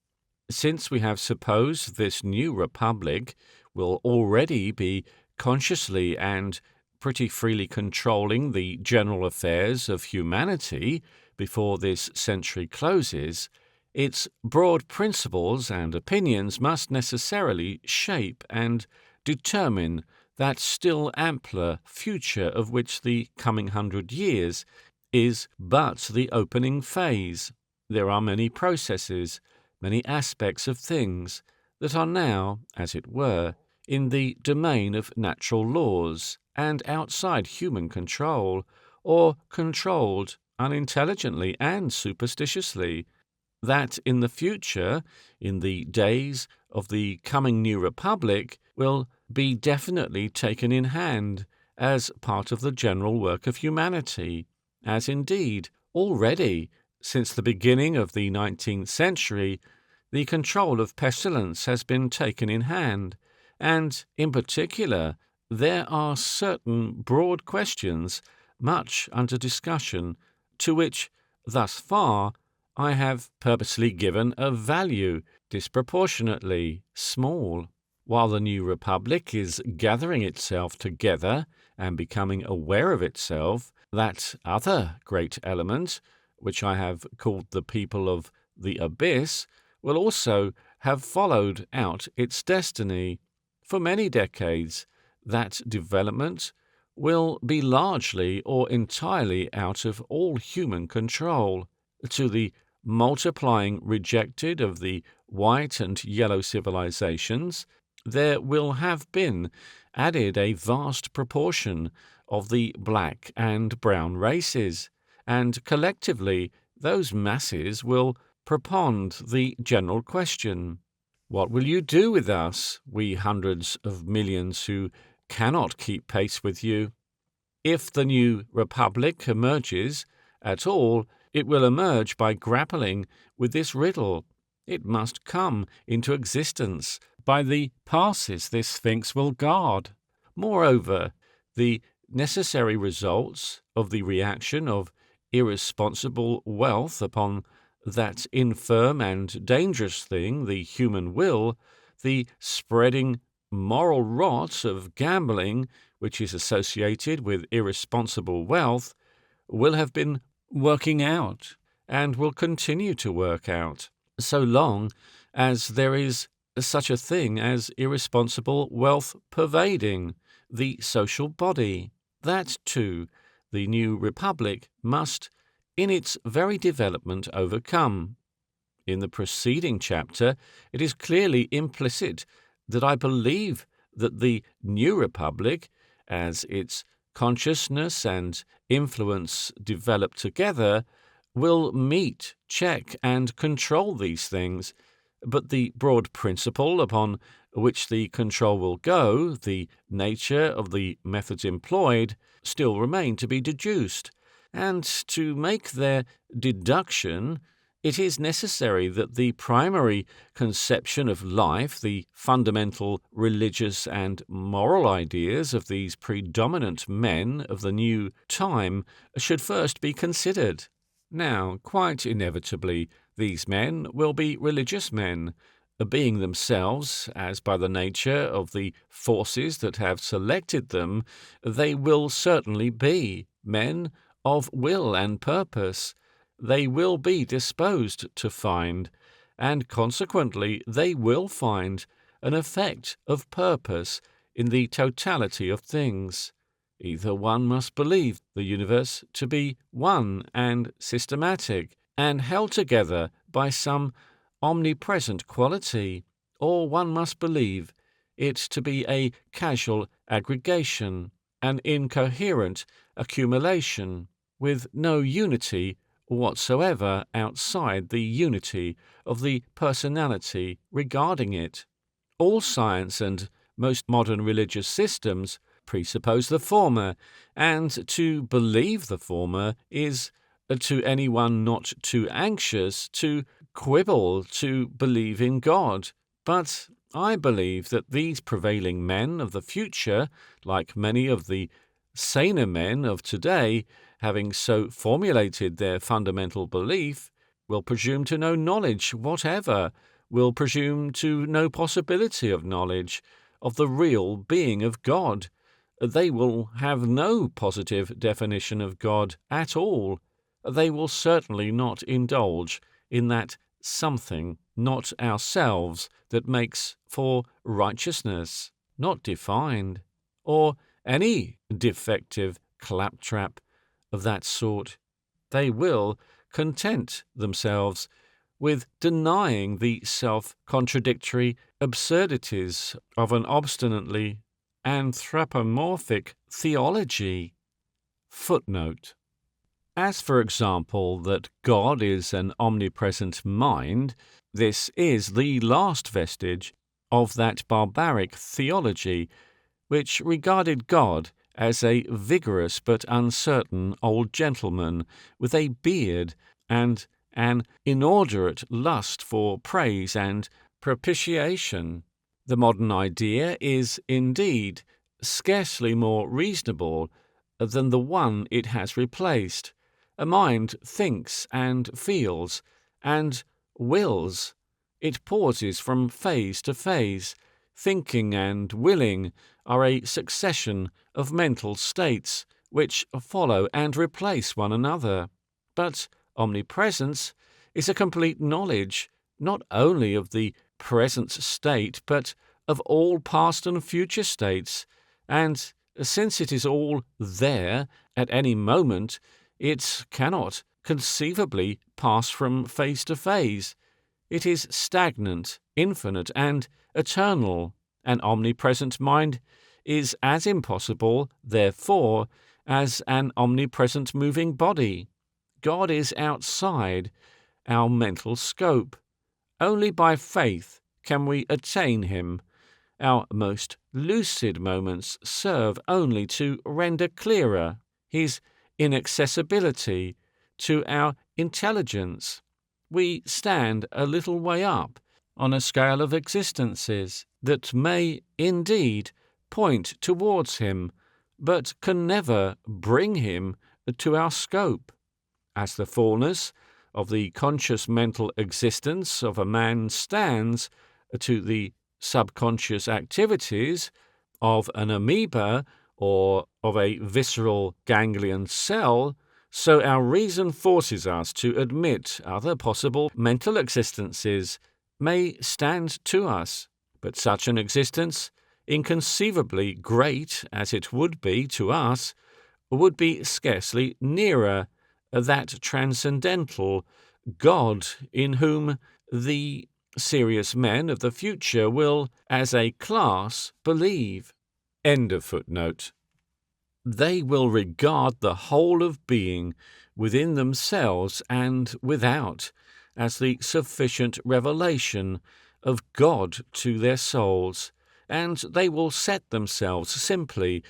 Since we have supposed this new republic will already be consciously and pretty freely controlling the general affairs of humanity before this century closes, its broad principles and opinions must necessarily shape and determine that still ampler future of which the coming 100 years is but the opening phase. There are many processes, many aspects of things that are now, as it were, in the domain of natural laws and outside human control, or controlled unintelligently and superstitiously, that in the future, in the days of the coming new republic, will be definitely taken in hand as part of the general work of humanity, as indeed already, since the beginning of the 19th century, the control of pestilence has been taken in hand, and, in particular, there are certain broad questions, much under discussion, to which, thus far, I have purposely given a value disproportionately small. While the new republic is gathering itself together and becoming aware of itself, that other great element, which I have called the people of the abyss, will also have followed out its destiny. For many decades, that development will be largely or entirely out of all human control. To the multiplying rejected of the white and yellow civilizations, there will have been added a vast proportion of the black and brown races, and collectively those masses will propound the general question: what will you do with us, we hundreds of millions who cannot keep pace with you? If the new republic emerges at all, it will emerge by grappling with this riddle. It must come into existence by the passes this Sphinx will guard. Moreover, the necessary results of the reaction of irresponsible wealth upon that infirm and dangerous thing, the human will, the spreading moral rot of gambling which is associated with irresponsible wealth, will have been working out and will continue to work out so long as there is such a thing as irresponsible wealth pervading the social body. That, too, the new republic must, in its very development, overcome. In the preceding chapter, it is clearly implicit that I believe that the new republic, as its consciousness and influence develop together, will meet, check, and control these things, but the broad principle upon which the control will go, the nature of the methods employed, still remain to be deduced, and to make their deduction it is necessary that the primary conception of life, the fundamental religious and moral ideas of these predominant men of the new time, should first be considered. Now, quite inevitably, these men will be religious men, being themselves, as by the nature of the forces that have selected them, they will certainly be men of will and purpose. They will be disposed to find, and consequently they will find, an effect of purpose in the totality of things. Either one must believe the universe to be one and systematic, and held together by some omnipresent quality, or one must believe it to be a casual aggregation, an incoherent accumulation, with no unity whatsoever outside the unity of the personality regarding it. All science and most modern religious systems presuppose the former, and to believe the former is, to anyone not too anxious, to quibble to believe in God. But I believe that these prevailing men of the future, like many of the saner men of today, having so formulated their fundamental belief, will presume to no knowledge whatever, will presume to no possibility of knowledge of the real being of God. They will have no positive definition of God at all. They will certainly not indulge in that something, not ourselves, that makes for righteousness, not defined, or any defective claptrap of that sort. They will content themselves with denying the self-contradictory absurdities of an obstinately anthropomorphic theology. Footnote. As, for example, that God is an omnipresent mind, this is the last vestige of that barbaric theology which regarded God as a vigorous but uncertain old gentleman with a beard and an inordinate lust for praise and propitiation. The modern idea is, indeed, scarcely more reasonable than the one it has replaced. A mind thinks and feels and wills. It pauses from phase to phase. Thinking and willing are a succession of mental states which follow and replace one another. But omnipresence is a complete knowledge, not only of the present state, but of all past and future states, and since it is all there at any moment, it cannot conceivably pass from phase to phase. It is stagnant, infinite, and eternal. An omnipresent mind is as impossible, therefore, as an omnipresent moving body. God is outside our mental scope. Only by faith can we attain him. Our most lucid moments serve only to render clearer his inaccessibility to our intelligence. We stand a little way up on a scale of existences that may indeed point towards him, but can never bring him to our scope. As the fullness of the conscious mental existence of a man stands to the subconscious activities of an amoeba or of a visceral ganglion cell, so our reason forces us to admit other possible mental existences may stand to us. But such an existence, inconceivably great as it would be to us, would be scarcely nearer that transcendental God in whom the serious men of the future will, as a class, believe. End of footnote. They will regard the whole of being within themselves and without as the sufficient revelation of God to their souls, and they will set themselves simply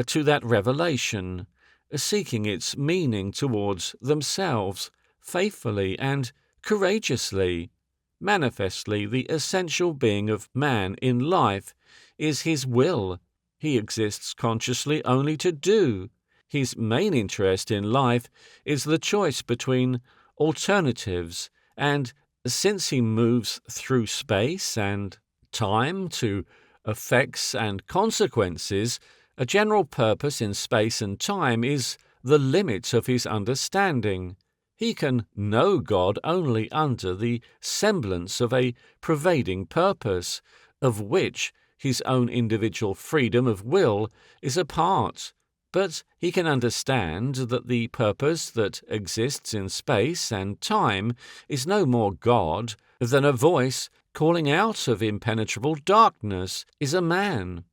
to that revelation, seeking its meaning towards themselves, faithfully and courageously. Manifestly, the essential being of man in life is his will. He exists consciously only to do. His main interest in life is the choice between alternatives, and since he moves through space and time to effects and consequences, a general purpose in space and time is the limit of his understanding. He can know God only under the semblance of a pervading purpose, of which his own individual freedom of will is a part. But he can understand that the purpose that exists in space and time is no more God than a voice calling out of impenetrable darkness is a man.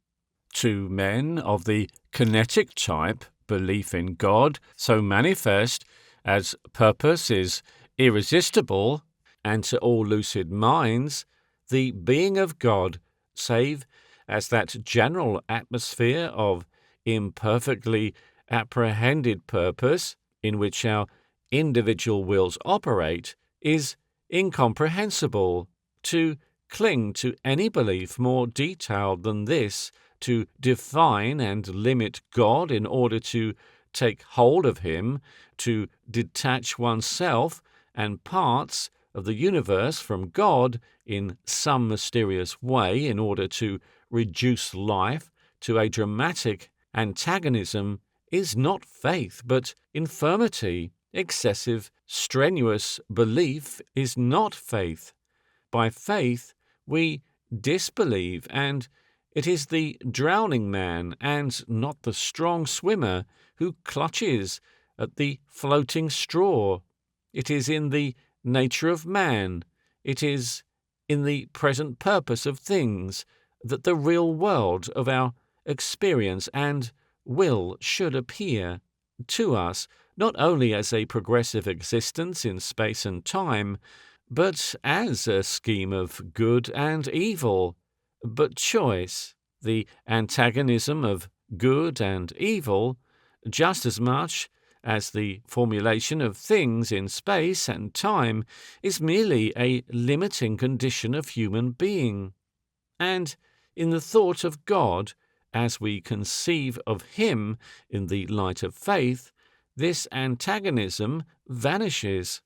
To men of the kinetic type, belief in God, so manifest as purpose is irresistible, and to all lucid minds, the being of God, save as that general atmosphere of imperfectly apprehended purpose in which our individual wills operate, is incomprehensible. To cling to any belief more detailed than this, to define and limit God in order to take hold of him, to detach oneself and parts of the universe from God in some mysterious way in order to reduce life to a dramatic antagonism is not faith but infirmity. Excessive, strenuous belief is not faith. By faith we disbelieve, and it is the drowning man and not the strong swimmer who clutches at the floating straw. It is in the nature of man, it is in the present purpose of things, that the real world of our experience and will should appear to us not only as a progressive existence in space and time, but as a scheme of good and evil, but choice, the antagonism of good and evil, just as much as the formulation of things in space and time is merely a limiting condition of human being. And in the thought of God, as we conceive of him in the light of faith, this antagonism vanishes.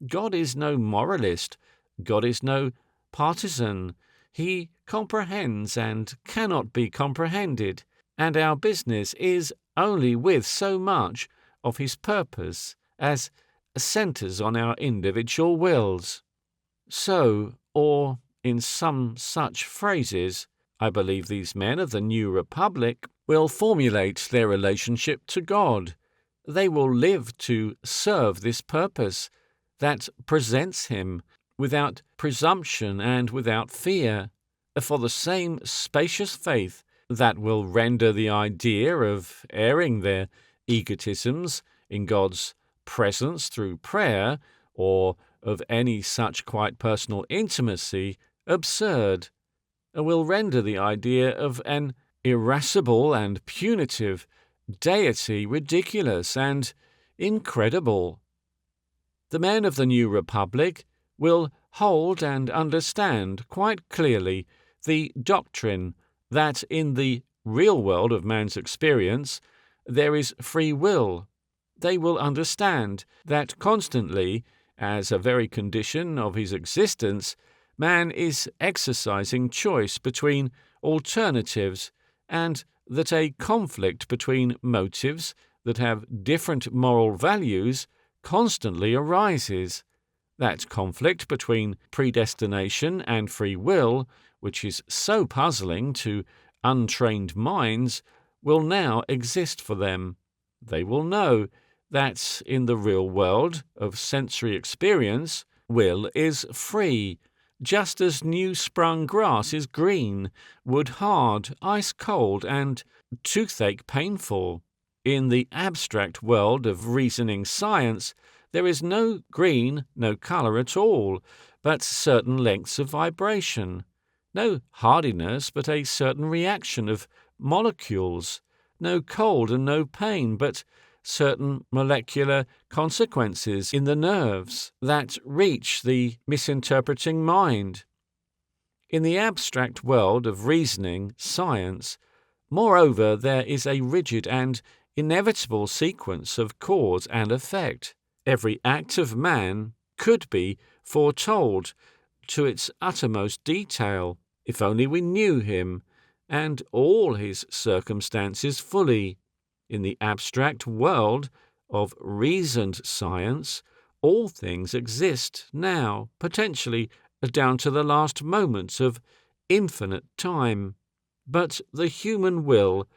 God is no moralist. God is no partisan. He comprehends and cannot be comprehended, and our business is only with so much of his purpose as centres on our individual wills. So, or in some such phrases, I believe these men of the New Republic will formulate their relationship to God. They will live to serve this purpose that presents Him without presumption and without fear, for the same spacious faith that will render the idea of airing their egotisms in God's presence through prayer, or of any such quite personal intimacy, absurd, will render the idea of an irascible and punitive deity ridiculous and incredible. The men of the New Republic will hold and understand quite clearly the doctrine that in the real world of man's experience there is free will. They will understand that constantly, as a very condition of his existence, man is exercising choice between alternatives, and that a conflict between motives that have different moral values constantly arises. That conflict between predestination and free will, which is so puzzling to untrained minds, will now exist for them. They will know that in the real world of sensory experience, will is free, just as new-sprung grass is green, wood hard, ice cold, and toothache painful. In the abstract world of reasoning science, there is no green, no colour at all, but certain lengths of vibration, no hardiness, but a certain reaction of molecules, no cold and no pain, but certain molecular consequences in the nerves that reach the misinterpreting mind. In the abstract world of reasoning science, moreover, there is a rigid and inevitable sequence of cause and effect. Every act of man could be foretold to its uttermost detail, if only we knew him and all his circumstances fully. In the abstract world of reasoned science, all things exist now, potentially down to the last moments of infinite time. But the human will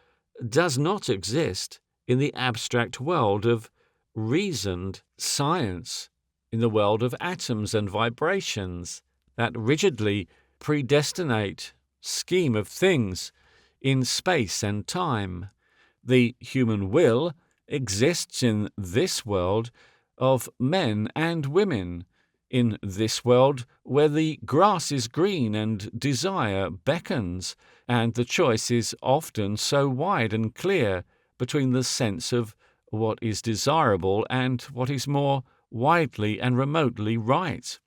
does not exist in the abstract world of reasoned science, in the world of atoms and vibrations, that rigidly predestinate scheme of things in space and time. The human will exists in this world of men and women, in this world where the grass is green and desire beckons, and the choice is often so wide and clear between the sense of what is desirable and what is more widely and remotely right.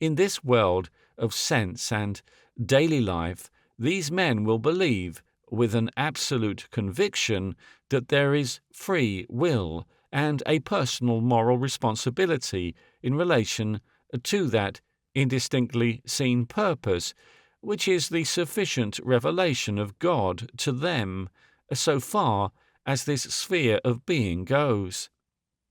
In this world of sense and daily life, these men will believe with an absolute conviction that there is free will and a personal moral responsibility in relation to that indistinctly seen purpose, which is the sufficient revelation of God to them, so far as this sphere of being goes.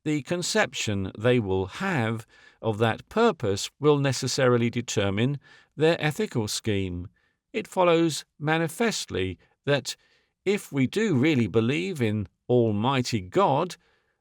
The conception they will have of that purpose will necessarily determine their ethical scheme. It follows manifestly that if we do really believe in Almighty God,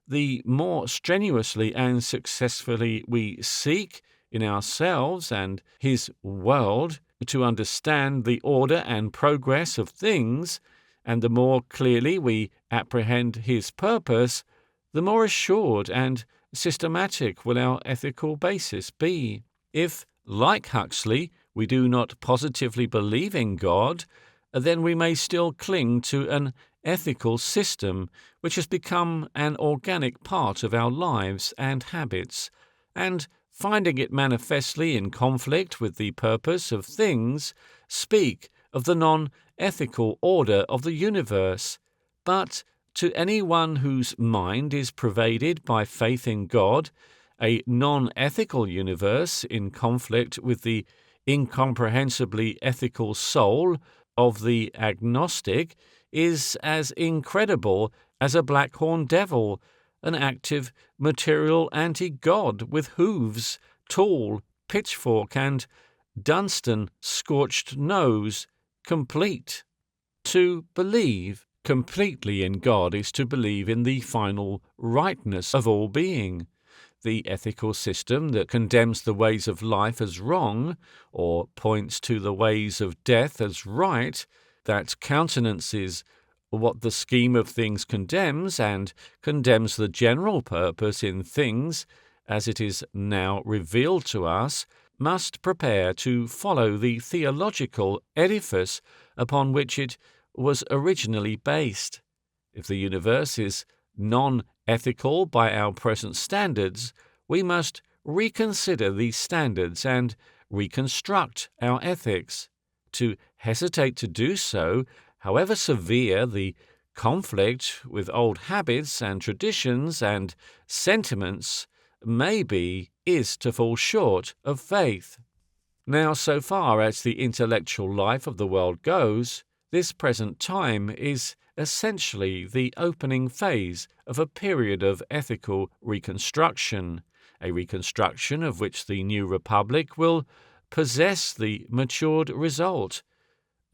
the more strenuously and successfully we seek in ourselves and His world to understand the order and progress of things, and the more clearly we apprehend His purpose, the more assured and systematic will our ethical basis be. If, like Huxley, we do not positively believe in God, then we may still cling to an ethical system which has become an organic part of our lives and habits, and, finding it manifestly in conflict with the purpose of things, speak of the non-ethical order of the universe. But to any one whose mind is pervaded by faith in God, a non-ethical universe in conflict with the incomprehensibly ethical soul of the agnostic is as incredible as a black-horned devil, an active, material anti-God with hooves, tool, pitchfork, and Dunstan scorched nose, complete. To believe completely in God is to believe in the final rightness of all being. The ethical system that condemns the ways of life as wrong, or points to the ways of death as right, that countenances what the scheme of things condemns, and condemns the general purpose in things as it is now revealed to us, must prepare to follow the theological edifice upon which it was originally based. If the universe is non-ethical by our present standards, we must reconsider these standards and reconstruct our ethics. To hesitate to do so, however severe the conflict with old habits and traditions and sentiments may be, is to fall short of faith. Now, so far as the intellectual life of the world goes, this present time is essentially the opening phase of a period of ethical reconstruction, a reconstruction of which the new republic will possess the matured result.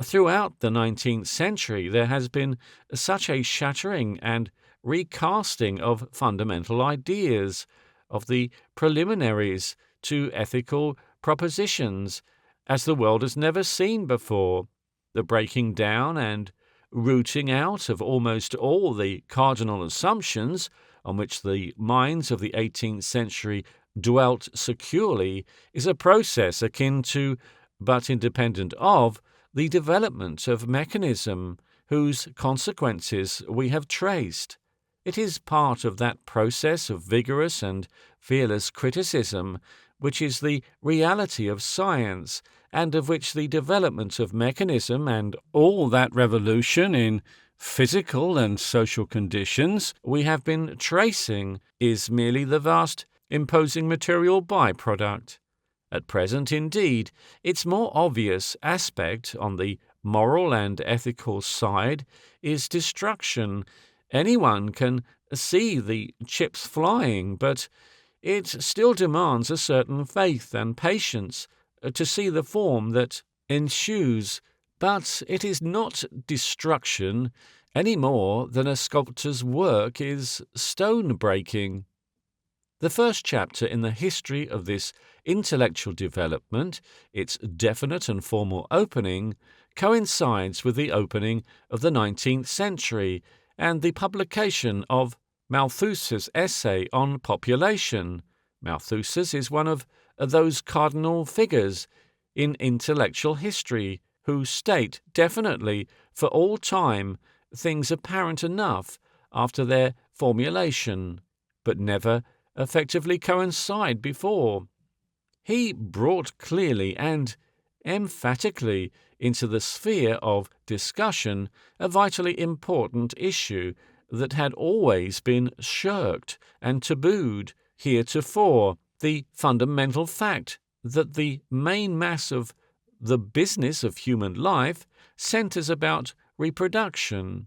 Throughout the 19th century, there has been such a shattering and recasting of fundamental ideas, of the preliminaries to ethical propositions, as the world has never seen before. The breaking down and rooting out of almost all the cardinal assumptions on which the minds of the 18th century dwelt securely is a process akin to, but independent of, the development of mechanism whose consequences we have traced. It is part of that process of vigorous and fearless criticism which is the reality of science, and of which the development of mechanism and all that revolution in physical and social conditions we have been tracing is merely the vast, imposing material byproduct. At present, indeed, its more obvious aspect on the moral and ethical side is destruction. Anyone can see the chips flying, but it still demands a certain faith and patience to see the form that ensues. But it is not destruction any more than a sculptor's work is stone breaking. The first chapter in the history of this intellectual development, its definite and formal opening, coincides with the opening of the 19th century and the publication of Malthus's essay on population. Malthus is one of those cardinal figures in intellectual history who state definitely for all time things apparent enough after their formulation, but never effectively coincide before. He brought clearly and emphatically into the sphere of discussion a vitally important issue that had always been shirked and tabooed heretofore, the fundamental fact that the main mass of the business of human life centers about reproduction.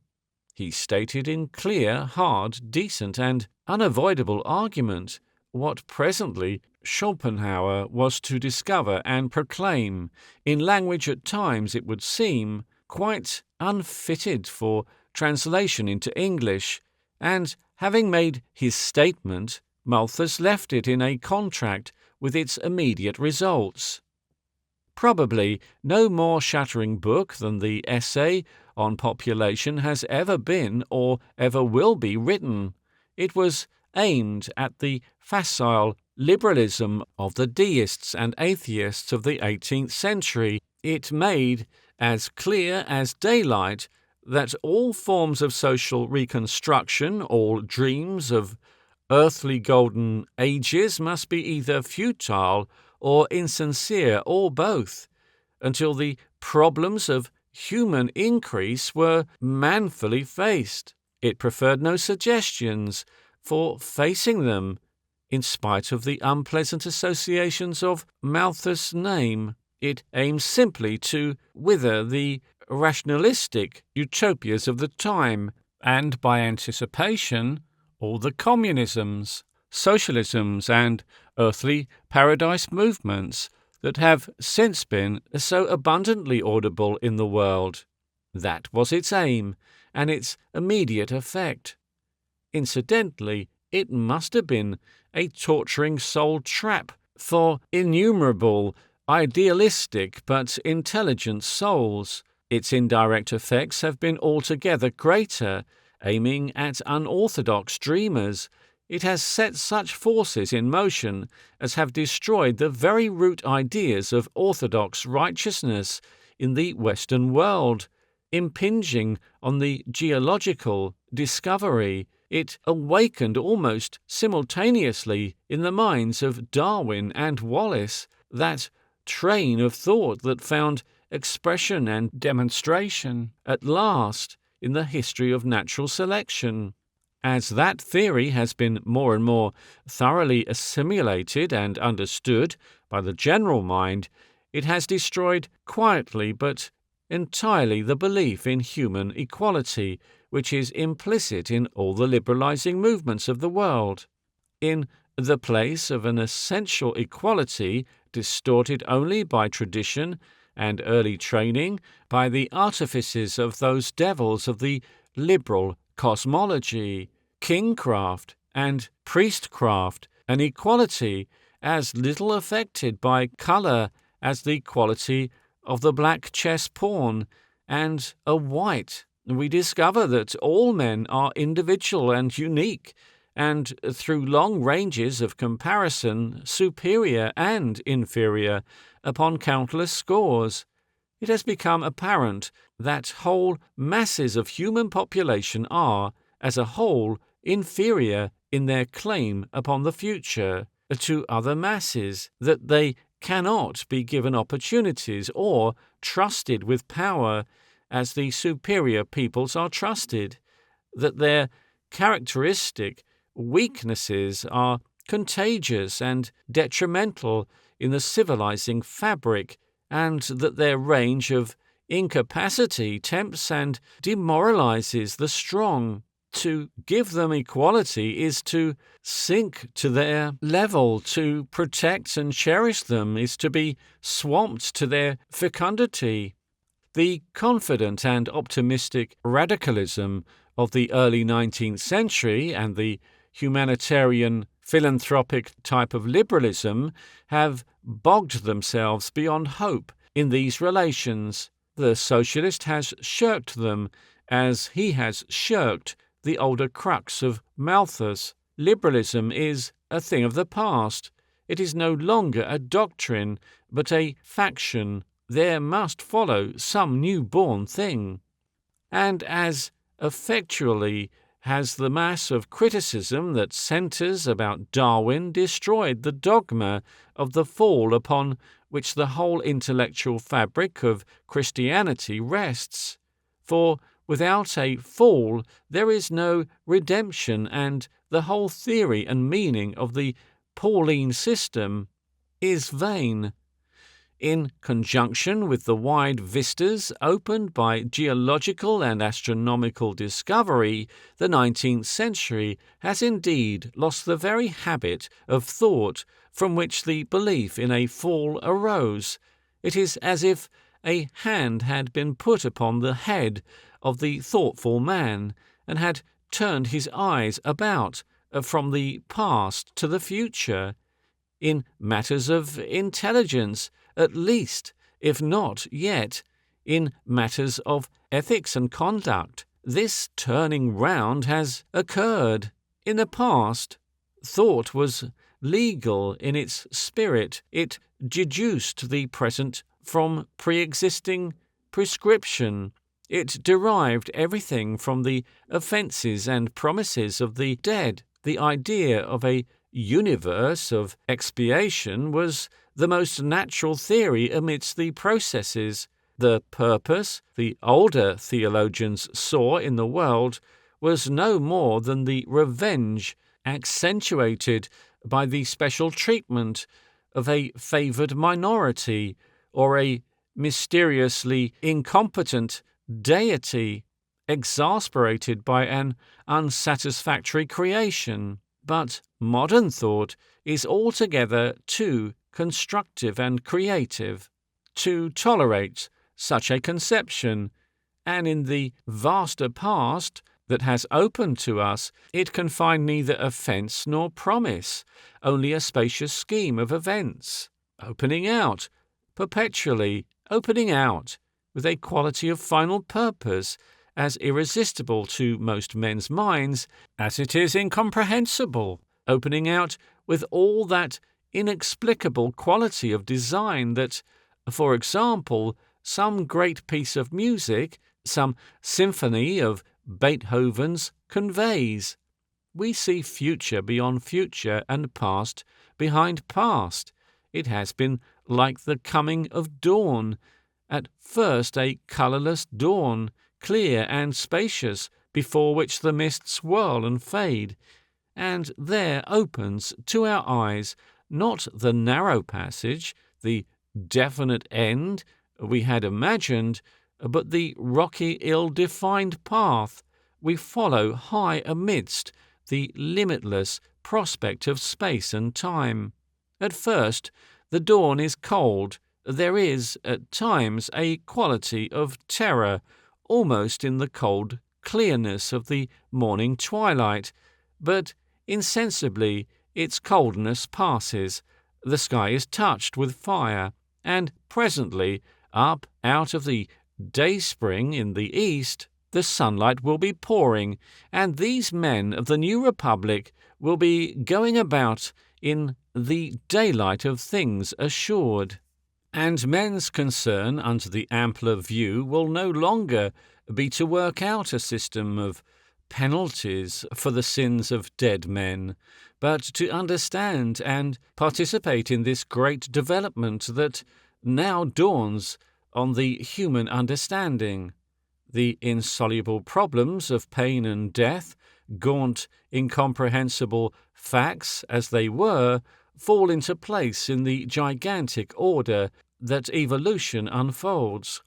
He stated in clear, hard, decent, and unavoidable argument what presently Schopenhauer was to discover and proclaim, in language at times, it would seem, quite unfitted for translation into English, and, having made his statement, Malthus left it in a contract with its immediate results. Probably no more shattering book than the essay on population has ever been or ever will be written. It was aimed at the facile liberalism of the deists and atheists of the 18th century. It made as clear as daylight that all forms of social reconstruction, all dreams of earthly golden ages must be either futile or insincere, or both, until the problems of human increase were manfully faced. It preferred no suggestions for facing them, in spite of the unpleasant associations of Malthus' name. It aimed simply to wither the rationalistic utopias of the time, and by anticipation all the communisms, socialisms, and earthly paradise movements that have since been so abundantly audible in the world. That was its aim and its immediate effect. Incidentally, it must have been a torturing soul trap for innumerable idealistic but intelligent souls. Its indirect effects have been altogether greater, aiming at unorthodox dreamers. It has set such forces in motion as have destroyed the very root ideas of orthodox righteousness in the Western world. Impinging on the geological discovery, it awakened almost simultaneously in the minds of Darwin and Wallace that train of thought that found expression and demonstration at last in the history of natural selection. As that theory has been more and more thoroughly assimilated and understood by the general mind, it has destroyed quietly but entirely the belief in human equality, which is implicit in all the liberalizing movements of the world. In the place of an essential equality distorted only by tradition and early training, by the artifices of those devils of the liberal cosmology, kingcraft and priestcraft, an equality as little affected by colour as the quality of the black chess pawn and a white, we discover that all men are individual and unique, and through long ranges of comparison, superior and inferior, upon countless scores. It has become apparent that whole masses of human population are, as a whole, inferior in their claim upon the future to other masses, that they cannot be given opportunities or trusted with power as the superior peoples are trusted, that their characteristic weaknesses are contagious and detrimental in the civilizing fabric, and that their range of incapacity tempts and demoralizes the strong. To give them equality is to sink to their level. To protect and cherish them is to be swamped to their fecundity. The confident and optimistic radicalism of the early 19th century and the humanitarian philanthropic type of liberalism have bogged themselves beyond hope in these relations. The socialist has shirked them as he has shirked the older crux of Malthus. Liberalism is a thing of the past. It is no longer a doctrine, but a faction. There must follow some new-born thing. And as effectually has the mass of criticism that centres about Darwin destroyed the dogma of the fall upon which the whole intellectual fabric of Christianity rests. For without a fall there is no redemption, and the whole theory and meaning of the Pauline system is vain. In conjunction with the wide vistas opened by geological and astronomical discovery, the 19th century has indeed lost the very habit of thought from which the belief in a fall arose. It is as if a hand had been put upon the head of the thoughtful man, and had turned his eyes about from the past to the future. In matters of intelligence, at least, if not yet, in matters of ethics and conduct, this turning round has occurred. In the past, thought was legal in its spirit. It deduced the present from pre-existing prescription. It derived everything from the offences and promises of the dead. The idea of a universe of expiation was the most natural theory amidst the processes. The purpose the older theologians saw in the world was no more than the revenge accentuated by the special treatment of a favoured minority or a mysteriously incompetent deity exasperated by an unsatisfactory creation. But modern thought is altogether too constructive and creative to tolerate such a conception, and in the vaster past that has opened to us, it can find neither offence nor promise, only a spacious scheme of events, opening out, perpetually opening out, with a quality of final purpose as irresistible to most men's minds as it is incomprehensible, opening out with all that inexplicable quality of design that, for example, some great piece of music, some symphony of Beethoven's conveys. We see future beyond future and past behind past. It has been like the coming of dawn, at first a colourless dawn, clear and spacious, before which the mists whirl and fade, and there opens to our eyes not the narrow passage, the definite end we had imagined, but the rocky, ill-defined path we follow high amidst the limitless prospect of space and time. At first, the dawn is cold. There is, at times, a quality of terror, almost in the cold clearness of the morning twilight, but insensibly its coldness passes. The sky is touched with fire, and presently, up out of the dayspring in the east, the sunlight will be pouring, and these men of the new republic will be going about in the daylight of things assured. And men's concern under the ampler view will no longer be to work out a system of penalties for the sins of dead men, but to understand and participate in this great development that now dawns on the human understanding. The insoluble problems of pain and death, gaunt, incomprehensible facts as they were, fall into place in the gigantic order that evolution unfolds.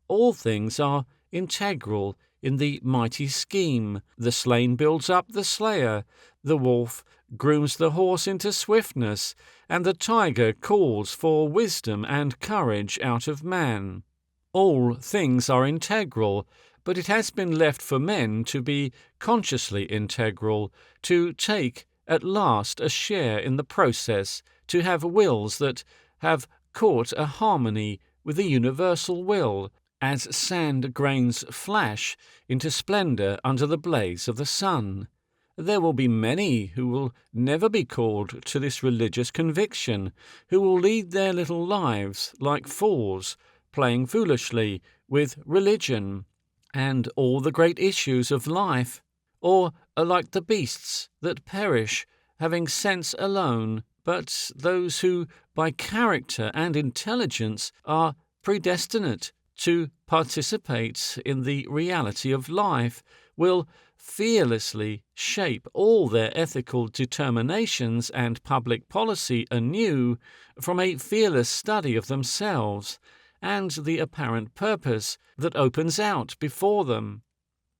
All things are integral in the mighty scheme. The slain builds up the slayer, the wolf grooms the horse into swiftness, and the tiger calls for wisdom and courage out of man. All things are integral, but it has been left for men to be consciously integral, to take at last a share in the process, to have wills that have caught a harmony with the universal will, as sand grains flash into splendour under the blaze of the sun. There will be many who will never be called to this religious conviction, who will lead their little lives like fools, playing foolishly with religion and all the great issues of life, or are like the beasts that perish, having sense alone, but those who, by character and intelligence, are predestinate to participate in the reality of life, will fearlessly shape all their ethical determinations and public policy anew from a fearless study of themselves and the apparent purpose that opens out before them.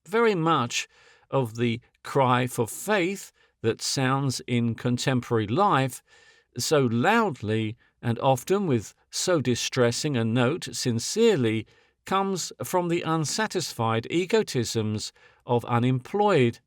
Very much of the cry for faith that sounds in contemporary life so loudly and often with so distressing a note sincerely comes from the unsatisfied egotisms of unemployed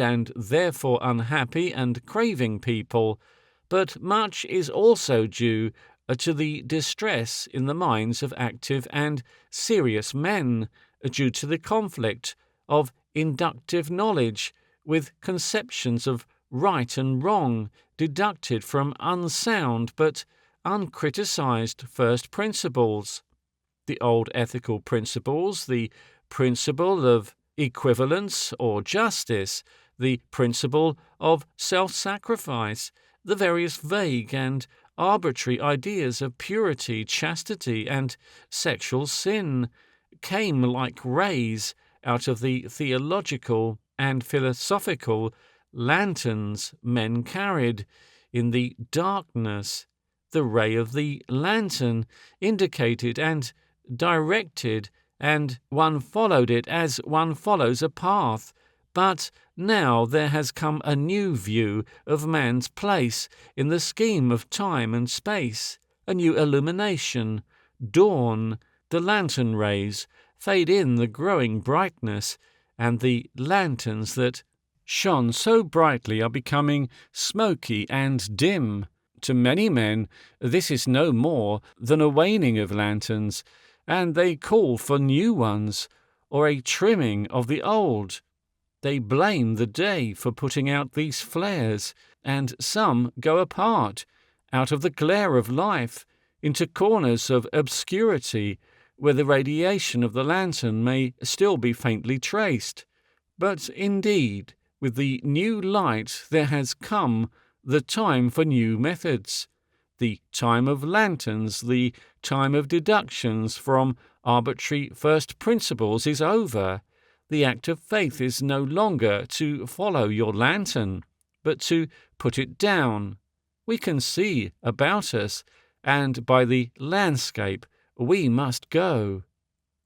and therefore unhappy and craving people, but much is also due to the distress in the minds of active and serious men, due to the conflict of inductive knowledge with conceptions of right and wrong deducted from unsound but uncriticized first principles. The old ethical principles, the principle of equivalence or justice, the principle of self-sacrifice, the various vague and arbitrary ideas of purity, chastity, and sexual sin, came like rays out of the theological and philosophical lanterns men carried in the darkness. The ray of the lantern indicated and directed, and one followed it as one follows a path, But now there has come a new view of man's place in the scheme of time and space, a new illumination, dawn, the lantern rays fade in the growing brightness, and the lanterns that shone so brightly are becoming smoky and dim. To many men, this is no more than a waning of lanterns, and they call for new ones, or a trimming of the old. They blame the day for putting out these flares, and some go apart, out of the glare of life, into corners of obscurity, where the radiation of the lantern may still be faintly traced. But indeed, with the new light there has come the time for new methods. The time of lanterns, the time of deductions from arbitrary first principles is over. The act of faith is no longer to follow your lantern, but to put it down. We can see about us, and by the landscape we must go.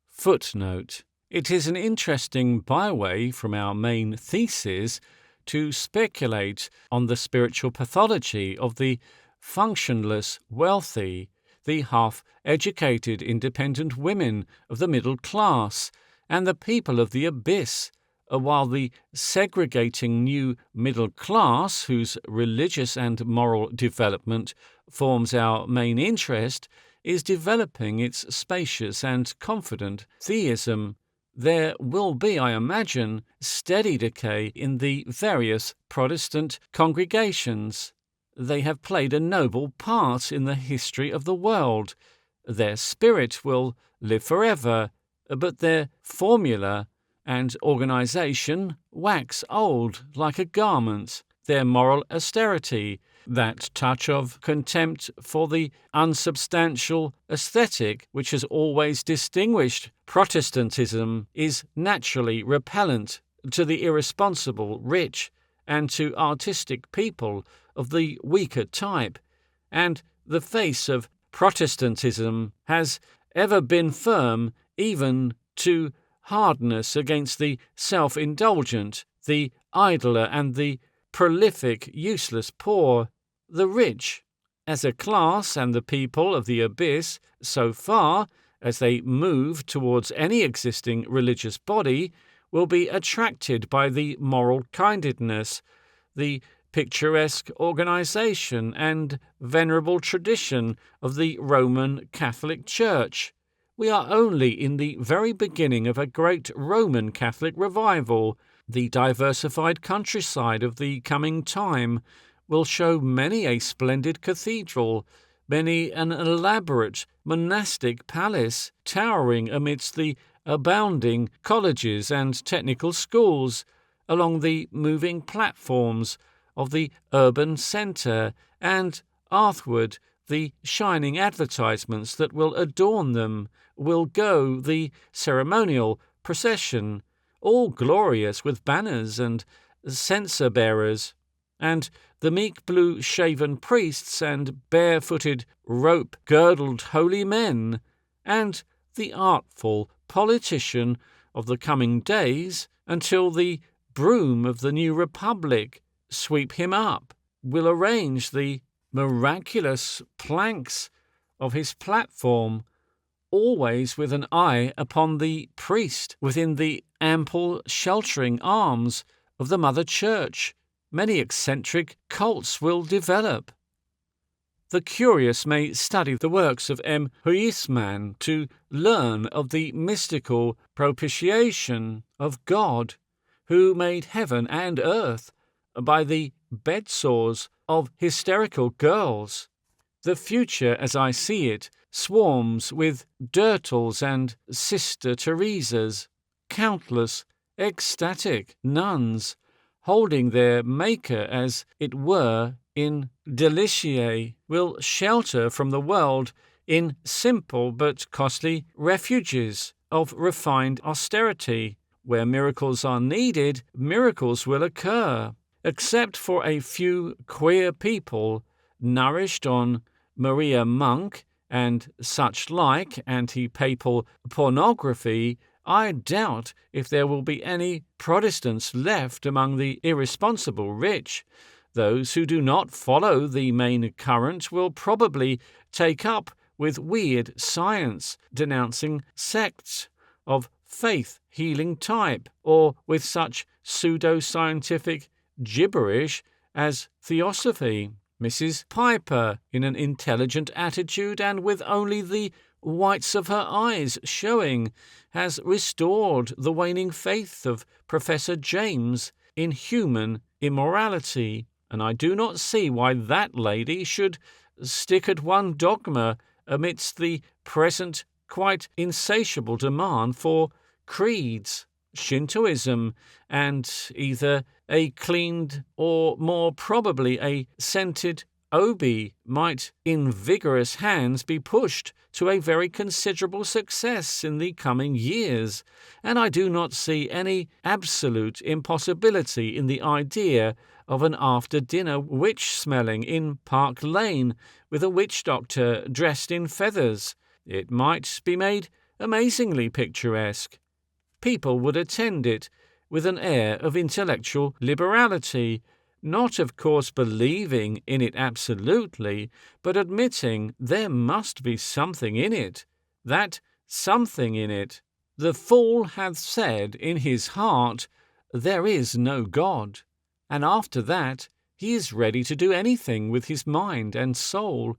Footnote. It is an interesting byway from our main thesis to speculate on the spiritual pathology of the functionless wealthy, the half-educated independent women of the middle class, and the people of the abyss, while the segregating new middle class, whose religious and moral development forms our main interest, is developing its spacious and confident theism. There will be, I imagine, steady decay in the various Protestant congregations. They have played a noble part in the history of the world. Their spirit will live forever, but their formula and organization wax old like a garment. Their moral austerity, that touch of contempt for the unsubstantial aesthetic which has always distinguished Protestantism, is naturally repellent to the irresponsible rich and to artistic people of the weaker type, and the face of Protestantism has ever been firm even to hardness against the self-indulgent, the idler, and the prolific, useless poor. The rich, as a class, and the people of the abyss, so far as they move towards any existing religious body, will be attracted by the moral kindness, the picturesque organization and venerable tradition of the Roman Catholic Church. We are only in the very beginning of a great Roman Catholic revival. The diversified countryside of the coming time will show many a splendid cathedral, many an elaborate monastic palace towering amidst the abounding colleges and technical schools, along the moving platforms of the urban centre, and athwart the shining advertisements that will adorn them will go the ceremonial procession, all glorious with banners and censer-bearers, and the meek blue-shaven priests and bare-footed, rope-girdled holy men, and the artful politician of the coming days, until the broom of the new republic sweep him up, will arrange the miraculous planks of his platform, always with an eye upon the priest within the ample sheltering arms of the Mother Church. Many eccentric cults will develop. The curious may study the works of M. Huysman to learn of the mystical propitiation of God, who made heaven and earth by the bedsores of hysterical girls. The future, as I see it, swarms with Dirtles and Sister Teresas, countless ecstatic nuns, holding their Maker as it were in deliciae, will shelter from the world in simple but costly refuges of refined austerity. Where miracles are needed, miracles will occur. Except for a few queer people nourished on Maria Monk and such like anti-papal pornography, I doubt if there will be any Protestants left among the irresponsible rich. Those who do not follow the main current will probably take up with weird science, denouncing sects of faith-healing type, or with such pseudo-scientific gibberish as theosophy. Mrs. Piper, in an intelligent attitude and with only the whites of her eyes showing, has restored the waning faith of Professor James in human immorality, and I do not see why that lady should stick at one dogma amidst the present quite insatiable demand for creeds. Shintoism, and either a cleaned or more probably a scented obi might in vigorous hands be pushed to a very considerable success in the coming years, and I do not see any absolute impossibility in the idea of an after-dinner witch-smelling in Park Lane with a witch-doctor dressed in feathers. It might be made amazingly picturesque. People would attend it with an air of intellectual liberality, not of course believing in it absolutely, but admitting there must be something in it, that something in it. The fool hath said in his heart, there is no God, and after that he is ready to do anything with his mind and soul.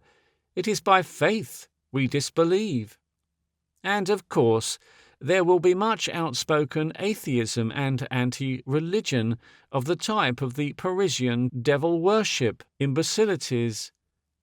It is by faith we disbelieve. And of course, there will be much outspoken atheism and anti-religion of the type of the Parisian devil-worship imbecilities.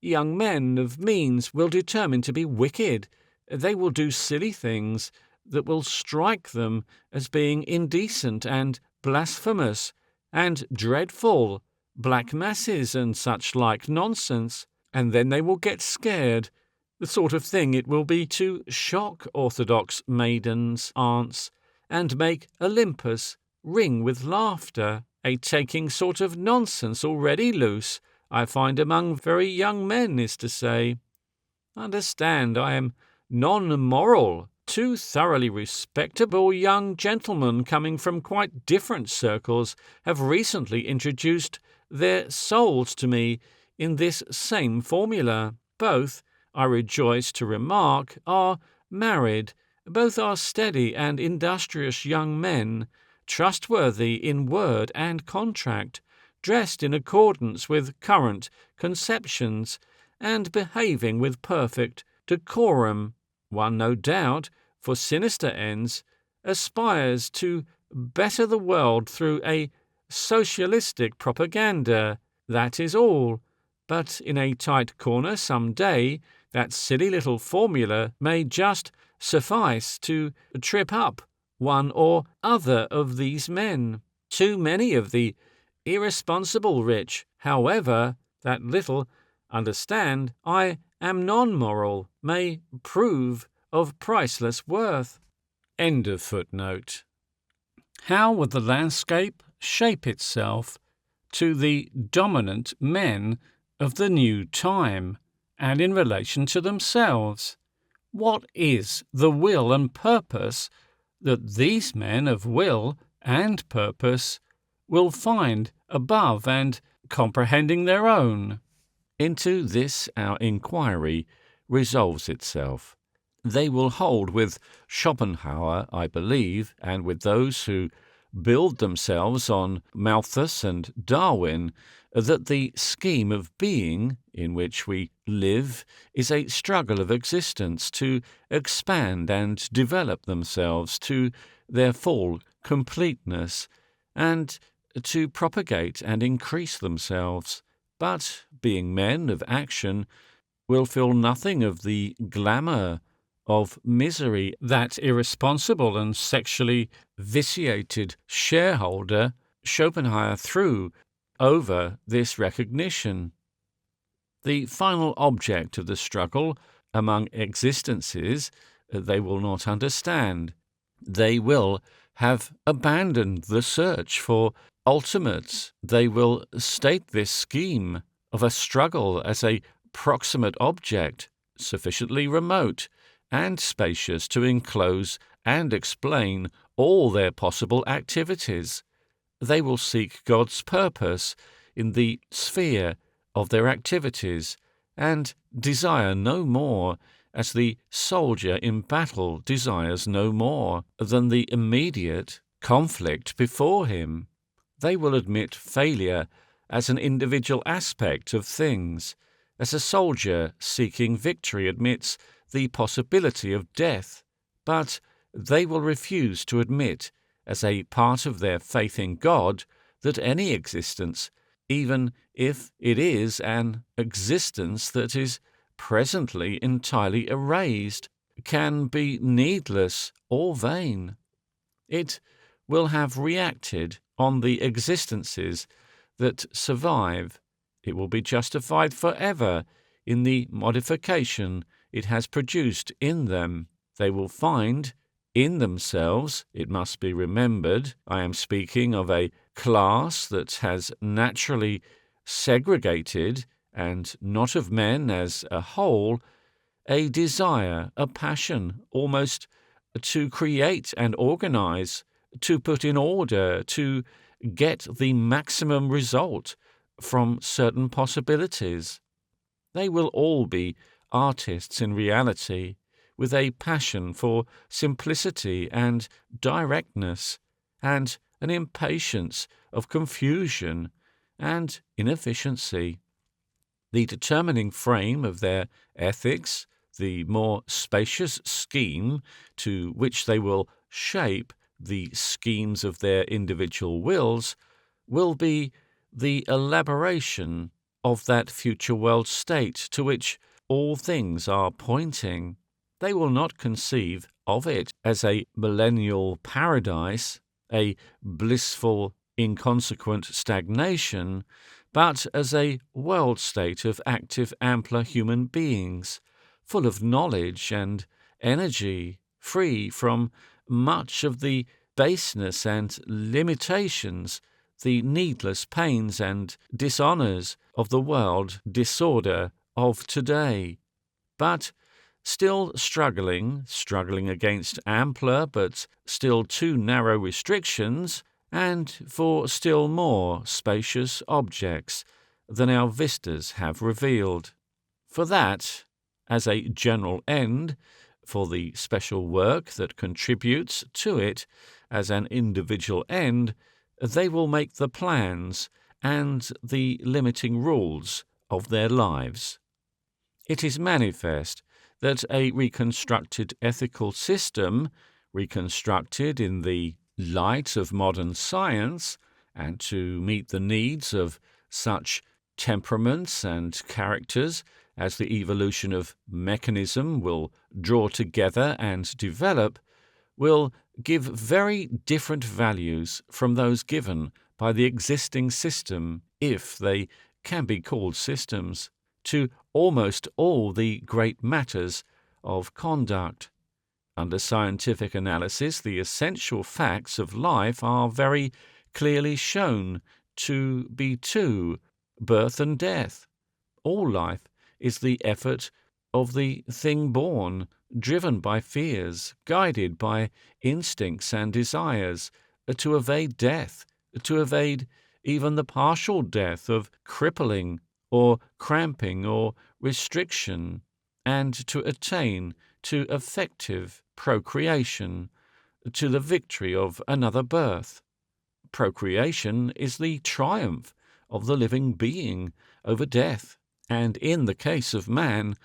Young men of means will determine to be wicked. They will do silly things that will strike them as being indecent and blasphemous and dreadful, black masses and such like nonsense, and then they will get scared. The sort of thing it will be to shock orthodox maidens' aunts and make Olympus ring with laughter, a taking sort of nonsense already loose, I find among very young men, is to say. Understand, I am non-moral. Two thoroughly respectable young gentlemen coming from quite different circles have recently introduced their souls to me in this same formula. Both, I rejoice to remark, are married. Both are steady and industrious young men, trustworthy in word and contract, dressed in accordance with current conceptions, and behaving with perfect decorum. One, no doubt, for sinister ends, aspires to better the world through a socialistic propaganda. That is all. But in a tight corner some day, that silly little formula may just suffice to trip up one or other of these men. Too many of the irresponsible rich, however, that little understand I am non-moral, may prove of priceless worth. End of footnote. How would the landscape shape itself to the dominant men of the new time, and in relation to themselves? What is the will and purpose that these men of will and purpose will find above and comprehending their own? Into this our inquiry resolves itself. They will hold with Schopenhauer, I believe, and with those who build themselves on Malthus and Darwin, that the scheme of being in which we live is a struggle of existence to expand and develop themselves to their full completeness, and to propagate and increase themselves. But, being men of action, will feel nothing of the glamour of misery that irresponsible and sexually vitiated shareholder Schopenhauer threw over this recognition. The final object of the struggle among existences they will not understand. They will have abandoned the search for ultimates. They will state this scheme of a struggle as a proximate object, sufficiently remote and spacious to enclose and explain all their possible activities. They will seek God's purpose in the sphere of their activities and desire no more, as the soldier in battle desires no more, than the immediate conflict before him. They will admit failure as an individual aspect of things, as a soldier seeking victory admits the possibility of death, but they will refuse to admit, as a part of their faith in God, that any existence, even if it is an existence that is presently entirely erased, can be needless or vain. It will have reacted on the existences that survive. It will be justified forever in the modification it has produced in them. They will find in themselves, it must be remembered, I am speaking of a class that has naturally segregated, and not of men as a whole, a desire, a passion, almost to create and organize, to put in order, to get the maximum result from certain possibilities. They will all be artists in reality, with a passion for simplicity and directness, and an impatience of confusion and inefficiency. The determining frame of their ethics, the more spacious scheme to which they will shape the schemes of their individual wills, will be the elaboration of that future world state to which all things are pointing. They will not conceive of it as a millennial paradise, a blissful, inconsequent stagnation, but as a world state of active, ampler human beings, full of knowledge and energy, free from much of the baseness and limitations, the needless pains and dishonours of the world disorder of today, but still struggling against ampler but still too narrow restrictions, and for still more spacious objects than our vistas have revealed. For that, as a general end, for the special work that contributes to it as an individual end, they will make the plans and the limiting rules of their lives. It is manifest that a reconstructed ethical system, reconstructed in the light of modern science, and to meet the needs of such temperaments and characters as the evolution of mechanism will draw together and develop, will give very different values from those given by the existing system, if they can be called systems, to almost all the great matters of conduct. Under scientific analysis, the essential facts of life are very clearly shown to be two: birth and death. All life is the effort of the thing born, driven by fears, guided by instincts and desires, to evade death, to evade even the partial death of crippling or cramping or restriction, and to attain to effective procreation, to the victory of another birth. Procreation is the triumph of the living being over death, and in the case of man,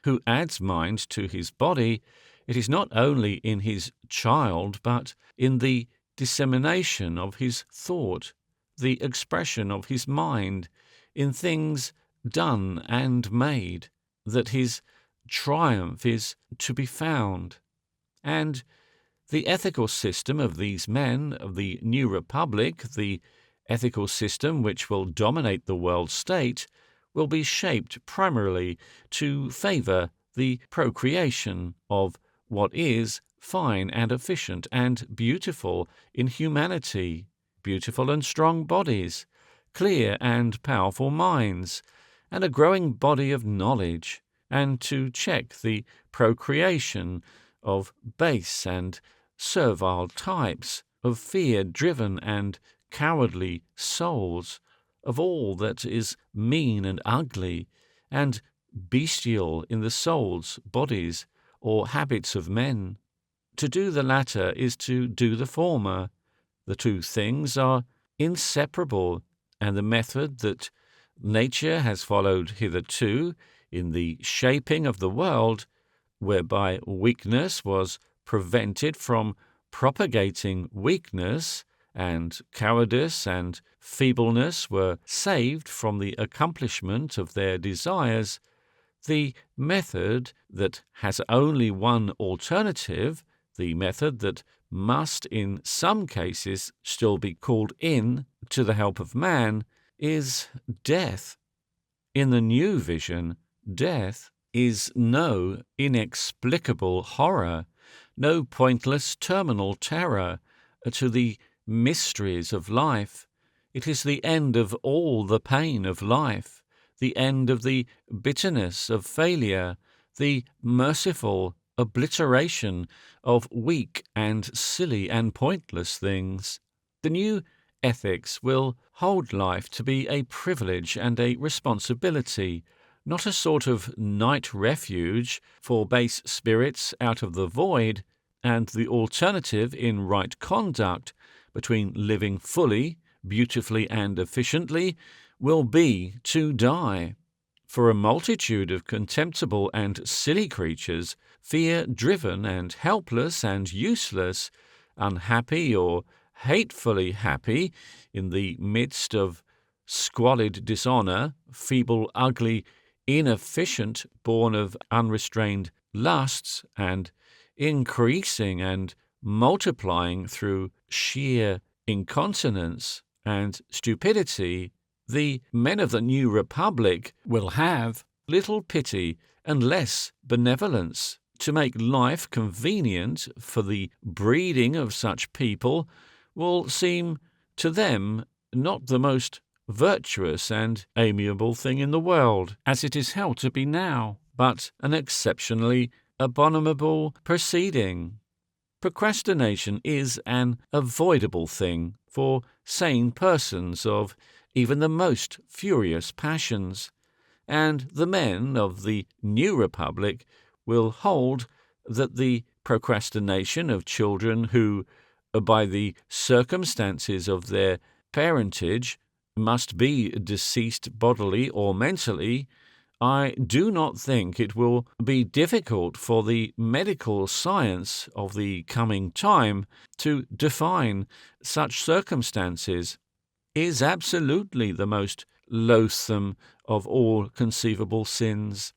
who adds mind to his body, it is not only in his child, but in the dissemination of his thought, the expression of his mind, in things done and made, that his triumph is to be found. And the ethical system of these men of the new republic, the ethical system which will dominate the world state, will be shaped primarily to favour the procreation of what is fine and efficient and beautiful in humanity, beautiful and strong bodies, clear and powerful minds, and a growing body of knowledge, and to check the procreation of base and servile types, of fear-driven and cowardly souls, of all that is mean and ugly, and bestial in the souls, bodies, or habits of men. To do the latter is to do the former. The two things are inseparable, and the method that nature has followed hitherto in the shaping of the world, whereby weakness was prevented from propagating weakness, and cowardice and feebleness were saved from the accomplishment of their desires, the method that has only one alternative, the method that must in some cases still be called in to the help of man, is death. In the new vision, death is no inexplicable horror, no pointless terminal terror to the mysteries of life. It is the end of all the pain of life, the end of the bitterness of failure, the merciful obliteration of weak and silly and pointless things. The new ethics will hold life to be a privilege and a responsibility, not a sort of night refuge for base spirits out of the void, and the alternative in right conduct between living fully, beautifully and efficiently will be to die. For a multitude of contemptible and silly creatures, fear-driven and helpless and useless, unhappy or hatefully happy in the midst of squalid dishonour, feeble, ugly, inefficient, born of unrestrained lusts, and increasing and multiplying through sheer incontinence and stupidity, the men of the new republic will have little pity and less benevolence. To make life convenient for the breeding of such people will seem to them not the most virtuous and amiable thing in the world, as it is held to be now, but an exceptionally abominable proceeding. Procrastination is an avoidable thing for sane persons of even the most furious passions, and the men of the new republic will hold that the procrastination of children who, by the circumstances of their parentage, must be deceased bodily or mentally, I do not think it will be difficult for the medical science of the coming time to define such circumstances, is absolutely the most loathsome of all conceivable sins.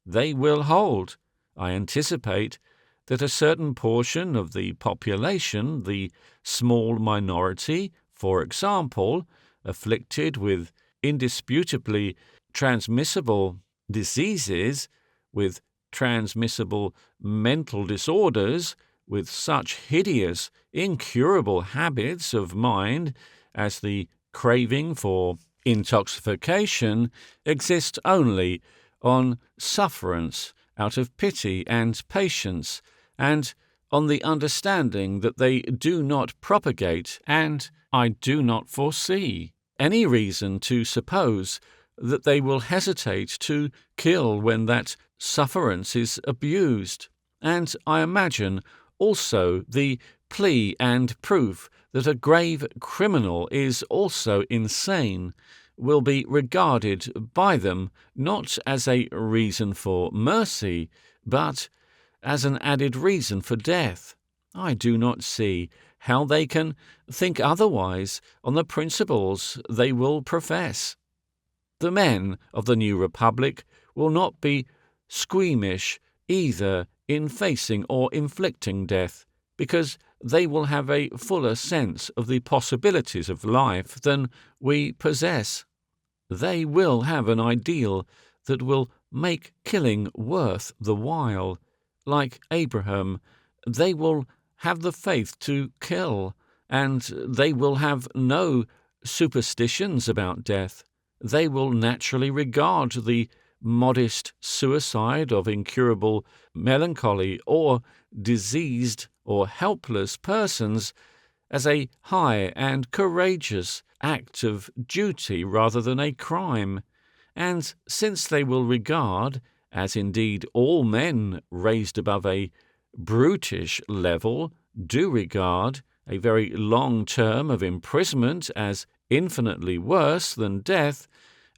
They will hold, I anticipate, that a certain portion of the population, the small minority, for example, afflicted with indisputably transmissible diseases, with transmissible mental disorders, with such hideous, incurable habits of mind as the craving for intoxication, exist only on sufferance out of pity and patience, and on the understanding that they do not propagate, and I do not foresee any reason to suppose that they will hesitate to kill when that sufferance is abused. And I imagine also the plea and proof that a grave criminal is also insane will be regarded by them not as a reason for mercy, but as an added reason for death. I do not see how they can think otherwise on the principles they will profess. The men of the new republic will not be squeamish either in facing or inflicting death, because they will have a fuller sense of the possibilities of life than we possess. They will have an ideal that will make killing worth the while. Like Abraham, they will have the faith to kill, and they will have no superstitions about death. They will naturally regard the modest suicide of incurable melancholy or diseased or helpless persons as a high and courageous act of duty rather than a crime, and since they will regard, as indeed all men raised above a brutish level do regard, a very long term of imprisonment as infinitely worse than death,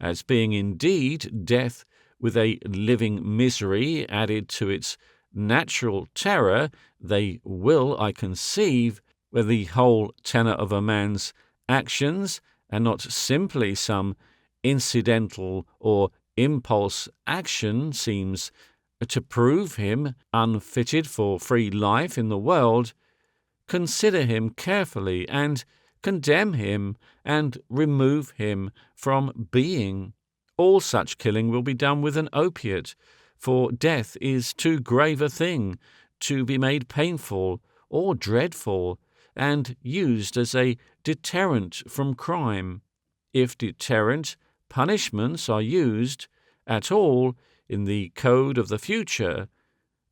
as being indeed death with a living misery added to its natural terror, they will, I conceive, where the whole tenor of a man's actions, and not simply some incidental or impulse action, seems to prove him unfitted for free life in the world, consider him carefully and condemn him and remove him from being. All such killing will be done with an opiate, for death is too grave a thing to be made painful or dreadful, and used as a deterrent from crime. If deterrent punishments are used at all in the code of the future,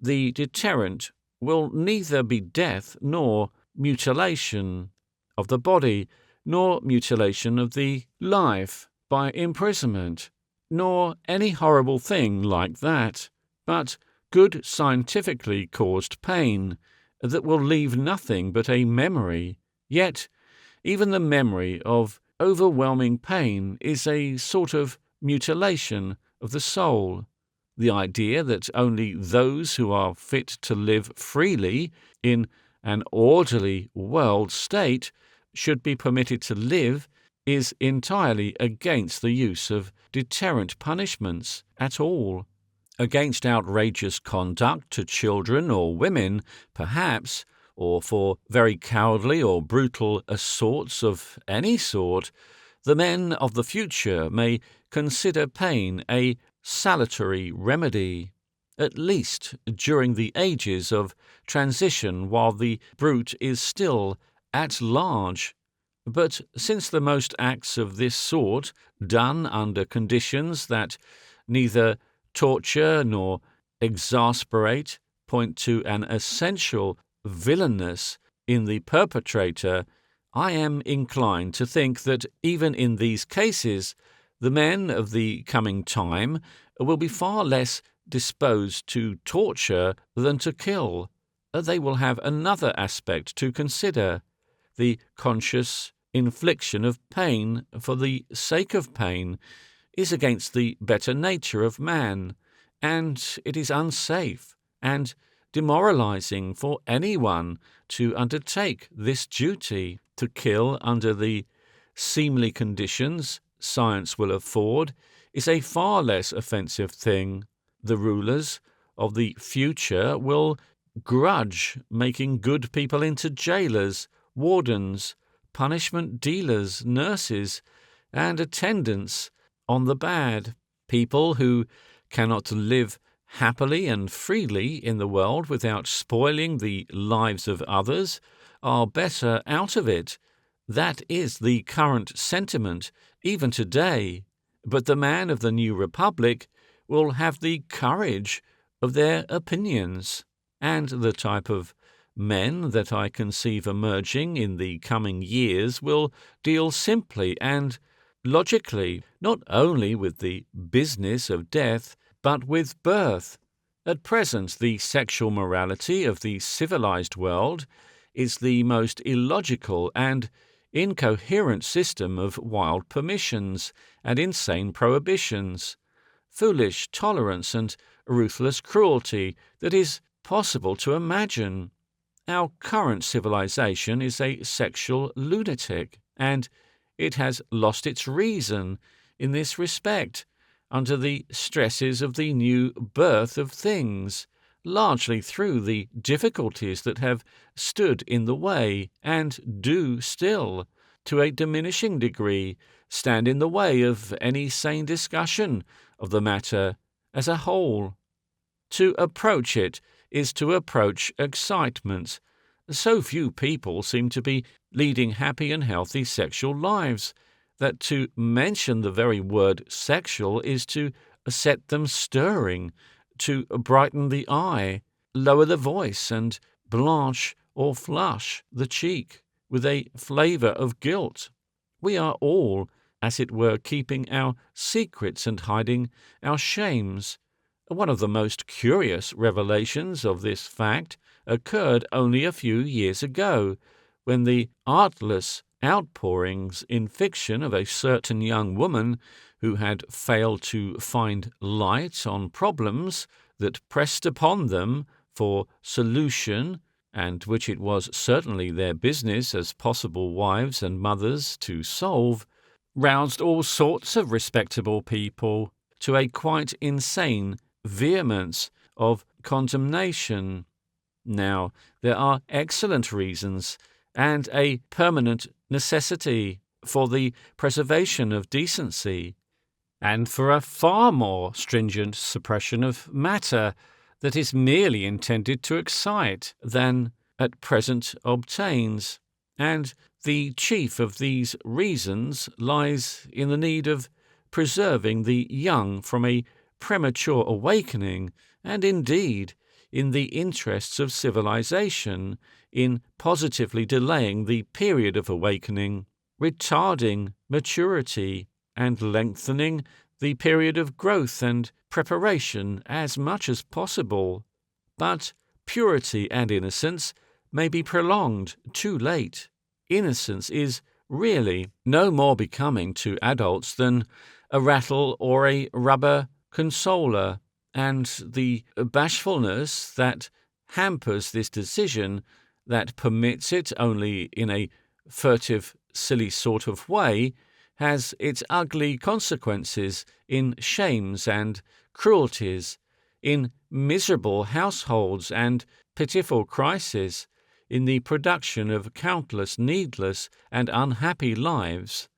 the deterrent will neither be death nor mutilation of the body, nor mutilation of the life by imprisonment, nor any horrible thing like that, but good scientifically caused pain that will leave nothing but a memory. Yet even the memory of overwhelming pain is a sort of mutilation of the soul. The idea that only those who are fit to live freely in an orderly world state should be permitted to live is entirely against the use of deterrent punishments at all. Against outrageous conduct to children or women, perhaps, or for very cowardly or brutal assaults of any sort, the men of the future may consider pain a salutary remedy, at least during the ages of transition while the brute is still at large. But since the most acts of this sort, done under conditions that neither torture nor exasperate, point to an essential villainous in the perpetrator, I am inclined to think that even in these cases the men of the coming time will be far less disposed to torture than to kill. They will have another aspect to consider, the conscious infliction of pain for the sake of pain is against the better nature of man, and it is unsafe and demoralizing for anyone to undertake this duty. To kill under the seemly conditions science will afford is a far less offensive thing. The rulers of the future will grudge making good people into jailers, wardens, punishment dealers, nurses, and attendants on the bad. People who cannot live happily and freely in the world without spoiling the lives of others are better out of it. That is the current sentiment even today. But the man of the new republic will have the courage of their opinions, and the type of men that I conceive emerging in the coming years will deal simply and logically, not only with the business of death, but with birth. At present, the sexual morality of the civilized world is the most illogical and incoherent system of wild permissions and insane prohibitions, foolish tolerance and ruthless cruelty that is possible to imagine. Our current civilization is a sexual lunatic, and it has lost its reason in this respect under the stresses of the new birth of things, largely through the difficulties that have stood in the way, and do still, to a diminishing degree, stand in the way of any sane discussion of the matter as a whole. To approach it is to approach excitement. So few people seem to be leading happy and healthy sexual lives that to mention the very word sexual is to set them stirring, to brighten the eye, lower the voice, and blanch or flush the cheek with a flavour of guilt. We are all, as it were, keeping our secrets and hiding our shames. One of the most curious revelations of this fact occurred only a few years ago, when the artless outpourings in fiction of a certain young woman who had failed to find light on problems that pressed upon them for solution, and which it was certainly their business as possible wives and mothers to solve, roused all sorts of respectable people to a quite insane vehemence of condemnation. Now, there are excellent reasons and a permanent necessity for the preservation of decency, and for a far more stringent suppression of matter that is merely intended to excite than at present obtains. And the chief of these reasons lies in the need of preserving the young from a premature awakening, and indeed, in the interests of civilization, in positively delaying the period of awakening, retarding maturity, and lengthening the period of growth and preparation as much as possible. But purity and innocence may be prolonged too late. Innocence is really no more becoming to adults than a rattle or a rubber consoler, and the bashfulness that hampers this decision, that permits it only in a furtive, silly sort of way, has its ugly consequences in shames and cruelties, in miserable households and pitiful crises, in the production of countless needless and unhappy lives.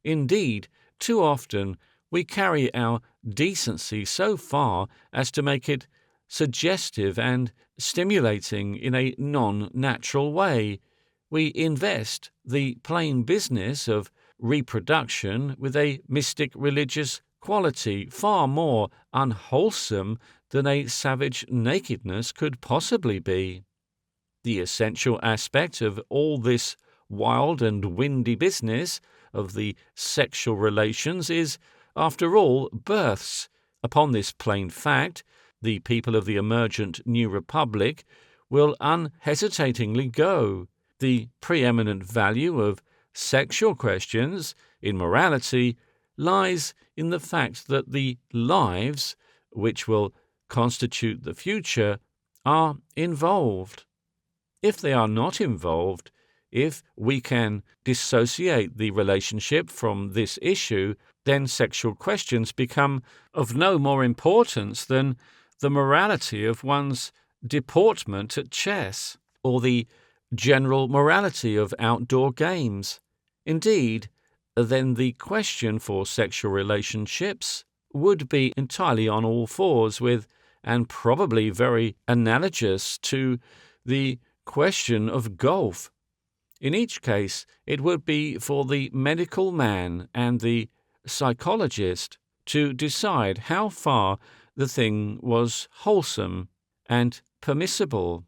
Indeed, too often we carry our decency so far as to make it suggestive and stimulating in a non-natural way. We invest the plain business of reproduction with a mystic religious quality far more unwholesome than a savage nakedness could possibly be. The essential aspect of all this wild and windy business of the sexual relations is, after all, births. Upon this plain fact, the people of the emergent New Republic will unhesitatingly go. The preeminent value of sexual questions in morality lies in the fact that the lives, which will constitute the future, are involved. If they are not involved, if we can dissociate the relationship from this issue, then sexual questions become of no more importance than the morality of one's deportment at chess, or the general morality of outdoor games. Indeed, then the question for sexual relationships would be entirely on all fours with, and probably very analogous to, the question of golf. In each case, it would be for the medical man and the psychologist to decide how far the thing was wholesome and permissible,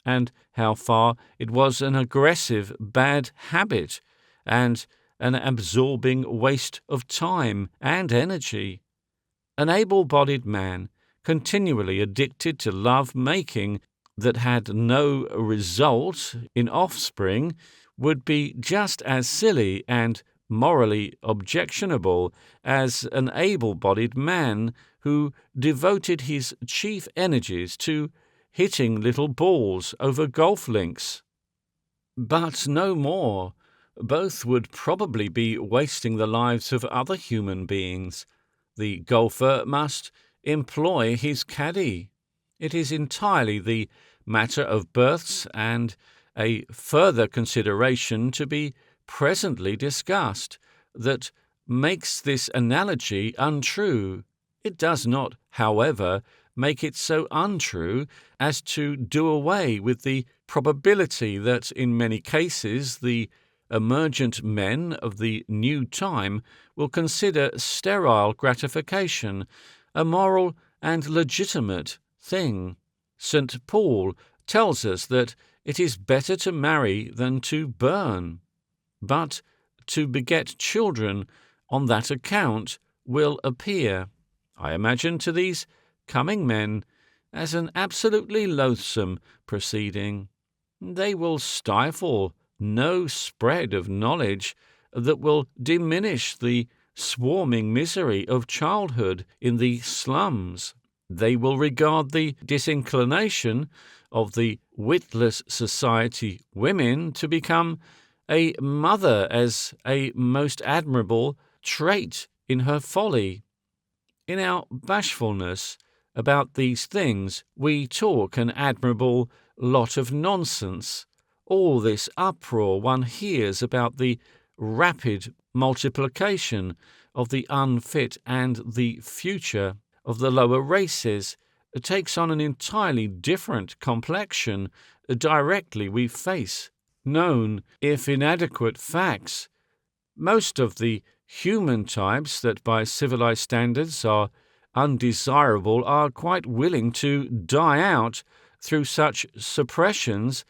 and how far it was an aggressive bad habit and an absorbing waste of time and energy. An able-bodied man, continually addicted to love-making that had no result in offspring, would be just as silly and morally objectionable as an able-bodied man who devoted his chief energies to hitting little balls over golf links. But no more. Both would probably be wasting the lives of other human beings. The golfer must employ his caddy. It is entirely the matter of births and a further consideration to be presently discussed that makes this analogy untrue. It does not, however, make it so untrue as to do away with the probability that in many cases the emergent men of the new time will consider sterile gratification a moral and legitimate thing. St. Paul tells us that It is better to marry than to burn, but to beget children on that account will appear, I imagine, to these coming men as an absolutely loathsome proceeding. They will stifle no spread of knowledge that will diminish the swarming misery of childhood in the slums. They will regard the disinclination of the witless society women to become a mother as a most admirable trait in her folly. In our bashfulness about these things, we talk an admirable lot of nonsense. All this uproar one hears about the rapid multiplication of the unfit and the future of the lower races takes on an entirely different complexion directly we face known, if inadequate, facts. Most of the human types that by civilized standards are undesirable are quite willing to die out through such suppressions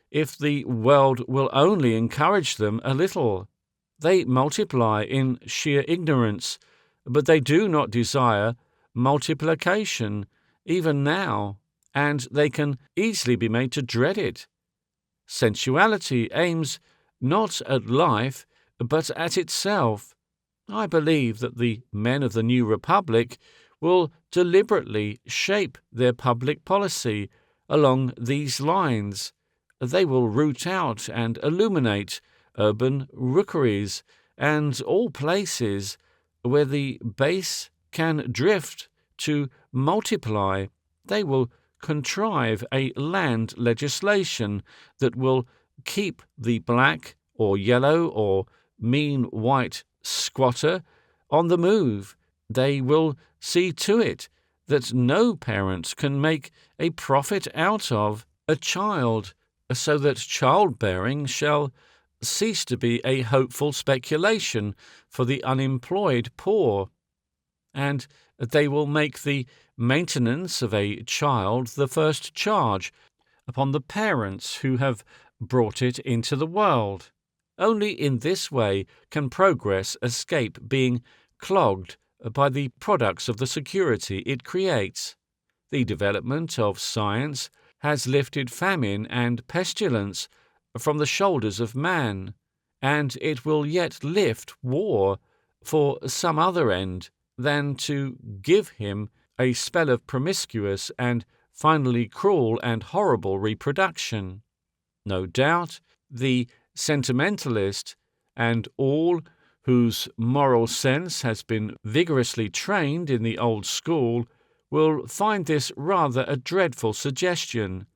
if the world will only encourage them a little. They multiply in sheer ignorance, but they do not desire multiplication, even now, and they can easily be made to dread it. Sensuality aims not at life, but at itself. I believe that the men of the new republic will deliberately shape their public policy along these lines. They will root out and illuminate urban rookeries and all places where the base can drift to multiply. They will contrive a land legislation that will keep the black or yellow or mean white squatter on the move. They will see to it that no parent can make a profit out of a child, so that childbearing shall cease to be a hopeful speculation for the unemployed poor, and they will make the maintenance of a child the first charge upon the parents who have brought it into the world. Only in this way can progress escape being clogged by the products of the security it creates. The development of science has lifted famine and pestilence from the shoulders of man, and it will yet lift war for some other end than to give him a spell of promiscuous and finally cruel and horrible reproduction. No doubt, the sentimentalist and all whose moral sense has been vigorously trained in the old school will find this rather a dreadful suggestion.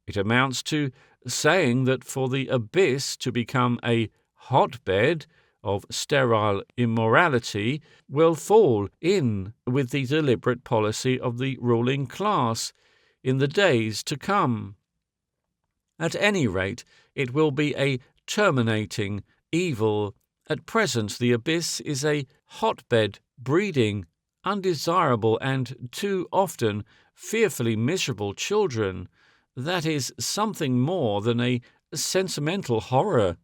It amounts to saying that for the abyss to become a hotbed of sterile immorality will fall in with the deliberate policy of the ruling class in the days to come. At any rate, it will be a terminating evil. At present, the abyss is a hotbed breeding undesirable and too often fearfully miserable children. That is something more than a sentimental horror.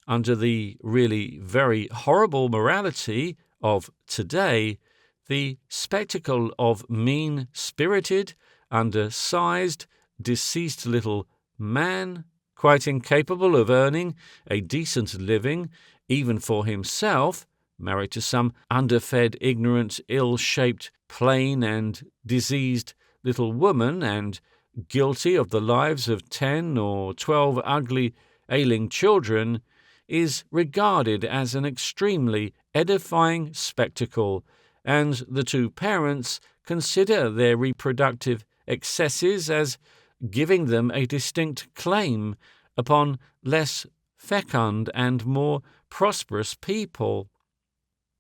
Under the really very horrible morality of today, the spectacle of mean-spirited, undersized, deceased little man, quite incapable of earning a decent living, even for himself, married to some underfed, ignorant, ill-shaped, plain and diseased little woman, and guilty of the lives of 10 or 12 ugly, ailing children, is regarded as an extremely edifying spectacle, and the two parents consider their reproductive excesses as giving them a distinct claim upon less fecund and more prosperous people.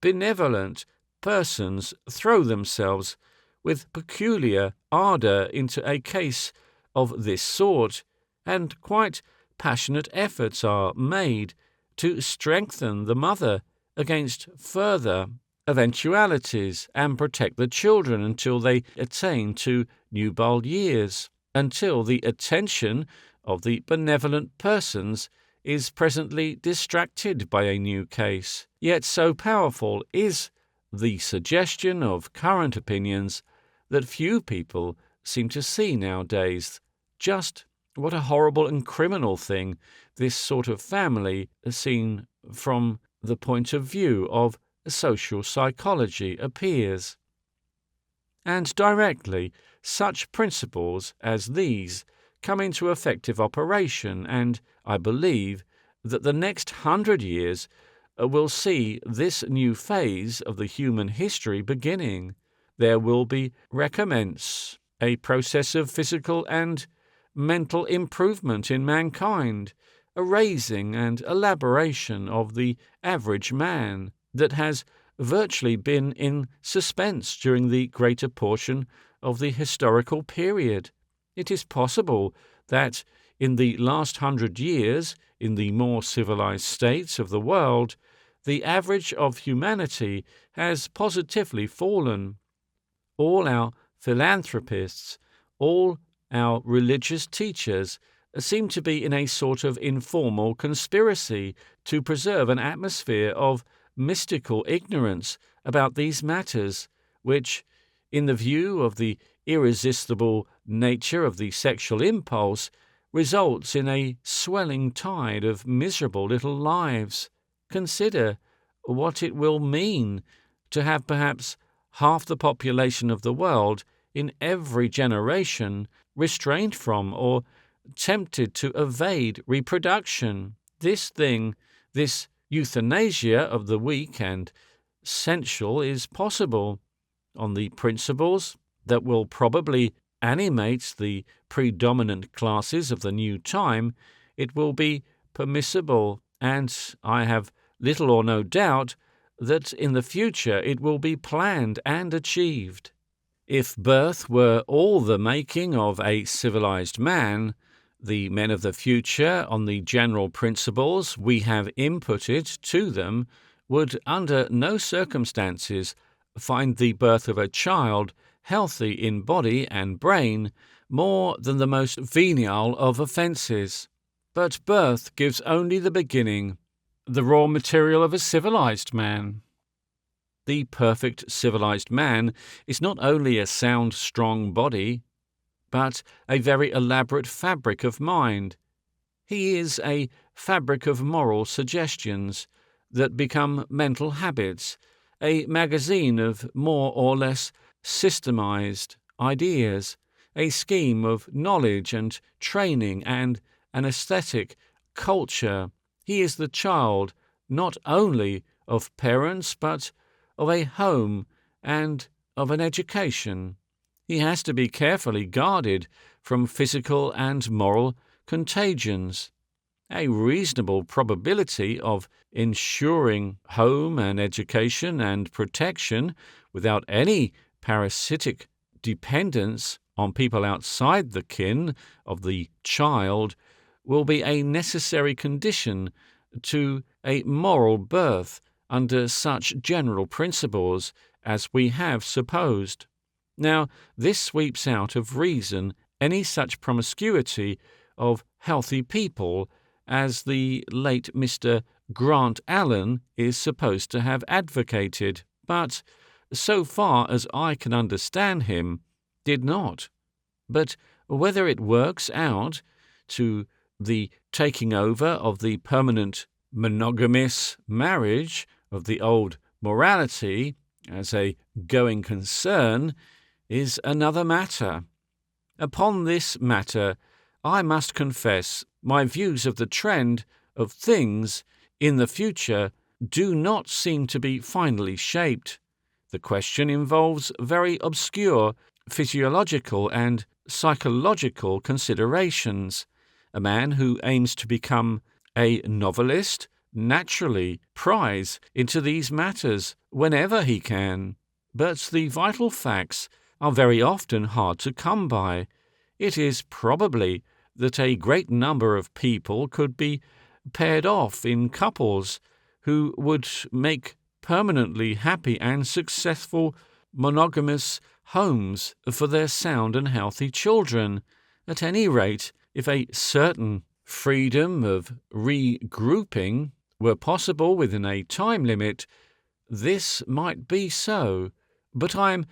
Benevolent persons throw themselves with peculiar ardour into a case of this sort, and quite passionate efforts are made to strengthen the mother against further eventualities and protect the children until they attain to nubile years, until the attention of the benevolent persons is presently distracted by a new case. Yet so powerful is the suggestion of current opinions that few people seem to see nowadays just what a horrible and criminal thing this sort of family, seen from the point of view of social psychology, appears. And directly such principles as these come into effective operation, and I believe that the next 100 years will see this new phase of the human history beginning. There will be recommence, a process of physical and mental improvement in mankind, a raising and elaboration of the average man that has virtually been in suspense during the greater portion of the historical period. It is possible that in the last 100 years, in the more civilized states of the world, the average of humanity has positively fallen. All our philanthropists, all our religious teachers seem to be in a sort of informal conspiracy to preserve an atmosphere of mystical ignorance about these matters, which, in the view of the irresistible nature of the sexual impulse, results in a swelling tide of miserable little lives. Consider what it will mean to have perhaps half the population of the world in every generation restrained from or tempted to evade reproduction. This thing, this euthanasia of the weak and sensual, is possible on the principles that will probably animate the predominant classes of the new time. It will be permissible, and I have little or no doubt that in the future it will be planned and achieved. If birth were all the making of a civilized man, the men of the future, on the general principles we have inputted to them, would under no circumstances find the birth of a child healthy in body and brain more than the most venial of offences. But birth gives only the beginning, the raw material of a civilized man. The perfect civilized man is not only a sound, strong body, but a very elaborate fabric of mind. He is a fabric of moral suggestions that become mental habits, a magazine of more or less systemized ideas, a scheme of knowledge and training and an aesthetic culture. He is the child not only of parents but of a home and of an education. He has to be carefully guarded from physical and moral contagions. A reasonable probability of ensuring home and education and protection without any parasitic dependence on people outside the kin of the child will be a necessary condition to a moral birth under such general principles as we have supposed. Now, this sweeps out of reason any such promiscuity of healthy people as the late Mr. Grant Allen is supposed to have advocated, but, so far as I can understand him, did not. But whether it works out to the taking over of the permanent monogamous marriage of the old morality as a going concern is another matter. Upon this matter, I must confess my views of the trend of things in the future do not seem to be finally shaped. The question involves very obscure physiological and psychological considerations. A man who aims to become a novelist naturally pries into these matters whenever he can, but the vital facts are very often hard to come by. It is probably that a great number of people could be paired off in couples who would make permanently happy and successful monogamous homes for their sound and healthy children. At any rate, If a certain freedom of regrouping were possible within a time limit, this might be so, but I am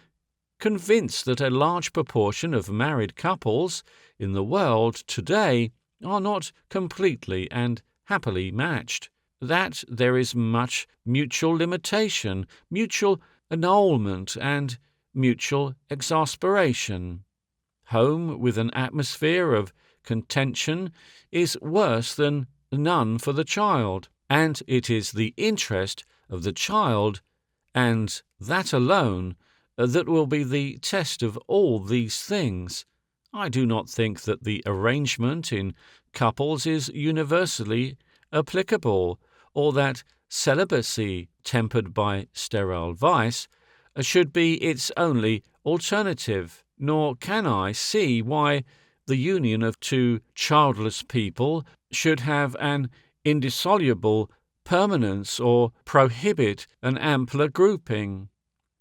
convinced that a large proportion of married couples in the world today are not completely and happily matched, that there is much mutual limitation, mutual annulment, and mutual exasperation. Home with an atmosphere of contention is worse than none for the child, and it is the interest of the child, and that alone, that will be the test of all these things. I do not think that the arrangement in couples is universally applicable, or that celibacy, tempered by sterile vice, should be its only alternative, nor can I see why the union of two childless people should have an indissoluble permanence or prohibit an ampler grouping.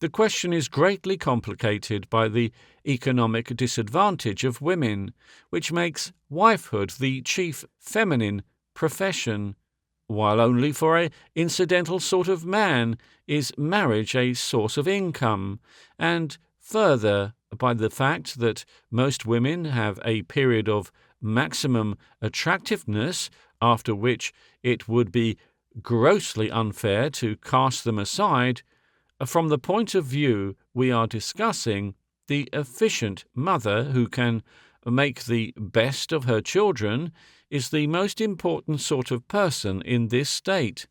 The question is greatly complicated by the economic disadvantage of women, which makes wifehood the chief feminine profession, while only for an incidental sort of man is marriage a source of income, and further by the fact that most women have a period of maximum attractiveness after which it would be grossly unfair to cast them aside. From the point of view we are discussing, the efficient mother who can make the best of her children is the most important sort of person in this state.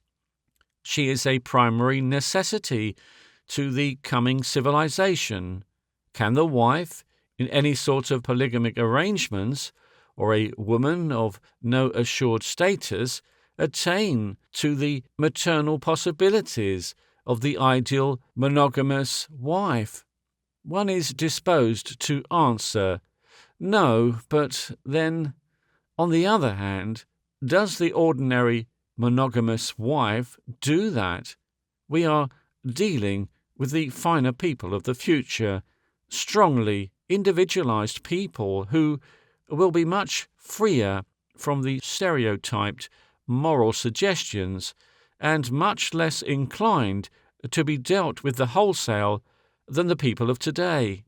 She is a primary necessity to the coming civilization. Can the wife, in any sort of polygamic arrangements, or a woman of no assured status, attain to the maternal possibilities of the ideal monogamous wife? One is disposed to answer, no, but then, on the other hand, does the ordinary monogamous wife do that? We are dealing with the finer people of the future, strongly individualized people who will be much freer from the stereotyped moral suggestions and much less inclined to be dealt with the wholesale than the people of today.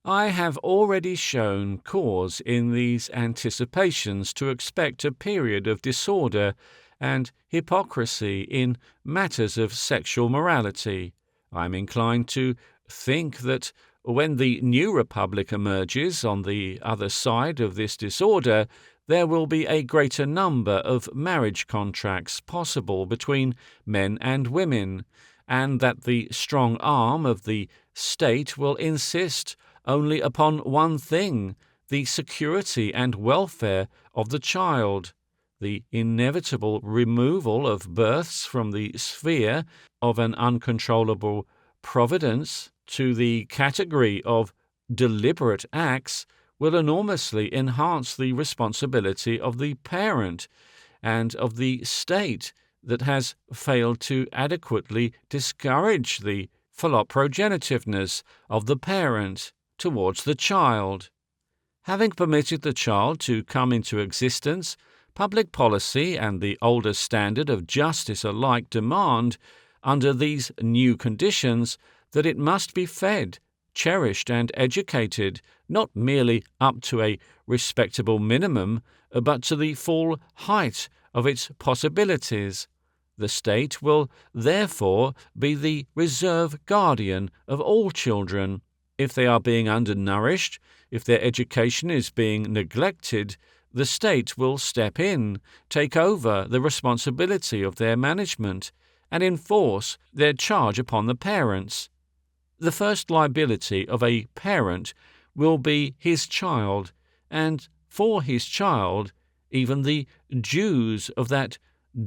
I have already shown cause in these anticipations to expect a period of disorder and hypocrisy in matters of sexual morality. I am inclined to think that when the new republic emerges on the other side of this disorder, there will be a greater number of marriage contracts possible between men and women, and that the strong arm of the state will insist only upon one thing, the security and welfare of the child, the inevitable removal of births from the sphere of an uncontrollable providence to the category of deliberate acts will enormously enhance the responsibility of the parent and of the state that has failed to adequately discourage the philoprogenitiveness of the parent towards the child. Having permitted the child to come into existence, public policy and the older standard of justice alike demand, under these new conditions, that it must be fed, cherished, and educated, not merely up to a respectable minimum, but to the full height of its possibilities. The state will therefore be the reserve guardian of all children. If they are being undernourished, if their education is being neglected, the state will step in, take over the responsibility of their management, and enforce their charge upon the parents. The first liability of a parent will be his child, and for his child, even the dues of that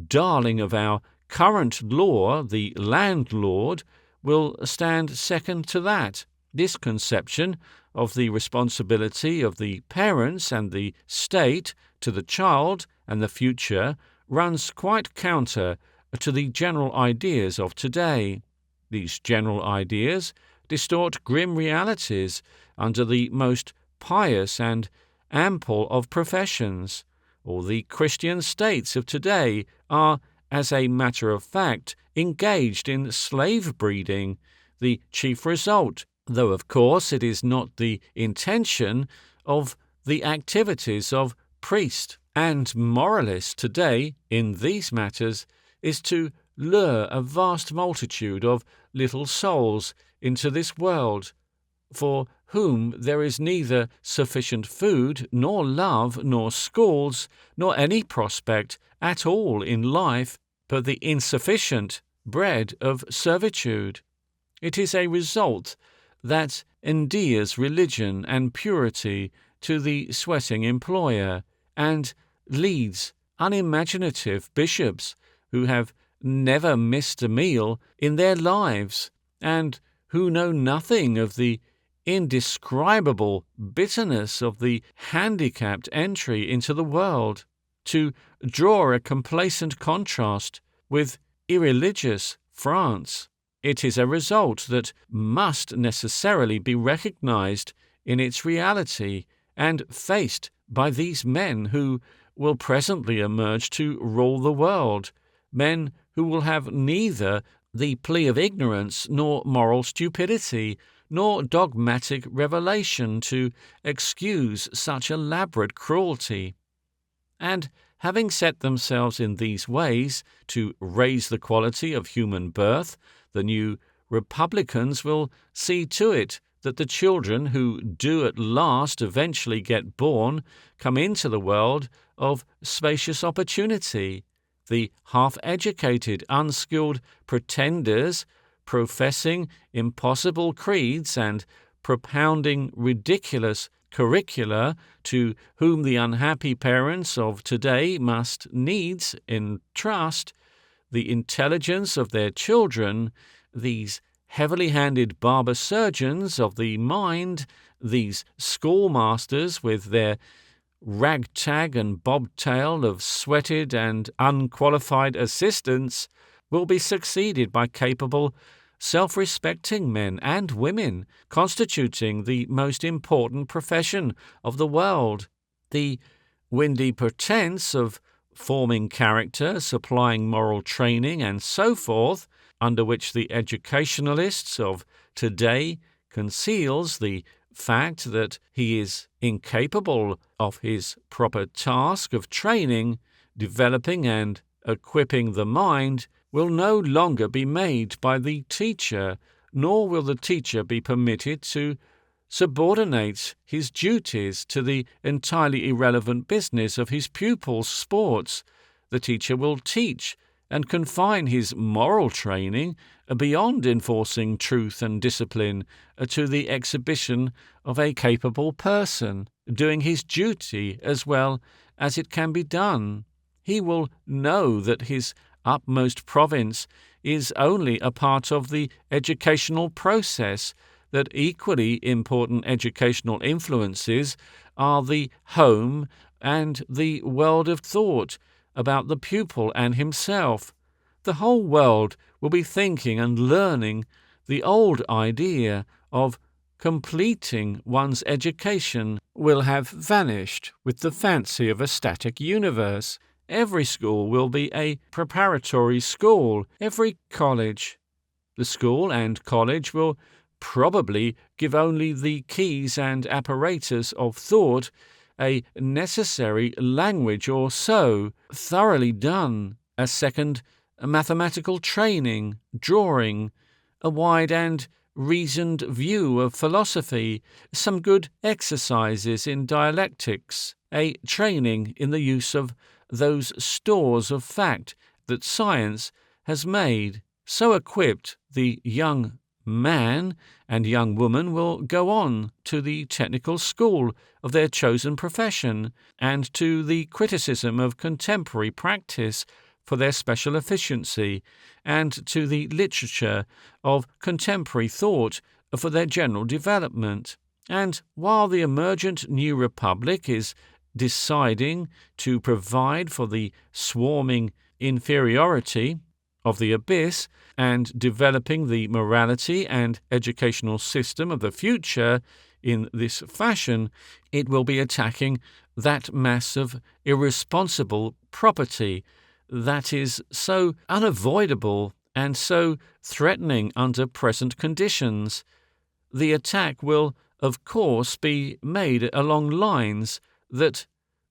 darling of our current law, the landlord, will stand second to that. This conception of the responsibility of the parents and the state to the child and the future runs quite counter to the general ideas of today. These general ideas distort grim realities under the most pious and ample of professions. All the Christian states of today are, as a matter of fact, engaged in slave breeding, the chief result, though of course it is not the intention, of the activities of priest and moralist today in these matters is to lure a vast multitude of little souls into this world, for whom there is neither sufficient food, nor love, nor schools, nor any prospect at all in life but the insufficient bread of servitude. It is a result that endears religion and purity to the sweating employer, and leads unimaginative bishops who have never missed a meal in their lives, and who know nothing of the indescribable bitterness of the handicapped entry into the world, to draw a complacent contrast with irreligious France. It is a result that must necessarily be recognized in its reality and faced by these men who will presently emerge to rule the world, men who will have neither the plea of ignorance nor moral stupidity nor dogmatic revelation to excuse such elaborate cruelty. And having set themselves in these ways to raise the quality of human birth, the new republicans will see to it that the children who do at last eventually get born come into the world of spacious opportunity. The half-educated, unskilled pretenders, professing impossible creeds and propounding ridiculous curricula, to whom the unhappy parents of today must needs entrust the intelligence of their children, these heavily-handed barber surgeons of the mind, these schoolmasters with their ragtag and bobtail of sweated and unqualified assistants, will be succeeded by capable, self-respecting men and women constituting the most important profession of the world. The windy pretense of forming character, supplying moral training, and so forth, under which the educationalists of today conceals the fact that he is incapable of his proper task of training, developing and equipping the mind, will no longer be made by the teacher, nor will the teacher be permitted to subordinate his duties to the entirely irrelevant business of his pupils' sports. The teacher will teach and confine his moral training beyond enforcing truth and discipline to the exhibition of a capable person, doing his duty as well as it can be done. He will know that his utmost province is only a part of the educational process, that equally important educational influences are the home and the world of thought about the pupil and himself. The whole world will be thinking and learning. The old idea of completing one's education will have vanished with the fancy of a static universe. Every school will be a preparatory school, every college. The school and college will probably give only the keys and apparatus of thought, a necessary language or so, thoroughly done, a second mathematical training, drawing, a wide and reasoned view of philosophy, some good exercises in dialectics, a training in the use of those stores of fact that science has made. So equipped, the young man and young woman will go on to the technical school of their chosen profession and to the criticism of contemporary practice for their special efficiency, and to the literature of contemporary thought for their general development. And while the emergent new republic is deciding to provide for the swarming inferiority of the abyss and developing the morality and educational system of the future, in this fashion, it will be attacking that mass of irresponsible property that is so unavoidable and so threatening under present conditions. The attack will, of course, be made along lines that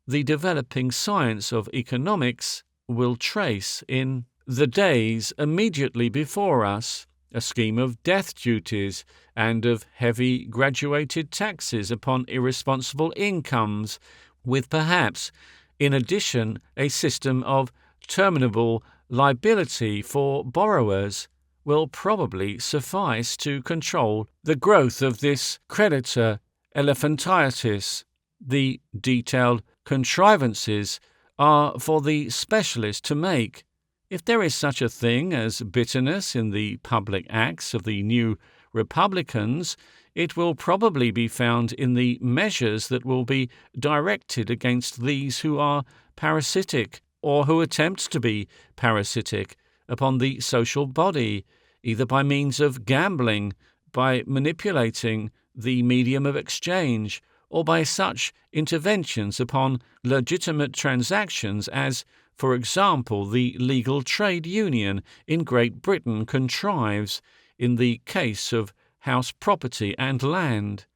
the developing science of economics will trace in the days immediately before us, a scheme of death duties and of heavy graduated taxes upon irresponsible incomes, with perhaps, in addition, a system of terminable liability for borrowers, will probably suffice to control the growth of this creditor elephantiasis. The detailed contrivances are for the specialist to make. If there is such a thing as bitterness in the public acts of the new Republicans, it will probably be found in the measures that will be directed against these who are parasitic, or who attempt to be parasitic, upon the social body, either by means of gambling, by manipulating the medium of exchange, or by such interventions upon legitimate transactions as, for example, the legal trade union in Great Britain contrives in the case of house property and land,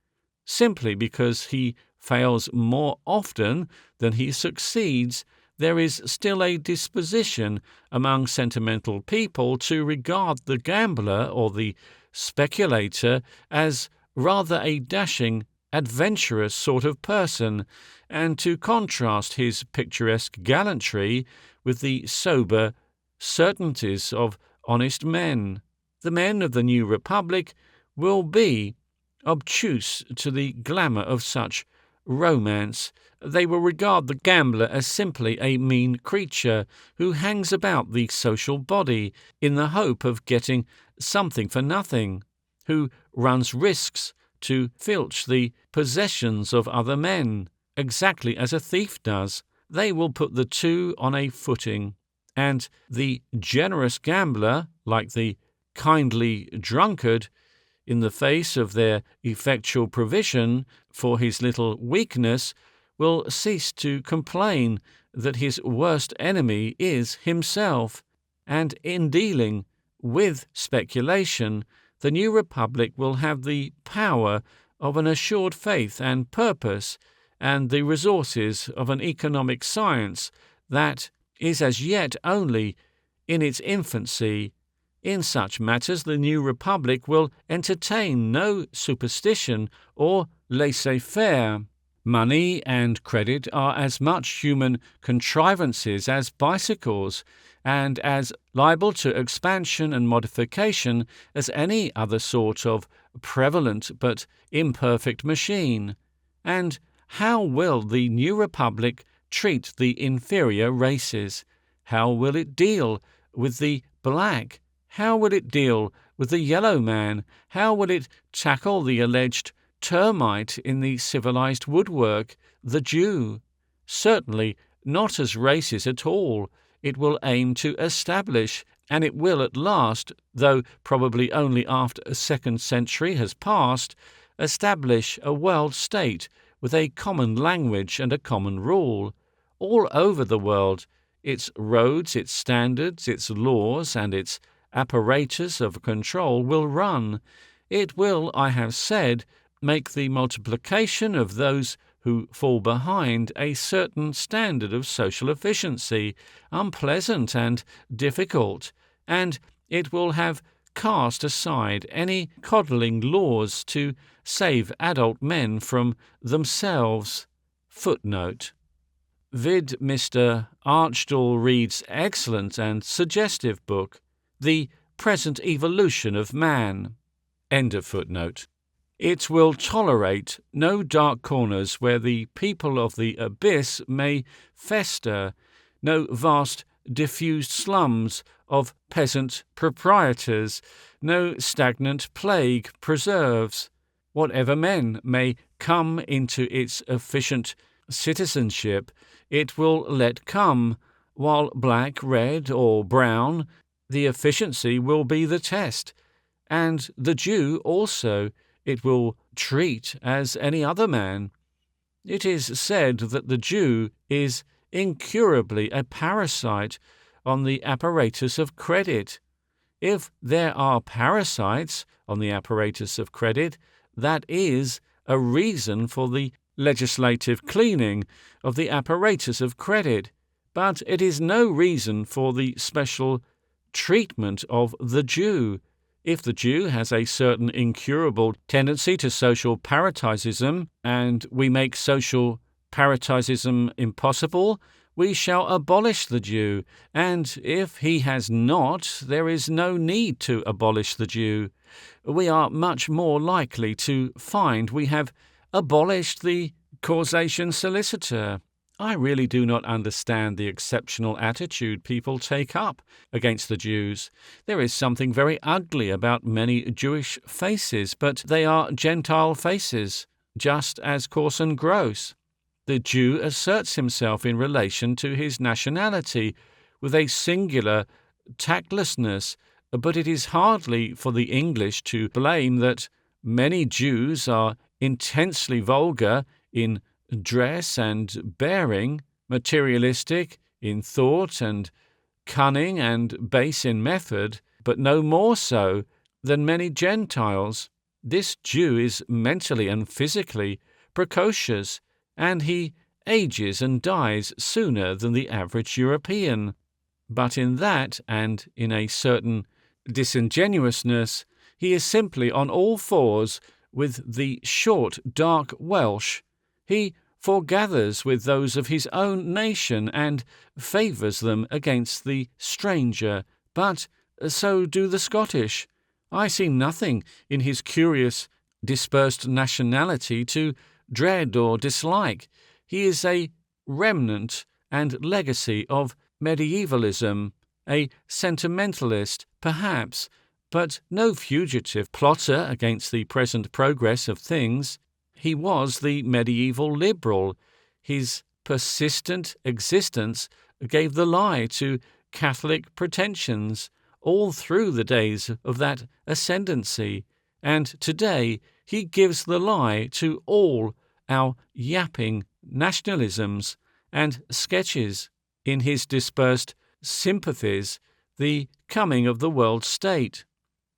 simply because he fails more often than he succeeds. There is still a disposition among sentimental people to regard the gambler or the speculator as rather a dashing, adventurous sort of person, and to contrast his picturesque gallantry with the sober certainties of honest men. The men of the new republic will be obtuse to the glamour of such romance. They will regard the gambler as simply a mean creature who hangs about the social body in the hope of getting something for nothing, who runs risks to filch the possessions of other men, exactly as a thief does. They will put the two on a footing, and the generous gambler, like the kindly drunkard, in the face of their effectual provision for his little weakness, will cease to complain that his worst enemy is himself. And in dealing with speculation, the new republic will have the power of an assured faith and purpose, and the resources of an economic science that is as yet only in its infancy. In such matters the new republic will entertain no superstition or laissez-faire. Money and credit are as much human contrivances as bicycles, and as liable to expansion and modification as any other sort of prevalent but imperfect machine. And how will the new republic treat the inferior races? How will it deal with the black? How will it deal with the yellow man? How will it tackle the alleged termite in the civilized woodwork, the Jew? Certainly not as races at all. It will aim to establish, and it will at last, though probably only after a second century has passed, establish a world state with a common language and a common rule. All over the world, its roads, its standards, its laws, and its apparatus of control will run. It will, I have said, make the multiplication of those who fall behind a certain standard of social efficiency unpleasant and difficult, and it will have cast aside any coddling laws to save adult men from themselves. Footnote. Vid Mr. Archdall Reed's excellent and suggestive book, The Present Evolution of Man. End of footnote. It will tolerate no dark corners where the people of the abyss may fester, no vast diffused slums of peasant proprietors, no stagnant plague preserves. Whatever men may come into its efficient citizenship, it will let come, while black, red, or brown, the efficiency will be the test, and the Jew also it will treat as any other man. It is said that the Jew is incurably a parasite on the apparatus of credit. If there are parasites on the apparatus of credit, that is a reason for the legislative cleaning of the apparatus of credit, but it is no reason for the special treatment of the Jew. If the Jew has a certain incurable tendency to social parasitism, and we make social parasitism impossible, we shall abolish the Jew, and if he has not, there is no need to abolish the Jew. We are much more likely to find we have abolished the causation solicitor. I really do not understand the exceptional attitude people take up against the Jews. There is something very ugly about many Jewish faces, but they are Gentile faces, just as coarse and gross. The Jew asserts himself in relation to his nationality with a singular tactlessness, but it is hardly for the English to blame that many Jews are intensely vulgar in dress and bearing, materialistic in thought and cunning and base in method, but no more so than many Gentiles. This Jew is mentally and physically precocious, and he ages and dies sooner than the average European. But in that, and in a certain disingenuousness, he is simply on all fours with the short, dark Welsh. He foregathers with those of his own nation and favours them against the stranger, but so do the Scottish. I see nothing in his curious, dispersed nationality to dread or dislike. He is a remnant and legacy of medievalism, a sentimentalist, perhaps, but no fugitive plotter against the present progress of things. He was the medieval liberal. His persistent existence gave the lie to Catholic pretensions all through the days of that ascendancy, and today he gives the lie to all our yapping nationalisms and sketches in his dispersed sympathies the coming of the world state.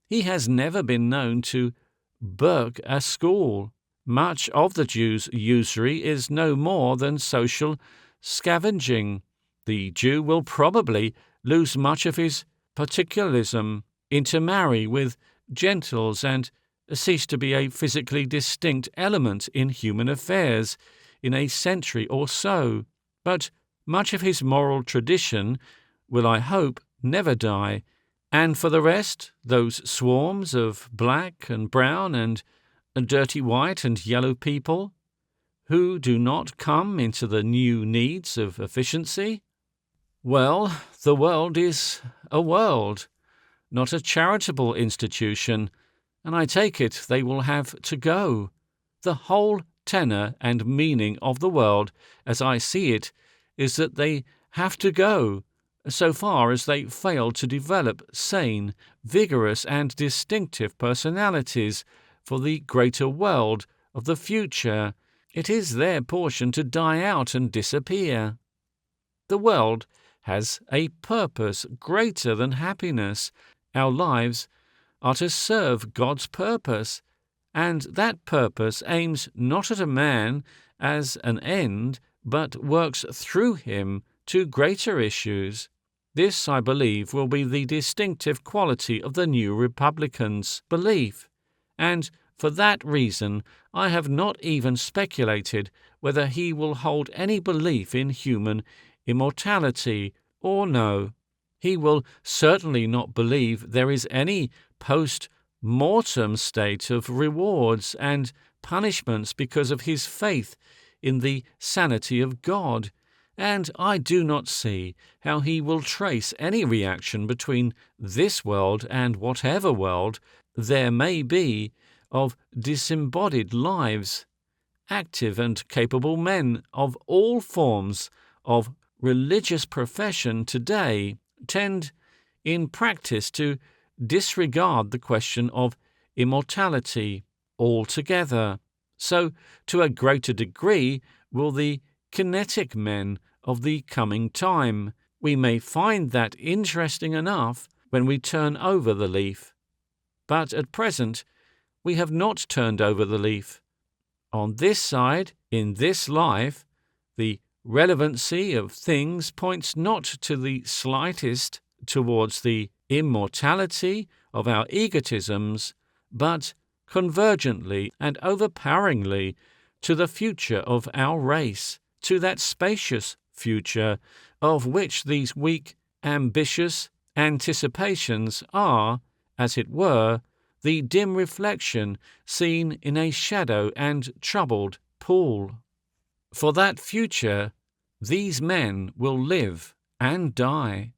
He has never been known to burke a school. Much of the Jew's usury is no more than social scavenging. The Jew will probably lose much of his particularism, intermarry with Gentiles, and cease to be a physically distinct element in human affairs in a century or so. But much of his moral tradition will, I hope, never die, and for the rest, those swarms of black and brown and dirty white and yellow people who do not come into the new needs of efficiency? Well, the world is a world, not a charitable institution, and I take it they will have to go. The whole tenor and meaning of the world, as I see it, is that they have to go, so far as they fail to develop sane, vigorous and distinctive personalities for the greater world of the future. It is their portion to die out and disappear. The world has a purpose greater than happiness. Our lives are to serve God's purpose, and that purpose aims not at a man as an end, but works through him to greater issues. This, I believe, will be the distinctive quality of the new Republican's belief, and for that reason I have not even speculated whether he will hold any belief in human immortality or no. He will certainly not believe there is any post-mortem state of rewards and punishments because of his faith in the sanity of God, and I do not see how he will trace any reaction between this world and whatever world there may be of disembodied lives. Active and capable men of all forms of religious profession today tend in practice to disregard the question of immortality. altogether. So, to a greater degree, will the kinetic men of the coming time. We may find that interesting enough when we turn over the leaf. But at present, we have not turned over the leaf. On this side, in this life, the relevancy of things points not to the slightest towards the immortality of our egotisms, but convergently and overpoweringly to the future of our race, to that spacious future of which these weak, ambitious anticipations are, as it were, the dim reflection seen in a shadow and troubled pool. For that future, these men will live and die.